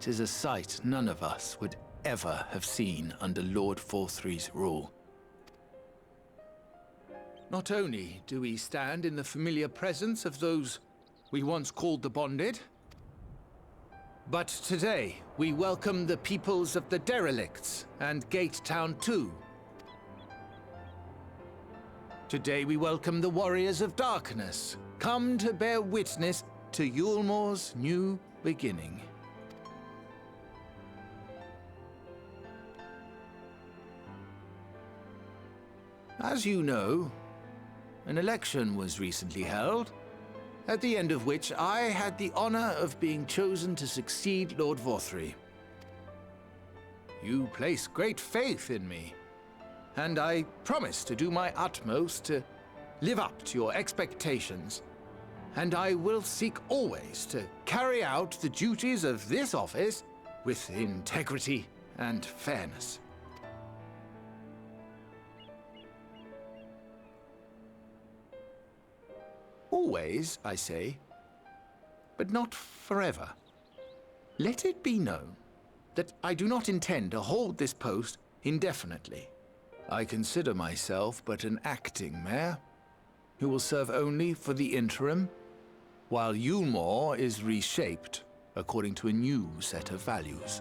"'Tis a sight none of us would ever have seen under Lord Forthry's rule. Not only do we stand in the familiar presence of those we once called the Bonded, but today we welcome the peoples of the Derelicts and Gate Town too. Today we welcome the Warriors of Darkness, come to bear witness to Yulmore's new beginning. As you know, an election was recently held, at the end of which I had the honor of being chosen to succeed Lord Forthry. You place great faith in me, and I promise to do my utmost to live up to your expectations, and I will seek always to carry out the duties of this office with integrity and fairness. Always, I say, but not forever. Let it be known that I do not intend to hold this post indefinitely. I consider myself but an acting mayor, who will serve only for the interim, while Yulmore is reshaped according to a new set of values.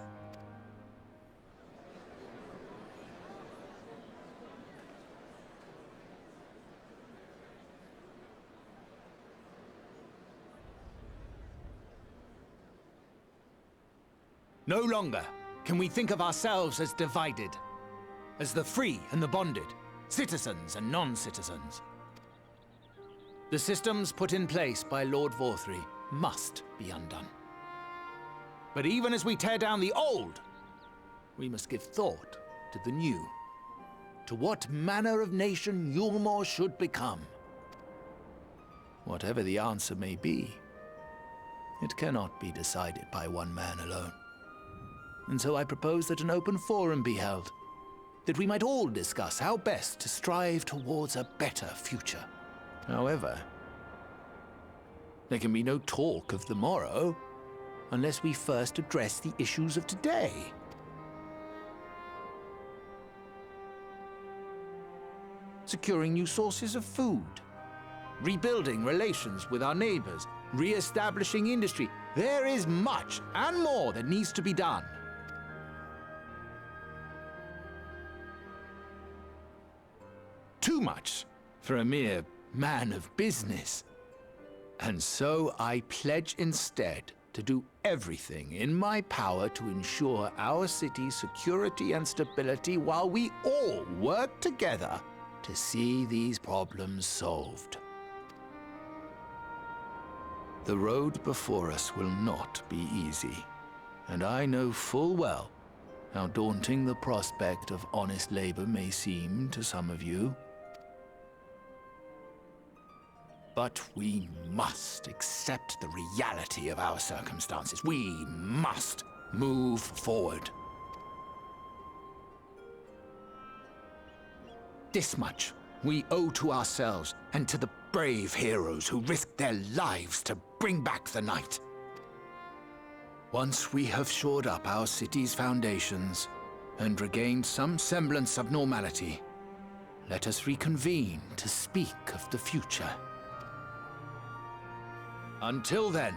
No longer can we think of ourselves as divided, as the free and the bonded, citizens and non-citizens. The systems put in place by Lord Forthry must be undone. But even as we tear down the old, we must give thought to the new, to what manner of nation Yulmore should become. Whatever the answer may be, it cannot be decided by one man alone. And so I propose that an open forum be held, that we might all discuss how best to strive towards a better future. However, there can be no talk of the morrow unless we first address the issues of today. Securing new sources of food, rebuilding relations with our neighbors, re-establishing industry. There is much and more that needs to be done. Too much for a mere man of business. And so I pledge instead to do everything in my power to ensure our city's security and stability while we all work together to see these problems solved. The road before us will not be easy, and I know full well how daunting the prospect of honest labor may seem to some of you. But we must accept the reality of our circumstances. We must move forward. This much we owe to ourselves and to the brave heroes who risked their lives to bring back the night. Once we have shored up our city's foundations and regained some semblance of normality, let us reconvene to speak of the future. Until then,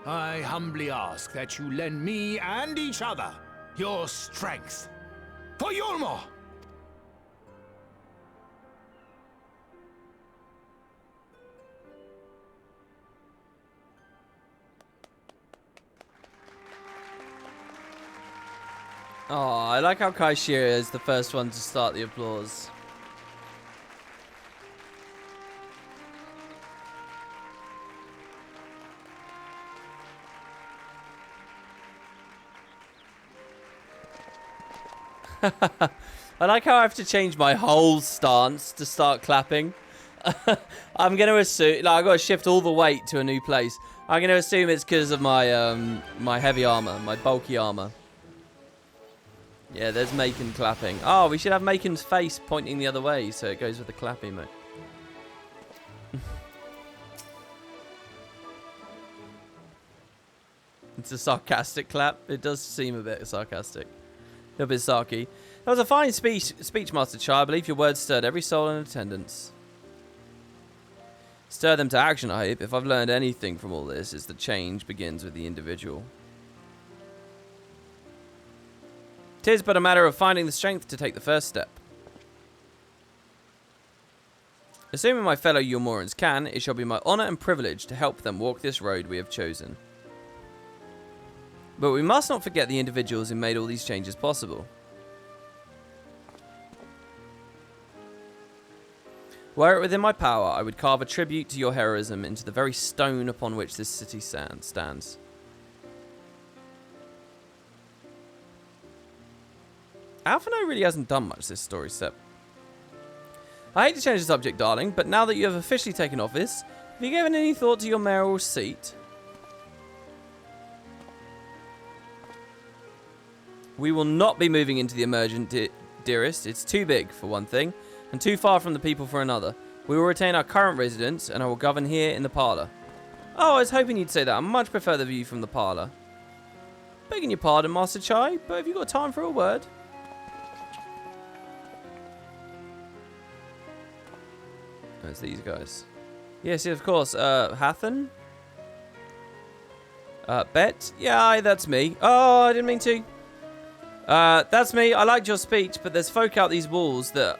I humbly ask that you lend me and each other your strength. For Yulmore! Oh, I like how Kaishira is the first one to start the applause. I like how I have to change my whole stance to start clapping. I'm going to assume, like, I've got to shift all the weight to a new place. I'm going to assume it's because of my my heavy armor, my bulky armor. Yeah, there's Macon clapping. Oh, we should have Macon's face pointing the other way so it goes with the clapping, mate. It's a sarcastic clap. It does seem a bit sarcastic. A little bit sarky. That was a fine speech, Master Chai. I believe your words stirred every soul in attendance. Stir them to action, I hope. If I've learned anything from all this, it's that change begins with the individual. 'Tis but a matter of finding the strength to take the first step. Assuming my fellow Yulmorans can, it shall be my honour and privilege to help them walk this road we have chosen. But we must not forget the individuals who made all these changes possible. Were it within my power, I would carve a tribute to your heroism into the very stone upon which this city stands. Alphino really hasn't done much this story step. I hate to change the subject, darling, but now that you have officially taken office, have you given any thought to your mayoral seat? We will not be moving into the emergent, dearest. It's too big, for one thing, and too far from the people for another. We will retain our current residence, and I will govern here in the parlour. Oh, I was hoping you'd say that. I much prefer the view from the parlour. Begging your pardon, Master Chai, but have you got time for a word? There's these guys. Yes, of course. Hathan? Bet? Yeah, aye, that's me. Oh, I didn't mean to. That's me. I liked your speech, but there's folk out these walls that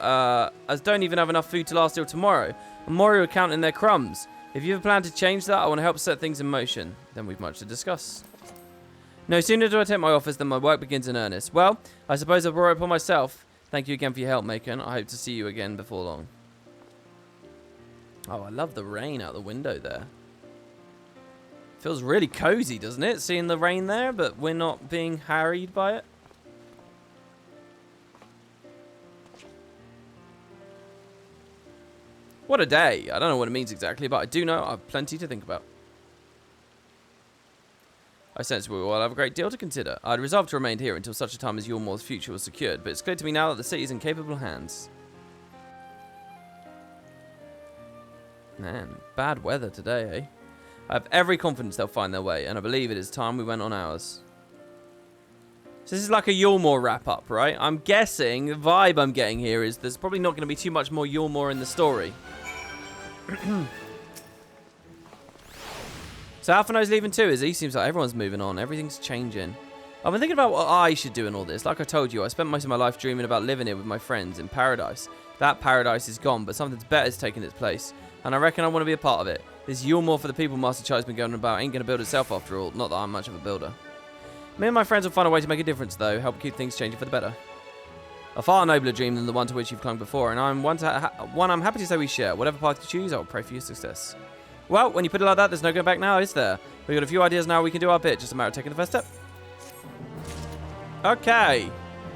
don't even have enough food to last till tomorrow. And Mori are counting their crumbs. If you have a plan to change that, I want to help set things in motion. Then we've much to discuss. No sooner do I take my office than my work begins in earnest. Well, I suppose I brought it upon myself. Thank you again for your help, Macon. I hope to see you again before long. Oh, I love the rain out the window there. Feels really cozy, doesn't it? Seeing the rain there, but we're not being harried by it. What a day. I don't know what it means exactly, but I do know I have plenty to think about. I sense we will have a great deal to consider. I'd resolved to remain here until such a time as Yulmore's future was secured, but it's clear to me now that the city is in capable hands. Man, bad weather today, eh? I have every confidence they'll find their way, and I believe it is time we went on ours. So this is like a Yulmore wrap-up, right? I'm guessing, the vibe I'm getting here is there's probably not going to be too much more Yulmore in the story. So Alphino's leaving too, is he? Seems like everyone's moving on. Everything's changing. I've been thinking about what I should do in all this. Like I told you, I spent most of my life dreaming about living here with my friends in paradise. That paradise is gone, but something better is taking its place. And I reckon I want to be a part of it. This Yulmore for the people Master Chai's been going about ain't going to build itself after all. Not that I'm much of a builder. Me and my friends will find a way to make a difference, though. Help keep things changing for the better. A far nobler dream than the one to which you've clung before, and I'm one I'm happy to say we share. Whatever path you choose, I will pray for your success. Well, when you put it like that, there's no going back now, is there? We've got a few ideas now we can do our bit. Just a matter of taking the first step. Okay.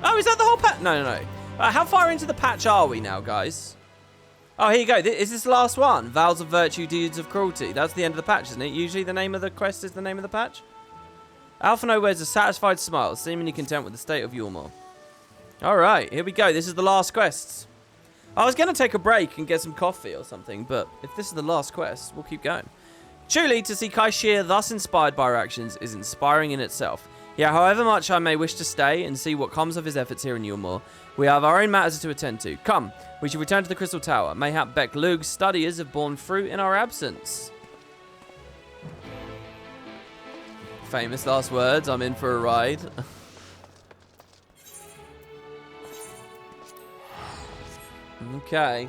Oh, is that the whole patch? No. How far into the patch are we now, guys? Oh, here you go. Is this the last one? Vows of Virtue, Deeds of Cruelty. That's the end of the patch, isn't it? Usually the name of the quest is the name of the patch. Alphino wears a satisfied smile, seemingly content with the state of Yulmore. Alright, here we go. This is the last quest. I was going to take a break and get some coffee or something, but if this is the last quest, we'll keep going. Truly, to see Kai Shir thus inspired by our actions is inspiring in itself. Yet, however much I may wish to stay and see what comes of his efforts here in Yulmore, we have our own matters to attend to. Come, we should return to the Crystal Tower. Mayhap Beck Lug's studies have borne fruit in our absence. Famous last words. I'm in for a ride. Okay.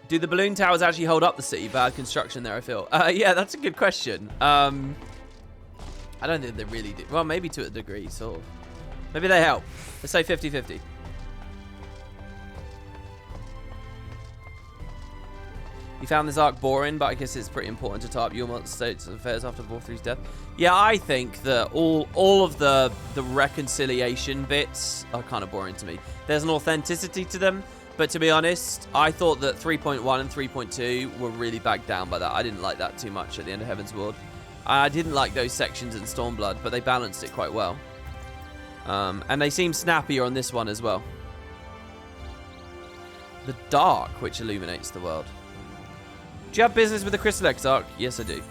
Do the balloon towers actually hold up the city? Bad construction there, I feel. Yeah, that's a good question. I don't think they really do. Well, maybe to a degree, sort of. Maybe they help. Let's say 50-50. You found this arc boring, but I guess it's pretty important to tie up your state's affairs after Vorthri's death. Yeah, I think that all of the reconciliation bits are kind of boring to me. There's an authenticity to them, but to be honest, I thought that 3.1 and 3.2 were really bagged down by that. I didn't like that too much at the end of Heaven's Ward. I didn't like those sections in Stormblood, but they balanced it quite well. And they seem snappier on this one as well. The dark, which illuminates the world. Do you have business with the Crystal Exarch? Yes, I do.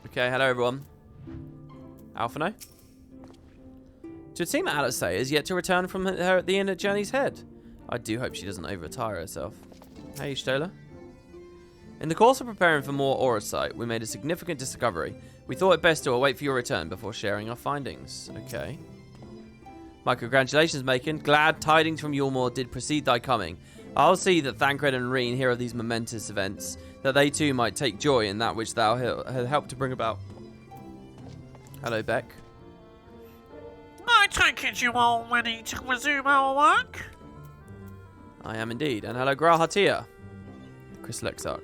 Okay, hello everyone. Alphino? To seem Alisay is yet to return from her at the inn at Journey's Head. I do hope she doesn't over-retire herself. Hey, Stola. In the course of preparing for more Auracite, we made a significant discovery. We thought it best to await for your return before sharing our findings. Okay. My congratulations, Macon. Glad tidings from Yulmore did precede thy coming. I'll see that Thancred and Reen hear of these momentous events, that they too might take joy in that which thou had helped to bring about. Hello, Beck. I take it you all ready to resume our work? I am indeed. And hello, Grahatia. Crystal Exarch.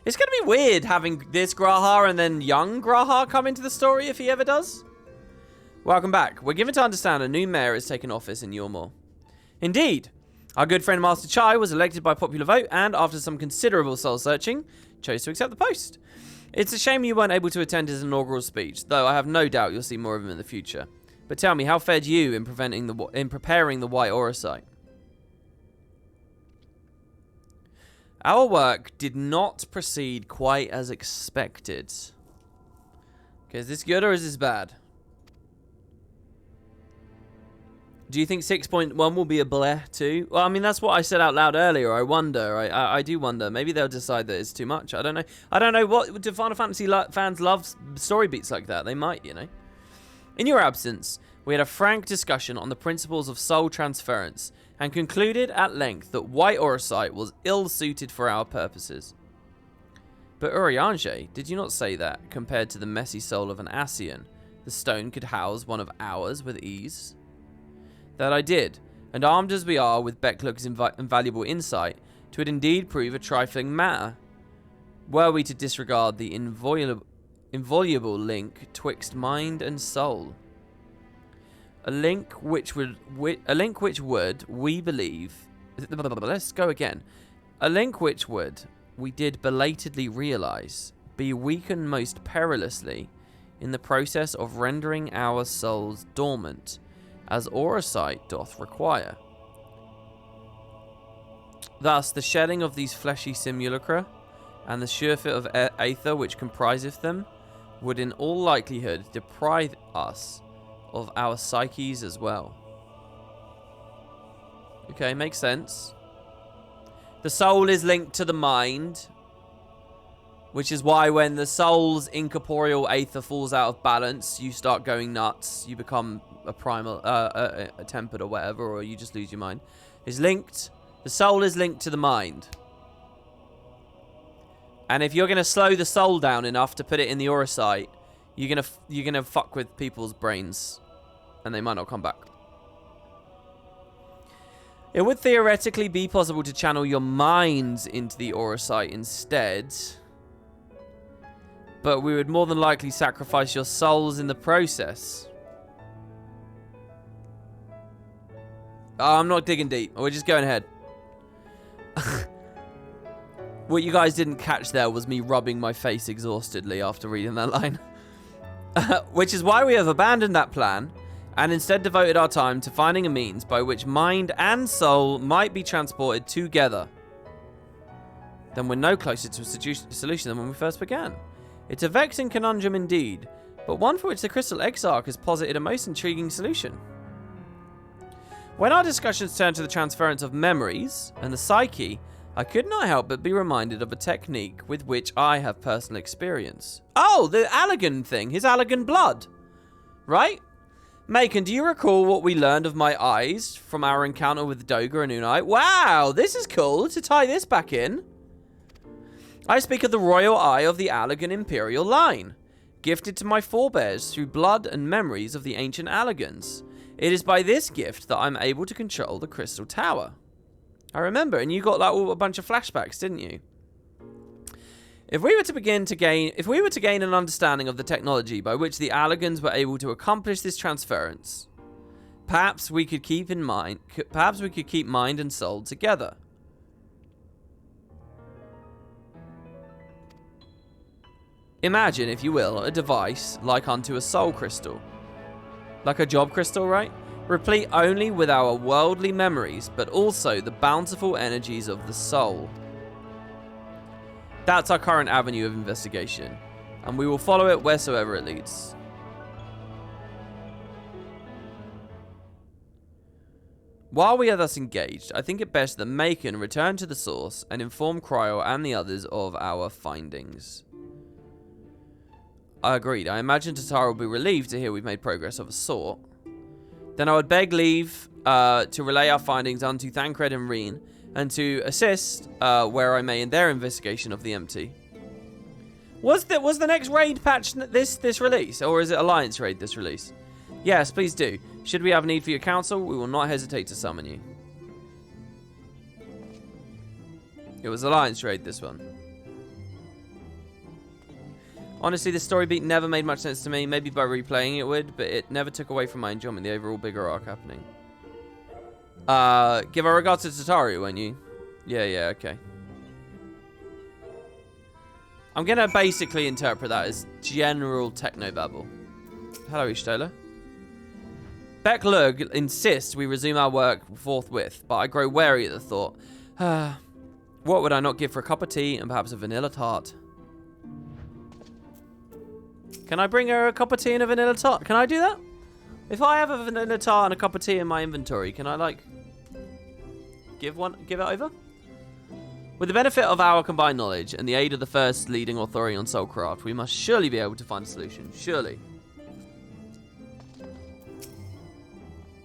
It's going to be weird having this Grahar and then young Grahar come into the story if he ever does. Welcome back. We're given to understand a new mayor has taken office in Yulmore. Indeed. Our good friend Master Chai was elected by popular vote and, after some considerable soul-searching, chose to accept the post. It's a shame you weren't able to attend his inaugural speech, though I have no doubt you'll see more of him in the future. But tell me, how fared you in preparing the White Auracite? Our work did not proceed quite as expected. Okay, is this good or is this bad? Do you think 6.1 will be a bleh too? Well, I mean, that's what I said out loud earlier. I wonder. I do wonder. Maybe they'll decide that it's too much. I don't know. I don't know what... Do Final Fantasy fans love story beats like that? They might, you know. In your absence, we had a frank discussion on the principles of soul transference and concluded at length that White Auracite was ill-suited for our purposes. But Urianger, did you not say that, compared to the messy soul of an Ascian, the stone could house one of ours with ease? That I did, and armed as we are with Becklug's invaluable insight, 'twould indeed prove a trifling matter, were we to disregard the inviolable link twixt mind and soul. A link which would, we believe... Let's go again. A link which would, we did belatedly realise, be weakened most perilously in the process of rendering our souls dormant, as Auracite doth require. Thus, the shedding of these fleshy simulacra, and the surfeit of aether which compriseth them, would in all likelihood deprive us of our psyches as well. Okay, makes sense. The soul is linked to the mind, which is why when the soul's incorporeal aether falls out of balance, you start going nuts, you become a primal, a tempered or whatever, or you just lose your mind. Is linked. The soul is linked to the mind. And if you're going to slow the soul down enough to put it in the Auracite, you're gonna fuck with people's brains, and they might not come back. It would theoretically be possible to channel your minds into the Auracite instead, but we would more than likely sacrifice your souls in the process. Oh, I'm not digging deep. We're just going ahead. What you guys didn't catch there was me rubbing my face exhaustedly after reading that line. Which is why we have abandoned that plan and instead devoted our time to finding a means by which mind and soul might be transported together. Then we're no closer to a solution than when we first began. It's a vexing conundrum indeed, but one for which the Crystal Exarch has posited a most intriguing solution. When our discussions turned to the transference of memories and the psyche, I could not help but be reminded of a technique with which I have personal experience. Oh, the Allagan thing, his Allagan blood. Right? Macon, do you recall what we learned of my eyes from our encounter with Doga and Unai? Wow, this is cool to tie this back in. I speak of the royal eye of the Allagan imperial line, gifted to my forebears through blood and memories of the ancient Allagans. It is by this gift that I'm able to control the Crystal Tower. I remember, and you got like a bunch of flashbacks, didn't you? If we were to gain an understanding of the technology by which the Allagans were able to accomplish this transference, perhaps we could keep mind and soul together. Imagine, if you will, a device like unto a soul crystal. Like a job crystal, right? Replete only with our worldly memories, but also the bountiful energies of the soul. That's our current avenue of investigation, and we will follow it wheresoever it leads. While we are thus engaged, I think it best that Macon return to the source and inform Cryo and the others of our findings. I agreed. I imagine Tatara will be relieved to hear we've made progress of a sort. Then I would beg leave to relay our findings unto Thancred and Reen, and to assist where I may in their investigation of the empty. Was the next raid patch this release, or is it Alliance raid this release? Yes, please do. Should we have need for your counsel, we will not hesitate to summon you. It was Alliance raid, this one. Honestly, this story beat never made much sense to me. Maybe by replaying it would, but it never took away from my enjoyment of the overall bigger arc happening. Give our regards to Tataru, won't you? Yeah, okay. I'm going to basically interpret that as general technobabble. Hello, Ishtola. Beck Lug insists we resume our work forthwith, but I grow wary at the thought. What would I not give for a cup of tea and perhaps a vanilla tart? Can I bring her a cup of tea and a vanilla tart? Can I do that? If I have a vanilla tart and a cup of tea in my inventory, can I, like, give it over? With the benefit of our combined knowledge and the aid of the first leading authority on Soulcraft, we must surely be able to find a solution. Surely.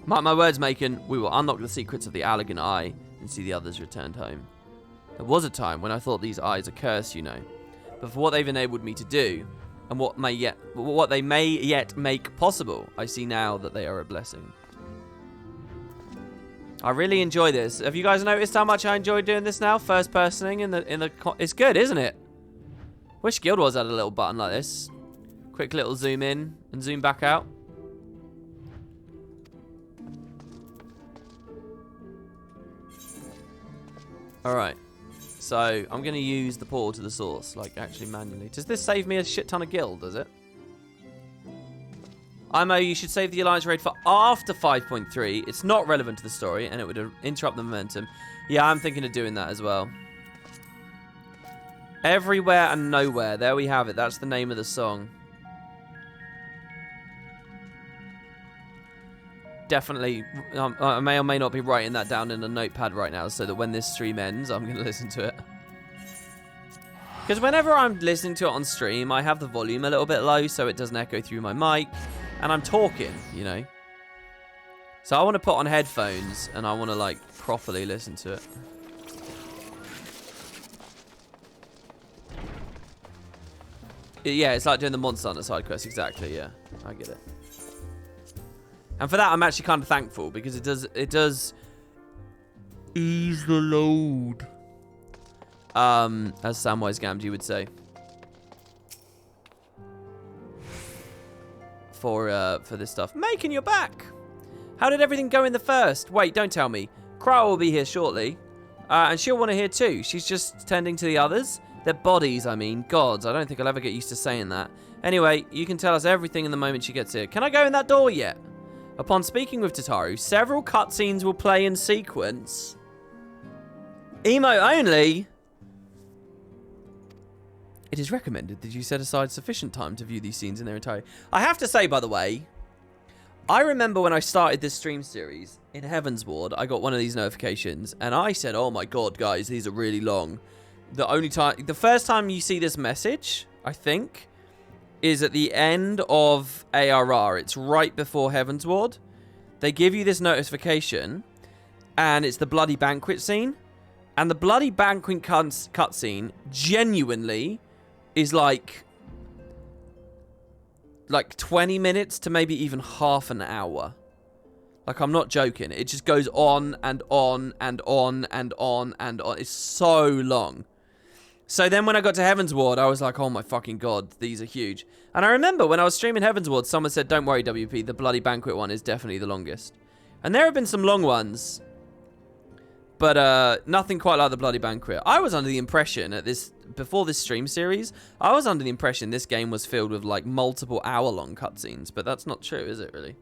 Mark my words, Macon, we will unlock the secrets of the Allagan Eye and see the others returned home. There was a time when I thought these eyes a curse, you know. But for what they've enabled me to do, and what they may yet make possible, I see now that they are a blessing. I really enjoy this. Have you guys noticed how much I enjoy doing this now? First personing in the it's good, isn't it? Wish Guild Wars had a little button like this. Quick little zoom in and zoom back out. All right. So, I'm going to use the portal to the source, like, actually manually. Does this save me a shit ton of guild, does it? IMO, you should save the Alliance raid for after 5.3. It's not relevant to the story, and it would interrupt the momentum. Yeah, I'm thinking of doing that as well. Everywhere and Nowhere. There we have it. That's the name of the song. Definitely, I may or may not be writing that down in a notepad right now so that when this stream ends, I'm going to listen to it. Because whenever I'm listening to it on stream, I have the volume a little bit low so it doesn't echo through my mic. And I'm talking, you know. So I want to put on headphones and I want to, like, properly listen to it. Yeah, it's like doing the Monster Hunter side quest, exactly, yeah. I get it. And for that, I'm actually kind of thankful because it does ease the load, as Samwise Gamgee would say. For this stuff. Macon, you're back. How did everything go in the first? Wait, don't tell me. Crow will be here shortly. And she'll want to hear too. She's just tending to the others. Their bodies, I mean. Gods, I don't think I'll ever get used to saying that. Anyway, you can tell us everything in the moment she gets here. Can I go in that door yet? Upon speaking with Tataru, several cutscenes will play in sequence. Emo only? It is recommended that you set aside sufficient time to view these scenes in their entirety. I have to say, by the way, I remember when I started this stream series, in Heaven's Ward, I got one of these notifications, and I said, oh my god, guys, these are really long. The first time you see this message, I think, is at the end of ARR. It's right before Heaven's Ward. They give you this notification, and it's the bloody banquet scene. And the bloody banquet cutscene genuinely is like 20 minutes to maybe even half an hour. Like, I'm not joking. It just goes on and on and on and on and on. It's so long. So then when I got to Heaven's Ward, I was like, oh my fucking god, these are huge. And I remember when I was streaming Heaven's Ward, someone said, don't worry, WP, the bloody banquet one is definitely the longest. And there have been some long ones, but nothing quite like the bloody banquet. I was under the impression before this stream series, I was under the impression this game was filled with like multiple hour-long cutscenes, but that's not true, is it really?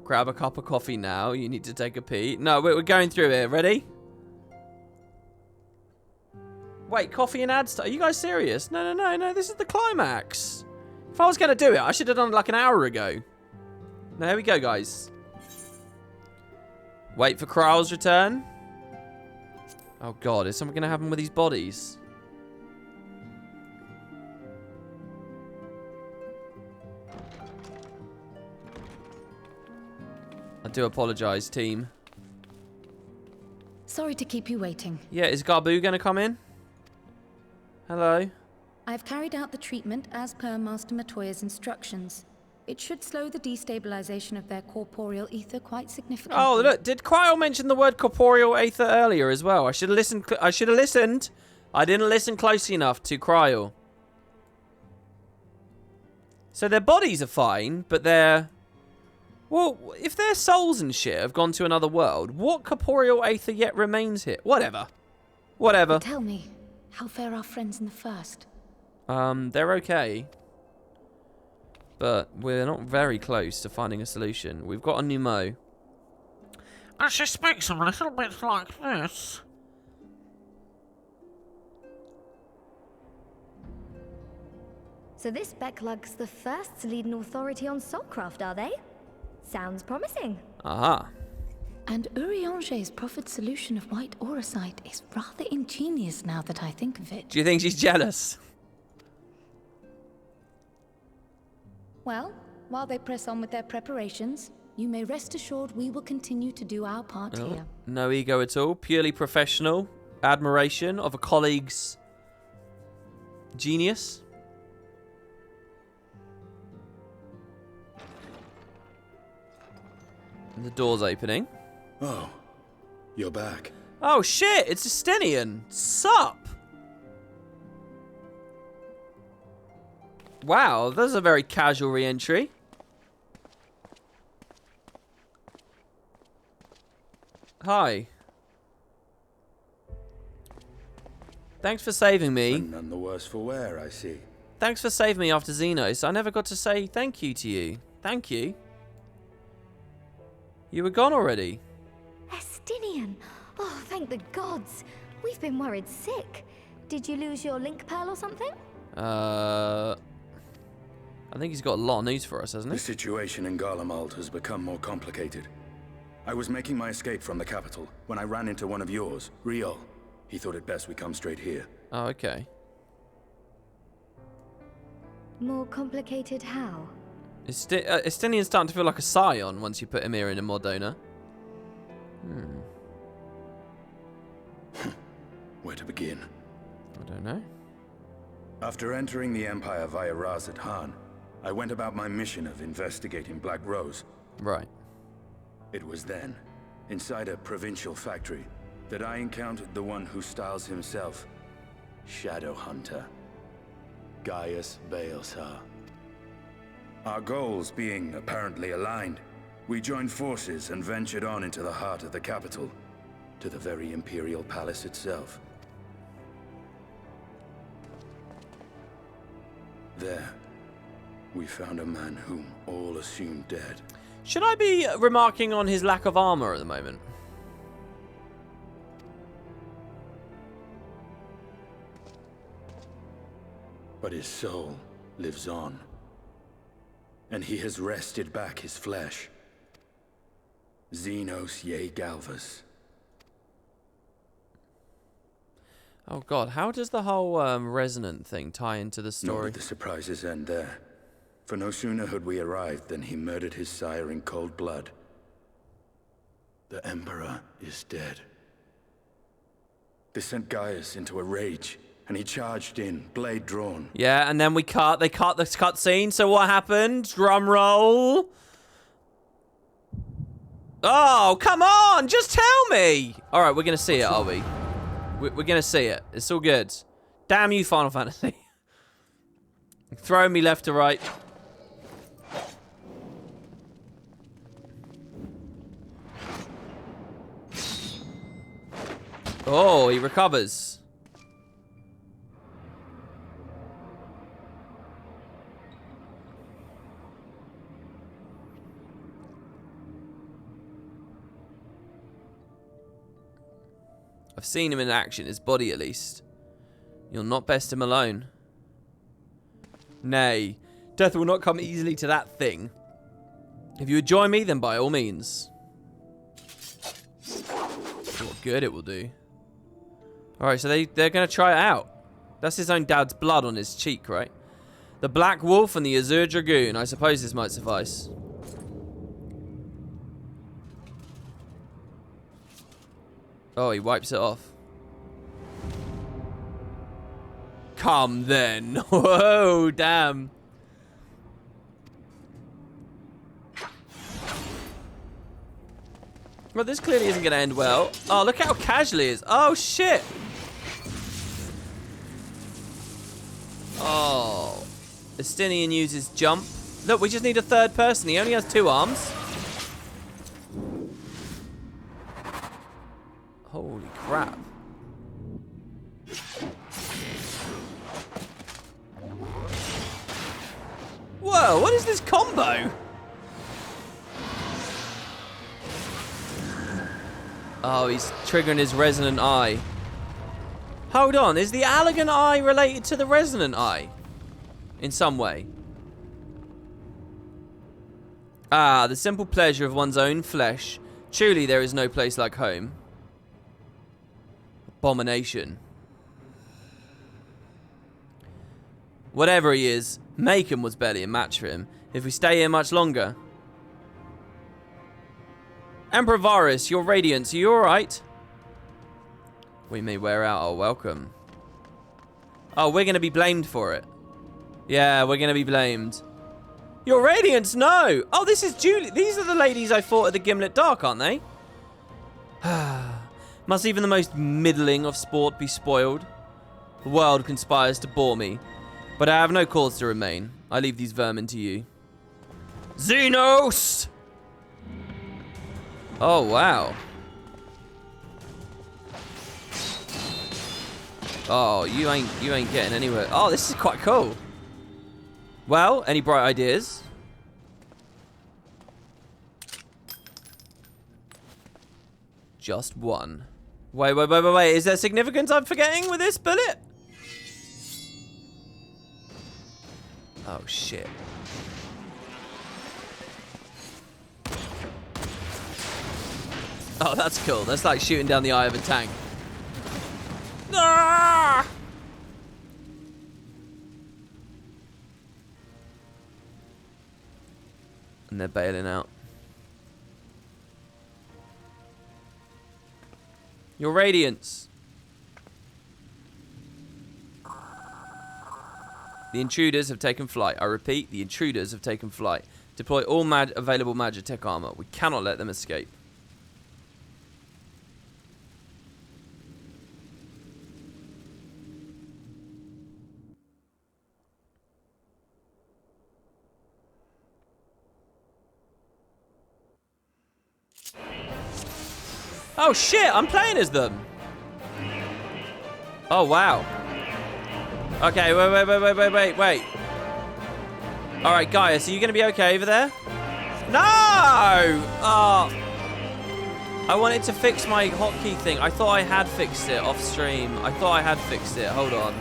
Grab a cup of coffee now. You need to take a pee. No, we're going through here. Ready? Wait, coffee and ads? Are you guys serious? No. This is the climax. If I was going to do it, I should have done it like an hour ago. Now, here we go, guys. Wait for Kryle's return. Oh, God. Is something going to happen with these bodies? I do apologise, team. Sorry to keep you waiting. Yeah, is Garbu going to come in? Hello? I've carried out the treatment as per Master Matoya's instructions. It should slow the destabilization of their corporeal ether quite significantly. Oh, look, did Kryle mention the word corporeal aether earlier as well? I should have listened. I didn't listen closely enough to Kryle. So their bodies are fine, but they're... Well, if their souls and shit have gone to another world, what corporeal aether yet remains here? Whatever. But tell me, how fare our friends in the first? They're okay. But we're not very close to finding a solution. We've got a new Mo. And she speaks a little bit like this. So this Becklug's the first to lead an authority on soulcraft, are they? Sounds promising. Aha. And Urianger's proffered solution of white auracite is rather ingenious now that I think of it. Do you think she's jealous? Well, while they press on with their preparations, you may rest assured we will continue to do our part here. No ego at all. Purely professional. Admiration of a colleague's genius. And the door's opening. Oh, you're back. Oh shit, it's Justinian. Sup? Wow, that's a very casual re-entry. Hi. Thanks for saving me. And none the worse for wear, I see. Thanks for saving me after Xenos. I never got to say thank you to you. Thank you. You were gone already. Estinian! Oh, thank the gods! We've been worried sick. Did you lose your link pearl or something? I think he's got a lot of news for us, hasn't he? The situation in Garlemald has become more complicated. I was making my escape from the capital when I ran into one of yours, Riol. He thought it best we come straight here. Oh, okay. More complicated how? Estinian's starting to feel like a scion once you put him here in a mod owner. Where to begin? I don't know. After entering the Empire via Razat Han, I went about my mission of investigating Black Rose. Right. It was then, inside a provincial factory, that I encountered the one who styles himself Shadow Hunter, Gaius Baelsar. Our goals being apparently aligned, We joined forces and ventured on into the heart of the capital, to the very Imperial Palace itself. There, we found a man whom all assumed dead. Should I be remarking on his lack of armor at the moment? But his soul lives on, and he has wrested back his flesh. Xenos ye Galvas. Oh god, how does the whole resonant thing tie into the Nor story? did the surprises end there. For no sooner had we arrived than he murdered his sire in cold blood. The Emperor is dead. This sent Gaius into a rage, and he charged in, blade drawn. Yeah, and then they cut the cutscene, so what happened? Drum roll. Oh, come on, just tell me! Alright, we're gonna see it, are we? We're gonna see it. It's all good. Damn you, Final Fantasy. Throwing me left to right. Oh, he recovers. I've seen him in action, his body at least. You'll not best him alone. Nay, death will not come easily to that thing. If you would join me, then by all means. What good it will do. Alright, so they're going to try it out. That's his own dad's blood on his cheek, right? The Black Wolf and the Azure Dragoon. I suppose this might suffice. Oh, he wipes it off. Come then. Whoa, damn. Well, this clearly isn't going to end well. Oh, look how casual he is. Oh, shit. Oh. Estinian uses jump. Look, we just need a third person. He only has 2 arms. Holy crap. Whoa, what is this combo? Oh, he's triggering his resonant eye. Hold on, is the Allegan eye related to the resonant eye? In some way. Ah, the simple pleasure of one's own flesh. Truly there is no place like home. Abomination. Whatever he is, Macon was barely a match for him. If we stay here much longer. Emperor Varus, your radiance, are you alright? We may wear out our welcome. Oh, we're going to be blamed for it. Yeah, we're going to be blamed. Your radiance, no! Oh, this is Julie. These are the ladies I fought at the Gimlet Dark, aren't they? Must even the most middling of sport be spoiled? The world conspires to bore me, but I have no cause to remain. I leave these vermin to you. Xenos! Oh, wow. Oh, you ain't getting anywhere. Oh, this is quite cool. Well, any bright ideas? Just one. Wait. Is there significance I'm forgetting with this bullet? Oh, shit. Oh, that's cool. That's like shooting down the eye of a tank. Ah! And they're bailing out. Your radiance. The intruders have taken flight. I repeat, the intruders have taken flight. Deploy all available Magitech armor. We cannot let them escape. Oh shit, I'm playing as them. Oh wow. Okay, wait. Alright, Gaius, are you gonna be okay over there? No! Oh. I wanted to fix my hotkey thing. I thought I had fixed it off stream. Hold on.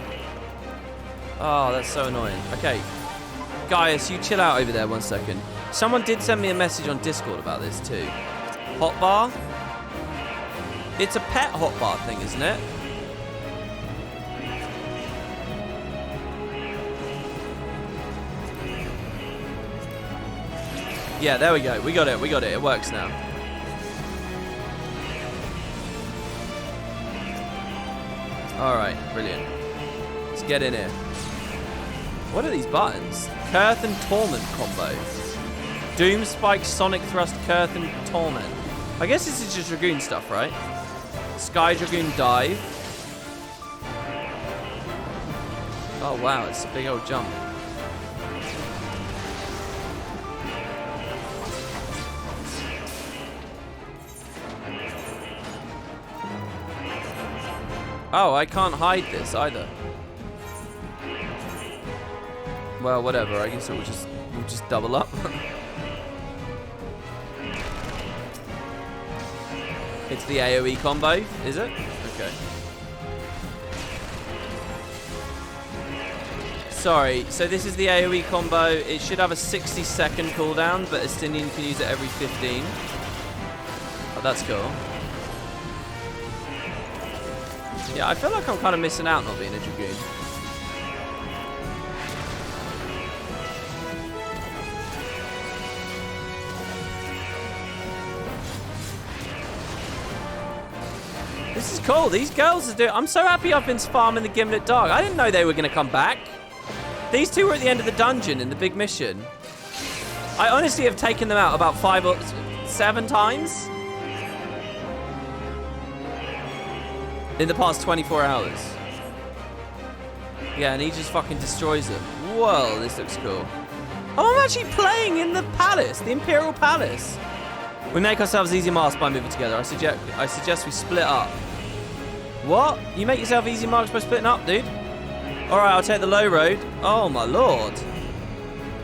Oh, that's so annoying. Okay. Gaius, you chill out over there 1 second. Someone did send me a message on Discord about this too. Hotbar? It's a pet hotbar thing, isn't it? Yeah, there we go. We got it. It works now. Alright, brilliant. Let's get in here. What are these buttons? Curth and Torment combo. Doom Spike, Sonic Thrust, Curth and Torment. I guess this is just Dragoon stuff, right? Sky Dragoon Dive. Oh wow, it's a big old jump. Oh, I can't hide this either. Well, whatever. I guess we'll just double up. It's the AoE combo, is it? Okay. Sorry, so this is the AoE combo. It should have a 60-second cooldown, but Estinian can use it every 15. Oh, that's cool. Yeah, I feel like I'm kind of missing out not being a Dragoon. This is cool. These girls are doing... I'm so happy I've been farming the Gimlet Dog. I didn't know they were going to come back. These two were at the end of the dungeon in the big mission. I honestly have taken them out about 5 or 7 times in the past 24 hours. Yeah, and he just fucking destroys them. Whoa, this looks cool. Oh, I'm actually playing in the palace, the Imperial Palace. We make ourselves easy marks by moving together. I suggest we split up. What? You make yourself easy marks by splitting up, dude? Alright, I'll take the low road. Oh, my lord.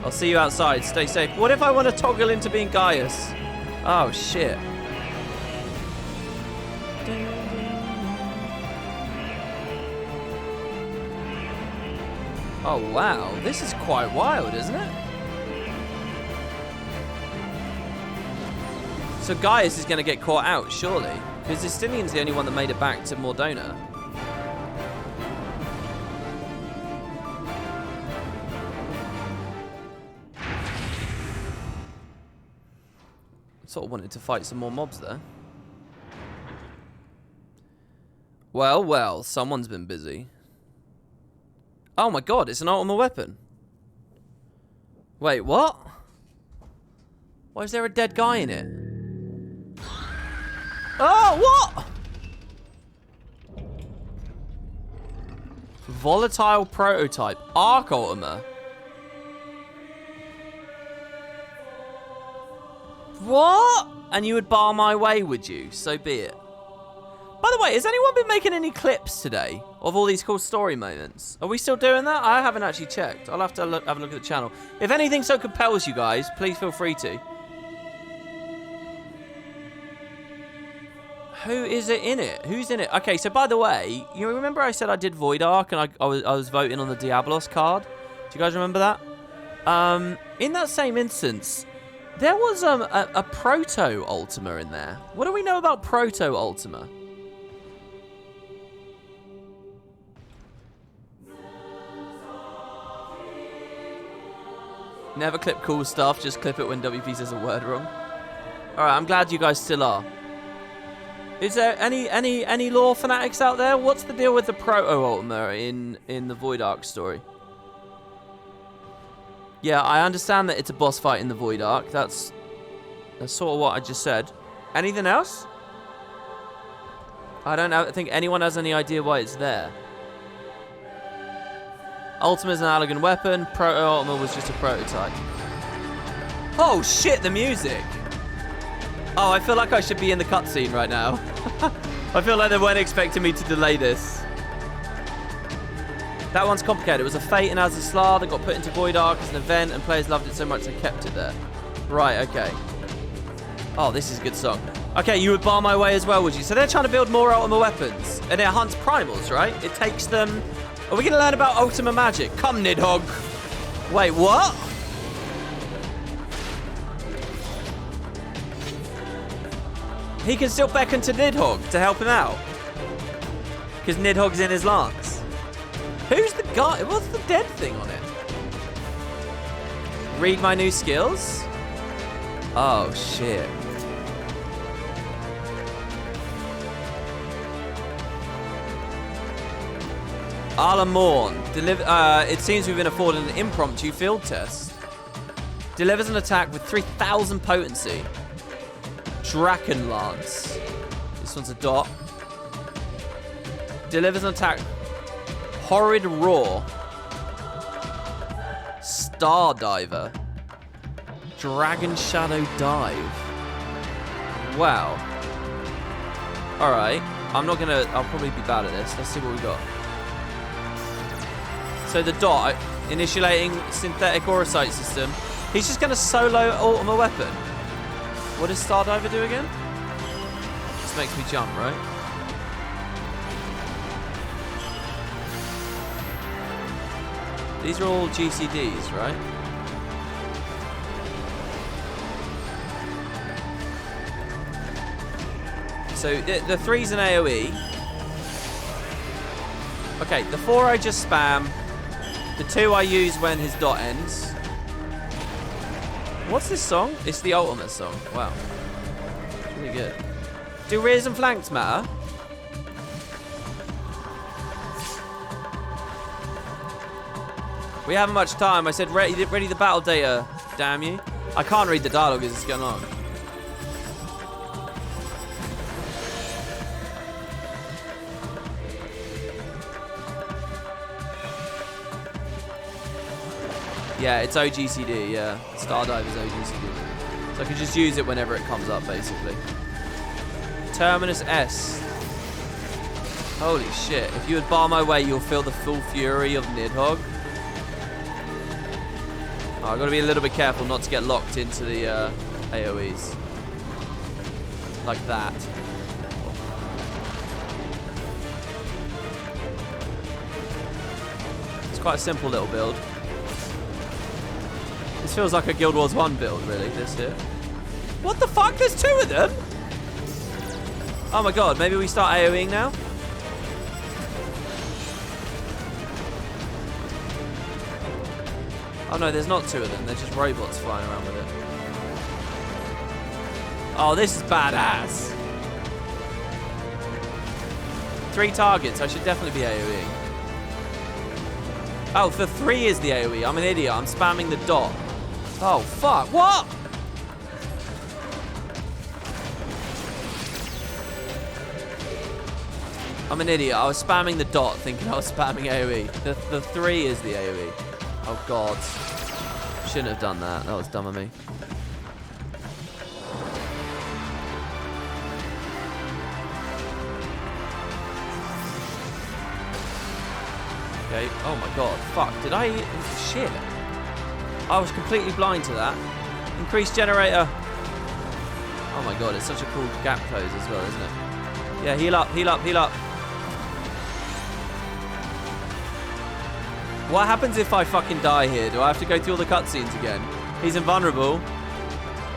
I'll see you outside. Stay safe. What if I want to toggle into being Gaius? Oh, shit. Oh, wow. This is quite wild, isn't it? So Gaius is going to get caught out, surely. Because Justinian's the only one that made it back to Mordona. Sort of wanted to fight some more mobs there. Well, well, someone's been busy. Oh my god, it's an ultimate weapon. Wait, what? Why is there a dead guy in it? Oh, what? Volatile prototype. Arc Ultima. What? And you would bar my way, would you? So be it. By the way, has anyone been making any clips today of all these cool story moments? Are we still doing that? I haven't actually checked. I'll have to have a look at the channel. If anything so compels you guys, please feel free to. Who is it in it? Who's in it? Okay, so by the way, you remember I said I did Void Arc and I was voting on the Diablos card? Do you guys remember that? In that same instance, there was a Proto Ultima in there. What do we know about Proto Ultima? Never clip cool stuff, just clip it when WP says a word wrong. Alright, I'm glad you guys still are. Is there any lore fanatics out there? What's the deal with the Proto-Ultima in the Void Arc story? Yeah, I understand that it's a boss fight in the Void Arc. That's sort of what I just said. Anything else? I don't think anyone has any idea why it's there. Ultima is an Allagan weapon. Proto-Ultima was just a prototype. Oh shit, the music! Oh, I feel like I should be in the cutscene right now. I feel like they weren't expecting me to delay this. That one's complicated. It was a fate in Azazlar that got put into Void Ark as an event, and players loved it so much they kept it there. Right, okay. Oh, this is a good song. Okay, you would bar my way as well, would you? So they're trying to build more Ultima weapons, and it hunts primals, right? It takes them... Are we going to learn about Ultima magic? Come, Nidhogg. Wait, what? He can still beckon to Nidhogg to help him out. Because Nidhogg's in his lance. Who's the guy? What's the dead thing on it? Read my new skills? Oh, shit. Alamorn. It seems we've been afforded an impromptu field test. Delivers an attack with 3,000 potency. Draken Lance. This one's a dot. Delivers an attack. Horrid Roar. Star Diver. Dragon Shadow Dive. Wow. Alright. I'll probably be bad at this. Let's see what we got. So the dot, initiating synthetic aurosite system. He's just gonna solo Ultima weapon. What does Star Diver do again? Just makes me jump, right? These are all GCDs, right? So the 3's an AoE. Okay, the 4 I just spam. The 2 I use when his dot ends. What's this song? It's the Ultimate song. Wow. It's really good. Do rears and flanks matter? We haven't much time. I said ready the battle data. Damn you. I can't read the dialogue as it's going on. Yeah, it's OGCD, yeah. Stardive is OGCD. So I can just use it whenever it comes up, basically. Terminus S. Holy shit. If you would bar my way, you'll feel the full fury of Nidhogg. Oh, I've got to be a little bit careful not to get locked into the AoEs. Like that. It's quite a simple little build. This feels like a Guild Wars 1 build, really, this here. What the fuck? There's 2 of them? Oh my god, maybe we start AoEing now? Oh no, there's not 2 of them. They're just robots flying around with it. Oh, this is badass. 3 targets. I should definitely be AoEing. Oh, for 3 is the AoE. I'm an idiot. I'm spamming the dot. Oh, fuck. What? I'm an idiot. I was spamming the dot thinking I was spamming AoE. The 3 is the AoE. Oh, God. Shouldn't have done that. That was dumb of me. Okay. Oh, my God. Fuck. Did I... Shit. I was completely blind to that. Increase generator. Oh my god, it's such a cool gap close as well, isn't it? Yeah, heal up, heal up, heal up. What happens if I fucking die here? Do I have to go through all the cutscenes again? He's invulnerable.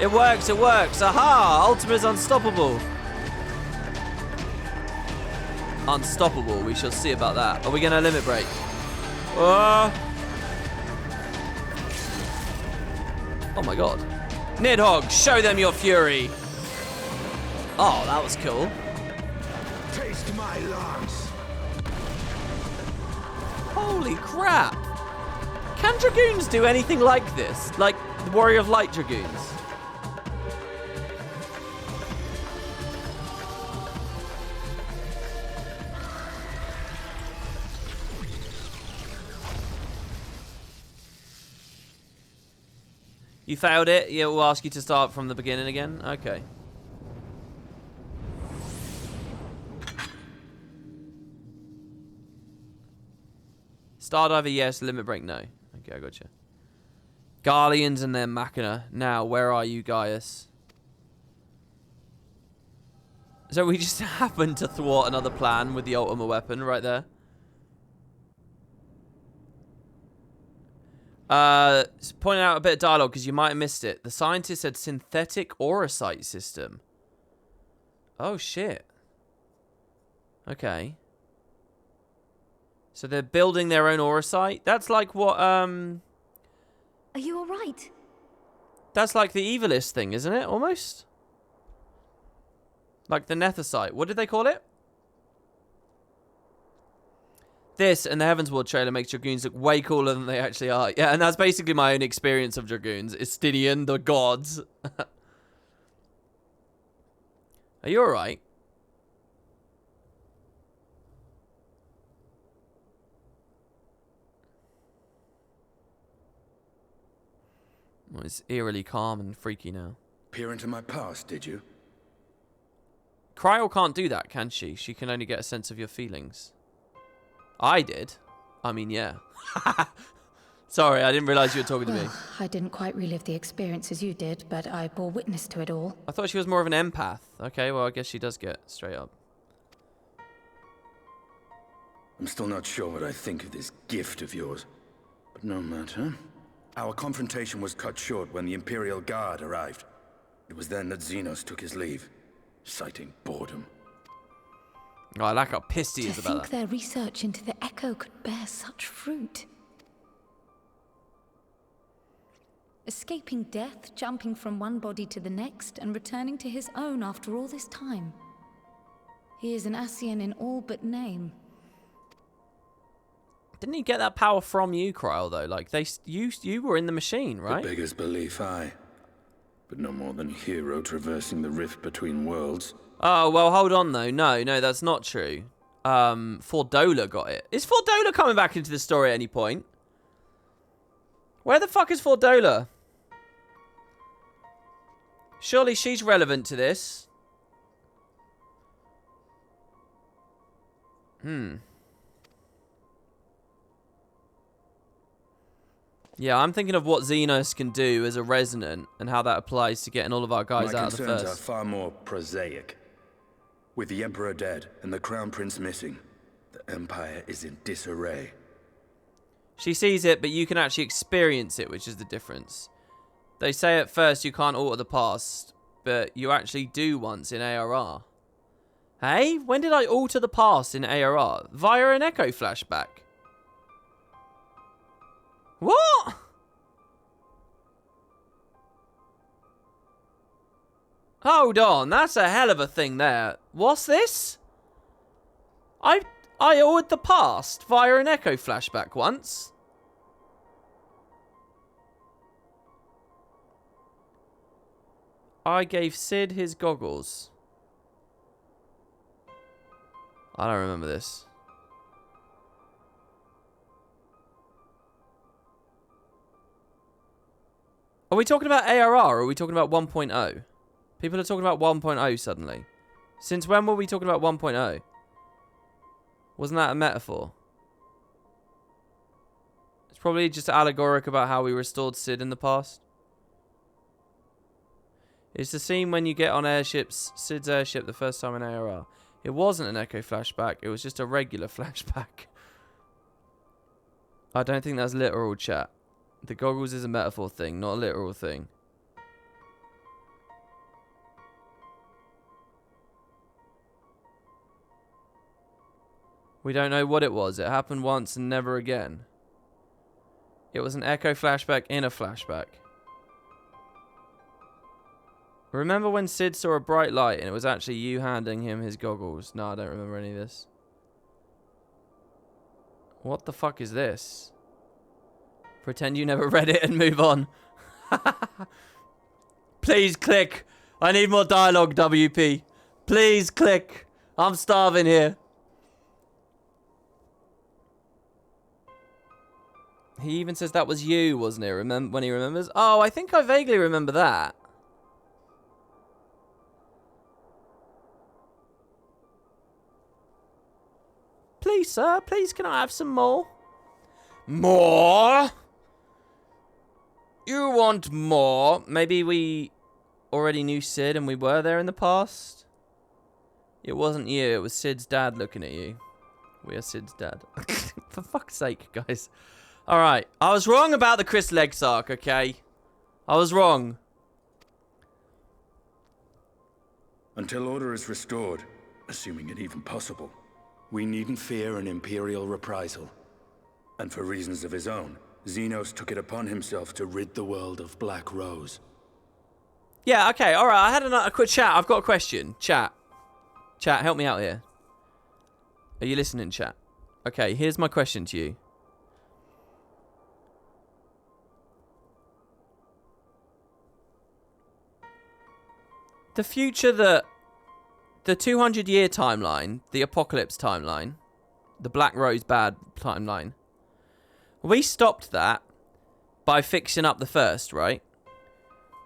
It works, it works. Aha! Ultima's unstoppable. Unstoppable, we shall see about that. Are we going to limit break? Oh my god. Nidhogg, show them your fury. Oh, that was cool. Taste my lance. Holy crap. Can Dragoons do anything like this? Like the Warrior of Light Dragoons? You failed it? Yeah, we'll ask you to start from the beginning again? Okay. Stardiver, yes. Limit Break, no. Okay, I gotcha. Guardians and then Machina. Now, where are you, Gaius? So we just happened to thwart another plan with the Ultima weapon right there. Pointing out a bit of dialogue because you might have missed it. The scientist said synthetic aurosite system. Oh, shit. Okay. So they're building their own aurosite? That's like what, Are you alright? That's like the Evilist thing, isn't it? Almost? Like the Nethicite. What did they call it? This and the Heavensward trailer makes Dragoons look way cooler than they actually are. Yeah, and that's basically my own experience of Dragoons. Estinian, the gods. Are you alright? Well, it's eerily calm and freaky now. Peer into my past, did you? Cryo can't do that, can she? She can only get a sense of your feelings. I did. I mean, yeah. Sorry, I didn't realize you were talking to me. I didn't quite relive the experience as you did, but I bore witness to it all. I thought she was more of an empath. Okay, well, I guess she does get straight up. I'm still not sure what I think of this gift of yours. But no matter. Our confrontation was cut short when the Imperial Guard arrived. It was then that Xenos took his leave, citing boredom. Oh, I like how pissed he is about that. To think their research into the Echo could bear such fruit. Escaping death, jumping from one body to the next, and returning to his own after all this time. He is an Ascian in all but name. Didn't he get that power from you, Cryle, though? Like, you were in the machine, right? The beggar's belief, aye. But no more than hero traversing the rift between worlds. Oh, well, hold on, though. No, that's not true. Fordola got it. Is Fordola coming back into the story at any point? Where the fuck is Fordola? Surely she's relevant to this. Yeah, I'm thinking of what Xenos can do as a resonant and how that applies to getting all of our guys out of the My concerns first. are far more prosaic. With the Emperor dead and the Crown Prince missing, the Empire is in disarray. She sees it, but you can actually experience it, which is the difference. They say at first you can't alter the past, but you actually do once in ARR. Hey, when did I alter the past in ARR? Via an Echo flashback. What? Hold on, that's a hell of a thing there. What's this? I altered the past via an Echo flashback once. I gave Sid his goggles. I don't remember this. Are we talking about ARR or are we talking about 1.0? People are talking about 1.0 suddenly. Since when were we talking about 1.0? Wasn't that a metaphor? It's probably just allegoric about how we restored Sid in the past. It's the scene when you get on airships, Sid's airship the first time in ARR. It wasn't an Echo flashback, it was just a regular flashback. I don't think that's literal, chat. The goggles is a metaphor thing, not a literal thing. We don't know what it was. It happened once and never again. It was an Echo flashback in a flashback. Remember when Sid saw a bright light and it was actually you handing him his goggles? No, I don't remember any of this. What the fuck is this? Pretend you never read it and move on. Please click. I need more dialogue, WP. Please click. I'm starving here. He even says that was you, wasn't it? When he remembers? Oh, I think I vaguely remember that. Please, sir. Please, can I have some more? More? You want more? Maybe we already knew Sid and we were there in the past? It wasn't you, it was Sid's dad looking at you. We are Sid's dad. For fuck's sake, guys. Alright, I was wrong about the Crystal Exarch, okay? I was wrong. Until order is restored, assuming it even possible, we needn't fear an Imperial reprisal. And for reasons of his own, Xenos took it upon himself to rid the world of Black Rose. Yeah, okay, alright, I had a quick chat. I've got a question. Chat, help me out here. Are you listening, chat? Okay, here's my question to you. The future that... The 200-year timeline, the Apocalypse timeline, the Black Rose bad timeline, we stopped that by fixing up the first, right?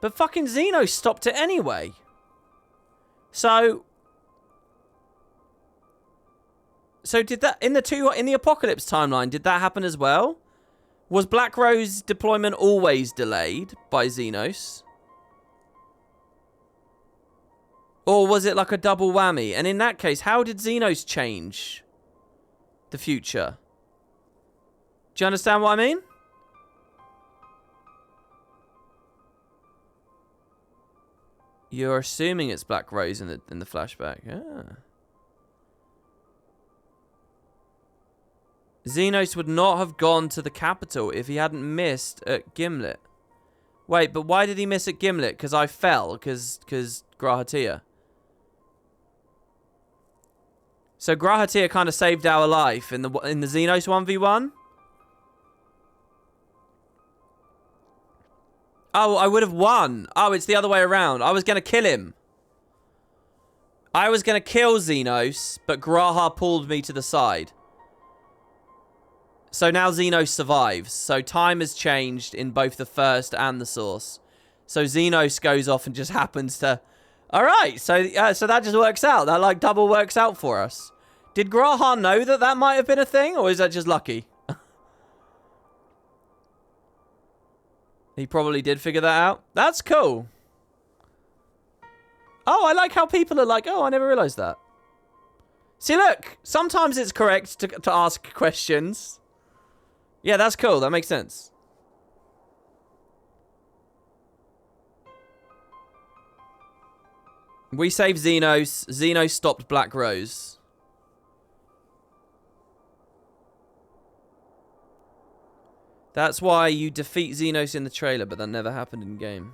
But fucking Xenos stopped it anyway. So did that in the Apocalypse timeline, did that happen as well? Was Black Rose deployment always delayed by Xenos? Or was it like a double whammy? And in that case, how did Xenos change the future? Do you understand what I mean? You're assuming it's Black Rose in the flashback. Yeah. Xenos would not have gone to the capital if he hadn't missed at Gimlet. Wait, but why did he miss at Gimlet? Because I fell? Because Grahatia? So Grahatia kind of saved our life in the Xenos 1v1? Oh, I would have won. Oh, it's the other way around. I was going to kill him. I was going to kill Xenos, but Graha pulled me to the side. So now Xenos survives. So time has changed in both the first and the source. So Xenos goes off and just happens to... Alright, so that just works out. That like double works out for us. Did Graha know that that might have been a thing? Or is that just lucky? He probably did figure that out. That's cool. Oh, I like how people are like, oh, I never realized that. See, look. Sometimes it's correct to ask questions. Yeah, that's cool. That makes sense. We saved Xenos. Xenos stopped Black Rose. That's why you defeat Xenos in the trailer, but that never happened in game.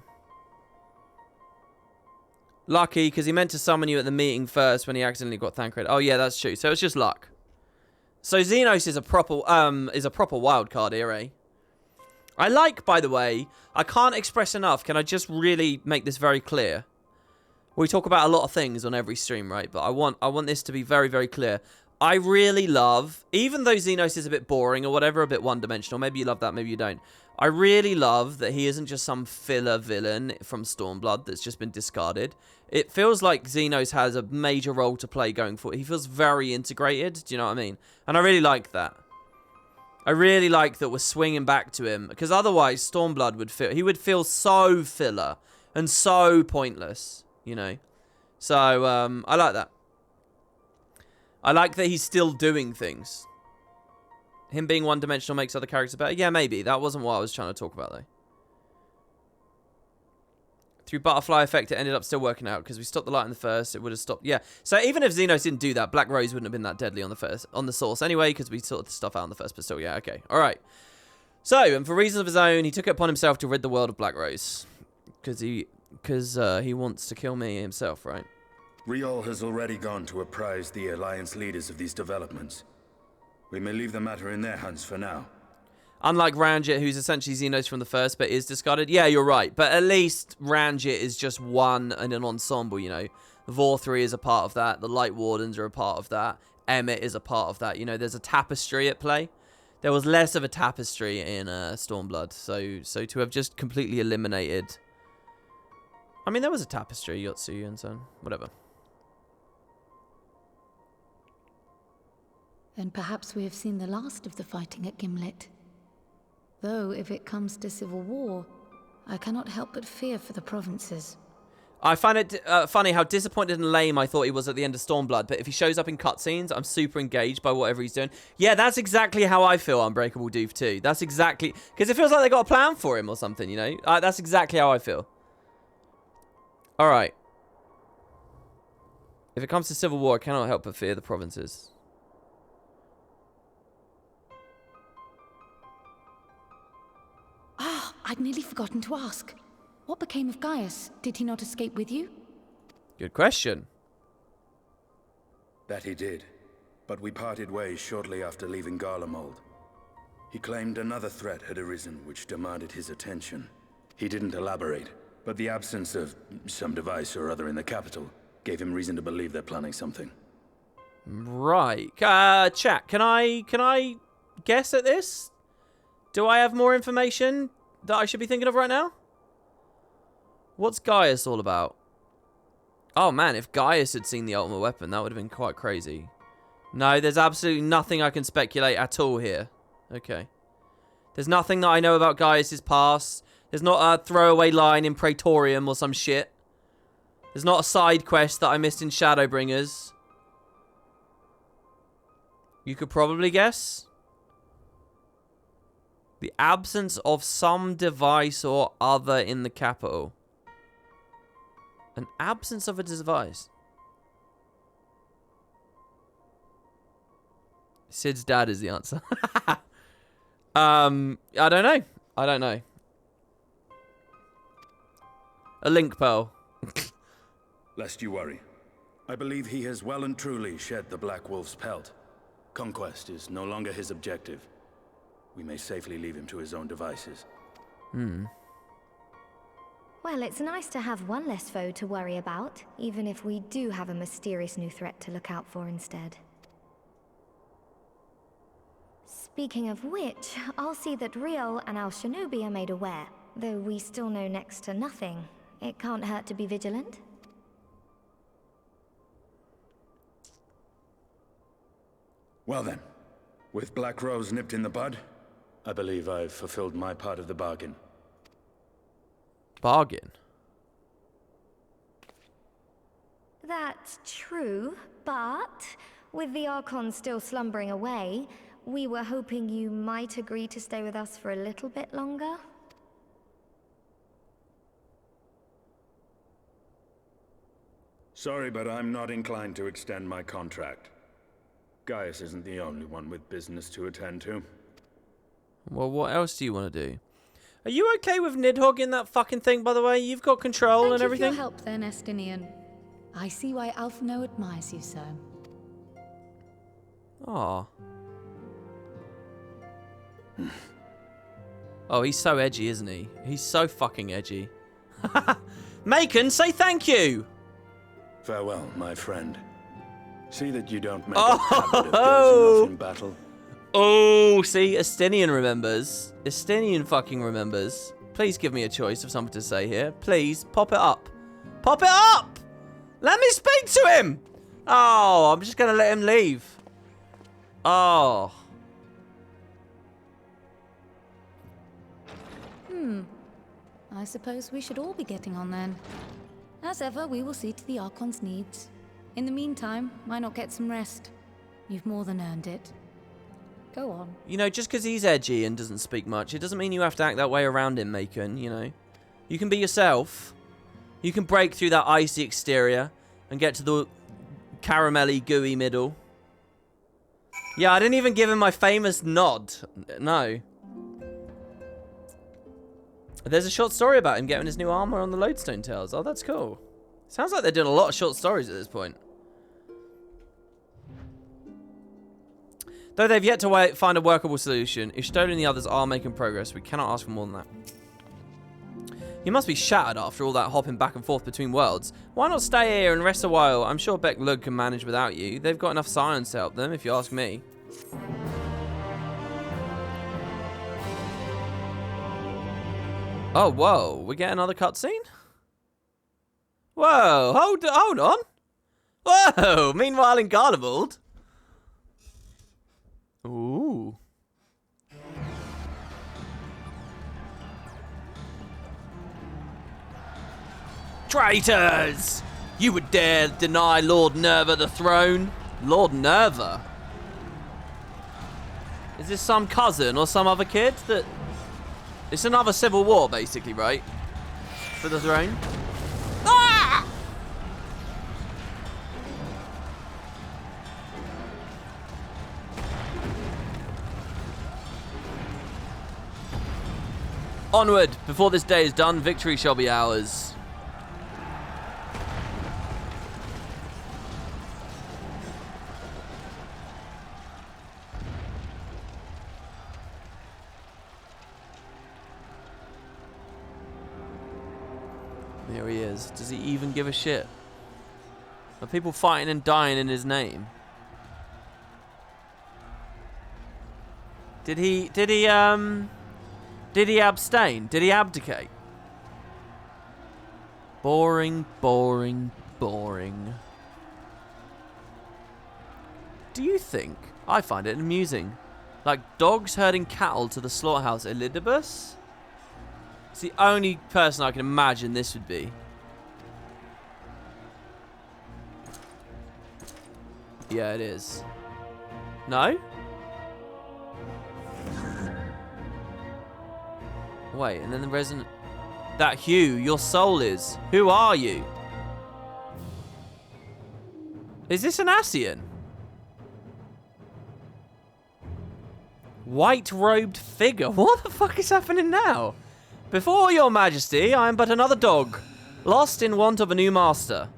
Lucky, because he meant to summon you at the meeting first when he accidentally got Thancred. Oh yeah, that's true. So it's just luck. So Xenos is a proper wild card here, eh? I like, by the way, I can't express enough. Can I just really make this very clear? We talk about a lot of things on every stream, right? But I want this to be very, very clear. I really love, even though Xenos is a bit boring or whatever, a bit one-dimensional, maybe you love that, maybe you don't. I really love that he isn't just some filler villain from Stormblood that's just been discarded. It feels like Xenos has a major role to play going forward. He feels very integrated, do you know what I mean? And I really like that. I really like that we're swinging back to him, because otherwise Stormblood would feel so filler and so pointless, you know? So, I like that. I like that he's still doing things. Him being one-dimensional makes other characters better. Yeah, maybe. That wasn't what I was trying to talk about, though. Through butterfly effect, it ended up still working out because we stopped the light on the first. It would have stopped. Yeah. So even if Xenos didn't do that, Black Rose wouldn't have been that deadly on the source anyway, because we sorted stuff out on the first. But still, yeah, okay, all right. So, and for reasons of his own, he took it upon himself to rid the world of Black Rose, because he wants to kill me himself, right? Riol has already gone to apprise the Alliance leaders of these developments. We may leave the matter in their hands for now. Unlike Ranjit, who's essentially Xenos from the first, but is discarded. Yeah, you're right. But at least Ranjit is just one in an ensemble, you know. Vorthree is a part of that. The Light Wardens are a part of that. Emmet is a part of that. You know, there's a tapestry at play. There was less of a tapestry in Stormblood. So to have just completely eliminated... I mean, there was a tapestry, Yotsuyu and so on. Whatever. Then perhaps we have seen the last of the fighting at Gimlet. Though, if it comes to civil war, I cannot help but fear for the provinces. I find it funny how disappointed and lame I thought he was at the end of Stormblood, but if he shows up in cutscenes, I'm super engaged by whatever he's doing. Yeah, that's exactly how I feel Unbreakable Doof 2. That's exactly... Because it feels like they got a plan for him or something, you know? That's exactly how I feel. Alright. If it comes to civil war, I cannot help but fear the provinces. Ah, I'd nearly forgotten to ask. What became of Gaius? Did he not escape with you? Good question. That he did, but we parted ways shortly after leaving Garlemald. He claimed another threat had arisen which demanded his attention. He didn't elaborate, but the absence of some device or other in the capital gave him reason to believe they're planning something. Right. Chat, can I guess at this? Do I have more information that I should be thinking of right now? What's Gaius all about? Oh man, if Gaius had seen the ultimate weapon, that would have been quite crazy. No, there's absolutely nothing I can speculate at all here. Okay. There's nothing that I know about Gaius' past. There's not a throwaway line in Praetorium or some shit. There's not a side quest that I missed in Shadowbringers. You could probably guess. The absence of some device or other in the capital. An absence of a device. Sid's dad is the answer. I don't know. I don't know. A link pearl. Lest you worry. I believe he has well and truly shed the Black Wolf's pelt. Conquest is no longer his objective. We may safely leave him to his own devices. Well, it's nice to have one less foe to worry about, even if we do have a mysterious new threat to look out for instead. Speaking of which, I'll see that Riel and Al Shinobi are made aware. Though we still know next to nothing, it can't hurt to be vigilant. Well then, with Black Rose nipped in the bud, I believe I've fulfilled my part of the bargain. Bargain? That's true, but with the Archon still slumbering away, we were hoping you might agree to stay with us for a little bit longer. Sorry, but I'm not inclined to extend my contract. Gaius isn't the only one with business to attend to. Well, what else do you want to do? Are you okay with Nidhogg in that fucking thing, by the way? You've got control and everything? Thank you for your help then, Estinian. I see why Alphino admires you so. Aw. Oh, he's so edgy, isn't he? He's so fucking edgy. Macon, say thank you! Farewell, my friend. See that you don't make a habit of dozing off in battle. Oh, see, Estinian remembers. Estinian fucking remembers. Please give me a choice of something to say here. Please, pop it up. Pop it up! Let me speak to him! Oh, I'm just going to let him leave. Oh. I suppose we should all be getting on then. As ever, we will see to the Archon's needs. In the meantime, why not get some rest? You've more than earned it. Go on. You know, just because he's edgy and doesn't speak much, it doesn't mean you have to act that way around him, Macon, you know. You can be yourself. You can break through that icy exterior and get to the caramelly, gooey middle. Yeah, I didn't even give him my famous nod. No. There's a short story about him getting his new armor on the Lodestone Tales. Oh, that's cool. Sounds like they're doing a lot of short stories at this point. Though they've yet to find a workable solution, if Stolen and the others are making progress, we cannot ask for more than that. You must be shattered after all that hopping back and forth between worlds. Why not stay here and rest a while? I'm sure Beck Lug can manage without you. They've got enough science to help them, if you ask me. Oh, whoa. We get another cutscene? Whoa, hold on. Whoa, meanwhile in Garlemald. Ooh. Traitors! You would dare deny Lord Nerva the throne? Lord Nerva? Is this some cousin or some other kid that... It's another civil war, basically, right? For the throne. Ah! Onward! Before this day is done, victory shall be ours. There he is. Does he even give a shit? Are people fighting and dying in his name? Did he abstain? Did he abdicate? Boring, boring, boring. Do you think? I find it amusing. Like dogs herding cattle to the slaughterhouse Elidibus? It's the only person I can imagine this would be. Yeah, it is. No? Wait, and then the resonant... That Hugh, your soul is. Who are you? Is this an Ascian? White-robed figure. What the fuck is happening now? Before your majesty, I am but another dog, lost in want of a new master.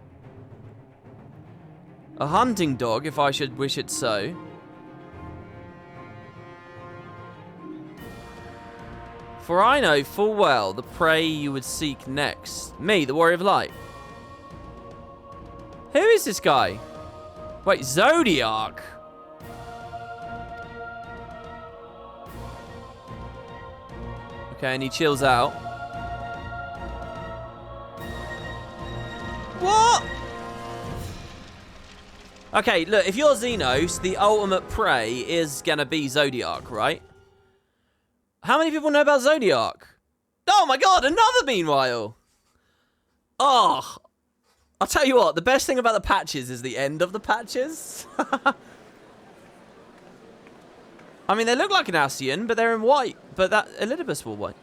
A hunting dog, if I should wish it so. For I know full well the prey you would seek next. Me, the warrior of light. Who is this guy? Wait, Zodiac. Okay, and he chills out. What? Okay, look, if you're Xenos, the ultimate prey is gonna be Zodiac, right? How many people know about Zodiac? Oh my god, another meanwhile! Oh, I'll tell you what, the best thing about the patches is the end of the patches. I mean, they look like an Ascian, but they're in white. But that Elidibus were white.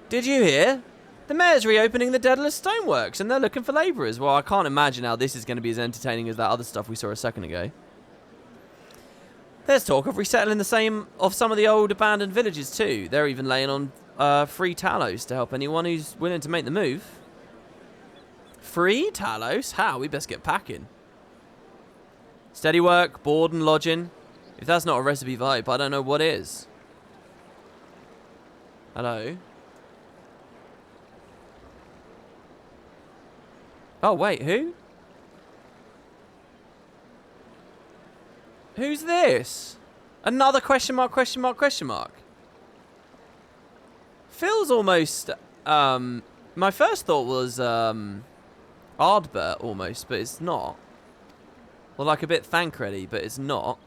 Did you hear? The mayor's reopening the Daedalus Stoneworks, and they're looking for labourers. Well, I can't imagine how this is going to be as entertaining as that other stuff we saw a second ago. There's talk of resettling some of the old abandoned villages too. They're even laying on free Talos to help anyone who's willing to make the move. Free Talos? How? We best get packing. Steady work, board and lodging. If that's not a recipe vibe, I don't know what is. Hello? Oh, wait, who? Who's this? Another question mark, question mark, question mark. Feels almost, my first thought was, Ardbert almost, but it's not. Well, like a bit Thancredy, but it's not.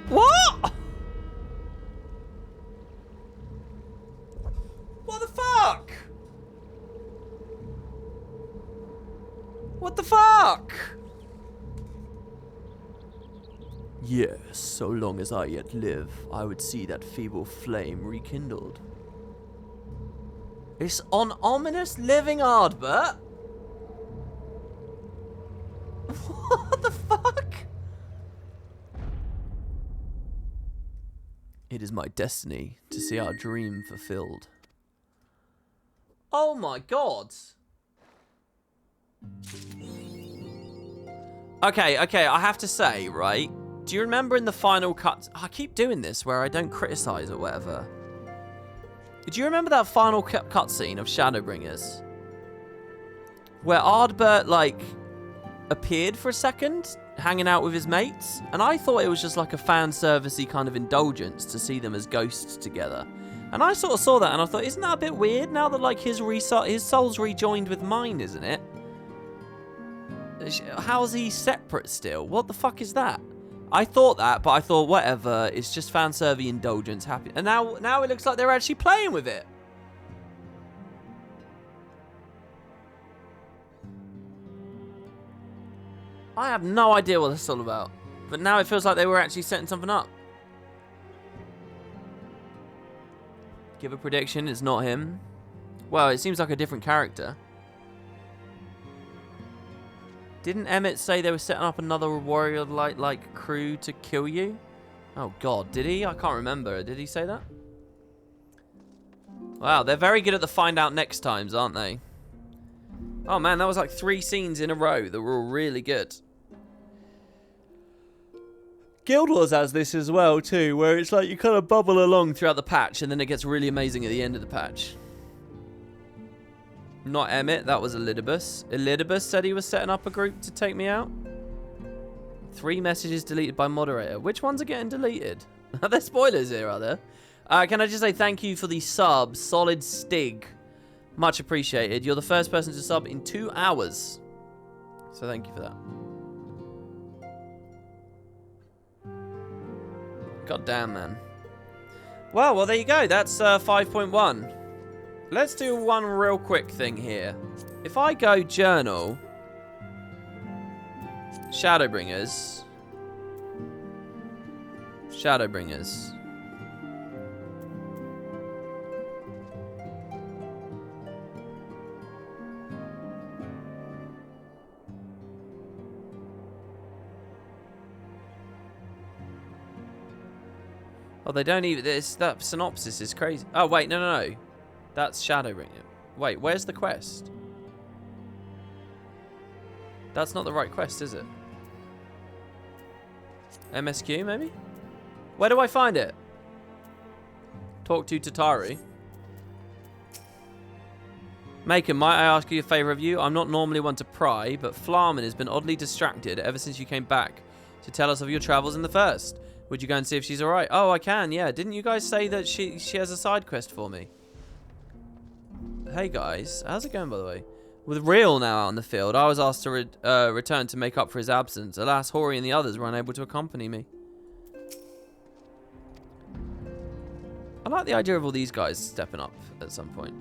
What? What the fuck? What the fuck? Yes, so long as I yet live, I would see that feeble flame rekindled. It's on ominous living Ardbert? What the fuck? It is my destiny to see our dream fulfilled. Oh my god. Okay, I have to say, right? Do you remember in the final cut... I keep doing this where I don't criticize or whatever. Do you remember that final cutscene of Shadowbringers? Where Ardbert, like, appeared for a second, hanging out with his mates? And I thought it was just like a fan servicey kind of indulgence to see them as ghosts together. And I sort of saw that and I thought, isn't that a bit weird now that, like, his soul's rejoined with mine, isn't it? How's he separate still? What the fuck is that? I thought that, but I thought, whatever. It's just fanservy indulgence. Happy. And now it looks like they're actually playing with it. I have no idea what this is all about. But now it feels like they were actually setting something up. Give a prediction. It's not him. Well, it seems like a different character. Didn't Emmett say they were setting up another warrior like crew to kill you? Oh god, did he? I can't remember. Did he say that? Wow, they're very good at the find out next times, aren't they? Oh man, that was like 3 scenes in a row that were all really good. Guild Wars has this as well too, where it's like you kind of bubble along throughout the patch and then it gets really amazing at the end of the patch. Not Emmett, that was Elidibus. Elidibus said he was setting up a group to take me out. 3 messages deleted by moderator. Which ones are getting deleted? Are there spoilers here, are there? Can I just say thank you for the sub, Solid Stig. Much appreciated. You're the first person to sub in 2 hours. So thank you for that. God damn, man. Well, there you go. That's 5.1. Let's do one real quick thing here. If I go journal, Shadowbringers. Oh, they don't even... that synopsis is crazy. Oh, wait, no. That's Shadowbringer. Wait, where's the quest? That's not the right quest, is it? MSQ, maybe? Where do I find it? Talk to Tataru. Macon, might I ask you a favour of you? I'm not normally one to pry, but Flarman has been oddly distracted ever since you came back to tell us of your travels in the first. Would you go and see if she's alright? Oh, I can, yeah. Didn't you guys say that she has a side quest for me? Hey guys, how's it going by the way? With Real now out in the field, I was asked to return to make up for his absence. Alas, Hori and the others were unable to accompany me. I like the idea of all these guys stepping up at some point.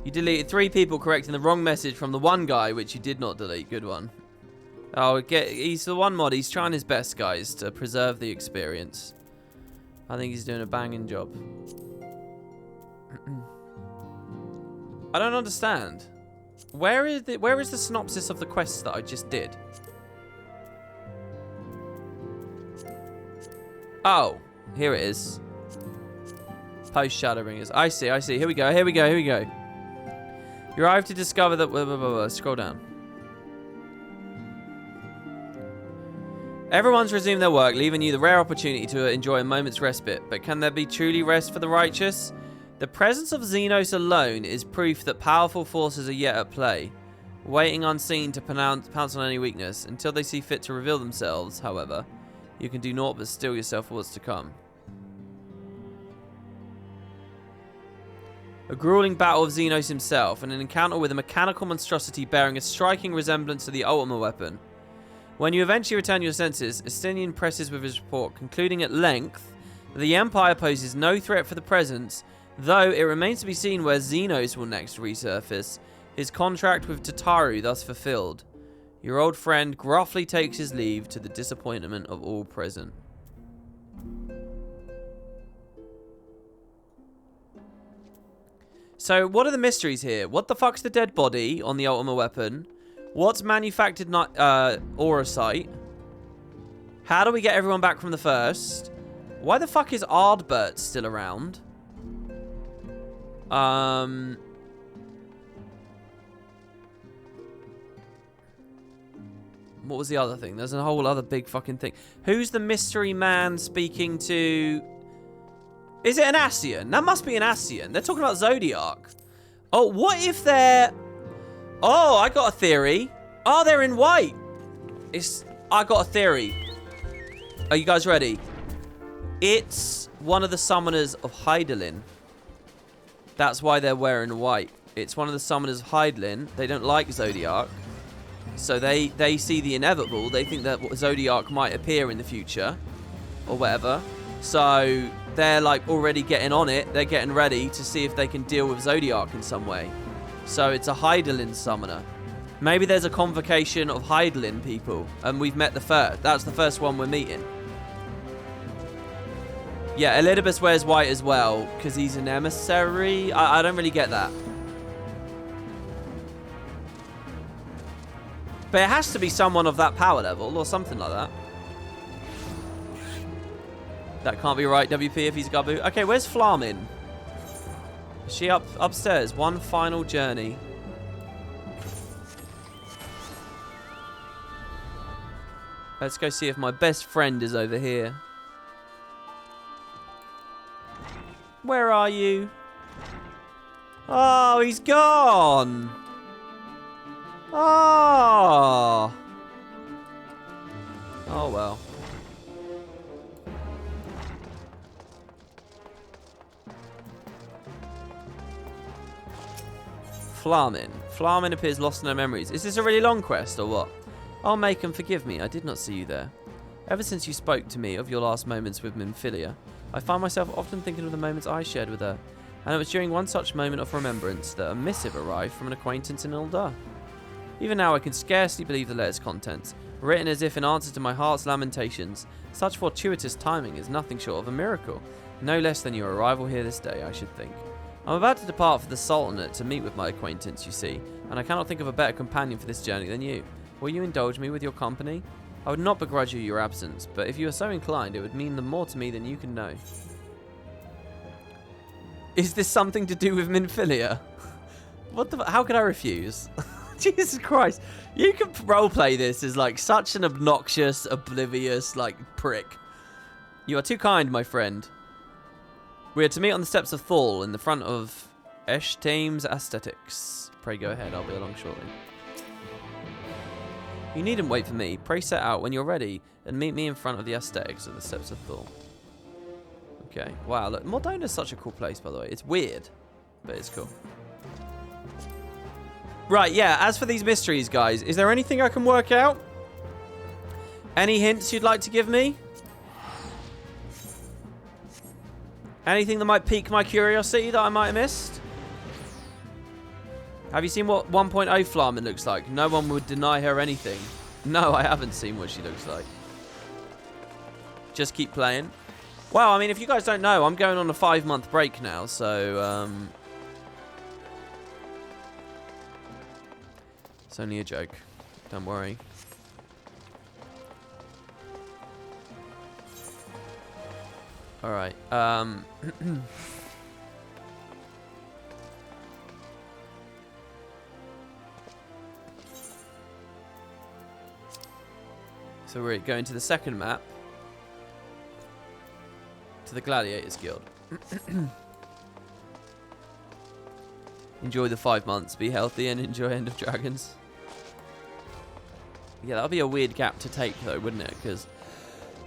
You deleted 3 people correcting the wrong message from the one guy, which you did not delete. Good one. Oh, he's the one mod. He's trying his best, guys, to preserve the experience. I think he's doing a banging job. I don't understand. Where is the synopsis of the quest that I just did? Oh, here it is. Post Shadowbringers. I see. Here we go. You arrive to discover that... Scroll down. Everyone's resumed their work, leaving you the rare opportunity to enjoy a moment's respite. But can there be truly rest for the righteous? The presence of Xenos alone is proof that powerful forces are yet at play, waiting unseen to pounce on any weakness. Until they see fit to reveal themselves, however, you can do naught but steel yourself for what's to come. A grueling battle of Xenos himself, and an encounter with a mechanical monstrosity bearing a striking resemblance to the Ultima weapon. When you eventually return your senses, Estinian presses with his report, concluding at length that the Empire poses no threat for the present, though it remains to be seen where Xenos will next resurface, his contract with Tataru thus fulfilled. Your old friend gruffly takes his leave to the disappointment of all present. So, what are the mysteries here? What the fuck's the dead body on the Ultima weapon? What's manufactured Aurosite? How do we get everyone back from the first? Why the fuck is Ardbert still around? What was the other thing? There's a whole other big fucking thing. Who's the mystery man speaking to... Is it an Ascian? That must be an Ascian. They're talking about Zodiac. Oh, what if they're... Oh, I got a theory. Oh, they're in white. I got a theory. Are you guys ready? It's one of the summoners of Hydaelyn. That's why they're wearing white. It's one of the summoners of Hydaelyn. They don't like Zodiac. So they see the inevitable. They think that Zodiac might appear in the future or whatever. So they're like already getting on it. They're getting ready to see if they can deal with Zodiac in some way. So it's a Hydaelyn summoner. Maybe there's a convocation of Hydaelyn people, and we've met the first. That's the first one we're meeting. Yeah, Elidibus wears white as well, because he's an emissary. I don't really get that. But it has to be someone of that power level, or something like that. That can't be right, WP, if he's Gabu. Okay, where's Flamin? Is she upstairs? One final journey. Let's go see if my best friend is over here. Where are you? Oh, he's gone. Oh. Oh, well. Flamin. Flamin appears lost in her memories. Is this a really long quest or what? Oh, Macon, forgive me. I did not see you there. Ever since you spoke to me of your last moments with Minfilia, I find myself often thinking of the moments I shared with her. And it was during one such moment of remembrance that a missive arrived from an acquaintance in Ul'dah. Even now I can scarcely believe the letter's contents, written as if in answer to my heart's lamentations. Such fortuitous timing is nothing short of a miracle, no less than your arrival here this day, I should think. I'm about to depart for the Sultanate to meet with my acquaintance, you see, and I cannot think of a better companion for this journey than you. Will you indulge me with your company? I would not begrudge you your absence, but if you are so inclined, it would mean the more to me than you can know. Is this something to do with Minfilia? What the? How could I refuse? Jesus Christ! You can roleplay this as like such an obnoxious, oblivious, like prick. You are too kind, my friend. We are to meet on the steps of Thal in the front of Eshtaim's Aesthetics. Pray go ahead. I'll be along shortly. You needn't wait for me. Pray set out when you're ready and meet me in front of the Aesthetics at the steps of Thal. Okay. Wow, look, Mordona's such a cool place, by the way. It's weird, but it's cool. Right, yeah, as for these mysteries, guys, is there anything I can work out? Any hints you'd like to give me? Anything that might pique my curiosity that I might have missed? Have you seen what 1.0 Flamin looks like? No one would deny her anything. No, I haven't seen what she looks like. Just keep playing. Well, I mean, if you guys don't know, I'm going on a 5-month break now, so, it's only a joke. Don't worry. Alright, so we're going to the second map. To the Gladiators Guild. Enjoy the 5 months, be healthy, and enjoy End of Dragons. Yeah, that would be a weird gap to take, though, wouldn't it? Because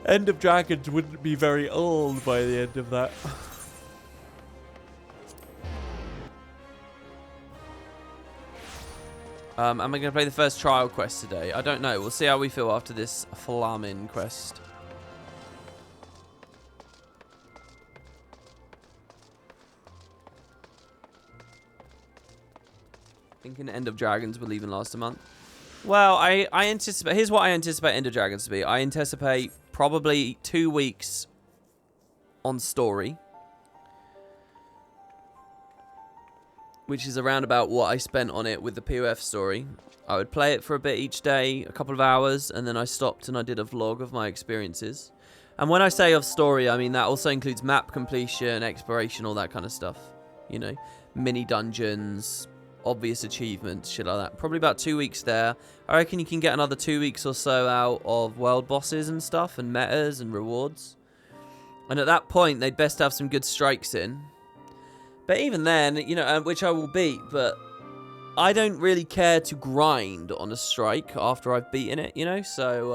End of Dragons wouldn't be very old by the end of that. Am I going to play the first trial quest today? I don't know. We'll see how we feel after this Flamin quest. Thinking End of Dragons will even last a month. Well, I anticipate... Here's what I anticipate End of Dragons to be. I anticipate probably 2 weeks on story. Which is around about what I spent on it with the POF story. I would play it for a bit each day, a couple of hours, and then I stopped and I did a vlog of my experiences. And when I say of story, I mean that also includes map completion, exploration, all that kind of stuff. You know, mini dungeons... obvious achievements, shit like that. Probably about 2 weeks there. I reckon you can get another 2 weeks or so out of world bosses and stuff, and metas and rewards. And at that point, they'd best have some good strikes in. But even then, you know, which I will beat, but I don't really care to grind on a strike after I've beaten it, you know? So,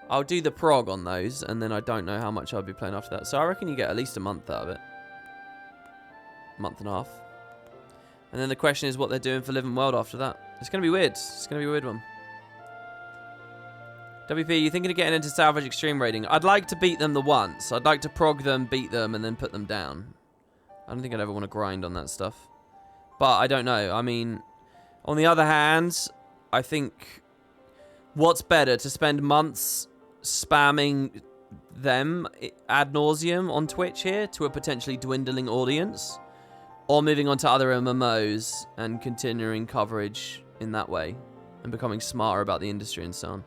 I'll do the prog on those, and then I don't know how much I'll be playing after that. So I reckon you get at least a month out of it. Month and a half. And then the question is what they're doing for Living World after that. It's going to be weird. It's going to be a weird one. WP, you thinking of getting into Salvage Extreme raiding? I'd like to beat them the once. I'd like to prog them, beat them, and then put them down. I don't think I'd ever want to grind on that stuff. But I don't know. I mean, on the other hand, I think what's better, to spend months spamming them ad nauseum on Twitch here to a potentially dwindling audience, or moving on to other MMOs and continuing coverage in that way and becoming smarter about the industry and so on.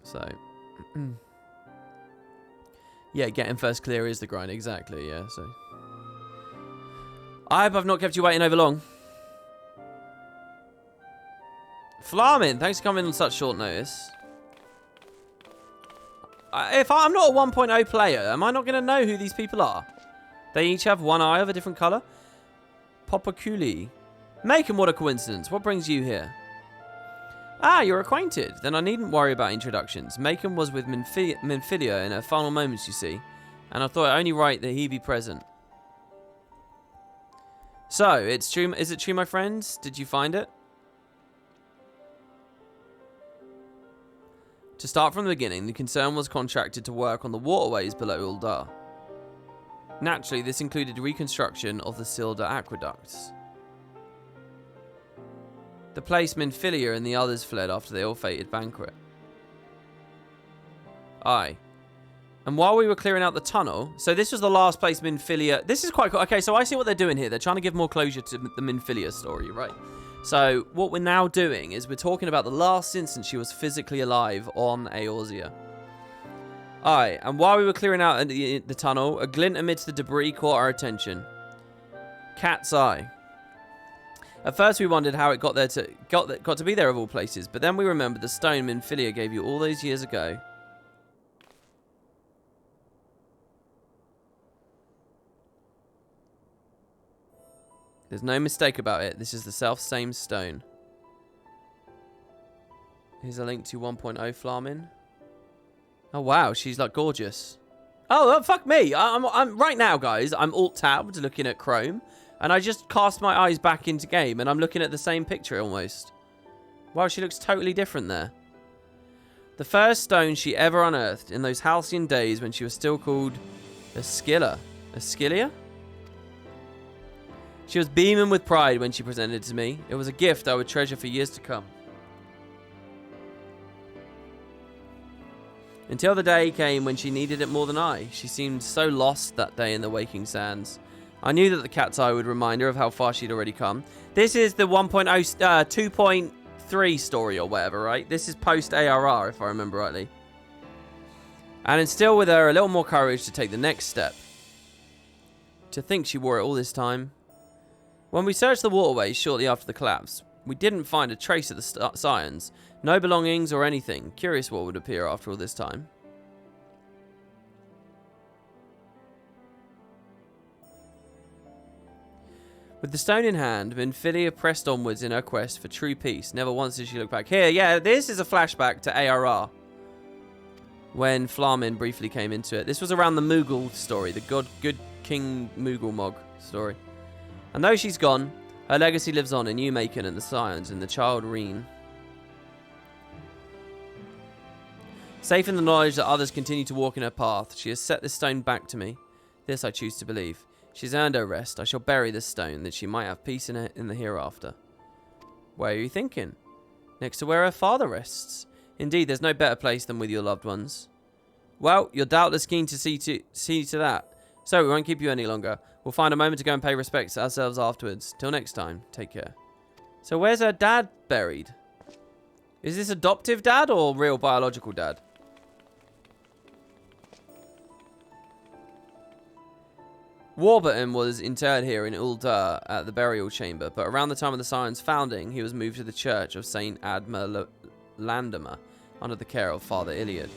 So, yeah, getting first clear is the grind, exactly, yeah, so. I hope I've not kept you waiting over long. Flamin, thanks for coming on such short notice. If I'm not a 1.0 player, am I not going to know who these people are? They each have one eye of a different colour. Popaculi. Macon, what a coincidence. What brings you here? Ah, you're acquainted. Then I needn't worry about introductions. Macon was with Minfilia in her final moments, you see. And I thought it only right that he be present. So, it's true. Is it true, my friends? Did you find it? To start from the beginning, the concern was contracted to work on the waterways below Uldar. Naturally, this included reconstruction of the Silda aqueducts. The place Minfilia and the others fled after the ill-fated banquet. Aye. And while we were clearing out the tunnel, so this was the last place Minfilia... This is quite cool. Okay, so I see what they're doing here. They're trying to give more closure to the Minfilia story, right? So what we're now doing is we're talking about the last instance she was physically alive on Eorzea. Aye, and while we were clearing out the tunnel, a glint amidst the debris caught our attention. Cat's eye. At first we wondered how it got to be there of all places, but then we remembered the stone Minfilia gave you all those years ago. There's no mistake about it. This is the self-same stone. Here's a link to 1.0 Flamin. Oh wow, she's like gorgeous. Oh, fuck me! I'm right now, guys. I'm alt-tabbed looking at Chrome. And I just cast my eyes back into game, and I'm looking at the same picture almost. Wow, she looks totally different there. The first stone she ever unearthed in those halcyon days when she was still called Ascylla. Ascylia? She was beaming with pride when she presented it to me. It was a gift I would treasure for years to come. Until the day came when she needed it more than I. She seemed so lost that day in the waking sands. I knew that the cat's eye would remind her of how far she'd already come. This is the 1.0, 2.3 story or whatever, right? This is post-ARR, if I remember rightly. And instill with her a little more courage to take the next step. To think she wore it all this time. When we searched the waterways shortly after the collapse, we didn't find a trace of the Scions. No belongings or anything. Curious what would appear after all this time. With the stone in hand, Minfilia pressed onwards in her quest for true peace. Never once did she look back. Here, yeah, this is a flashback to ARR. When Flamin briefly came into it. This was around the Moogle story. The good King Moogle Mog story. And though she's gone, her legacy lives on in you, Macon, and the Scions, and the child Reen. Safe in the knowledge that others continue to walk in her path, she has set this stone back to me. This I choose to believe. She's earned her rest. I shall bury this stone, that she might have peace in the hereafter. Where are you thinking? Next to where her father rests. Indeed, there's no better place than with your loved ones. Well, you're doubtless keen to see to that. So we won't keep you any longer. We'll find a moment to go and pay respects to ourselves afterwards. Till next time, take care. So where's her dad buried? Is this adoptive dad or real biological dad? Warburton was interred here in Uldar at the burial chamber, but around the time of the Scion's founding, he was moved to the church of St. Adma Landamer under the care of Father Iliad.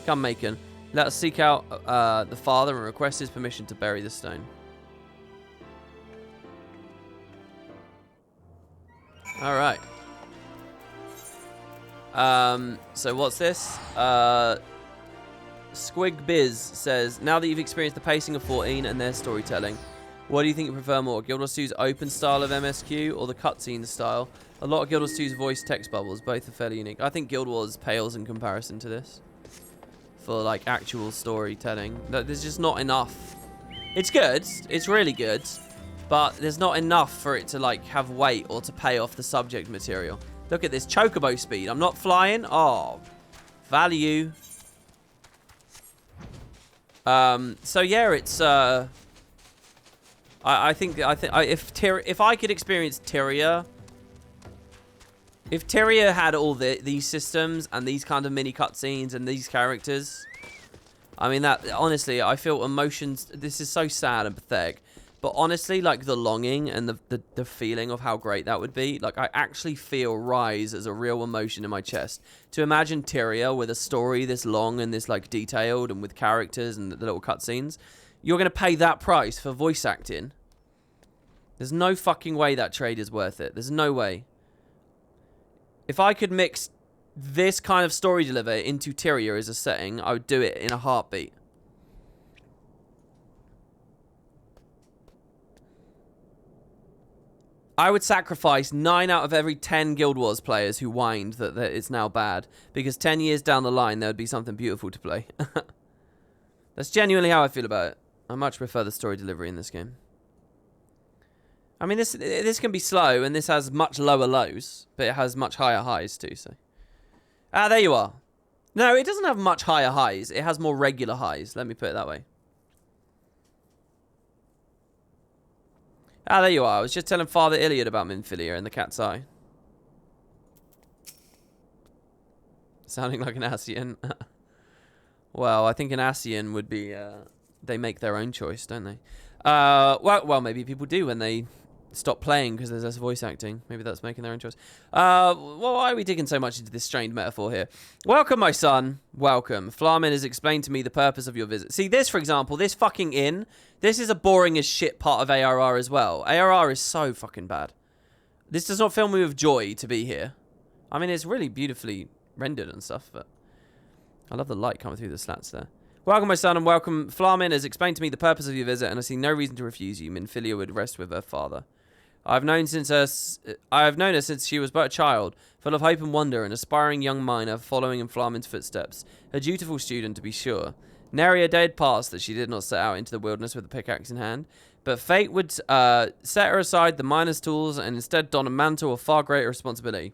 Come, Macon, let us seek out the father and request his permission to bury the stone. Alright. So what's this? Squig Biz says, now that you've experienced the pacing of 14 and their storytelling, What do you think you prefer more? Guild Wars 2's open style of MSQ or the cutscene style? A lot of Guild Wars 2's voice text bubbles. Both are fairly unique. I think Guild Wars pales in comparison to this. For, like, actual storytelling. There's just not enough. It's good. It's really good. But there's not enough for it to, like, have weight or to pay off the subject material. Look at this. Chocobo speed. I'm not flying. Oh. Value. So, yeah, it's... I think if I could experience Tyria, if Tyria had all these systems and these kind of mini cutscenes and these characters, I mean that honestly, I feel emotions. This is so sad and pathetic, but honestly, like the longing and the feeling of how great that would be, like I actually feel rise as a real emotion in my chest to imagine Tyria with a story this long and this like detailed and with characters and the little cutscenes. You're going to pay that price for voice acting? There's no fucking way that trade is worth it. There's no way. If I could mix this kind of story delivery into Tyria as a setting, I would do it in a heartbeat. I would sacrifice 9 out of every 10 Guild Wars players who whined that it's now bad, because 10 years down the line, there would be something beautiful to play. That's genuinely how I feel about it. I much prefer the story delivery in this game. I mean, this can be slow, and this has much lower lows, but it has much higher highs too, so. Ah, there you are. No, it doesn't have much higher highs. It has more regular highs. Let me put it that way. Ah, there you are. I was just telling Father Iliad about Minfilia and the cat's eye. Sounding like an Asian. Well, I think an Asian would be... they make their own choice, don't they? Well, maybe people do when they stop playing because there's less voice acting. Maybe that's making their own choice. Well, why are we digging so much into this strained metaphor here? Welcome, my son. Welcome. Flamin has explained to me the purpose of your visit. See, this, for example, this fucking inn, this is a boring as shit part of ARR as well. ARR is so fucking bad. This does not fill me with joy to be here. I mean, it's really beautifully rendered and stuff, but I love the light coming through the slats there. Welcome, my son, and welcome. Flamin has explained to me the purpose of your visit, and I see no reason to refuse you. Minfilia would rest with her father. I have known her since she was but a child, full of hope and wonder, an aspiring young miner following in Flamin's footsteps. A dutiful student, to be sure. Nary a day had passed that she did not set out into the wilderness with a pickaxe in hand, but fate would set her aside the miner's tools and instead don a mantle of far greater responsibility.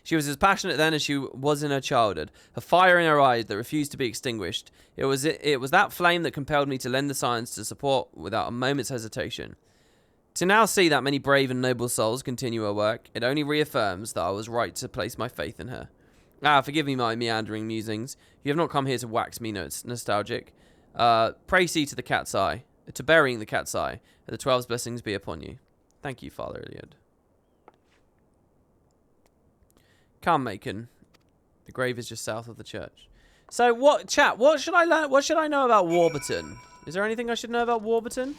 She was as passionate then as she was in her childhood, a fire in her eyes that refused to be extinguished. It was that flame that compelled me to lend the science to support without a moment's hesitation. To now see that many brave and noble souls continue her work, it only reaffirms that I was right to place my faith in her. Ah, forgive me my meandering musings. You have not come here to wax me nostalgic. Pray see to the cat's eye, to burying the cat's eye, and the 12's blessings be upon you. Thank you, Father Iliad. Come, Macon. The grave is just south of the church. So, what should I learn? What should I know about Warburton? Is there anything I should know about Warburton?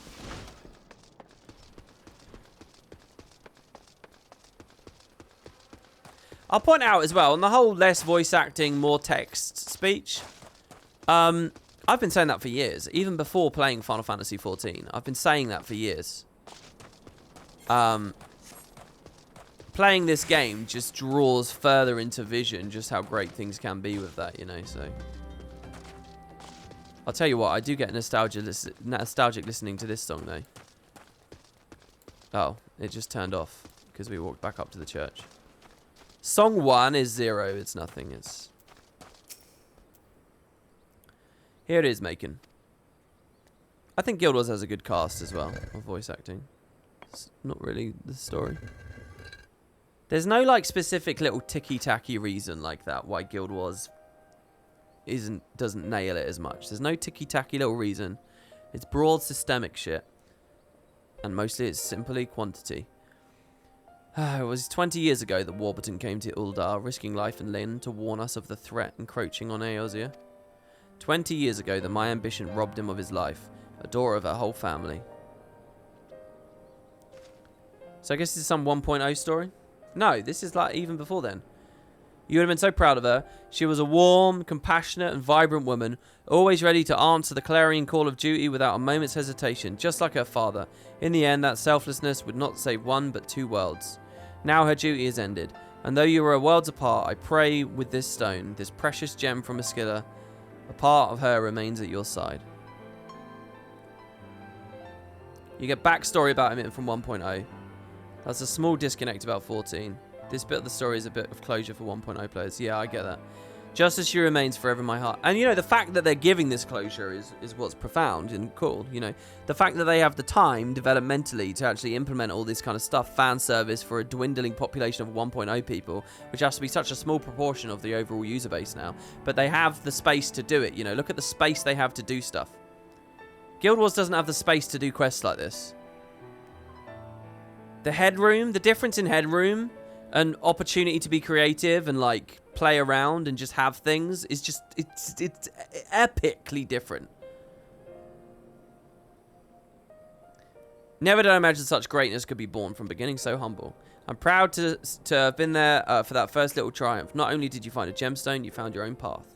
I'll point out as well, on the whole less voice acting, more text speech. I've been saying that for years. Even before playing Final Fantasy XIV. I've been saying that for years. Playing this game just draws further into vision just how great things can be with that, you know, so. I'll tell you what, I do get nostalgic listening to this song, though. Oh, it just turned off because we walked back up to the church. Song 1 is 0, it's nothing, it's... Here it is, Macon. I think Guild Wars has a good cast as well, of voice acting. It's not really the story. There's no, like, specific little ticky-tacky reason like that why Guild Wars doesn't nail it as much. There's no ticky-tacky little reason. It's broad systemic shit. And mostly it's simply quantity. It was 20 years ago that Warburton came to Uldar, risking life and limb to warn us of the threat encroaching on Eorzea. 20 years ago that my ambition robbed him of his life, a daughter of our whole family. So I guess this is some 1.0 story? No, this is like even before then. You would have been so proud of her. She was a warm, compassionate, and vibrant woman, always ready to answer the clarion call of duty without a moment's hesitation, just like her father. In the end, that selflessness would not save one but two worlds. Now her duty is ended, and though you are worlds apart, I pray with this stone, this precious gem from Esquilla, a part of her remains at your side. You get backstory about him from 1.0. That's a small disconnect about 14. This bit of the story is a bit of closure for 1.0 players. Yeah, I get that. Just as she remains forever in my heart. And, you know, the fact that they're giving this closure is what's profound and cool, you know. The fact that they have the time, developmentally, to actually implement all this kind of stuff, fan service for a dwindling population of 1.0 people, which has to be such a small proportion of the overall user base now. But they have the space to do it, you know. Look at the space they have to do stuff. Guild Wars doesn't have the space to do quests like this. The headroom, the difference in headroom... an opportunity to be creative and like play around and just have things is just it's epically different. Never did I imagine such greatness could be born from beginning so humble. I'm proud to have been there for that first little triumph. Not only did you find a gemstone, you found your own path.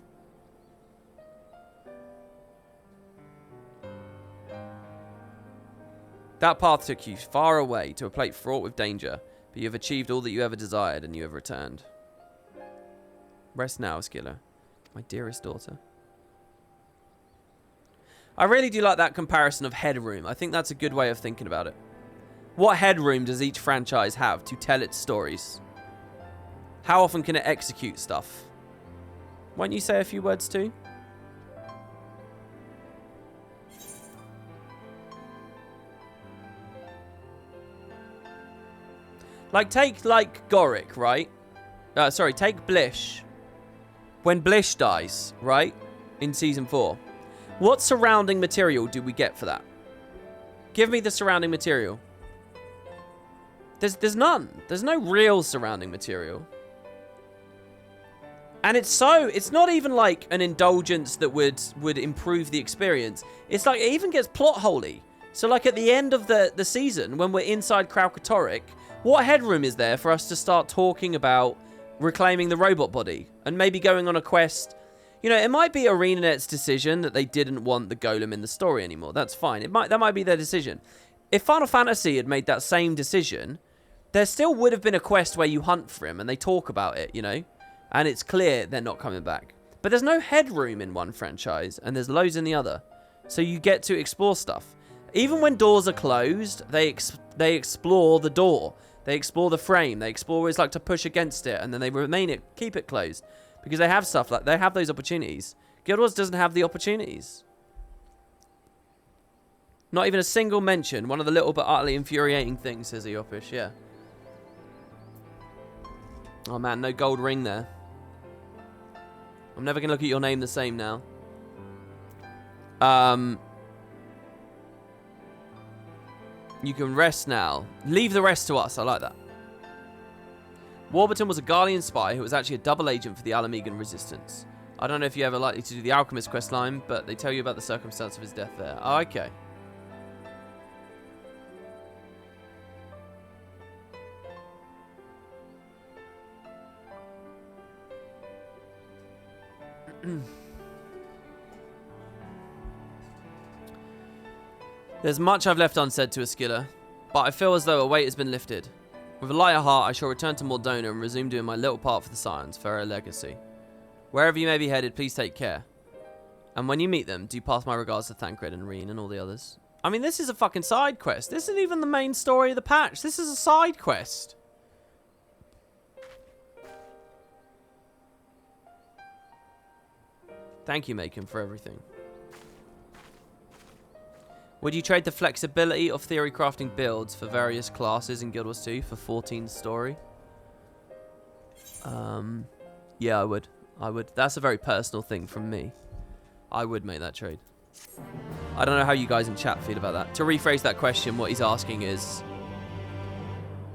That path took you far away to a place fraught with danger. But you have achieved all that you ever desired, and you have returned. Rest now, Esquilla, my dearest daughter. I really do like that comparison of headroom. I think that's a good way of thinking about it. What headroom does each franchise have to tell its stories? How often can it execute stuff? Why don't you say a few words too? Like, take, like, Gorick, right? Sorry, take Blish. When Blish dies, right? In Season 4. What surrounding material do we get for that? Give me the surrounding material. There's none. There's no real surrounding material. And it's not even like an indulgence that would improve the experience. It's like, it even gets plot holy. So, like, at the end of the season, when we're inside Kralkatorrik, what headroom is there for us to start talking about reclaiming the robot body and maybe going on a quest? You know, it might be ArenaNet's decision that they didn't want the golem in the story anymore. That's fine. That might be their decision. If Final Fantasy had made that same decision, there still would have been a quest where you hunt for him and they talk about it, you know? And it's clear they're not coming back. But there's no headroom in one franchise and there's loads in the other. So you get to explore stuff. Even when doors are closed, they explore the door. They explore the frame. They explore what it's like to push against it, and then they keep it closed. Because they have stuff like, they have those opportunities. Guild Wars doesn't have the opportunities. Not even a single mention. One of the little but utterly infuriating things, says Eopish, yeah. Oh man, no gold ring there. I'm never going to look at your name the same now. You can rest now. Leave the rest to us. I like that. Warburton was a Garlean spy who was actually a double agent for the Alamegan Resistance. I don't know if you're ever likely to do the Alchemist questline, but they tell you about the circumstance of his death there. Oh, okay. There's much I've left unsaid to Esquilla, but I feel as though a weight has been lifted. With a lighter heart, I shall return to Mordona and resume doing my little part for the Scions, for her legacy. Wherever you may be headed, please take care. And when you meet them, do pass my regards to Thancred and Reen and all the others. I mean, this is a fucking side quest. This isn't even the main story of the patch. This is a side quest. Thank you, Macon, for everything. Would you trade the flexibility of theory crafting builds for various classes in Guild Wars 2 for 14's story? Yeah, I would. I would. That's a very personal thing from me. I would make that trade. I don't know how you guys in chat feel about that. To rephrase that question, what he's asking is,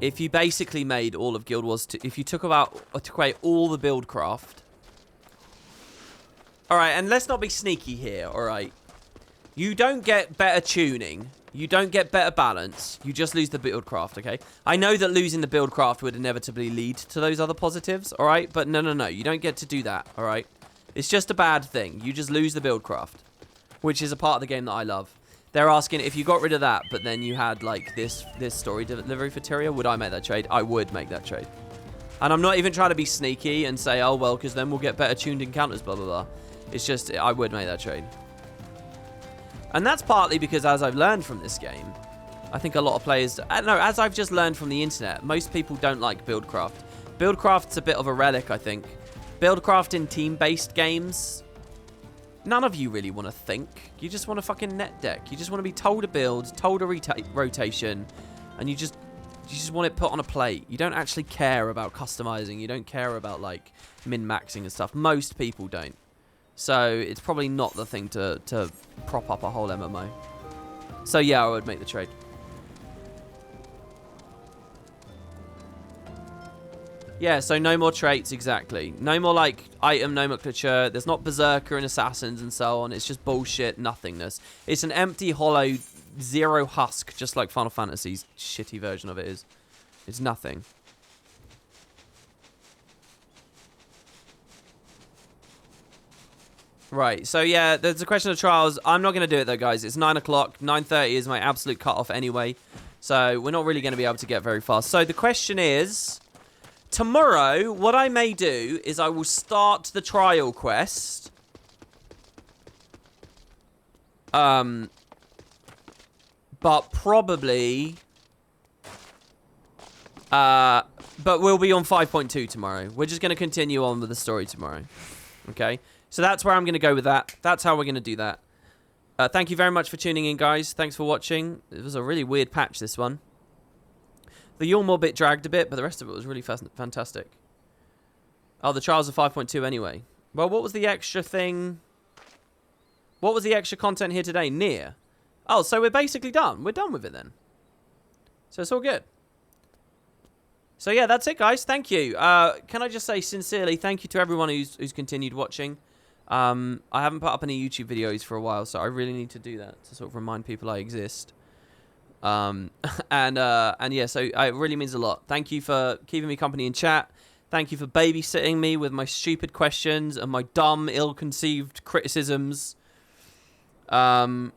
if you basically made all of Guild Wars 2, if you took away all the build craft. Alright, and let's not be sneaky here, alright? You don't get better tuning You don't get better balance. You just lose the build craft, okay? I know that losing the build craft would inevitably lead to those other positives, all right? But no. You don't get to do that, all right? It's just a bad thing. You just lose the build craft, which is a part of the game that I love. They're asking if you got rid of that, but then you had, like, this story delivery for Tyria, would I make that trade? I would make that trade. And I'm not even trying to be sneaky and say, oh, well, because then we'll get better tuned encounters, blah, blah, blah. It's just, I would make that trade. And that's partly because, as I've learned from this game, I think a lot of players... No, as I've just learned from the internet, most people don't like Buildcraft. Buildcraft's a bit of a relic, I think. Buildcraft in team-based games, none of you really want to think. You just want to fucking net deck. You just want to be told a build, told a rotation, and you just want it put on a plate. You don't actually care about customizing. You don't care about, like, min-maxing and stuff. Most people don't. So it's probably not the thing to prop up a whole MMO. So yeah, I would make the trade. Yeah, so no more traits, exactly. No more, like, item nomenclature. There's not Berserker and Assassins and so on. It's just bullshit nothingness. It's an empty, hollow, zero husk, just like Final Fantasy's shitty version of it is. It's nothing. Right, so yeah, there's a question of trials. I'm not going to do it though, guys. It's 9 o'clock. 9:30 is my absolute cutoff anyway. So we're not really going to be able to get very fast. So the question is, tomorrow, what I may do is I will start the trial quest. But probably... but we'll be on 5.2 tomorrow. We're just going to continue on with the story tomorrow. Okay? So that's where I'm going to go with that. That's how we're going to do that. Thank you very much for tuning in, guys. Thanks for watching. It was a really weird patch, this one. The Yulmore bit dragged a bit, but the rest of it was really fantastic. Oh, the trials are 5.2 anyway. Well, what was the extra thing? What was the extra content here today? Near. Oh, so we're basically done. We're done with it then. So it's all good. So yeah, that's it, guys. Thank you. Can I just say sincerely thank you to everyone who's continued watching. I haven't put up any YouTube videos for a while, so I really need to do that to sort of remind people I exist. And yeah, so it really means a lot. Thank you for keeping me company in chat. Thank you for babysitting me with my stupid questions and my dumb, ill-conceived criticisms. And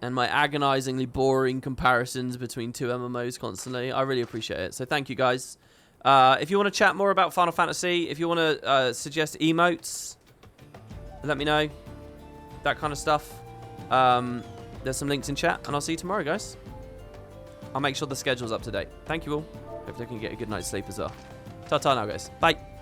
my agonizingly boring comparisons between two MMOs constantly. I really appreciate it. So thank you, guys. If you want to chat more about Final Fantasy, if you want to suggest emotes, let me know. That kind of stuff. There's some links in chat, and I'll see you tomorrow, guys. I'll make sure the schedule's up to date. Thank you all. Hopefully I can get a good night's sleep as well. Ta-ta now, guys. Bye.